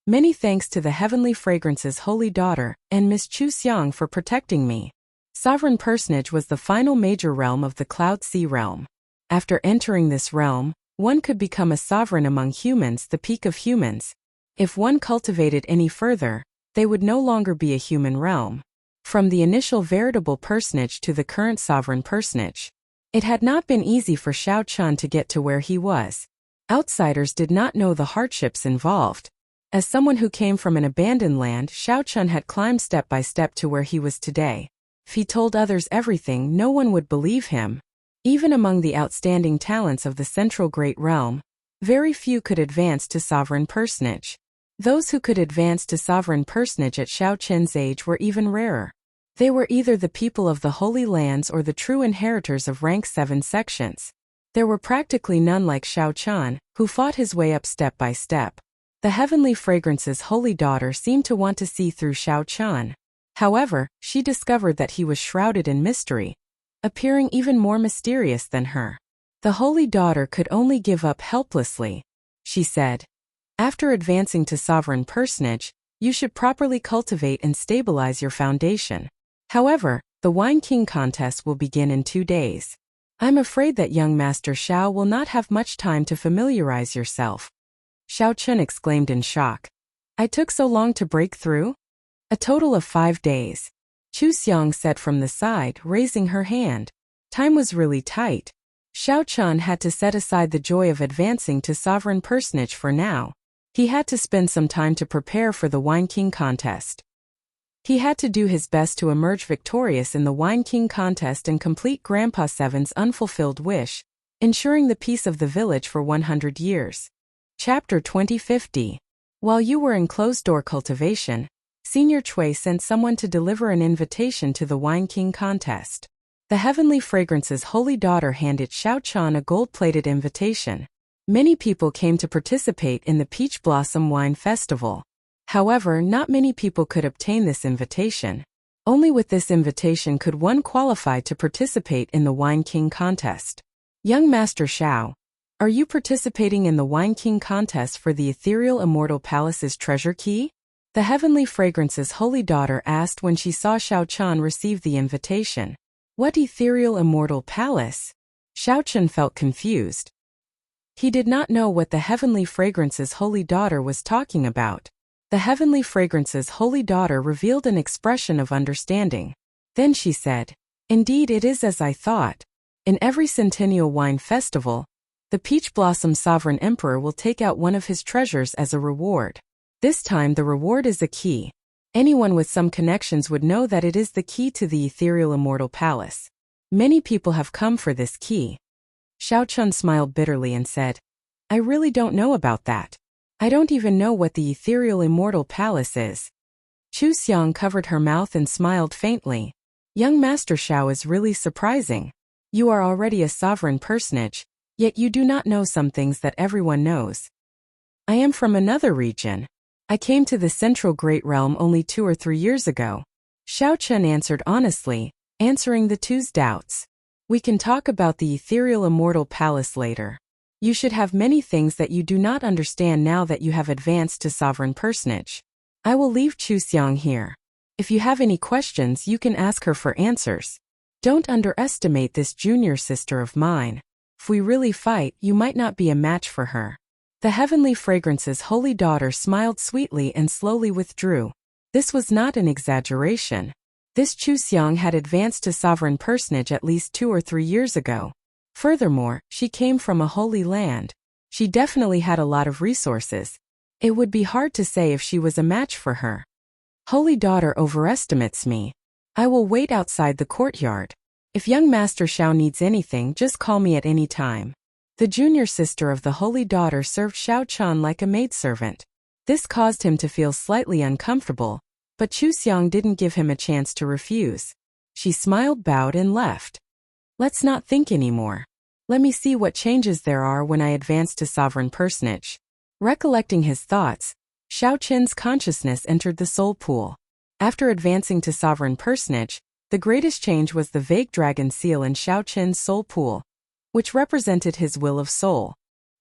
"Many thanks to the Heavenly Fragrance's holy daughter and Miss Chu Xiang for protecting me." Sovereign personage was the final major realm of the Cloud Sea realm. After entering this realm, one could become a sovereign among humans, the peak of humans. If one cultivated any further, they would no longer be a human realm. From the initial veritable personage to the current sovereign personage, it had not been easy for Xiao Chun to get to where he was. Outsiders did not know the hardships involved. As someone who came from an abandoned land, Xiao Chun had climbed step by step to where he was today. If he told others everything, no one would believe him. Even among the outstanding talents of the Central Great Realm, very few could advance to sovereign personage. Those who could advance to sovereign personage at Xiao Chen's age were even rarer. They were either the people of the Holy Lands or the true inheritors of rank 7 sections. There were practically none like Xiao Chun, who fought his way up step by step. The Heavenly Fragrance's holy daughter seemed to want to see through Xiao Chun. However, she discovered that he was shrouded in mystery, appearing even more mysterious than her. The holy daughter could only give up helplessly. She said, "After advancing to sovereign personage, you should properly cultivate and stabilize your foundation. However, the Wine King contest will begin in 2 days. I'm afraid that young Master Xiao will not have much time to familiarize yourself." Xiao Chun exclaimed in shock. "I took so long to break through?" "A total of 5 days. Chu Xiang said from the side, raising her hand. Time was really tight. Xiao Chun had to set aside the joy of advancing to sovereign personage for now. He had to spend some time to prepare for the Wine King contest. He had to do his best to emerge victorious in the Wine King contest and complete Grandpa Seven's unfulfilled wish, ensuring the peace of the village for 100 years. Chapter 2050. While you were in closed-door cultivation, Senior Chui sent someone to deliver an invitation to the Wine King contest. The Heavenly Fragrance's holy daughter handed Xiao Chan a gold-plated invitation. Many people came to participate in the Peach Blossom Wine Festival. However, not many people could obtain this invitation. Only with this invitation could one qualify to participate in the Wine King contest. Young Master Xiao, are you participating in the Wine King contest for the Ethereal Immortal Palace's treasure key? The Heavenly Fragrance's holy daughter asked when she saw Xiao Chan receive the invitation. What Ethereal Immortal Palace? Xiao Chan felt confused. He did not know what the Heavenly Fragrance's holy daughter was talking about. The Heavenly Fragrance's holy daughter revealed an expression of understanding. Then she said, "Indeed, it is as I thought. In every Centennial Wine Festival, the Peach Blossom Sovereign Emperor will take out one of his treasures as a reward. This time the reward is a key. Anyone with some connections would know that it is the key to the Ethereal Immortal Palace. Many people have come for this key." Xiao Chun smiled bitterly and said, "I really don't know about that. I don't even know what the Ethereal Immortal Palace is." Chu Xiang covered her mouth and smiled faintly. "Young Master Xiao is really surprising. You are already a sovereign personage, yet you do not know some things that everyone knows." "I am from another region. I came to the Central Great Realm only 2 or 3 years ago," Xiao Chen answered honestly, answering the two's doubts. "We can talk about the Ethereal Immortal Palace later. You should have many things that you do not understand now that you have advanced to sovereign personage. I will leave Chu Xiang here. If you have any questions, you can ask her for answers. Don't underestimate this junior sister of mine. If we really fight, you might not be a match for her." The Heavenly Fragrance's holy daughter smiled sweetly and slowly withdrew. This was not an exaggeration. This Chu Xiang had advanced to sovereign personage at least 2 or 3 years ago. Furthermore, she came from a holy land. She definitely had a lot of resources. It would be hard to say if she was a match for her. "Holy daughter overestimates me. I will wait outside the courtyard. If young Master Xiao needs anything, just call me at any time." The junior sister of the holy daughter served Xiao Chan like a maidservant. This caused him to feel slightly uncomfortable, but Chu Xiang didn't give him a chance to refuse. She smiled, bowed, and left. "Let's not think anymore. Let me see what changes there are when I advance to sovereign personage." Recollecting his thoughts, Xiao Chen's consciousness entered the soul pool. After advancing to sovereign personage, the greatest change was the vague dragon seal in Xiao Chen's soul pool, which represented his will of soul.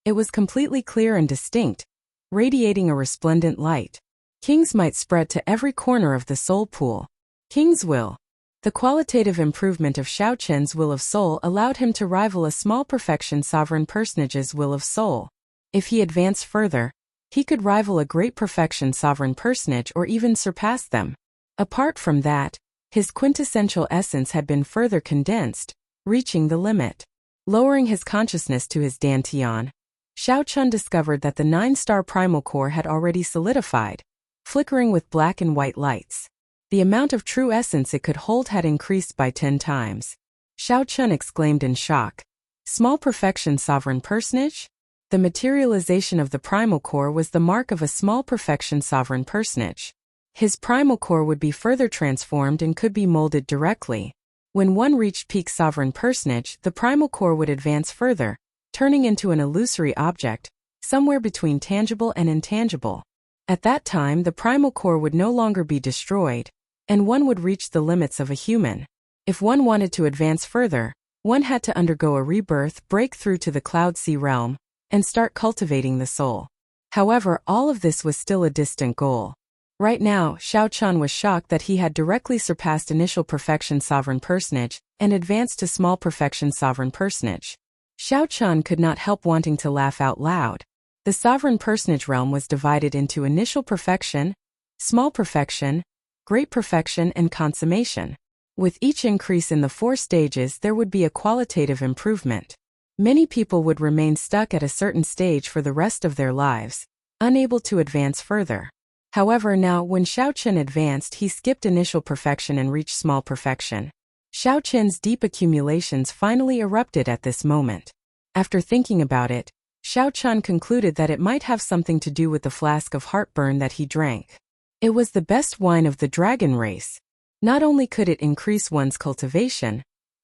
It was completely clear and distinct, radiating a resplendent light. King's might spread to every corner of the soul pool. King's will. The qualitative improvement of Xiao Chen's will of soul allowed him to rival a small perfection sovereign personage's will of soul. If he advanced further, he could rival a great perfection sovereign personage or even surpass them. Apart from that, his quintessential essence had been further condensed, reaching the limit. Lowering his consciousness to his dantian, Xiao Chun discovered that the 9-star primal core had already solidified, flickering with black and white lights. The amount of true essence it could hold had increased by 10 times. Xiao Chun exclaimed in shock. Small perfection sovereign personage? The materialization of the primal core was the mark of a small perfection sovereign personage. His primal core would be further transformed and could be molded directly. When one reached peak sovereign personage, the primal core would advance further, turning into an illusory object, somewhere between tangible and intangible. At that time, the primal core would no longer be destroyed, and one would reach the limits of a human. If one wanted to advance further, one had to undergo a rebirth, break through to the Cloud Sea realm, and start cultivating the soul. However, all of this was still a distant goal. Right now, Xiao Chan was shocked that he had directly surpassed initial perfection sovereign personage and advanced to small perfection sovereign personage. Xiao Chan could not help wanting to laugh out loud. The sovereign personage realm was divided into initial perfection, small perfection, great perfection, and consummation. With each increase in the 4 stages, there would be a qualitative improvement. Many people would remain stuck at a certain stage for the rest of their lives, unable to advance further. However, now when Xiao Chen advanced, he skipped initial perfection and reached small perfection. Xiao Chen's deep accumulations finally erupted at this moment. After thinking about it, Xiao Chen concluded that it might have something to do with the flask of heartburn that he drank. It was the best wine of the dragon race. Not only could it increase one's cultivation,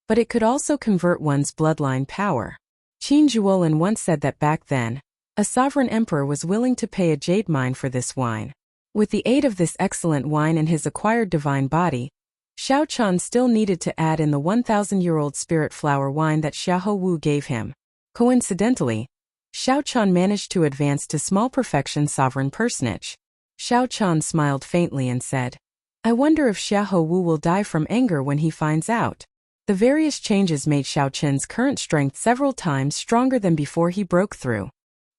but it could also convert one's bloodline power. Qin Zhuolin once said that back then, a sovereign emperor was willing to pay a jade mine for this wine. With the aid of this excellent wine and his acquired divine body, Xiao Chen still needed to add in the 1,000-year-old spirit flower wine that Xiahou Wu gave him. Coincidentally, Xiao Chen managed to advance to small perfection sovereign personage. Xiao Chen smiled faintly and said, "I wonder if Xiahou Wu will die from anger when he finds out." The various changes made Xiao Chen's current strength several times stronger than before he broke through.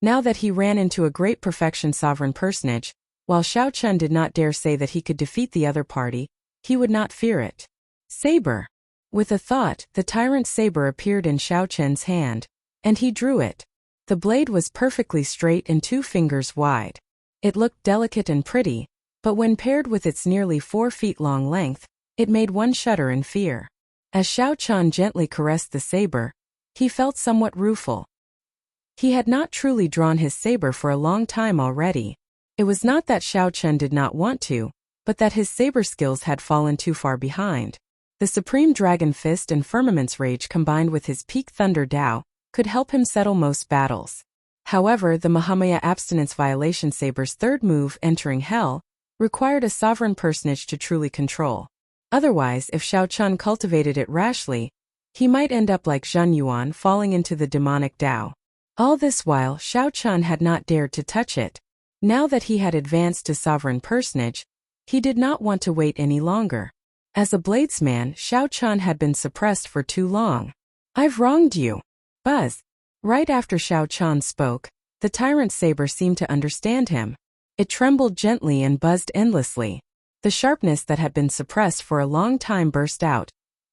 Now that he ran into a great perfection sovereign personage, while Xiao Chen did not dare say that he could defeat the other party, he would not fear it. Saber. With a thought, the tyrant saber appeared in Xiao Chen's hand, and he drew it. The blade was perfectly straight and 2 fingers wide. It looked delicate and pretty, but when paired with its nearly 4 feet long length, it made one shudder in fear. As Xiao Chen gently caressed the saber, he felt somewhat rueful. He had not truly drawn his saber for a long time already. It was not that Xiao Chen did not want to, but that his saber skills had fallen too far behind. The Supreme Dragon Fist and Firmament's Rage combined with his Peak Thunder Dao could help him settle most battles. However, the Mahamaya Abstinence Violation Saber's third move, Entering Hell, required a sovereign personage to truly control. Otherwise, if Xiao Chen cultivated it rashly, he might end up like Zheng Yuan falling into the demonic Dao. All this while, Xiao Chen had not dared to touch it. Now that he had advanced to sovereign personage, he did not want to wait any longer. As a bladesman, Xiao Chen had been suppressed for too long. "I've wronged you." Buzz. Right after Xiao Chen spoke, the tyrant saber seemed to understand him. It trembled gently and buzzed endlessly. The sharpness that had been suppressed for a long time burst out,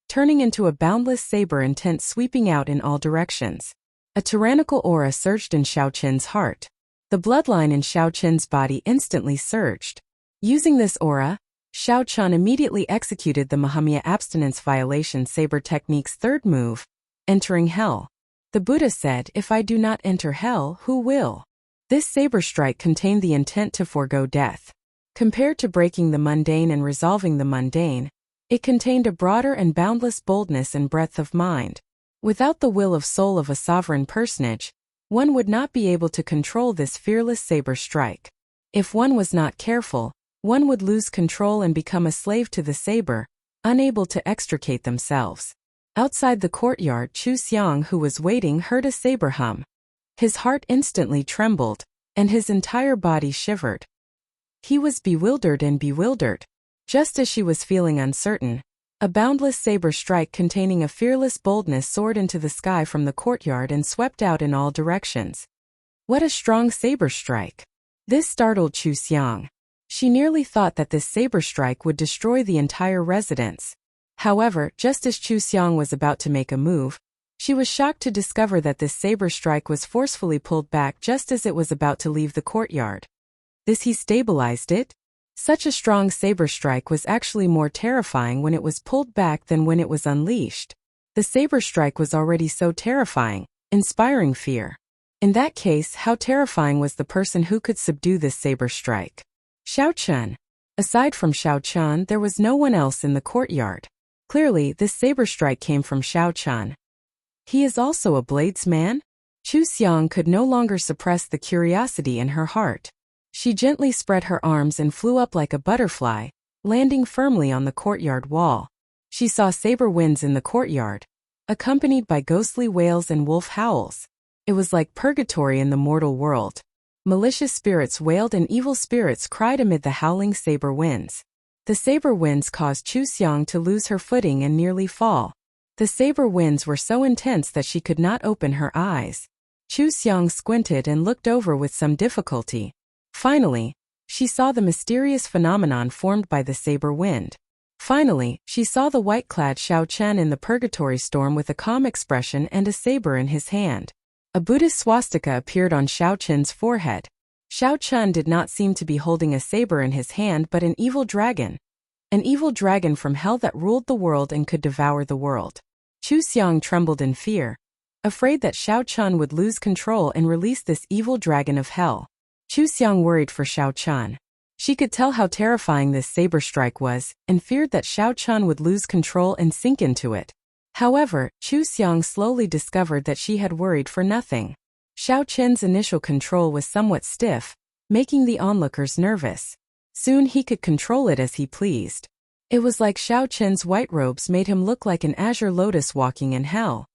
turning into a boundless saber intent sweeping out in all directions. A tyrannical aura surged in Xiao Chen's heart. The bloodline in Xiao Chen's body instantly surged. Using this aura, Xiao Chen immediately executed the Mahamaya Abstinence Violation Saber Technique's third move, Entering Hell. The Buddha said, "If I do not enter hell, who will?" This saber strike contained the intent to forego death. Compared to breaking the mundane and resolving the mundane, it contained a broader and boundless boldness and breadth of mind. Without the will of soul of a sovereign personage, one would not be able to control this fearless saber strike. If one was not careful, one would lose control and become a slave to the saber, unable to extricate themselves. Outside the courtyard, Chu Xiang, who was waiting, heard a saber hum. His heart instantly trembled, and his entire body shivered. He was bewildered. Just as she was feeling uncertain, a boundless saber strike containing a fearless boldness soared into the sky from the courtyard and swept out in all directions. What a strong saber strike! This startled Chu Xiang. She nearly thought that this saber strike would destroy the entire residence. However, just as Chu Xiang was about to make a move, she was shocked to discover that this saber strike was forcefully pulled back just as it was about to leave the courtyard. He stabilized it? Such a strong saber strike was actually more terrifying when it was pulled back than when it was unleashed. The saber strike was already so terrifying, inspiring fear. In that case, how terrifying was the person who could subdue this saber strike? Xiao Chen. Aside from Xiao Chen, there was no one else in the courtyard. Clearly, this saber strike came from Xiao Chen. He is also a bladesman? Chu Xiang could no longer suppress the curiosity in her heart. She gently spread her arms and flew up like a butterfly, landing firmly on the courtyard wall. She saw saber winds in the courtyard, accompanied by ghostly wails and wolf howls. It was like purgatory in the mortal world. Malicious spirits wailed and evil spirits cried amid the howling saber winds. The saber winds caused Chu Xiang to lose her footing and nearly fall. The saber winds were so intense that she could not open her eyes. Chu Xiang squinted and looked over with some difficulty. Finally, she saw the mysterious phenomenon formed by the saber wind. Finally, she saw the white-clad Xiao Chen in the purgatory storm with a calm expression and a saber in his hand. A Buddhist swastika appeared on Xiao Chen's forehead. Xiao Chun did not seem to be holding a saber in his hand but an evil dragon. An evil dragon from hell that ruled the world and could devour the world. Chu Xiang trembled in fear, afraid that Xiao Chun would lose control and release this evil dragon of hell. Chu Xiang worried for Xiao Chun. She could tell how terrifying this saber strike was, and feared that Xiao Chun would lose control and sink into it. However, Chu Xiang slowly discovered that she had worried for nothing. Xiao Chun's initial control was somewhat stiff, making the onlookers nervous. Soon he could control it as he pleased. It was like Xiao Chun's white robes made him look like an azure lotus walking in hell.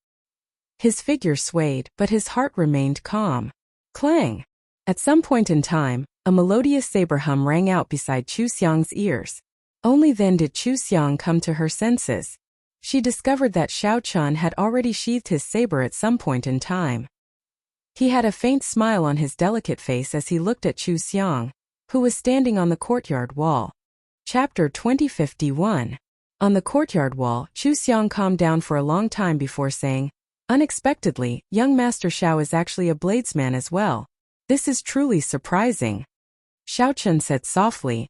His figure swayed, but his heart remained calm. Clang! At some point in time, a melodious saber hum rang out beside Chu Xiang's ears. Only then did Chu Xiang come to her senses. She discovered that Xiao Chun had already sheathed his saber at some point in time. He had a faint smile on his delicate face as he looked at Chu Xiang, who was standing on the courtyard wall. Chapter 2051. On the courtyard wall, Chu Xiang calmed down for a long time before saying, "Unexpectedly, young Master Xiao is actually a bladesman as well. This is truly surprising." Xiao Chun said softly,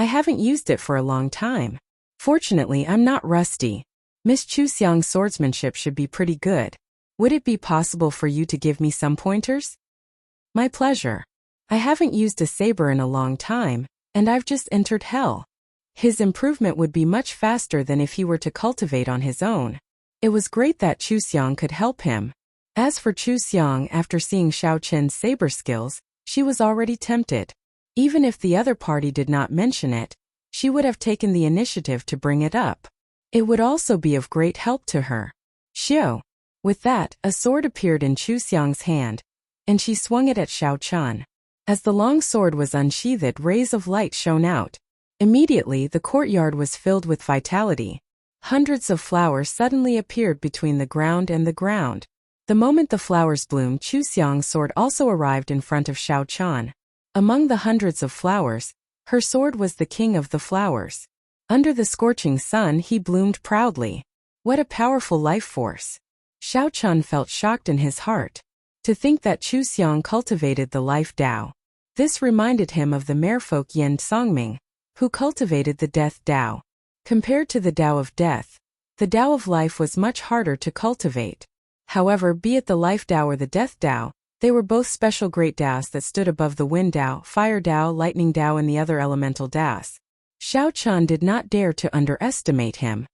"I haven't used it for a long time. Fortunately, I'm not rusty. Miss Chu Xiang's swordsmanship should be pretty good. Would it be possible for you to give me some pointers?" "My pleasure. I haven't used a saber in a long time, and I've just entered hell." His improvement would be much faster than if he were to cultivate on his own. It was great that Chu Xiang could help him. As for Chu Xiang, after seeing Xiao Chun's saber skills, she was already tempted. Even if the other party did not mention it, she would have taken the initiative to bring it up. It would also be of great help to her. Xiao. With that, a sword appeared in Chu Xiang's hand, and she swung it at Xiao Chun. As the long sword was unsheathed, rays of light shone out. Immediately, the courtyard was filled with vitality. Hundreds of flowers suddenly appeared between the ground and the ground. The moment the flowers bloomed, Chu Xiang's sword also arrived in front of Xiao Chun. Among the hundreds of flowers, her sword was the king of the flowers. Under the scorching sun, he bloomed proudly. What a powerful life force! Xiao Chun felt shocked in his heart. To think that Chu Xiang cultivated the life Tao. This reminded him of the merfolk Yan Songming, who cultivated the death Tao. Compared to the Tao of death, the Tao of life was much harder to cultivate. However, be it the life Tao or the death Tao, they were both special great Taos that stood above the wind Tao, fire Tao, lightning Tao, and the other elemental Taos. Xiao Chun did not dare to underestimate him.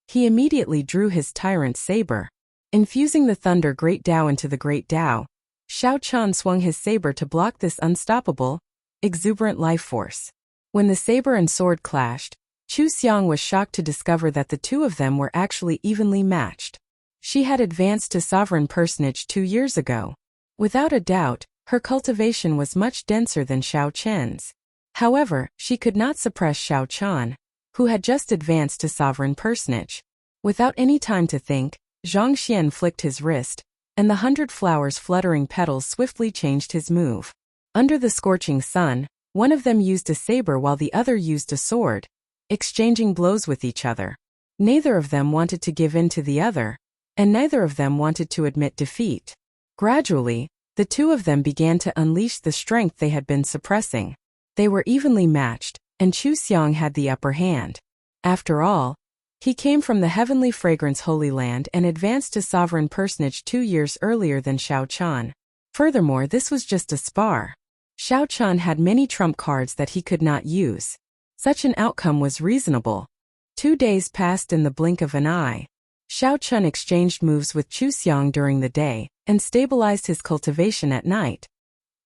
He immediately drew his tyrant saber. Infusing the thunder great Tao into the great Tao, Xiao Chun swung his saber to block this unstoppable, exuberant life force. When the saber and sword clashed, Chu Xiang was shocked to discover that the two of them were actually evenly matched. She had advanced to sovereign personage 2 years ago. Without a doubt, her cultivation was much denser than Xiao Chen's. However, she could not suppress Xiao Chun, who had just advanced to sovereign personage. Without any time to think, Zhang Xian flicked his wrist, and the 100 flowers fluttering petals swiftly changed his move. Under the scorching sun, one of them used a saber while the other used a sword, exchanging blows with each other. Neither of them wanted to give in to the other, and neither of them wanted to admit defeat. Gradually, the two of them began to unleash the strength they had been suppressing. They were evenly matched, and Chu Xiang had the upper hand. After all, he came from the heavenly fragrance Holy Land and advanced to sovereign personage 2 years earlier than Xiao Chun. Furthermore, this was just a spar. Xiao Chun had many trump cards that he could not use. Such an outcome was reasonable. 2 days passed in the blink of an eye. Xiao Chun exchanged moves with Chu Xiang during the day, and stabilized his cultivation at night.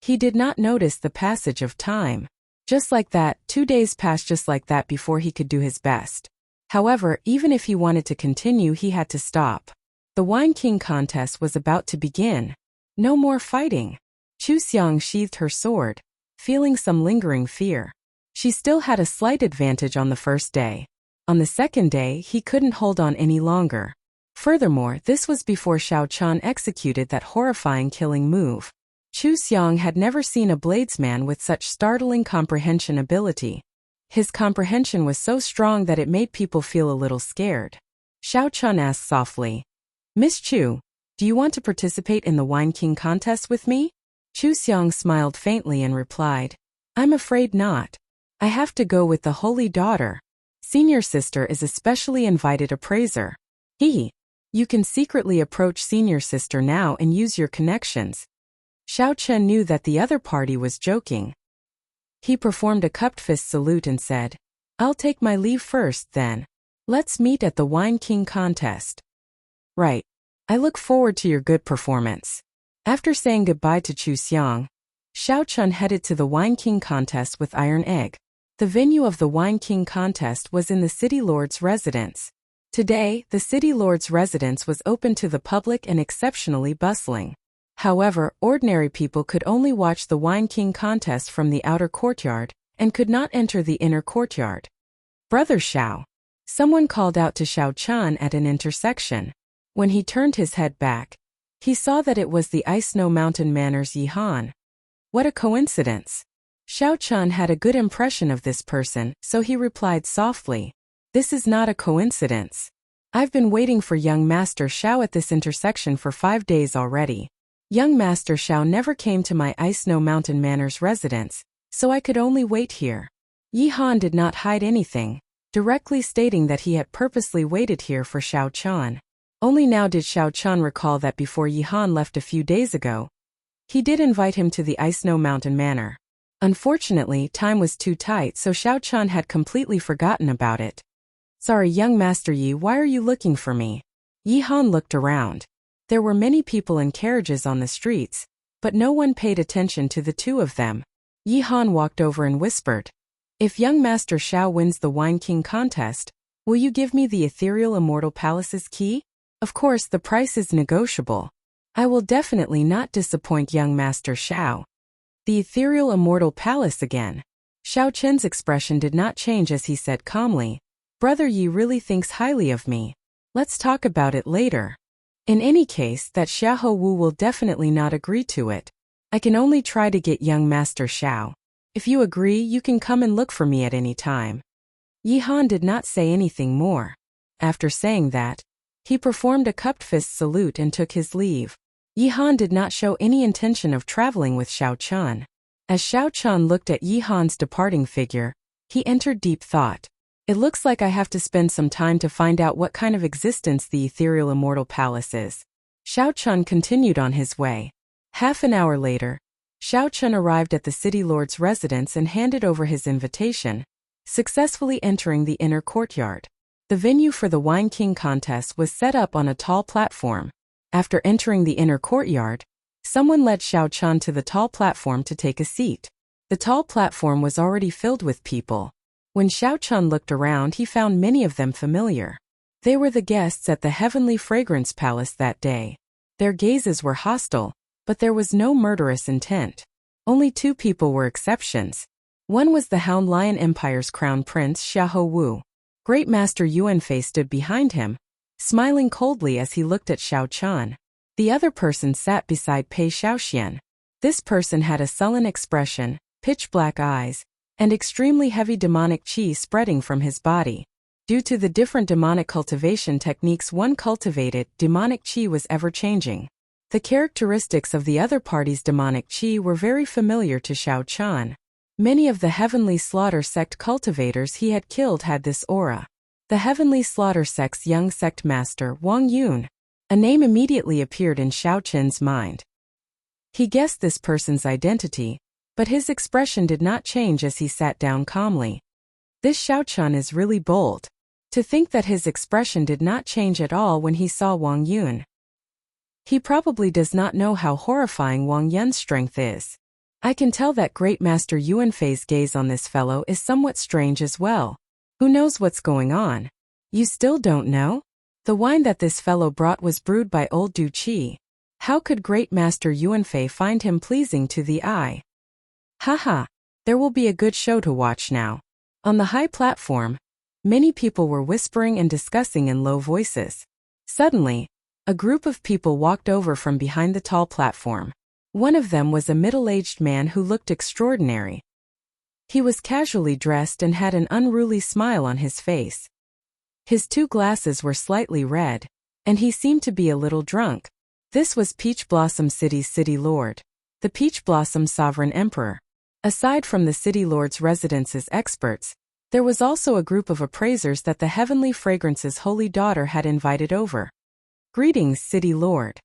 He did not notice the passage of time. Just like that, 2 days passed just like that before he could do his best. However, even if he wanted to continue, he had to stop. The Wine King contest was about to begin. No more fighting. Chu Xiang sheathed her sword, feeling some lingering fear. She still had a slight advantage on the first day. On the second day, he couldn't hold on any longer. Furthermore, this was before Xiao Chun executed that horrifying killing move. Chu Xiang had never seen a bladesman with such startling comprehension ability. His comprehension was so strong that it made people feel a little scared. Xiao Chun asked softly, "Miss Chu, do you want to participate in the Wine King contest with me?" Chu Xiang smiled faintly and replied, I'm afraid not. I have to go with the holy daughter. Senior sister is a specially invited appraiser. You can secretly approach senior sister now and use your connections. Xiao Chen knew that the other party was joking. He performed a cupped fist salute and said, I'll take my leave first then. Let's meet at the Wine King contest. Right. I look forward to your good performance. After saying goodbye to Chu Xiang, Xiao Chen headed to the Wine King contest with Iron Egg. The venue of the Wine King contest was in the City Lord's residence. Today, the City Lord's residence was open to the public and exceptionally bustling. However, ordinary people could only watch the Wine King contest from the outer courtyard and could not enter the inner courtyard. Brother Xiao. Someone called out to Xiao Chen at an intersection. When he turned his head back, he saw that it was the Ice Snow Mountain Manor's Yi Han. What a coincidence! Xiao Chen had a good impression of this person, so he replied softly, This is not a coincidence. I've been waiting for young Master Xiao at this intersection for 5 days already. Young Master Xiao never came to my Ice Snow Mountain Manor's residence, so I could only wait here. Yi Han did not hide anything, directly stating that he had purposely waited here for Xiao Chen. Only now did Xiao Chen recall that before Yi Han left a few days ago, he did invite him to the Ice Snow Mountain Manor. Unfortunately, time was too tight, so Xiao Chen had completely forgotten about it. Sorry, young Master Yi, why are you looking for me? Yi Han looked around. There were many people and carriages on the streets, but no one paid attention to the two of them. Yi Han walked over and whispered, If young Master Xiao wins the Wine King contest, will you give me the ethereal Immortal Palace's key? Of course, the price is negotiable. I will definitely not disappoint young Master Xiao. The ethereal Immortal Palace again. Xiao Chen's expression did not change as he said calmly, Brother Yi really thinks highly of me. Let's talk about it later. In any case, that Xiahou Wu will definitely not agree to it. I can only try to get young Master Xiao. If you agree, you can come and look for me at any time. Yi Han did not say anything more. After saying that, he performed a cupped fist salute and took his leave. Yi Han did not show any intention of traveling with Xiao Chen. As Xiao Chen looked at Yi Han's departing figure, he entered deep thought. It looks like I have to spend some time to find out what kind of existence the ethereal Immortal Palace is. Xiao Chen continued on his way. Half an hour later, Xiao Chen arrived at the City Lord's residence and handed over his invitation, successfully entering the inner courtyard. The venue for the Wine King contest was set up on a tall platform. After entering the inner courtyard, someone led Xiao Chen to the tall platform to take a seat. The tall platform was already filled with people. When Xiao Chen looked around, he found many of them familiar. They were the guests at the Heavenly Fragrance Palace that day. Their gazes were hostile, but there was no murderous intent. Only 2 people were exceptions. One was the Hound Lion Empire's crown prince Xiahou Wu. Great Master Yuanfei stood behind him, smiling coldly as he looked at Xiao Chen. The other person sat beside Pei Xiaoxian. This person had a sullen expression, pitch-black eyes, and extremely heavy demonic qi spreading from his body. Due to the different demonic cultivation techniques one cultivated, demonic qi was ever-changing. The characteristics of the other party's demonic qi were very familiar to Xiao Chen. Many of the Heavenly Slaughter sect cultivators he had killed had this aura. The Heavenly Slaughter sect's young sect master, Wang Yun. A name immediately appeared in Xiao Chen's mind. He guessed this person's identity, but his expression did not change as he sat down calmly. This Xiao Chen is really bold. To think that his expression did not change at all when he saw Wang Yun. He probably does not know how horrifying Wang Yun's strength is. I can tell that Great Master Yuanfei's gaze on this fellow is somewhat strange as well. Who knows what's going on? You still don't know? The wine that this fellow brought was brewed by old Du Qi. How could Great Master Yuanfei find him pleasing to the eye? Haha, there will be a good show to watch now. On the high platform, many people were whispering and discussing in low voices. Suddenly, a group of people walked over from behind the tall platform. One of them was a middle-aged man who looked extraordinary. He was casually dressed and had an unruly smile on his face. His 2 glasses were slightly red, and he seemed to be a little drunk. This was Peach Blossom City's city lord. the Peach Blossom Sovereign Emperor. Aside from the City Lord's residence's experts, there was also a group of appraisers that the Heavenly Fragrance's holy daughter had invited over. Greetings, City Lord.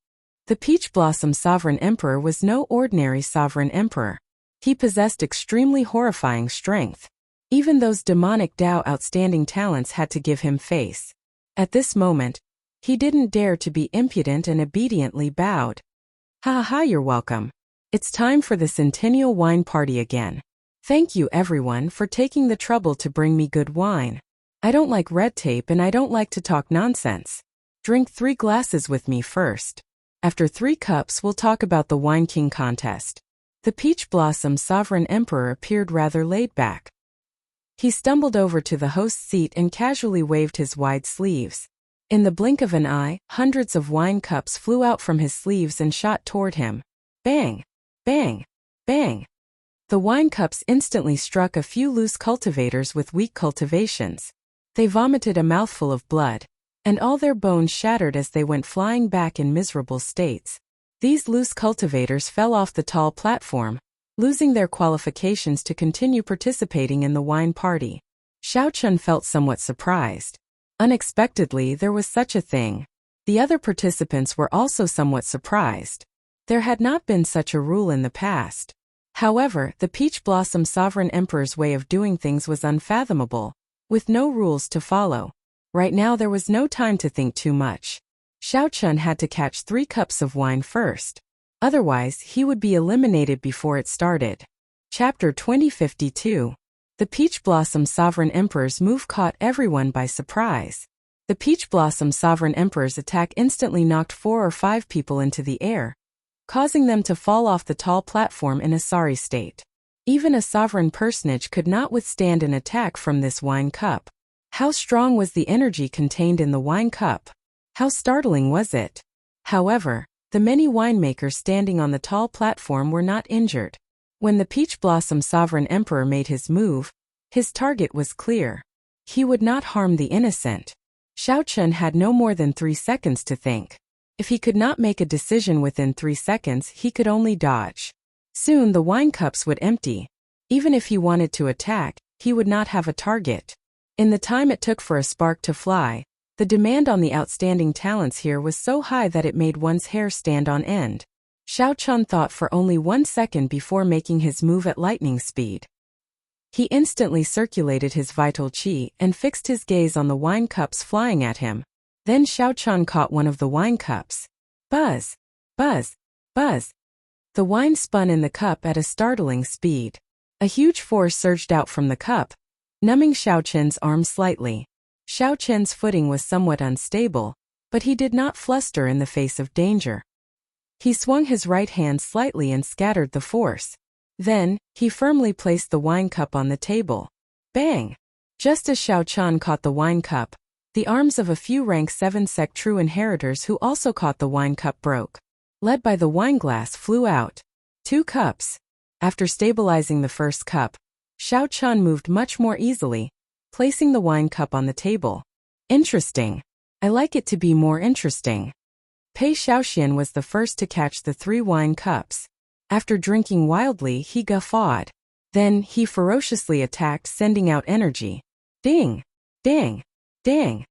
The Peach Blossom Sovereign Emperor was no ordinary sovereign emperor. He possessed extremely horrifying strength. Even those demonic Dao outstanding talents had to give him face. At this moment, he didn't dare to be impudent and obediently bowed. Ha ha ha, you're welcome. It's time for the Centennial Wine Party again. Thank you everyone for taking the trouble to bring me good wine. I don't like red tape and I don't like to talk nonsense. Drink 3 glasses with me first. After 3 cups we'll talk about the Wine King contest. The Peach Blossom Sovereign Emperor appeared rather laid back. He stumbled over to the host's seat and casually waved his wide sleeves. In the blink of an eye, hundreds of wine cups flew out from his sleeves and shot toward him. Bang! Bang! Bang! The wine cups instantly struck a few loose cultivators with weak cultivations. They vomited a mouthful of blood, and all their bones shattered as they went flying back in miserable states. These loose cultivators fell off the tall platform, losing their qualifications to continue participating in the wine party. Xiao Chun felt somewhat surprised. Unexpectedly, there was such a thing. The other participants were also somewhat surprised. There had not been such a rule in the past. However, the Peach Blossom Sovereign Emperor's way of doing things was unfathomable, with no rules to follow. Right now there was no time to think too much. Xiao Chun had to catch 3 cups of wine first. Otherwise, he would be eliminated before it started. Chapter 2052. The Peach Blossom Sovereign Emperor's move caught everyone by surprise. The Peach Blossom Sovereign Emperor's attack instantly knocked 4 or 5 people into the air, causing them to fall off the tall platform in a sorry state. Even a sovereign personage could not withstand an attack from this wine cup. How strong was the energy contained in the wine cup? How startling was it? However, the many winemakers standing on the tall platform were not injured. When the Peach Blossom Sovereign Emperor made his move, his target was clear. He would not harm the innocent. Xiao Chun had no more than 3 seconds to think. If he could not make a decision within 3 seconds, he could only dodge. Soon the wine cups would empty. Even if he wanted to attack, he would not have a target. In the time it took for a spark to fly, the demand on the outstanding talents here was so high that it made one's hair stand on end. Xiao Chun thought for only 1 second before making his move at lightning speed. He instantly circulated his vital qi and fixed his gaze on the wine cups flying at him. Then Xiao Chun caught one of the wine cups. Buzz! Buzz! Buzz! The wine spun in the cup at a startling speed. A huge force surged out from the cup, numbing Xiao Chun's arm slightly. Xiao Chun's footing was somewhat unstable, but he did not fluster in the face of danger. He swung his right hand slightly and scattered the force. Then, he firmly placed the wine cup on the table. Bang! Just as Xiao Chun caught the wine cup, the arms of a few rank 7 sect true inheritors who also caught the wine cup broke. Led by the wine glass flew out. 2 cups. After stabilizing the first cup, Xiao Chun moved much more easily, placing the wine cup on the table. Interesting. I like it to be more interesting. Pei Xiaoxian was the first to catch the 3 wine cups. After drinking wildly, he guffawed. Then, he ferociously attacked, sending out energy. Ding! Ding! Ding!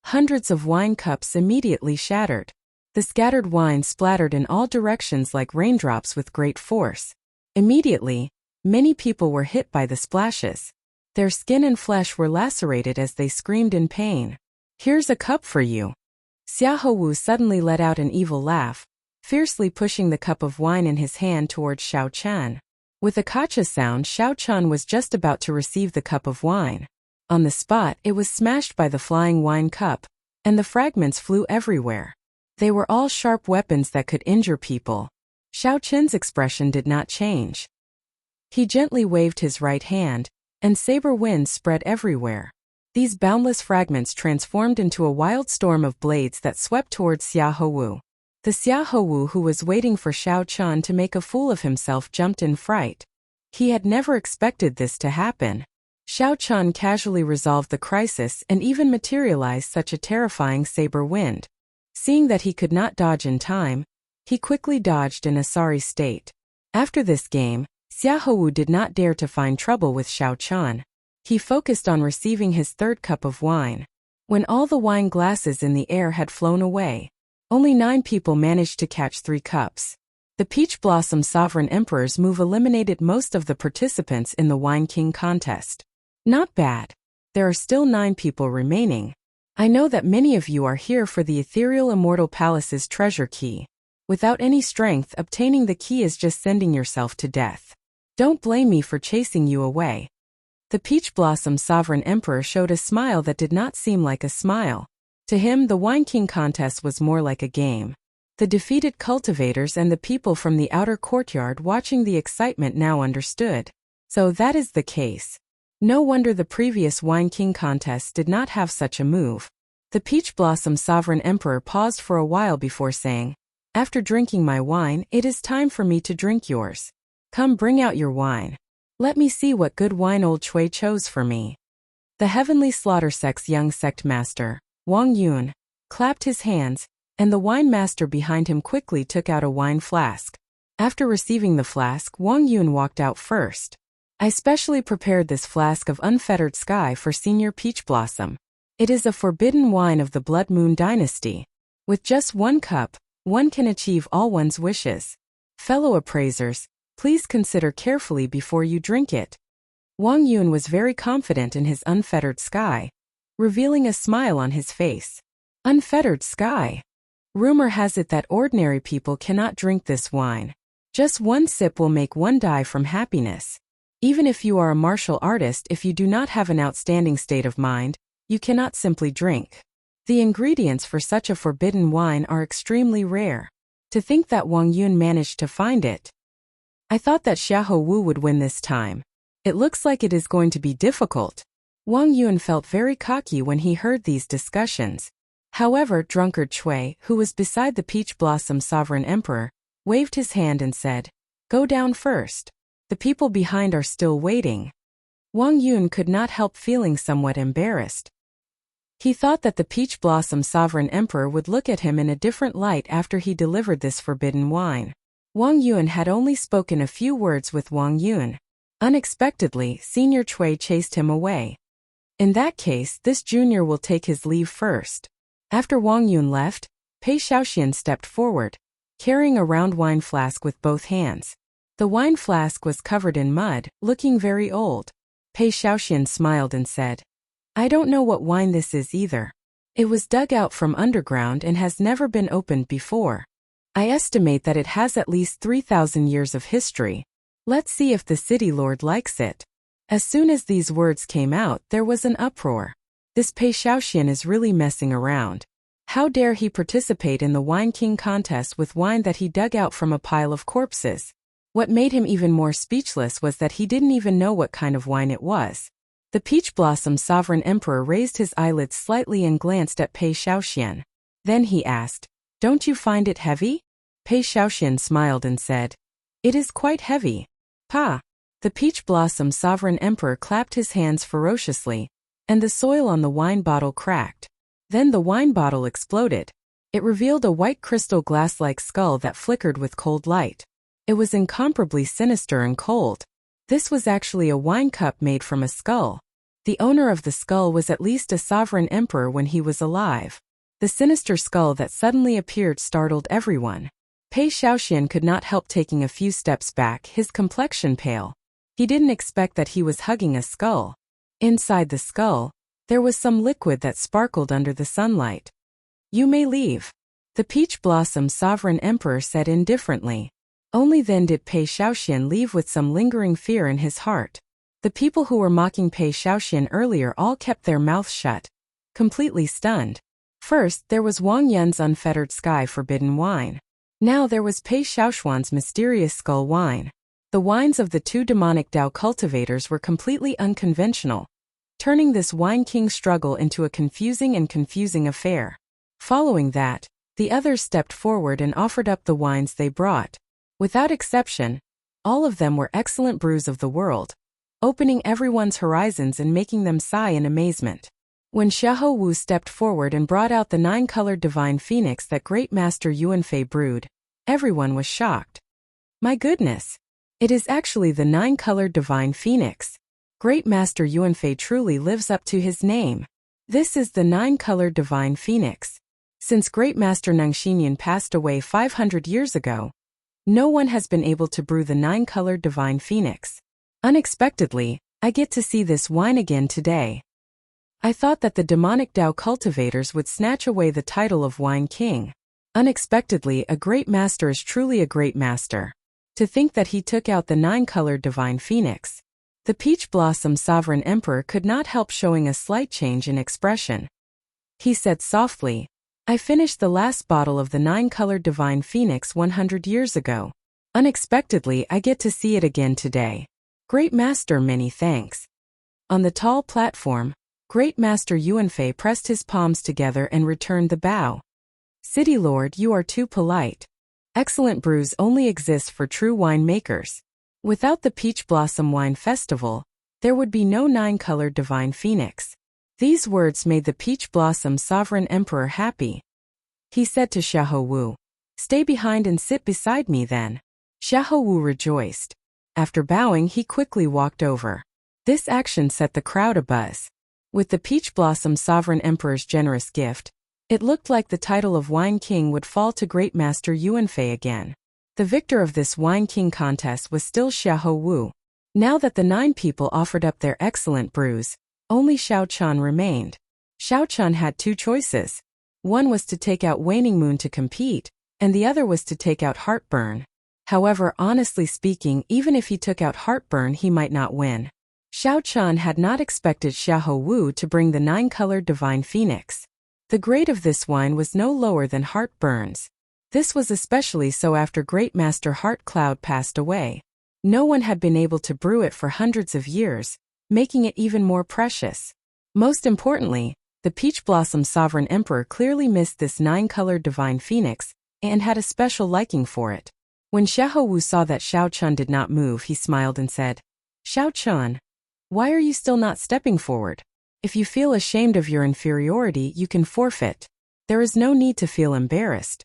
Hundreds of wine cups immediately shattered. The scattered wine splattered in all directions like raindrops with great force. Immediately, many people were hit by the splashes. Their skin and flesh were lacerated as they screamed in pain. Here's a cup for you. Xiahou Wu suddenly let out an evil laugh, fiercely pushing the cup of wine in his hand towards Xiao Chun. With a kacha sound, Xiao Chun was just about to receive the cup of wine. On the spot, it was smashed by the flying wine cup, and the fragments flew everywhere. They were all sharp weapons that could injure people. Xiao Chun's expression did not change. He gently waved his right hand, and saber winds spread everywhere. These boundless fragments transformed into a wild storm of blades that swept towards Xiahou Wu. The Xiahou Wu who was waiting for Xiao Chun to make a fool of himself jumped in fright. He had never expected this to happen. Xiao Chun casually resolved the crisis and even materialized such a terrifying saber wind. Seeing that he could not dodge in time, he quickly dodged in a sorry state. After this game, Xiaohu did not dare to find trouble with Xiao Qian. He focused on receiving his third cup of wine. When all the wine glasses in the air had flown away, only 9 people managed to catch 3 cups. The Peach Blossom Sovereign Emperor's move eliminated most of the participants in the Wine King contest. Not bad. There are still 9 people remaining. I know that many of you are here for the ethereal Immortal Palace's treasure key. Without any strength, obtaining the key is just sending yourself to death. Don't blame me for chasing you away. The Peach Blossom Sovereign Emperor showed a smile that did not seem like a smile. To him, the Wine King contest was more like a game. The defeated cultivators and the people from the outer courtyard watching the excitement now understood. So that is the case. No wonder the previous Wine King contest did not have such a move. The Peach Blossom Sovereign Emperor paused for a while before saying, "After drinking my wine, it is time for me to drink yours. Come, bring out your wine. Let me see what good wine old Chui chose for me." The Heavenly Slaughter Sect's young sect master, Wang Yun, clapped his hands, and the wine master behind him quickly took out a wine flask. After receiving the flask, Wang Yun walked out first. "I specially prepared this flask of unfettered sky for Senior Peach Blossom. It is a forbidden wine of the Blood Moon Dynasty. With just 1 cup, one can achieve all one's wishes. Fellow appraisers, please consider carefully before you drink it." Wang Yun was very confident in his unfettered sky, revealing a smile on his face. Unfettered sky. Rumor has it that ordinary people cannot drink this wine. Just 1 sip will make one die from happiness. Even if you are a martial artist, if you do not have an outstanding state of mind, you cannot simply drink. The ingredients for such a forbidden wine are extremely rare. To think that Wang Yun managed to find it. I thought that Xiahou Wu would win this time. It looks like it is going to be difficult. Wang Yun felt very cocky when he heard these discussions. However, drunkard Chui, who was beside the Peach Blossom Sovereign Emperor, waved his hand and said, "Go down first. The people behind are still waiting." Wang Yun could not help feeling somewhat embarrassed. He thought that the Peach Blossom Sovereign Emperor would look at him in a different light after he delivered this forbidden wine. Wang Yun had only spoken a few words with Wang Yun. Unexpectedly, Senior Chui chased him away. In that case, this junior will take his leave first. After Wang Yun left, Pei Xiaoxian stepped forward, carrying a round wine flask with both hands. The wine flask was covered in mud, looking very old. Pei Xiaoxian smiled and said, "I don't know what wine this is either. It was dug out from underground and has never been opened before. I estimate that it has at least 3,000 years of history. Let's see if the city lord likes it." As soon as these words came out, there was an uproar. This Pei Xiaoxian is really messing around. How dare he participate in the Wine King contest with wine that he dug out from a pile of corpses? What made him even more speechless was that he didn't even know what kind of wine it was. The Peach Blossom Sovereign Emperor raised his eyelids slightly and glanced at Pei Xiaoxian. Then he asked, "Don't you find it heavy?" Pei Xiaoxian smiled and said, "It is quite heavy." "Pa!" The Peach Blossom Sovereign Emperor clapped his hands ferociously, and the soil on the wine bottle cracked. Then the wine bottle exploded. It revealed a white crystal glass-like skull that flickered with cold light. It was incomparably sinister and cold. This was actually a wine cup made from a skull. The owner of the skull was at least a sovereign emperor when he was alive. The sinister skull that suddenly appeared startled everyone. Pei Xiaoxian could not help taking a few steps back, his complexion pale. He didn't expect that he was hugging a skull. Inside the skull, there was some liquid that sparkled under the sunlight. "You may leave," the Peach Blossom Sovereign Emperor said indifferently. Only then did Pei Xiaoxian leave with some lingering fear in his heart. The people who were mocking Pei Xiaoxian earlier all kept their mouths shut, completely stunned. First, there was Wang Yun's unfettered sky forbidden wine. Now there was Pei Xiaoxuan's mysterious skull wine. The wines of the 2 demonic Dao cultivators were completely unconventional, turning this Wine King struggle into a confusing affair. Following that, the others stepped forward and offered up the wines they brought. Without exception, all of them were excellent brews of the world, opening everyone's horizons and making them sigh in amazement. When Xiahou Wu stepped forward and brought out the 9-colored divine phoenix that great master Yuanfei brewed, everyone was shocked. My goodness, It is actually the nine-colored divine phoenix. Great Master Yuanfei truly lives up to his name. This is the nine-colored divine phoenix. Since Great Master Nangxinyan passed away 500 years ago, no one has been able to brew the nine-colored divine phoenix. Unexpectedly, I get to see this wine again today. I thought that the demonic Tao cultivators would snatch away the title of Wine King. Unexpectedly, a great master is truly a great master. To think that he took out the nine-colored divine phoenix. The Peach Blossom Sovereign Emperor could not help showing a slight change in expression. He said softly, I finished the last bottle of the nine-colored divine phoenix 100 years ago. Unexpectedly, I get to see it again today. Great Master, many thanks. On the tall platform, Great Master Yuanfei pressed his palms together and returned the bow. City Lord, you are too polite. Excellent brews only exist for true winemakers. Without the Peach Blossom Wine Festival, there would be no nine-colored divine phoenix. These words made the Peach Blossom Sovereign Emperor happy. He said to Xiahou Wu, stay behind and sit beside me then. Xiahou Wu rejoiced. After bowing, he quickly walked over. This action set the crowd abuzz. With the Peach Blossom Sovereign Emperor's generous gift, it looked like the title of Wine King would fall to Great Master Yuanfei again. The victor of this Wine King contest was still Xiahou Wu. Now that the 9 people offered up their excellent brews, only Xiao Chan remained. Xiao Chan had 2 choices. One was to take out Waning Moon to compete, and the other was to take out Heartburn. However, honestly speaking, even if he took out Heartburn, he might not win. Xiao Chan had not expected Xiahou Wu to bring the nine-colored divine phoenix. The grade of this wine was no lower than Heartburn's. This was especially so after Great Master Heart Cloud passed away. No one had been able to brew it for hundreds of years, making it even more precious. Most importantly, the Peach Blossom Sovereign Emperor clearly missed this nine-colored divine phoenix and had a special liking for it. When Xiahou Wu saw that Xiao Chan did not move, he smiled and said, Xiao Chan, why are you still not stepping forward? If you feel ashamed of your inferiority, you can forfeit. There is no need to feel embarrassed.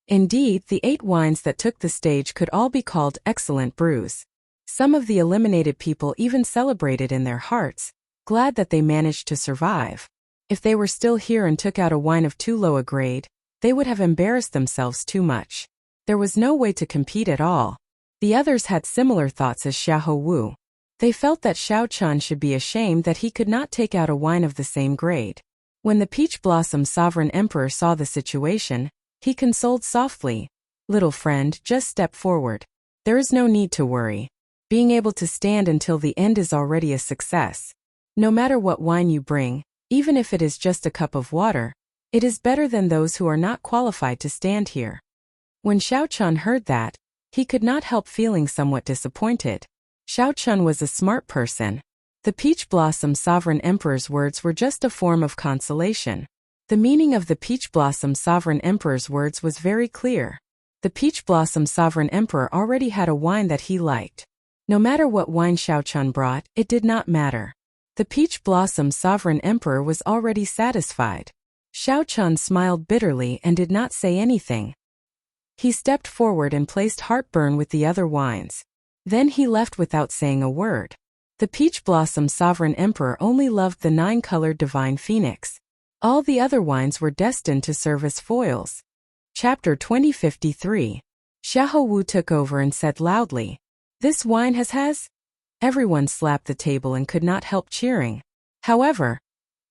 Indeed, the 8 wines that took the stage could all be called excellent brews. Some of the eliminated people even celebrated in their hearts, glad that they managed to survive. If they were still here and took out a wine of too low a grade, they would have embarrassed themselves too much. There was no way to compete at all. The others had similar thoughts as Xiahou Wu. They felt that Xiao Chan should be ashamed that he could not take out a wine of the same grade. When the Peach Blossom Sovereign Emperor saw the situation, he consoled softly, little friend, just step forward. There is no need to worry. Being able to stand until the end is already a success. No matter what wine you bring, even if it is just a cup of water, it is better than those who are not qualified to stand here. When Xiao Chan heard that, he could not help feeling somewhat disappointed. Xiao Chan was a smart person. The Peach Blossom Sovereign Emperor's words were just a form of consolation. The meaning of the Peach Blossom Sovereign Emperor's words was very clear. The Peach Blossom Sovereign Emperor already had a wine that he liked. No matter what wine Xiao Chan brought, it did not matter. The Peach Blossom Sovereign Emperor was already satisfied. Xiao Chan smiled bitterly and did not say anything. He stepped forward and placed Heartburn with the other wines. Then he left without saying a word. The Peach Blossom Sovereign Emperor only loved the nine-colored divine phoenix. All the other wines were destined to serve as foils. Chapter 2053. Xiahou Wu took over and said loudly, "This wine has?" Everyone slapped the table and could not help cheering. However,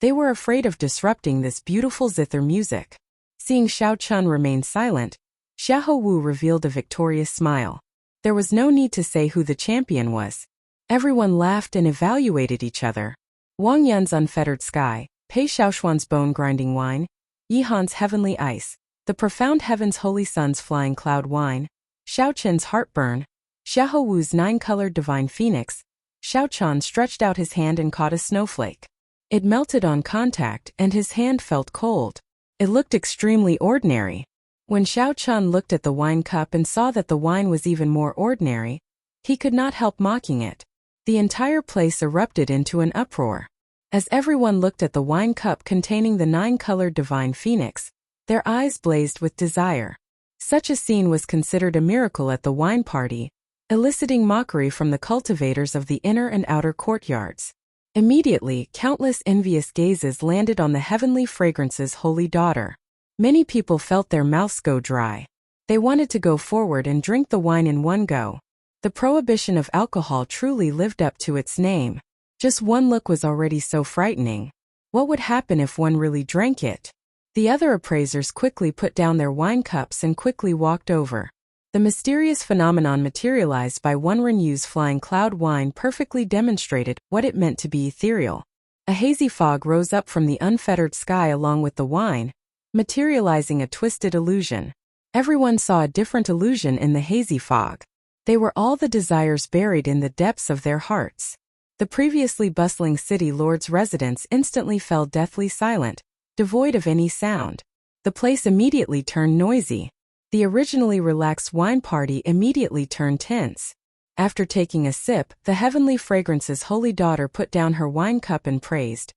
they were afraid of disrupting this beautiful zither music. Seeing Xiao Chan remain silent, Xiahou Wu revealed a victorious smile. There was no need to say who the champion was. Everyone laughed and evaluated each other. Wang Yun's Unfettered Sky, Pei Xiaoshuan's Bone-Grinding Wine, Yihan's Heavenly Ice, the Profound Heaven's Holy Sun's Flying Cloud Wine, Xiao Chen's Heartburn, Xiahou Wu's Nine-Colored Divine Phoenix. Xiao Chan stretched out his hand and caught a snowflake. It melted on contact and his hand felt cold. It looked extremely ordinary. When Xiao Chan looked at the wine cup and saw that the wine was even more ordinary, he could not help mocking it. The entire place erupted into an uproar. As everyone looked at the wine cup containing the nine-colored divine phoenix, their eyes blazed with desire. Such a scene was considered a miracle at the wine party, eliciting mockery from the cultivators of the inner and outer courtyards. Immediately, countless envious gazes landed on the heavenly fragrance's holy daughter. Many people felt their mouths go dry. They wanted to go forward and drink the wine in one go. The prohibition of alcohol truly lived up to its name. Just one look was already so frightening. What would happen if one really drank it? The other appraisers quickly put down their wine cups and quickly walked over. The mysterious phenomenon materialized by one Renyu's flying cloud wine perfectly demonstrated what it meant to be ethereal. A hazy fog rose up from the unfettered sky along with the wine, materializing a twisted illusion. Everyone saw a different illusion in the hazy fog. They were all the desires buried in the depths of their hearts. The previously bustling city lord's residence instantly fell deathly silent, devoid of any sound. The place immediately turned noisy. The originally relaxed wine party immediately turned tense. After taking a sip, the heavenly fragrance's holy daughter put down her wine cup and praised,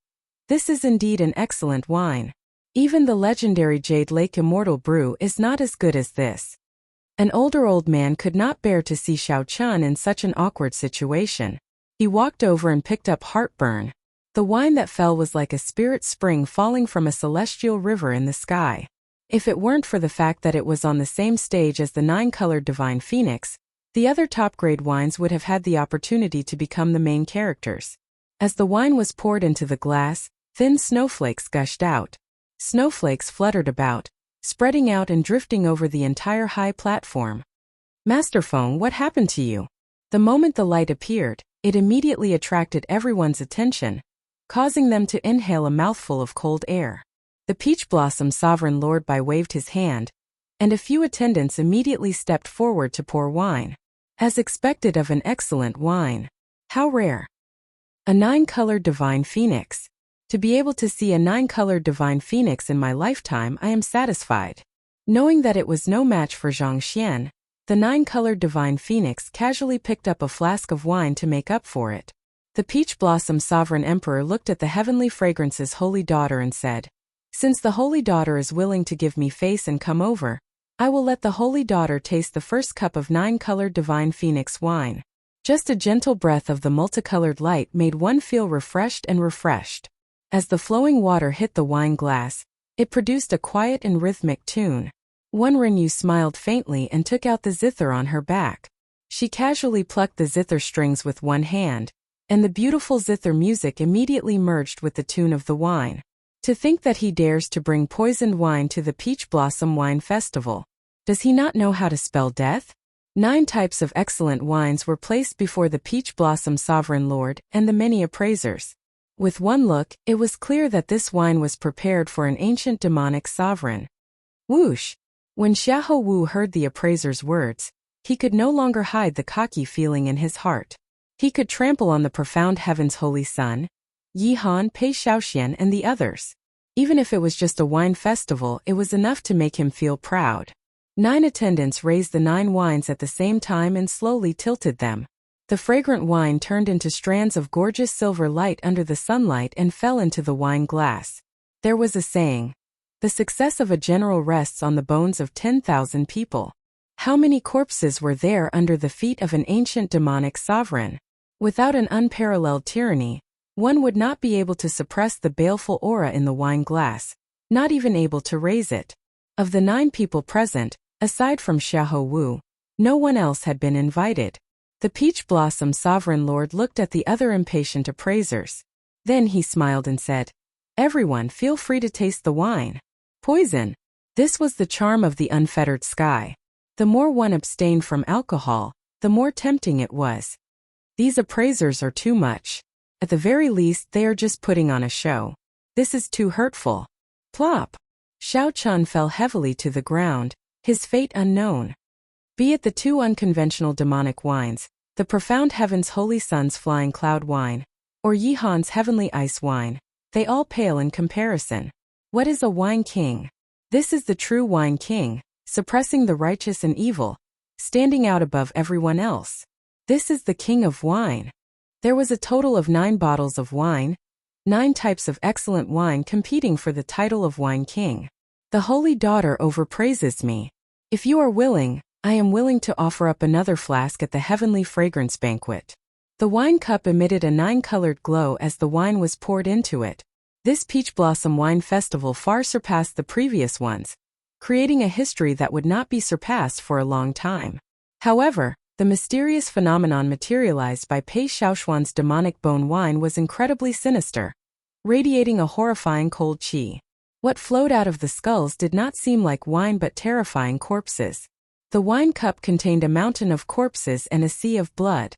"This is indeed an excellent wine. Even the legendary Jade Lake Immortal brew is not as good as this." An older old man could not bear to see Xiao Chun in such an awkward situation. He walked over and picked up Heartburn. The wine that fell was like a spirit spring falling from a celestial river in the sky. If it weren't for the fact that it was on the same stage as the 9-colored Divine Phoenix, the other top-grade wines would have had the opportunity to become the main characters. As the wine was poured into the glass, thin snowflakes gushed out. Snowflakes fluttered about, spreading out and drifting over the entire high platform. "Master Feng, what happened to you?" The moment the light appeared, it immediately attracted everyone's attention, causing them to inhale a mouthful of cold air. The Peach Blossom Sovereign Lord waved his hand, and a few attendants immediately stepped forward to pour wine. As expected of an excellent wine. How rare. A 9-colored Divine Phoenix. To be able to see a 9-colored Divine Phoenix in my lifetime, I am satisfied. Knowing that it was no match for Zhang Xian, the 9-colored Divine Phoenix casually picked up a flask of wine to make up for it. The Peach Blossom Sovereign Emperor looked at the heavenly fragrance's holy daughter and said, "Since the holy daughter is willing to give me face and come over, I will let the holy daughter taste the first cup of 9-colored Divine Phoenix wine." Just a gentle breath of the multicolored light made one feel refreshed and refreshed. As the flowing water hit the wine glass, it produced a quiet and rhythmic tune. One Renyu smiled faintly and took out the zither on her back. She casually plucked the zither strings with one hand, and the beautiful zither music immediately merged with the tune of the wine. To think that he dares to bring poisoned wine to the Peach Blossom Wine Festival. Does he not know how to spell death? 9 types of excellent wines were placed before the Peach Blossom Sovereign Lord and the many appraisers. With one look, it was clear that this wine was prepared for an ancient demonic sovereign. Whoosh! When Xiahou Wu heard the appraiser's words, he could no longer hide the cocky feeling in his heart. He could trample on the profound heaven's holy sun, Yi Han, Pei Shaoxian and the others. Even if it was just a wine festival, it was enough to make him feel proud. 9 attendants raised the 9 wines at the same time and slowly tilted them. The fragrant wine turned into strands of gorgeous silver light under the sunlight and fell into the wine glass. There was a saying, "The success of a general rests on the bones of 10,000 people." How many corpses were there under the feet of an ancient demonic sovereign? Without an unparalleled tyranny, one would not be able to suppress the baleful aura in the wine glass, not even able to raise it. Of the 9 people present, aside from Xiahou Wu, no one else had been invited. The Peach Blossom Sovereign Lord looked at the other impatient appraisers. Then he smiled and said, "Everyone feel free to taste the wine. Poison." This was the charm of the unfettered sky. The more one abstained from alcohol, the more tempting it was. These appraisers are too much. At the very least, they are just putting on a show. This is too hurtful. Plop! Xiao Chun fell heavily to the ground, his fate unknown. Be it the 2 unconventional demonic wines, the profound heaven's holy sun's flying cloud wine, or Yi Han's heavenly ice wine, they all pale in comparison. What is a wine king? This is the true wine king, suppressing the righteous and evil, standing out above everyone else. This is the king of wine. There was a total of 9 bottles of wine, 9 types of excellent wine competing for the title of wine king. The holy daughter overpraises me. If you are willing, I am willing to offer up another flask at the heavenly fragrance banquet. The wine cup emitted a 9-colored glow as the wine was poured into it. This Peach Blossom Wine Festival far surpassed the previous ones, creating a history that would not be surpassed for a long time. However, the mysterious phenomenon materialized by Pei Xiaoshuan's demonic bone wine was incredibly sinister, radiating a horrifying cold qi. What flowed out of the skulls did not seem like wine but terrifying corpses. The wine cup contained a mountain of corpses and a sea of blood.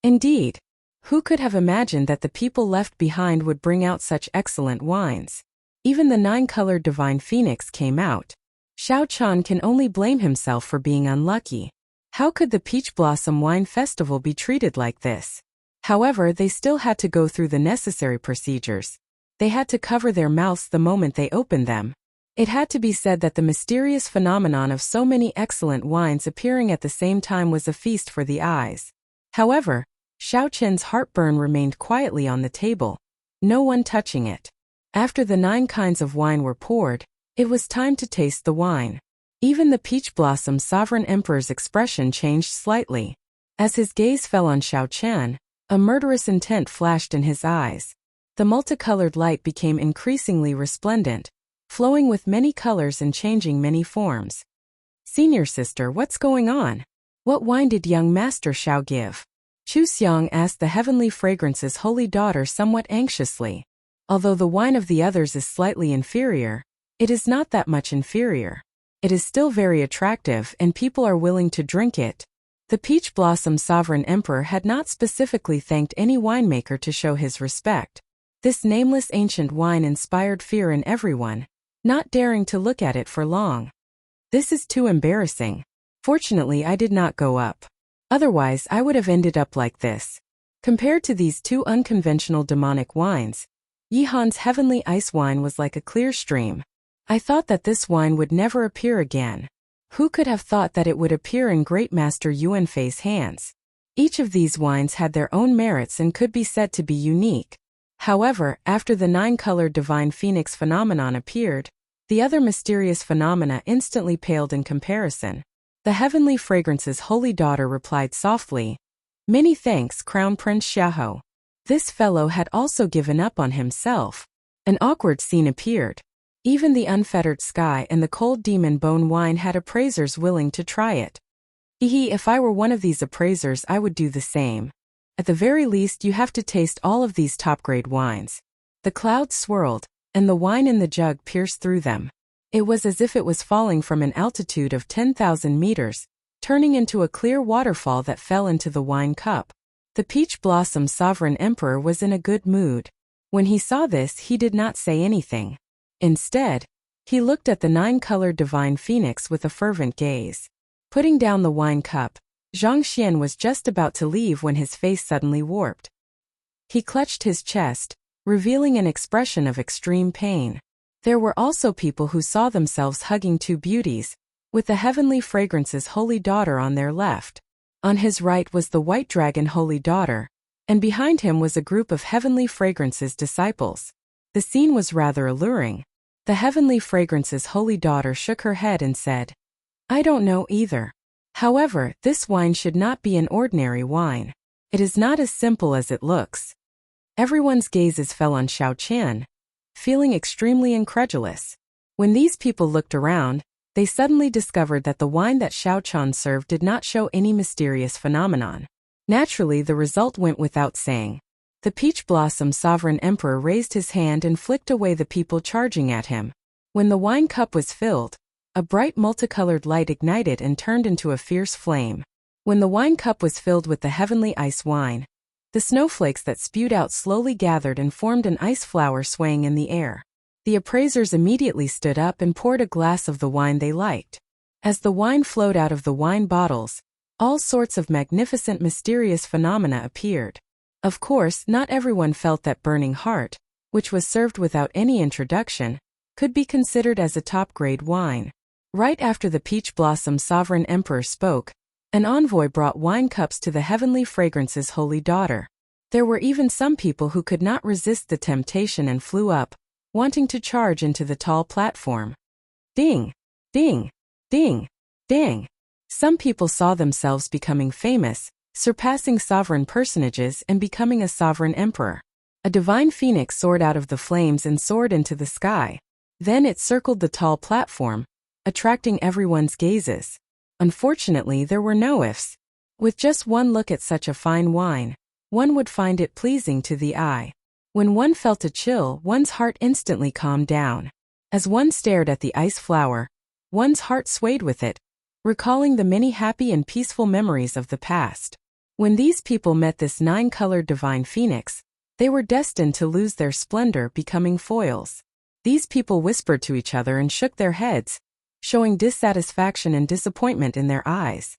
Indeed, who could have imagined that the people left behind would bring out such excellent wines? Even the 9-colored divine phoenix came out. Xiao Chan can only blame himself for being unlucky. How could the Peach Blossom Wine Festival be treated like this? However, they still had to go through the necessary procedures. They had to cover their mouths the moment they opened them. It had to be said that the mysterious phenomenon of so many excellent wines appearing at the same time was a feast for the eyes. However, Xiao Chen's heartburn remained quietly on the table, no one touching it. After the 9 kinds of wine were poured, it was time to taste the wine. Even the Peach Blossom Sovereign Emperor's expression changed slightly. As his gaze fell on Xiao Chen, a murderous intent flashed in his eyes. The multicolored light became increasingly resplendent, flowing with many colors and changing many forms. "Senior sister, what's going on? What wine did young Master Xiao give?" Chu Xiang asked the Heavenly Fragrance's holy daughter somewhat anxiously. Although the wine of the others is slightly inferior, it is not that much inferior. It is still very attractive and people are willing to drink it. The Peach Blossom Sovereign Emperor had not specifically thanked any winemaker to show his respect. This nameless ancient wine inspired fear in everyone, not daring to look at it for long. "This is too embarrassing. Fortunately, I did not go up. Otherwise, I would have ended up like this." Compared to these 2 unconventional demonic wines, Yihan's heavenly ice wine was like a clear stream. I thought that this wine would never appear again. Who could have thought that it would appear in Great Master Yuanfei's hands? Each of these wines had their own merits and could be said to be unique. However, after the 9-colored divine phoenix phenomenon appeared, the other mysterious phenomena instantly paled in comparison. The Heavenly Fragrance's holy daughter replied softly, "Many thanks, Crown Prince Xiahou." This fellow had also given up on himself. An awkward scene appeared. Even the unfettered sky and the cold demon bone wine had appraisers willing to try it. If I were one of these appraisers, I would do the same. At the very least, you have to taste all of these top-grade wines. The clouds swirled, and the wine in the jug pierced through them. It was as if it was falling from an altitude of 10,000 meters, turning into a clear waterfall that fell into the wine cup. The Peach Blossom Sovereign Emperor was in a good mood. When he saw this, he did not say anything. Instead, he looked at the 9-colored divine phoenix with a fervent gaze. Putting down the wine cup, Zhang Xian was just about to leave when his face suddenly warped. He clutched his chest, revealing an expression of extreme pain. There were also people who saw themselves hugging 2 beauties, with the Heavenly Fragrance's holy daughter on their left. On his right was the White Dragon holy daughter, and behind him was a group of Heavenly Fragrance's disciples. The scene was rather alluring. The Heavenly Fragrance's holy daughter shook her head and said, "I don't know either. However, this wine should not be an ordinary wine. It is not as simple as it looks." Everyone's gazes fell on Xiao Qian, feeling extremely incredulous. When these people looked around, they suddenly discovered that the wine that Xiao Qian served did not show any mysterious phenomenon. Naturally, the result went without saying. The Peach Blossom Sovereign Emperor raised his hand and flicked away the people charging at him. When the wine cup was filled, a bright multicolored light ignited and turned into a fierce flame. When the wine cup was filled with the heavenly ice wine, the snowflakes that spewed out slowly gathered and formed an ice flower swaying in the air. The appraisers immediately stood up and poured a glass of the wine they liked. As the wine flowed out of the wine bottles, all sorts of magnificent mysterious phenomena appeared. Of course, not everyone felt that burning heart, which was served without any introduction, could be considered as a top-grade wine. Right after the Peach Blossom Sovereign Emperor spoke, an envoy brought wine cups to the Heavenly Fragrance's holy daughter. There were even some people who could not resist the temptation and flew up, wanting to charge into the tall platform. Ding! Ding! Ding! Ding! Some people saw themselves becoming famous, surpassing sovereign personages and becoming a sovereign emperor. A divine phoenix soared out of the flames and soared into the sky. Then it circled the tall platform, attracting everyone's gazes. Unfortunately, there were no ifs. With just one look at such a fine wine, one would find it pleasing to the eye. When one felt a chill, one's heart instantly calmed down. As one stared at the ice flower, one's heart swayed with it, recalling the many happy and peaceful memories of the past. When these people met this 9-colored divine phoenix, they were destined to lose their splendor, becoming foils. These people whispered to each other and shook their heads, showing dissatisfaction and disappointment in their eyes.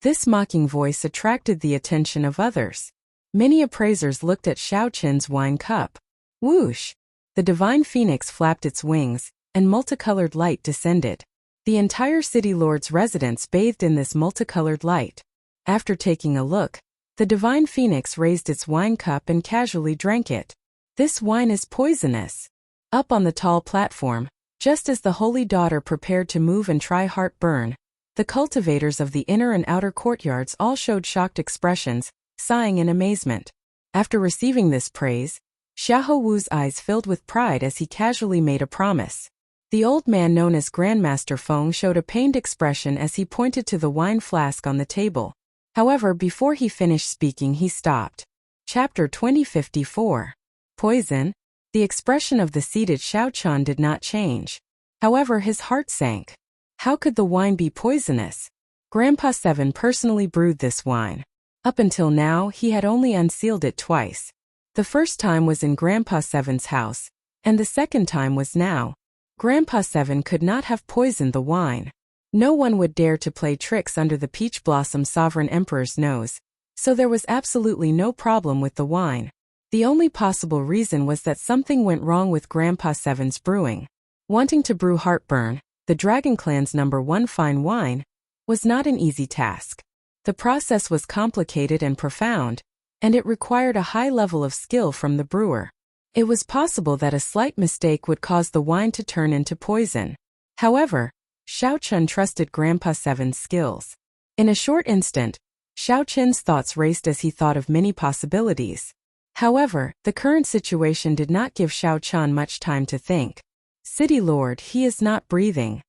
This mocking voice attracted the attention of others. Many appraisers looked at Xiao Qin's wine cup. Whoosh! The divine phoenix flapped its wings, and multicolored light descended. The entire city lord's residence bathed in this multicolored light. After taking a look, the divine phoenix raised its wine cup and casually drank it. This wine is poisonous. Up on the tall platform, just as the holy daughter prepared to move and try heartburn, the cultivators of the inner and outer courtyards all showed shocked expressions, sighing in amazement. After receiving this praise, Xiahou Wu's eyes filled with pride as he casually made a promise. The old man known as Grandmaster Feng showed a pained expression as he pointed to the wine flask on the table. However, before he finished speaking, he stopped. Chapter 2054. Poison. The expression of the seated Xiao Qian did not change. However, his heart sank. How could the wine be poisonous? Grandpa Seven personally brewed this wine. Up until now, he had only unsealed it twice. The first time was in Grandpa Seven's house, and the second time was now. Grandpa Seven could not have poisoned the wine. No one would dare to play tricks under the Peach Blossom Sovereign Emperor's nose, so there was absolutely no problem with the wine. The only possible reason was that something went wrong with Grandpa Seven's brewing. Wanting to brew heartburn, the Dragon Clan's #1 fine wine, was not an easy task. The process was complicated and profound, and it required a high level of skill from the brewer. It was possible that a slight mistake would cause the wine to turn into poison. However, Xiao Qian trusted Grandpa Seven's skills. In a short instant, Xiao Qian's thoughts raced as he thought of many possibilities. However, the current situation did not give Xiao Qian much time to think. City Lord, he is not breathing.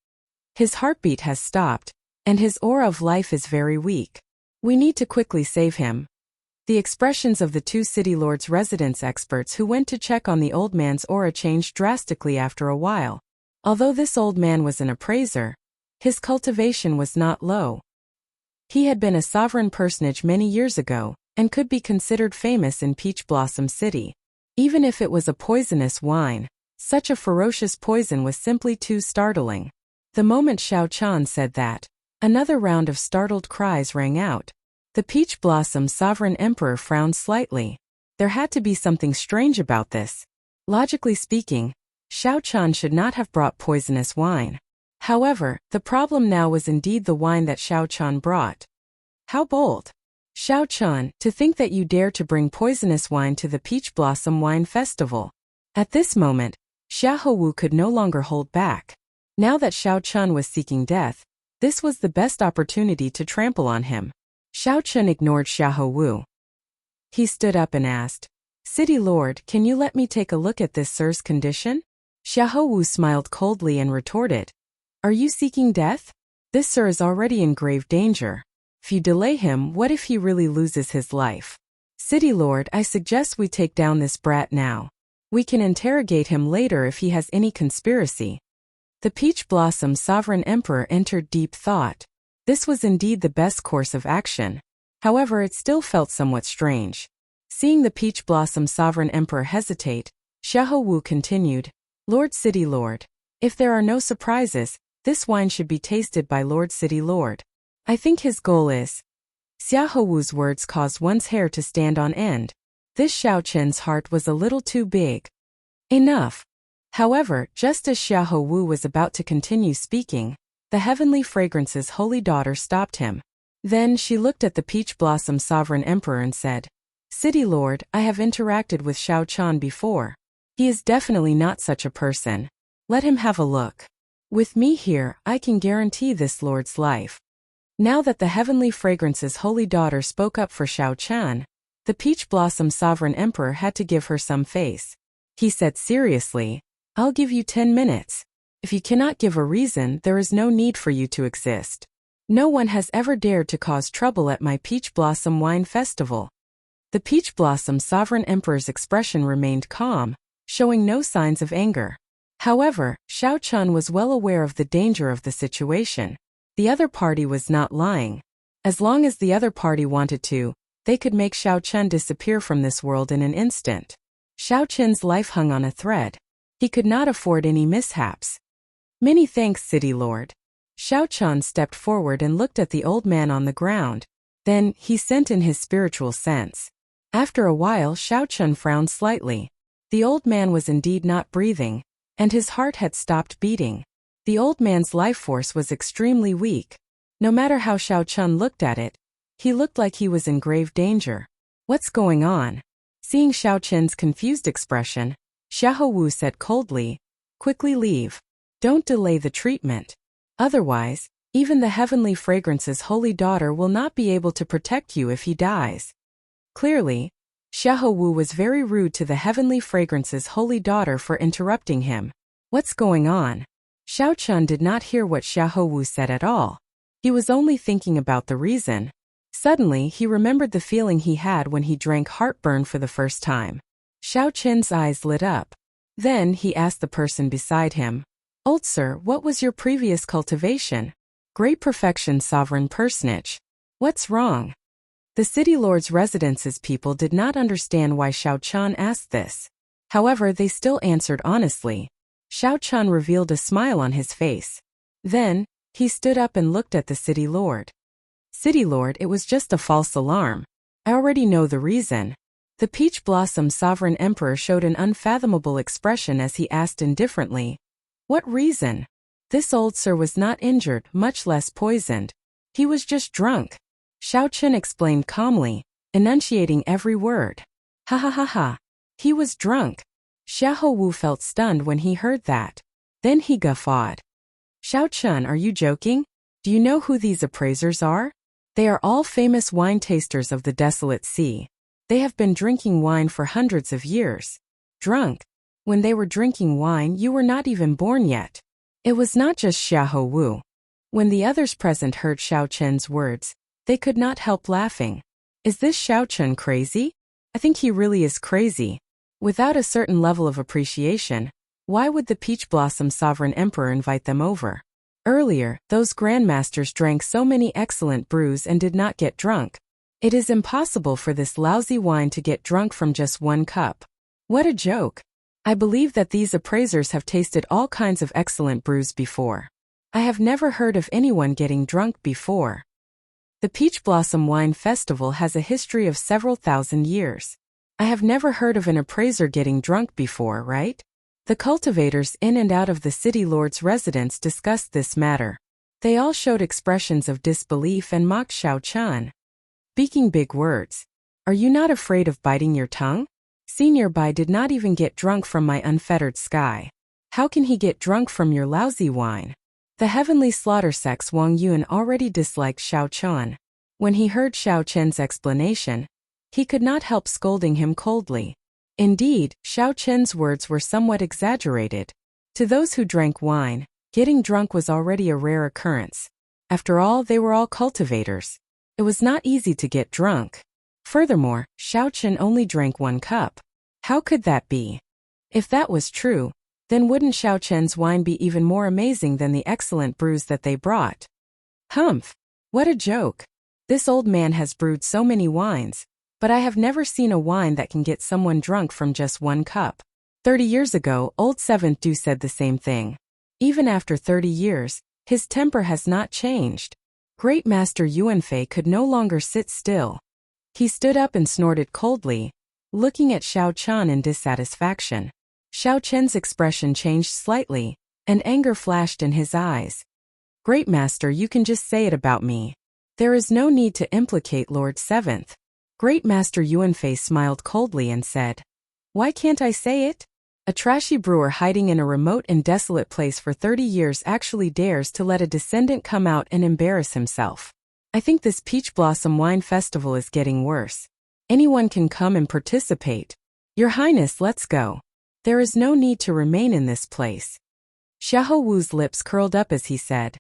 His heartbeat has stopped, and his aura of life is very weak. We need to quickly save him. The expressions of the two City Lord's residence experts who went to check on the old man's aura changed drastically after a while. Although this old man was an appraiser, his cultivation was not low. He had been a sovereign personage many years ago, and could be considered famous in Peach Blossom City. Even if it was a poisonous wine, such a ferocious poison was simply too startling. The moment Xiao Qian said that, another round of startled cries rang out. The Peach Blossom Sovereign Emperor frowned slightly. There had to be something strange about this. Logically speaking, Xiao Qian should not have brought poisonous wine. However, the problem now was indeed the wine that Xiao Qian brought. How bold! Xiao Qian, to think that you dare to bring poisonous wine to the Peach Blossom Wine Festival. At this moment, Xiahou Wu could no longer hold back. Now that Xiao Qian was seeking death, this was the best opportunity to trample on him. Xiao Qian ignored Xiahou Wu. He stood up and asked, "City Lord, can you let me take a look at this sir's condition?" Xiahou Wu smiled coldly and retorted, "Are you seeking death? This sir is already in grave danger. If you delay him, what if he really loses his life? City Lord, I suggest we take down this brat now. We can interrogate him later if he has any conspiracy." The Peach Blossom Sovereign Emperor entered deep thought. This was indeed the best course of action. However, it still felt somewhat strange. Seeing the Peach Blossom Sovereign Emperor hesitate, Xiahou Wu continued, "Lord City Lord, if there are no surprises, this wine should be tasted by Lord City Lord. I think his goal is..." Xiahou Wu's words caused one's hair to stand on end. This Xiao Qian's heart was a little too big. Enough. However, just as Xiahou Wu was about to continue speaking, the Heavenly Fragrance's holy daughter stopped him. Then she looked at the Peach Blossom Sovereign Emperor and said, "City Lord, I have interacted with Xiao Qian before. He is definitely not such a person. Let him have a look. With me here, I can guarantee this lord's life." Now that the heavenly fragrance's holy daughter spoke up for Xiao Chen, the Peach Blossom Sovereign Emperor had to give her some face. He said seriously, "I'll give you 10 minutes. If you cannot give a reason, there is no need for you to exist. No one has ever dared to cause trouble at my Peach Blossom Wine Festival." The Peach Blossom Sovereign Emperor's expression remained calm, showing no signs of anger. However, Xiao Chen was well aware of the danger of the situation. The other party was not lying. As long as the other party wanted to, they could make Xiao Chen disappear from this world in an instant. Xiao Chen's life hung on a thread. He could not afford any mishaps. "Many thanks, City Lord." Xiao Chen stepped forward and looked at the old man on the ground. Then, he sent in his spiritual sense. After a while, Xiao Chen frowned slightly. The old man was indeed not breathing, and his heart had stopped beating. The old man's life force was extremely weak. No matter how Xiao Chen looked at it, he looked like he was in grave danger. "What's going on?" Seeing Xiao Chen's confused expression, Xiahou Wu said coldly, "Quickly leave. Don't delay the treatment. Otherwise, even the heavenly fragrance's holy daughter will not be able to protect you if he dies." Clearly, Xiahou Wu was very rude to the heavenly fragrance's holy daughter for interrupting him. "What's going on?" Xiao Chen did not hear what Xiahou Wu said at all. He was only thinking about the reason. Suddenly, he remembered the feeling he had when he drank heartburn for the first time. Xiao Chen's eyes lit up. Then, he asked the person beside him, "Old sir, what was your previous cultivation?" "Great perfection, sovereign personage." "What's wrong?" The city lord's residence's people did not understand why Xiao Chen asked this. However, they still answered honestly. Xiao Chen revealed a smile on his face. Then, he stood up and looked at the city lord. "City Lord, it was just a false alarm. I already know the reason." The Peach Blossom Sovereign Emperor showed an unfathomable expression as he asked indifferently, "What reason?" This old sir was not injured, much less poisoned. He was just drunk. Xiao Chen explained calmly, enunciating every word. "Ha ha ha ha. He was drunk." Xiahou Wu felt stunned when he heard that. Then he guffawed. "Xiao Chen, are you joking? Do you know who these appraisers are? They are all famous wine tasters of the desolate sea. They have been drinking wine for hundreds of years." "Drunk? When they were drinking wine, you were not even born yet." It was not just Xiahou Wu. When the others present heard Xiao Chen's words, they could not help laughing. "Is this Xiao Chen crazy? I think he really is crazy." Without a certain level of appreciation, why would the Peach Blossom Sovereign Emperor invite them over? Earlier, those grandmasters drank so many excellent brews and did not get drunk. It is impossible for this lousy wine to get drunk from just one cup. What a joke. I believe that these appraisers have tasted all kinds of excellent brews before. I have never heard of anyone getting drunk before. The Peach Blossom Wine Festival has a history of several thousand years. I have never heard of an appraiser getting drunk before, right? The cultivators in and out of the city lord's residence discussed this matter. They all showed expressions of disbelief and mocked Xiao Chen. Speaking big words. "Are you not afraid of biting your tongue? Senior Bai did not even get drunk from my unfettered sky. How can he get drunk from your lousy wine?" The heavenly slaughter sex Wang Yuan already disliked Xiao Chen. When he heard Xiao Chen's explanation, he could not help scolding him coldly. Indeed, Xiao Chen's words were somewhat exaggerated. To those who drank wine, getting drunk was already a rare occurrence. After all, they were all cultivators. It was not easy to get drunk. Furthermore, Xiao Chen only drank 1 cup. How could that be? If that was true, then wouldn't Xiao Chen's wine be even more amazing than the excellent brews that they brought? Humph! What a joke! This old man has brewed so many wines, but I have never seen a wine that can get someone drunk from just 1 cup. 30 years ago, old Seventh Du said the same thing. Even after 30 years, his temper has not changed. Great Master Yuanfei could no longer sit still. He stood up and snorted coldly, looking at Xiao Chen in dissatisfaction. Xiao Chen's expression changed slightly, and anger flashed in his eyes. "Great Master, you can just say it about me. There is no need to implicate Lord Seventh." Great Master Yuanfei smiled coldly and said, "Why can't I say it? A trashy brewer hiding in a remote and desolate place for 30 years actually dares to let a descendant come out and embarrass himself. I think this Peach Blossom Wine Festival is getting worse. Anyone can come and participate. Your Highness, let's go. There is no need to remain in this place. Xiahou Wu's lips curled up as he said,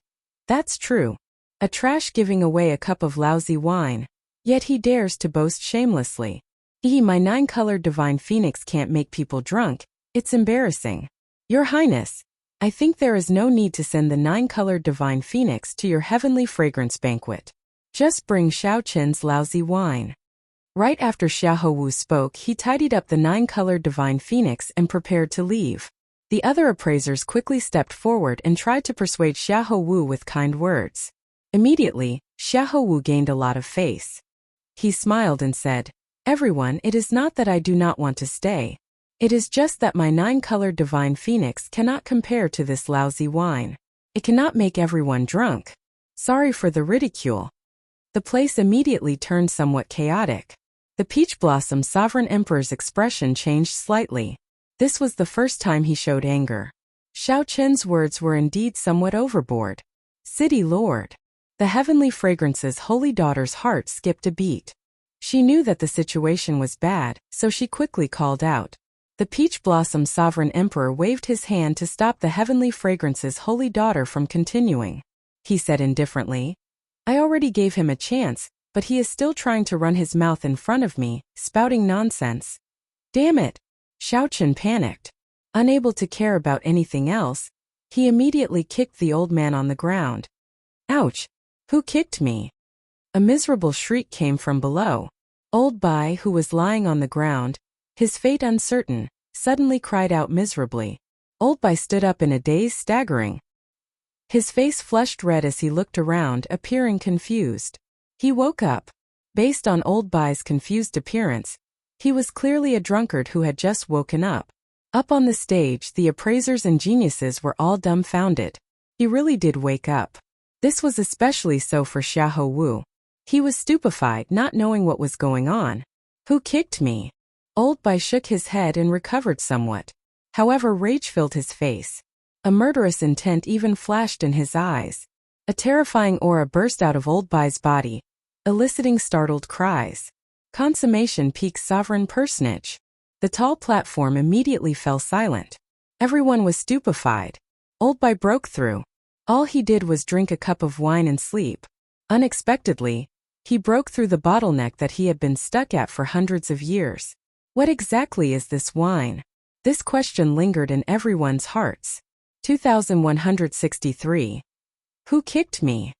"That's true. A trash giving away a cup of lousy wine. Yet he dares to boast shamelessly. My 9-colored divine phoenix can't make people drunk. It's embarrassing. Your Highness, I think there is no need to send the 9-colored divine phoenix to your heavenly fragrance banquet. Just bring Xiao Qin's lousy wine." Right after Xiahou Wu spoke, he tidied up the 9-colored divine phoenix and prepared to leave. The other appraisers quickly stepped forward and tried to persuade Xiahou Wu with kind words. Immediately, Xiahou Wu gained a lot of face. He smiled and said, "Everyone, it is not that I do not want to stay. It is just that my 9-colored divine phoenix cannot compare to this lousy wine. It cannot make everyone drunk. Sorry for the ridicule." The place immediately turned somewhat chaotic. The Peach Blossom Sovereign Emperor's expression changed slightly. This was the first time he showed anger. Xiao Qin's words were indeed somewhat overboard. City Lord. The heavenly fragrance's holy daughter's heart skipped a beat. She knew that the situation was bad, so she quickly called out. The Peach Blossom Sovereign Emperor waved his hand to stop the heavenly fragrance's holy daughter from continuing. He said indifferently, "I already gave him a chance, but he is still trying to run his mouth in front of me, spouting nonsense." Damn it! Xiao Qin panicked. Unable to care about anything else, he immediately kicked the old man on the ground. Ouch! Who kicked me? A miserable shriek came from below. Old Bai, who was lying on the ground, his fate uncertain, suddenly cried out miserably. Old Bai stood up in a daze, staggering. His face flushed red as he looked around, appearing confused. He woke up. Based on Old Bai's confused appearance, he was clearly a drunkard who had just woken up. Up on the stage, the appraisers and geniuses were all dumbfounded. He really did wake up. This was especially so for Xiahou Wu. He was stupefied, not knowing what was going on. Who kicked me? Old Bai shook his head and recovered somewhat. However, rage filled his face. A murderous intent even flashed in his eyes. A terrifying aura burst out of Old Bai's body, eliciting startled cries. Consummation Peak's sovereign personage. The tall platform immediately fell silent. Everyone was stupefied. Old Bai broke through. All he did was drink a cup of wine and sleep. Unexpectedly, he broke through the bottleneck that he had been stuck at for hundreds of years. What exactly is this wine? This question lingered in everyone's hearts. 2163. Who kicked me?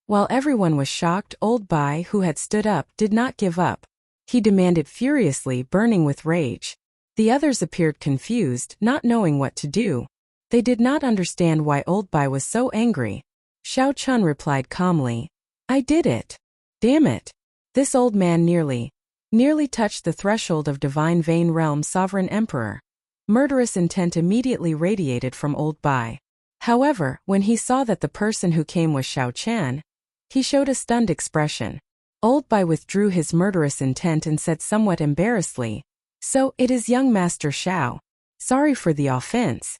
While everyone was shocked, Old Bai, who had stood up, did not give up. He demanded furiously, burning with rage. The others appeared confused, not knowing what to do. They did not understand why Old Bai was so angry. Xiao Chun replied calmly, "I did it. Damn it. This old man nearly touched the threshold of Divine Vein Realm Sovereign Emperor." Murderous intent immediately radiated from Old Bai. However, when he saw that the person who came was Xiao Chan, he showed a stunned expression. Old Bai withdrew his murderous intent and said somewhat embarrassedly, "So, it is young Master Xiao. Sorry for the offense."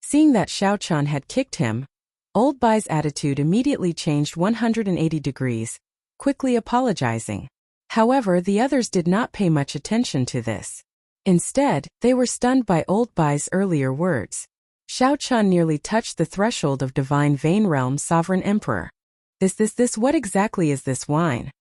Seeing that Xiao Chan had kicked him, Old Bai's attitude immediately changed 180 degrees, quickly apologizing. However, the others did not pay much attention to this. Instead, they were stunned by Old Bai's earlier words. Xiao Chan nearly touched the threshold of Divine Vein Realm Sovereign Emperor. What exactly is this wine?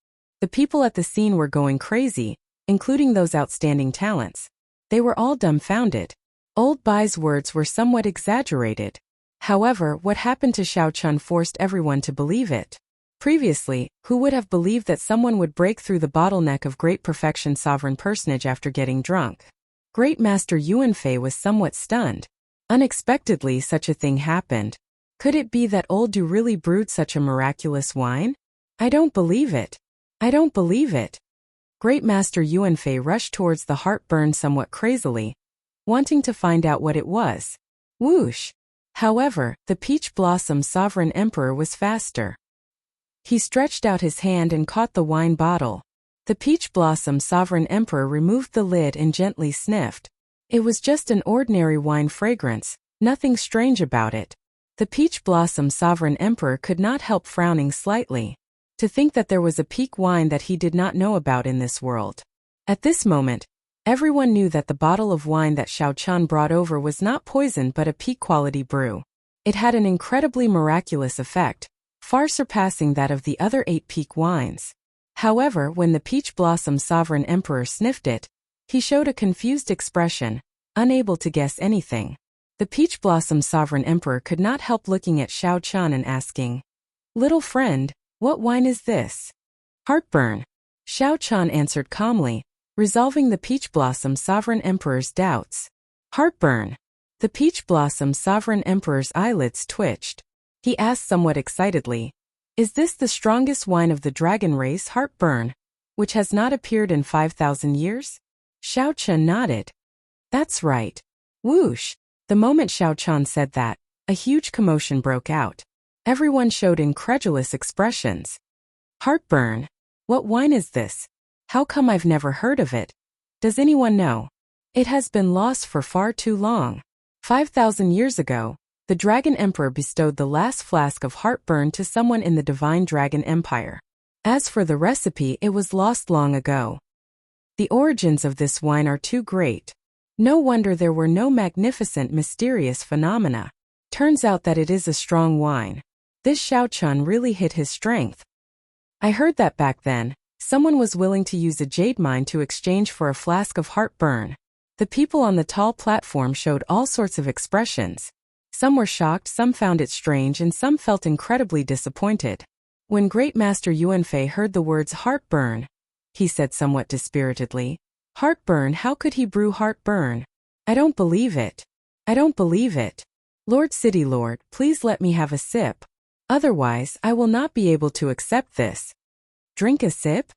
The people at the scene were going crazy, including those outstanding talents. They were all dumbfounded. Old Bai's words were somewhat exaggerated. However, what happened to Xiao Chun forced everyone to believe it. Previously, who would have believed that someone would break through the bottleneck of great perfection sovereign personage after getting drunk? Great Master Yuanfei was somewhat stunned. Unexpectedly, such a thing happened. Could it be that Old Du really brewed such a miraculous wine? I don't believe it. I don't believe it. Great Master Yuanfei rushed towards the heartburn somewhat crazily, wanting to find out what it was. Whoosh! However, the Peach Blossom Sovereign Emperor was faster. He stretched out his hand and caught the wine bottle. The Peach Blossom Sovereign Emperor removed the lid and gently sniffed. It was just an ordinary wine fragrance, nothing strange about it. The Peach Blossom Sovereign Emperor could not help frowning slightly. To think that there was a peak wine that he did not know about in this world. At this moment, everyone knew that the bottle of wine that Xiao Chun brought over was not poison but a peak-quality brew. It had an incredibly miraculous effect, far surpassing that of the other 8 peak wines. However, when the Peach Blossom Sovereign Emperor sniffed it, he showed a confused expression, unable to guess anything. The Peach Blossom Sovereign Emperor could not help looking at Xiao Chun and asking, "Little friend, what wine is this?" "Heartburn," Xiao Chun answered calmly, resolving the Peach Blossom Sovereign Emperor's doubts. "Heartburn." The Peach Blossom Sovereign Emperor's eyelids twitched. He asked somewhat excitedly, "Is this the strongest wine of the dragon race, Heartburn, which has not appeared in 5,000 years? Xiao Chun nodded. "That's right." Whoosh! The moment Xiao Chun said that, a huge commotion broke out. Everyone showed incredulous expressions. "Heartburn? What wine is this? How come I've never heard of it? Does anyone know? It has been lost for far too long. 5,000 years ago, the Dragon Emperor bestowed the last flask of heartburn to someone in the Divine Dragon Empire. As for the recipe, it was lost long ago. The origins of this wine are too great. No wonder there were no magnificent mysterious phenomena. Turns out that it is a strong wine. This Xiao Chun really hit his strength. I heard that back then, someone was willing to use a jade mine to exchange for a flask of heartburn. The people on the tall platform showed all sorts of expressions. Some were shocked, some found it strange, and some felt incredibly disappointed. When Great Master Yuanfei heard the words heartburn, he said somewhat dispiritedly, "Heartburn, how could he brew heartburn? I don't believe it. I don't believe it. Lord City Lord, please let me have a sip. Otherwise, I will not be able to accept this." "Drink a sip?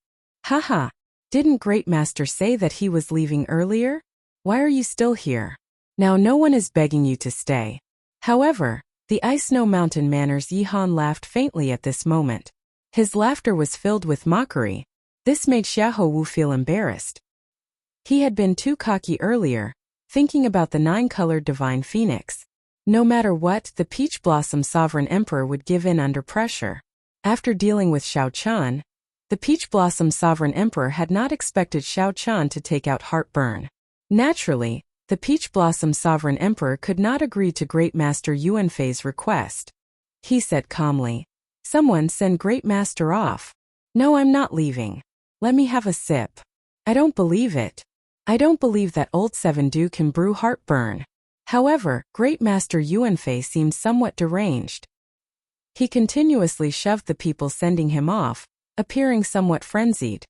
Haha. Didn't Great Master say that he was leaving earlier? Why are you still here? Now no one is begging you to stay." However, the Ice Snow Mountain Manor's Yihan laughed faintly at this moment. His laughter was filled with mockery. This made Xiahou Wu feel embarrassed. He had been too cocky earlier, thinking about the 9-colored Divine Phoenix. No matter what, the Peach Blossom Sovereign Emperor would give in under pressure. After dealing with Xiao Chun, the Peach Blossom Sovereign Emperor had not expected Xiao Chun to take out heartburn. Naturally, the Peach Blossom Sovereign Emperor could not agree to Great Master Yuanfei's request. He said calmly, "Someone send Great Master off." "No, I'm not leaving. Let me have a sip. I don't believe it. I don't believe that old Seven Du can brew heartburn." However, Great Master Yuanfei seemed somewhat deranged. He continuously shoved the people sending him off, appearing somewhat frenzied.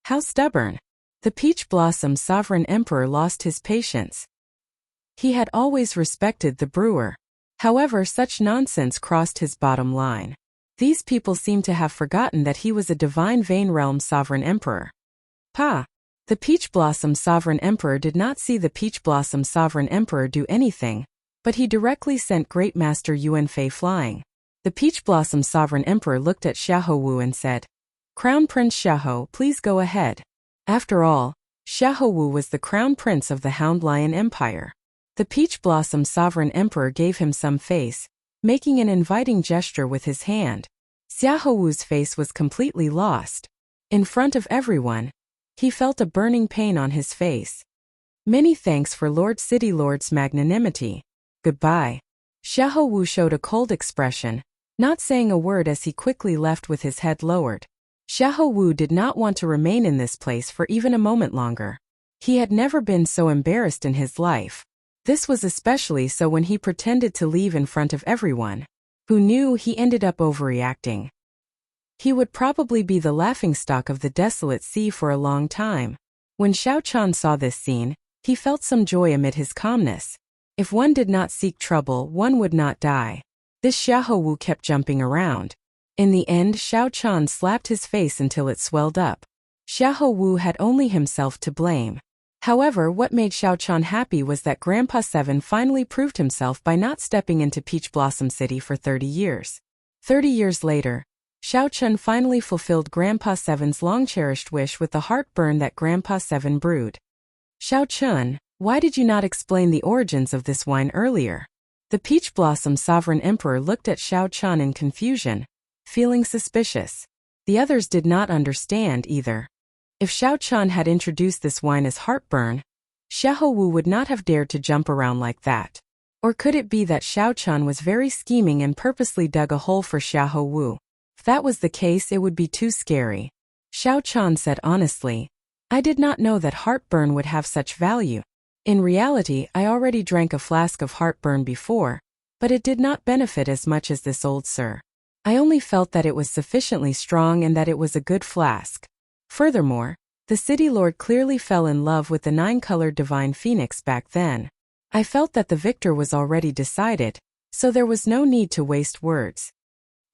How stubborn! The Peach Blossom Sovereign Emperor lost his patience. He had always respected the brewer. However, such nonsense crossed his bottom line. These people seemed to have forgotten that he was a Divine Vein Realm Sovereign Emperor. Pa! The Peach Blossom Sovereign Emperor did not see the Peach Blossom Sovereign Emperor do anything, but he directly sent Great Master Yuanfei flying. The Peach Blossom Sovereign Emperor looked at Xiahou Wu and said, "Crown Prince Xiahou, please go ahead." After all, Xiahou Wu was the Crown Prince of the Hound Lion Empire. The Peach Blossom Sovereign Emperor gave him some face, making an inviting gesture with his hand. Xiahou Wu's face was completely lost. In front of everyone, he felt a burning pain on his face. "Many thanks for Lord City Lord's magnanimity. Goodbye." Xiahou Wu showed a cold expression, not saying a word as he quickly left with his head lowered. Xiahou Wu did not want to remain in this place for even a moment longer. He had never been so embarrassed in his life. This was especially so when he pretended to leave in front of everyone. Who knew he ended up overreacting? He would probably be the laughingstock of the desolate sea for a long time. When Xiao Chun saw this scene, he felt some joy amid his calmness. If one did not seek trouble, one would not die. This Xiahou Wu kept jumping around. In the end, Xiao Chun slapped his face until it swelled up. Xiahou Wu had only himself to blame. However, what made Xiao Chun happy was that Grandpa Seven finally proved himself by not stepping into Peach Blossom City for 30 years. 30 years later, Xiao Chun finally fulfilled Grandpa Seven's long-cherished wish with the heartburn that Grandpa Seven brewed. "Xiao Chun, why did you not explain the origins of this wine earlier?" The Peach Blossom Sovereign Emperor looked at Xiao Chun in confusion, feeling suspicious. The others did not understand either. If Xiao Chan had introduced this wine as heartburn, Xiahou Wu would not have dared to jump around like that. Or could it be that Xiao Chan was very scheming and purposely dug a hole for Xiahou Wu? If that was the case, it would be too scary. Xiao Chan said honestly, I did not know that heartburn would have such value. In reality, I already drank a flask of heartburn before, but it did not benefit as much as this old sir. I only felt that it was sufficiently strong and that it was a good flask. Furthermore, the city lord clearly fell in love with the 9-colored divine phoenix back then. I felt that the victor was already decided, so there was no need to waste words.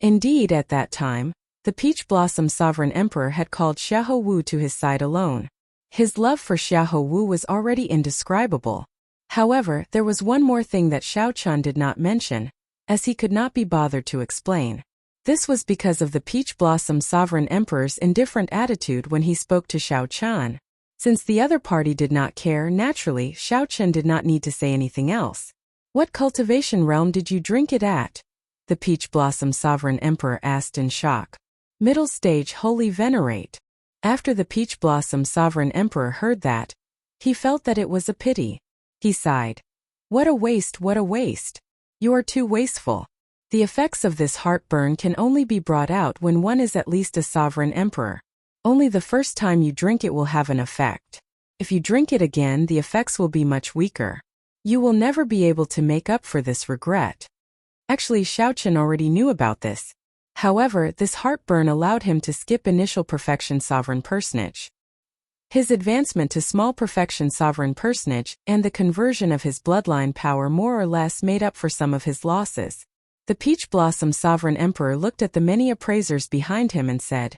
Indeed, at that time, the Peach Blossom Sovereign Emperor had called Xiahou Wu to his side alone. His love for Xiahou Wu was already indescribable. However, there was one more thing that Xiao Chan did not mention, as he could not be bothered to explain. This was because of the Peach Blossom Sovereign Emperor's indifferent attitude when he spoke to Xiao Chan. Since the other party did not care, naturally, Xiao Chan did not need to say anything else. What cultivation realm did you drink it at? The Peach Blossom Sovereign Emperor asked in shock. Middle stage, Holy Venerate. After the Peach Blossom Sovereign Emperor heard that, he felt that it was a pity. He sighed. What a waste, what a waste. You are too wasteful. The effects of this heartburn can only be brought out when one is at least a sovereign emperor. Only the first time you drink it will have an effect. If you drink it again, the effects will be much weaker. You will never be able to make up for this regret. Actually, Xiao Chan already knew about this. However, this heartburn allowed him to skip initial perfection sovereign personage. His advancement to small perfection sovereign personage and the conversion of his bloodline power more or less made up for some of his losses. The Peach Blossom Sovereign Emperor looked at the many appraisers behind him and said,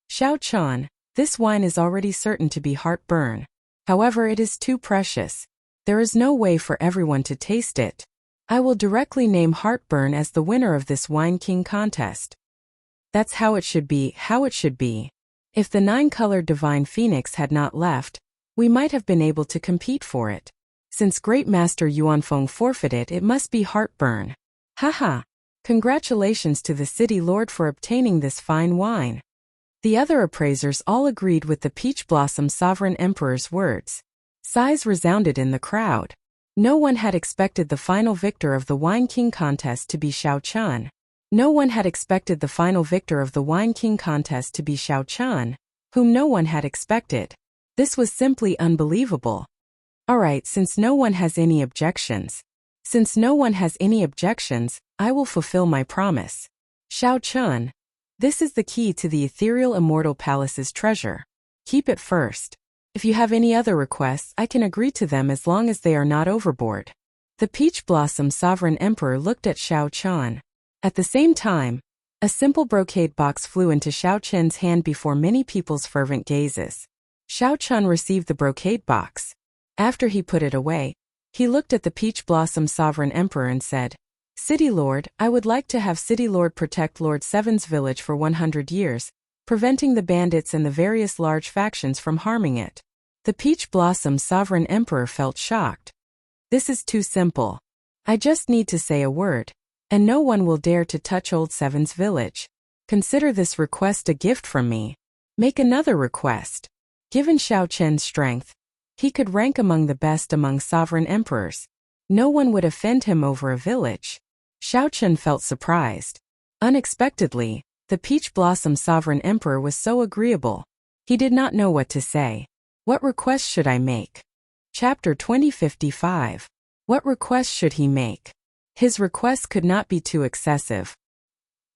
Xiao Chan, this wine is already certain to be heartburn. However, it is too precious. There is no way for everyone to taste it. I will directly name heartburn as the winner of this Wine King contest. That's how it should be, how it should be. If the 9-colored divine phoenix had not left, we might have been able to compete for it. Since Great Master Yuanfeng forfeited, it must be heartburn. Haha. Congratulations to the city lord for obtaining this fine wine. The other appraisers all agreed with the Peach Blossom Sovereign Emperor's words. Sighs resounded in the crowd. No one had expected the final victor of the Wine King contest to be Xiao Chan. No one had expected the final victor of the Wine King contest to be Xiao Chan, whom no one had expected. This was simply unbelievable. Alright, since no one has any objections. I will fulfill my promise. Xiao Chan, this is the key to the ethereal Immortal Palace's treasure. Keep it first. If you have any other requests, I can agree to them as long as they are not overboard. The Peach Blossom Sovereign Emperor looked at Xiao Chan. At the same time, a simple brocade box flew into Xiao Chen's hand before many people's fervent gazes. Xiao Chan received the brocade box. After he put it away, he looked at the Peach Blossom Sovereign Emperor and said, City Lord, I would like to have City Lord protect Lord Seven's village for 100 years, preventing the bandits and the various large factions from harming it. The Peach Blossom Sovereign Emperor felt shocked. This is too simple. I just need to say a word, and no one will dare to touch Old Seven's village. Consider this request a gift from me. Make another request. Given Xiao Chen's strength, he could rank among the best among sovereign emperors. No one would offend him over a village. Xiao Chen felt surprised. Unexpectedly, the Peach Blossom Sovereign Emperor was so agreeable. He did not know what to say. What request should I make? Chapter 2055. What request should he make? His request could not be too excessive.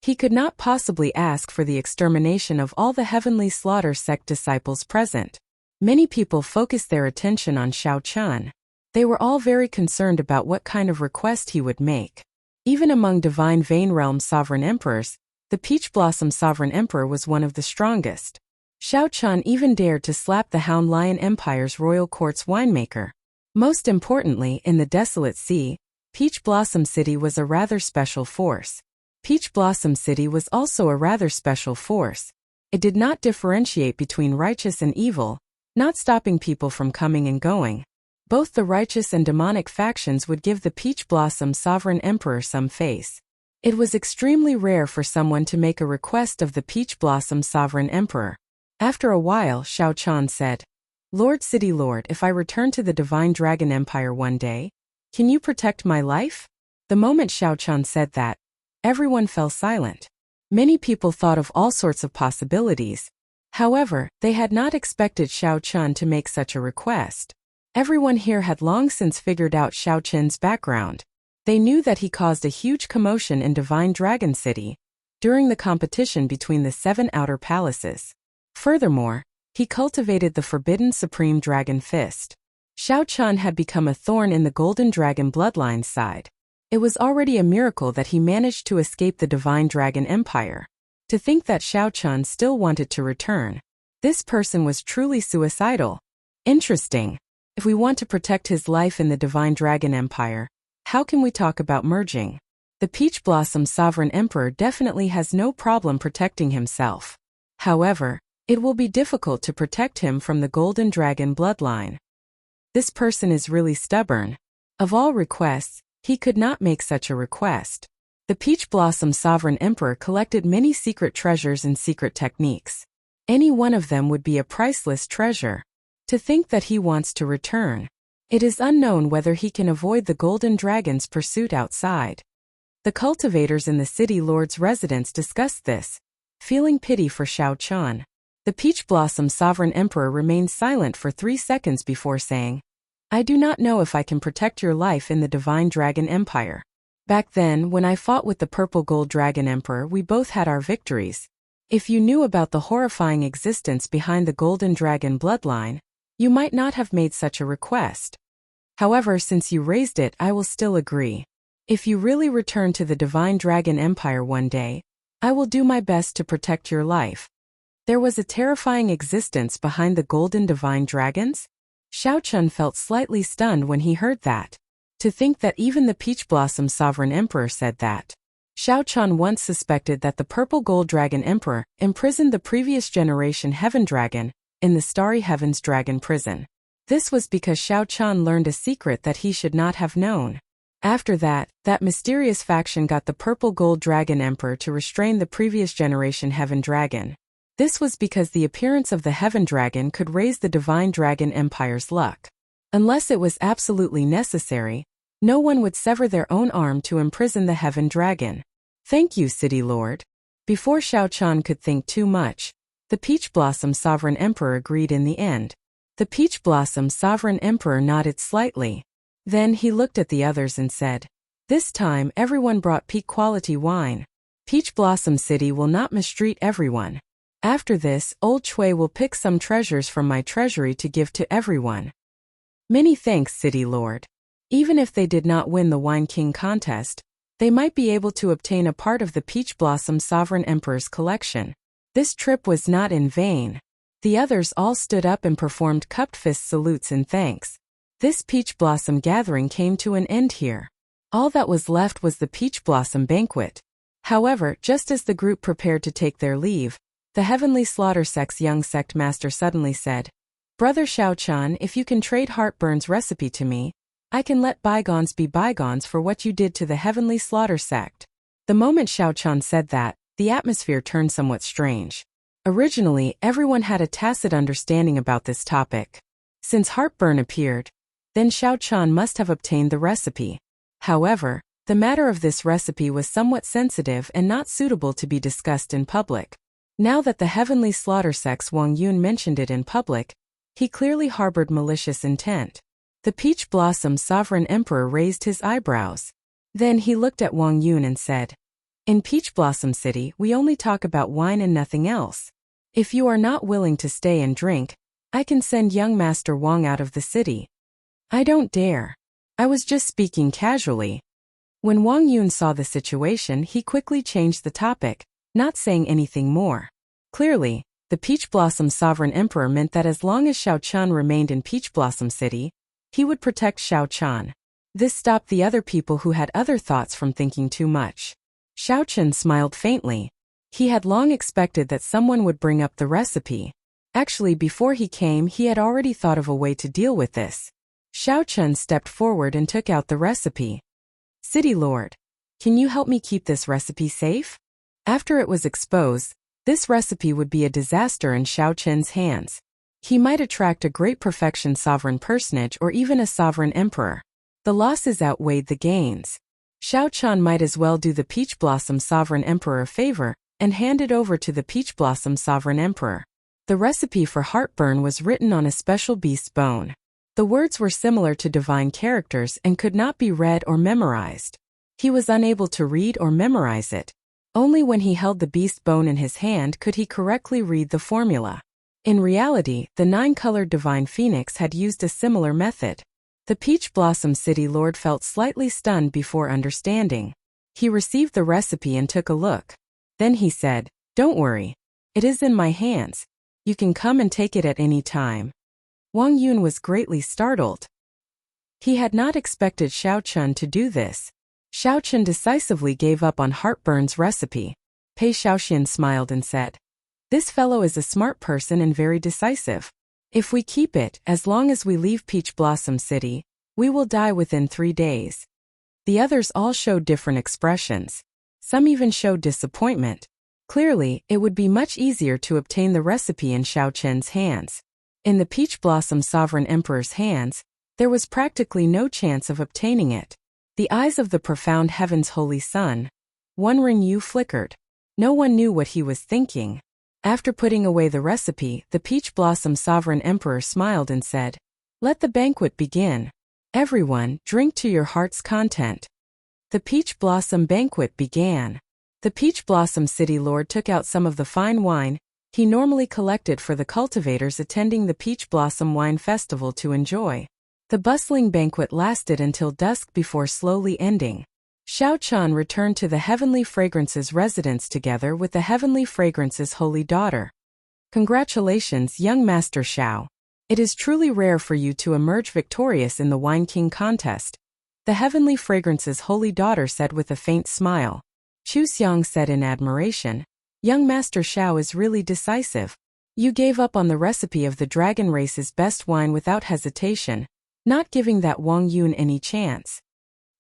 He could not possibly ask for the extermination of all the Heavenly Slaughter sect disciples present. Many people focused their attention on Xiao Chan. They were all very concerned about what kind of request he would make. Even among Divine Vein Realm sovereign emperors, the Peach Blossom Sovereign Emperor was one of the strongest. Xiao Chan even dared to slap the Hound Lion Empire's royal court's winemaker. Most importantly, in the Desolate Sea, Peach Blossom City was a rather special force. Peach Blossom City was also a rather special force. It did not differentiate between righteous and evil, not stopping people from coming and going. Both the righteous and demonic factions would give the Peach Blossom Sovereign Emperor some face. It was extremely rare for someone to make a request of the Peach Blossom Sovereign Emperor. After a while, Xiao Chan said, "Lord City Lord, if I return to the Divine Dragon Empire one day, can you protect my life?" The moment Xiao Chan said that, everyone fell silent. Many people thought of all sorts of possibilities. However, they had not expected Xiao Chan to make such a request. Everyone here had long since figured out Xiao Chen's background. They knew that he caused a huge commotion in Divine Dragon City during the competition between the 7 outer palaces. Furthermore, he cultivated the forbidden Supreme Dragon Fist. Xiao Chan had become a thorn in the Golden Dragon bloodline's side. It was already a miracle that he managed to escape the Divine Dragon Empire. To think that Xiao Chan still wanted to return. This person was truly suicidal. Interesting. If we want to protect his life in the Divine Dragon Empire, how can we talk about merging? The Peach Blossom Sovereign Emperor definitely has no problem protecting himself. However, it will be difficult to protect him from the Golden Dragon bloodline. This person is really stubborn. Of all requests, he could not make such a request. The Peach Blossom Sovereign Emperor collected many secret treasures and secret techniques. Any one of them would be a priceless treasure. To think that he wants to return. It is unknown whether he can avoid the Golden Dragon's pursuit outside. The cultivators in the city lord's residence discussed this, feeling pity for Xiao Chan. The Peach Blossom Sovereign Emperor remained silent for 3 seconds before saying, "I do not know if I can protect your life in the Divine Dragon Empire. Back then, when I fought with the Purple Gold Dragon Emperor, we both had our victories. If you knew about the horrifying existence behind the Golden Dragon bloodline, you might not have made such a request. However, since you raised it, I will still agree. If you really return to the Divine Dragon Empire one day, I will do my best to protect your life." There was a terrifying existence behind the Golden Divine Dragons? Xiao Chan felt slightly stunned when he heard that. To think that even the Peach Blossom Sovereign Emperor said that. Xiao Chan once suspected that the Purple Gold Dragon Emperor imprisoned the previous generation Heaven Dragon in the Starry Heavens Dragon Prison. This was because Xiao Chan learned a secret that he should not have known. After that, that mysterious faction got the Purple Gold Dragon Emperor to restrain the previous generation Heaven Dragon. This was because the appearance of the Heaven Dragon could raise the Divine Dragon Empire's luck. Unless it was absolutely necessary, no one would sever their own arm to imprison the Heaven Dragon. "Thank you, City Lord." Before Xiao Chan could think too much, the Peach Blossom Sovereign Emperor agreed in the end. The Peach Blossom Sovereign Emperor nodded slightly. Then he looked at the others and said, "This time everyone brought peak quality wine. Peach Blossom City will not mistreat everyone. After this, Old Chui will pick some treasures from my treasury to give to everyone." Many thanks, City Lord. Even if they did not win the Wine King contest, they might be able to obtain a part of the Peach Blossom Sovereign Emperor's collection. This trip was not in vain. The others all stood up and performed cupped fist salutes in thanks. This Peach Blossom gathering came to an end here. All that was left was the Peach Blossom banquet. However, just as the group prepared to take their leave, the Heavenly Slaughter Sect's young sect master suddenly said, "Brother Xiao Chan, if you can trade Heartburn's recipe to me, I can let bygones be bygones for what you did to the Heavenly Slaughter Sect." The moment Xiao Chan said that, the atmosphere turned somewhat strange. Originally, everyone had a tacit understanding about this topic. Since Heartburn appeared, then Xiao Chan must have obtained the recipe. However, the matter of this recipe was somewhat sensitive and not suitable to be discussed in public. Now that the Heavenly Slaughter Sect's Wang Yun mentioned it in public, he clearly harbored malicious intent. The Peach Blossom Sovereign Emperor raised his eyebrows. Then he looked at Wang Yun and said, "In Peach Blossom City, we only talk about wine and nothing else. If you are not willing to stay and drink, I can send young Master Wang out of the city." "I don't dare. I was just speaking casually." When Wang Yun saw the situation, he quickly changed the topic, not saying anything more. Clearly, the Peach Blossom Sovereign Emperor meant that as long as Xiao Chan remained in Peach Blossom City, he would protect Xiao Chan. This stopped the other people who had other thoughts from thinking too much. Xiao Chan smiled faintly. He had long expected that someone would bring up the recipe. Actually, before he came, he had already thought of a way to deal with this. Xiao Chan stepped forward and took out the recipe. "City Lord, Can you help me keep this recipe safe? After it was exposed, this recipe would be a disaster in Xiao Chen's hands. He might attract a great perfection sovereign personage or even a sovereign emperor. The losses outweighed the gains. Xiao Chen might as well do the Peach Blossom sovereign emperor a favor and hand it over to the Peach Blossom sovereign emperor. The recipe for heartburn was written on a special beast's bone. The words were similar to divine characters and could not be read or memorized. He was unable to read or memorize it. Only when he held the beast's bone in his hand could he correctly read the formula. In reality, the 9-colored divine phoenix had used a similar method. The Peach Blossom City Lord felt slightly stunned before understanding. He received the recipe and took a look. Then he said, "Don't worry. It is in my hands. You can come and take it at any time." Wang Yun was greatly startled. He had not expected Xiao Chen to do this. Xiao Chen decisively gave up on heartburn's recipe. Pei Xiaoxian smiled and said, "This fellow is a smart person and very decisive. If we keep it, as long as we leave Peach Blossom City, we will die within 3 days." The others all showed different expressions. Some even showed disappointment. Clearly, it would be much easier to obtain the recipe in Xiao Chen's hands. In the Peach Blossom Sovereign Emperor's hands, there was practically no chance of obtaining it. The eyes of the profound heaven's holy sun, One Ring Yu flickered. No one knew what he was thinking. After putting away the recipe, the Peach Blossom Sovereign Emperor smiled and said, "Let the banquet begin. Everyone, drink to your heart's content." The Peach Blossom banquet began. The Peach Blossom City Lord took out some of the fine wine he normally collected for the cultivators attending the Peach Blossom Wine Festival to enjoy. The bustling banquet lasted until dusk before slowly ending. Xiao Chen returned to the Heavenly Fragrance's residence together with the Heavenly Fragrance's holy daughter. "Congratulations, young Master Xiao. It is truly rare for you to emerge victorious in the Wine King contest," the Heavenly Fragrance's holy daughter said with a faint smile. Chu Xiang said in admiration, "Young Master Xiao is really decisive. You gave up on the recipe of the dragon race's best wine without hesitation, not giving that Wang Yun any chance."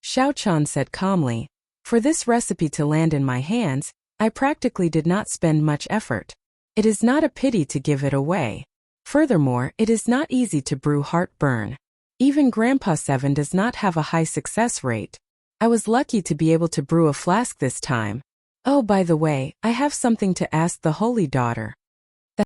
Xiao Chen said calmly, "For this recipe to land in my hands, I practically did not spend much effort. It is not a pity to give it away. Furthermore, it is not easy to brew heartburn. Even Grandpa 7 does not have a high success rate. I was lucky to be able to brew a flask this time. Oh, by the way, I have something to ask the holy daughter.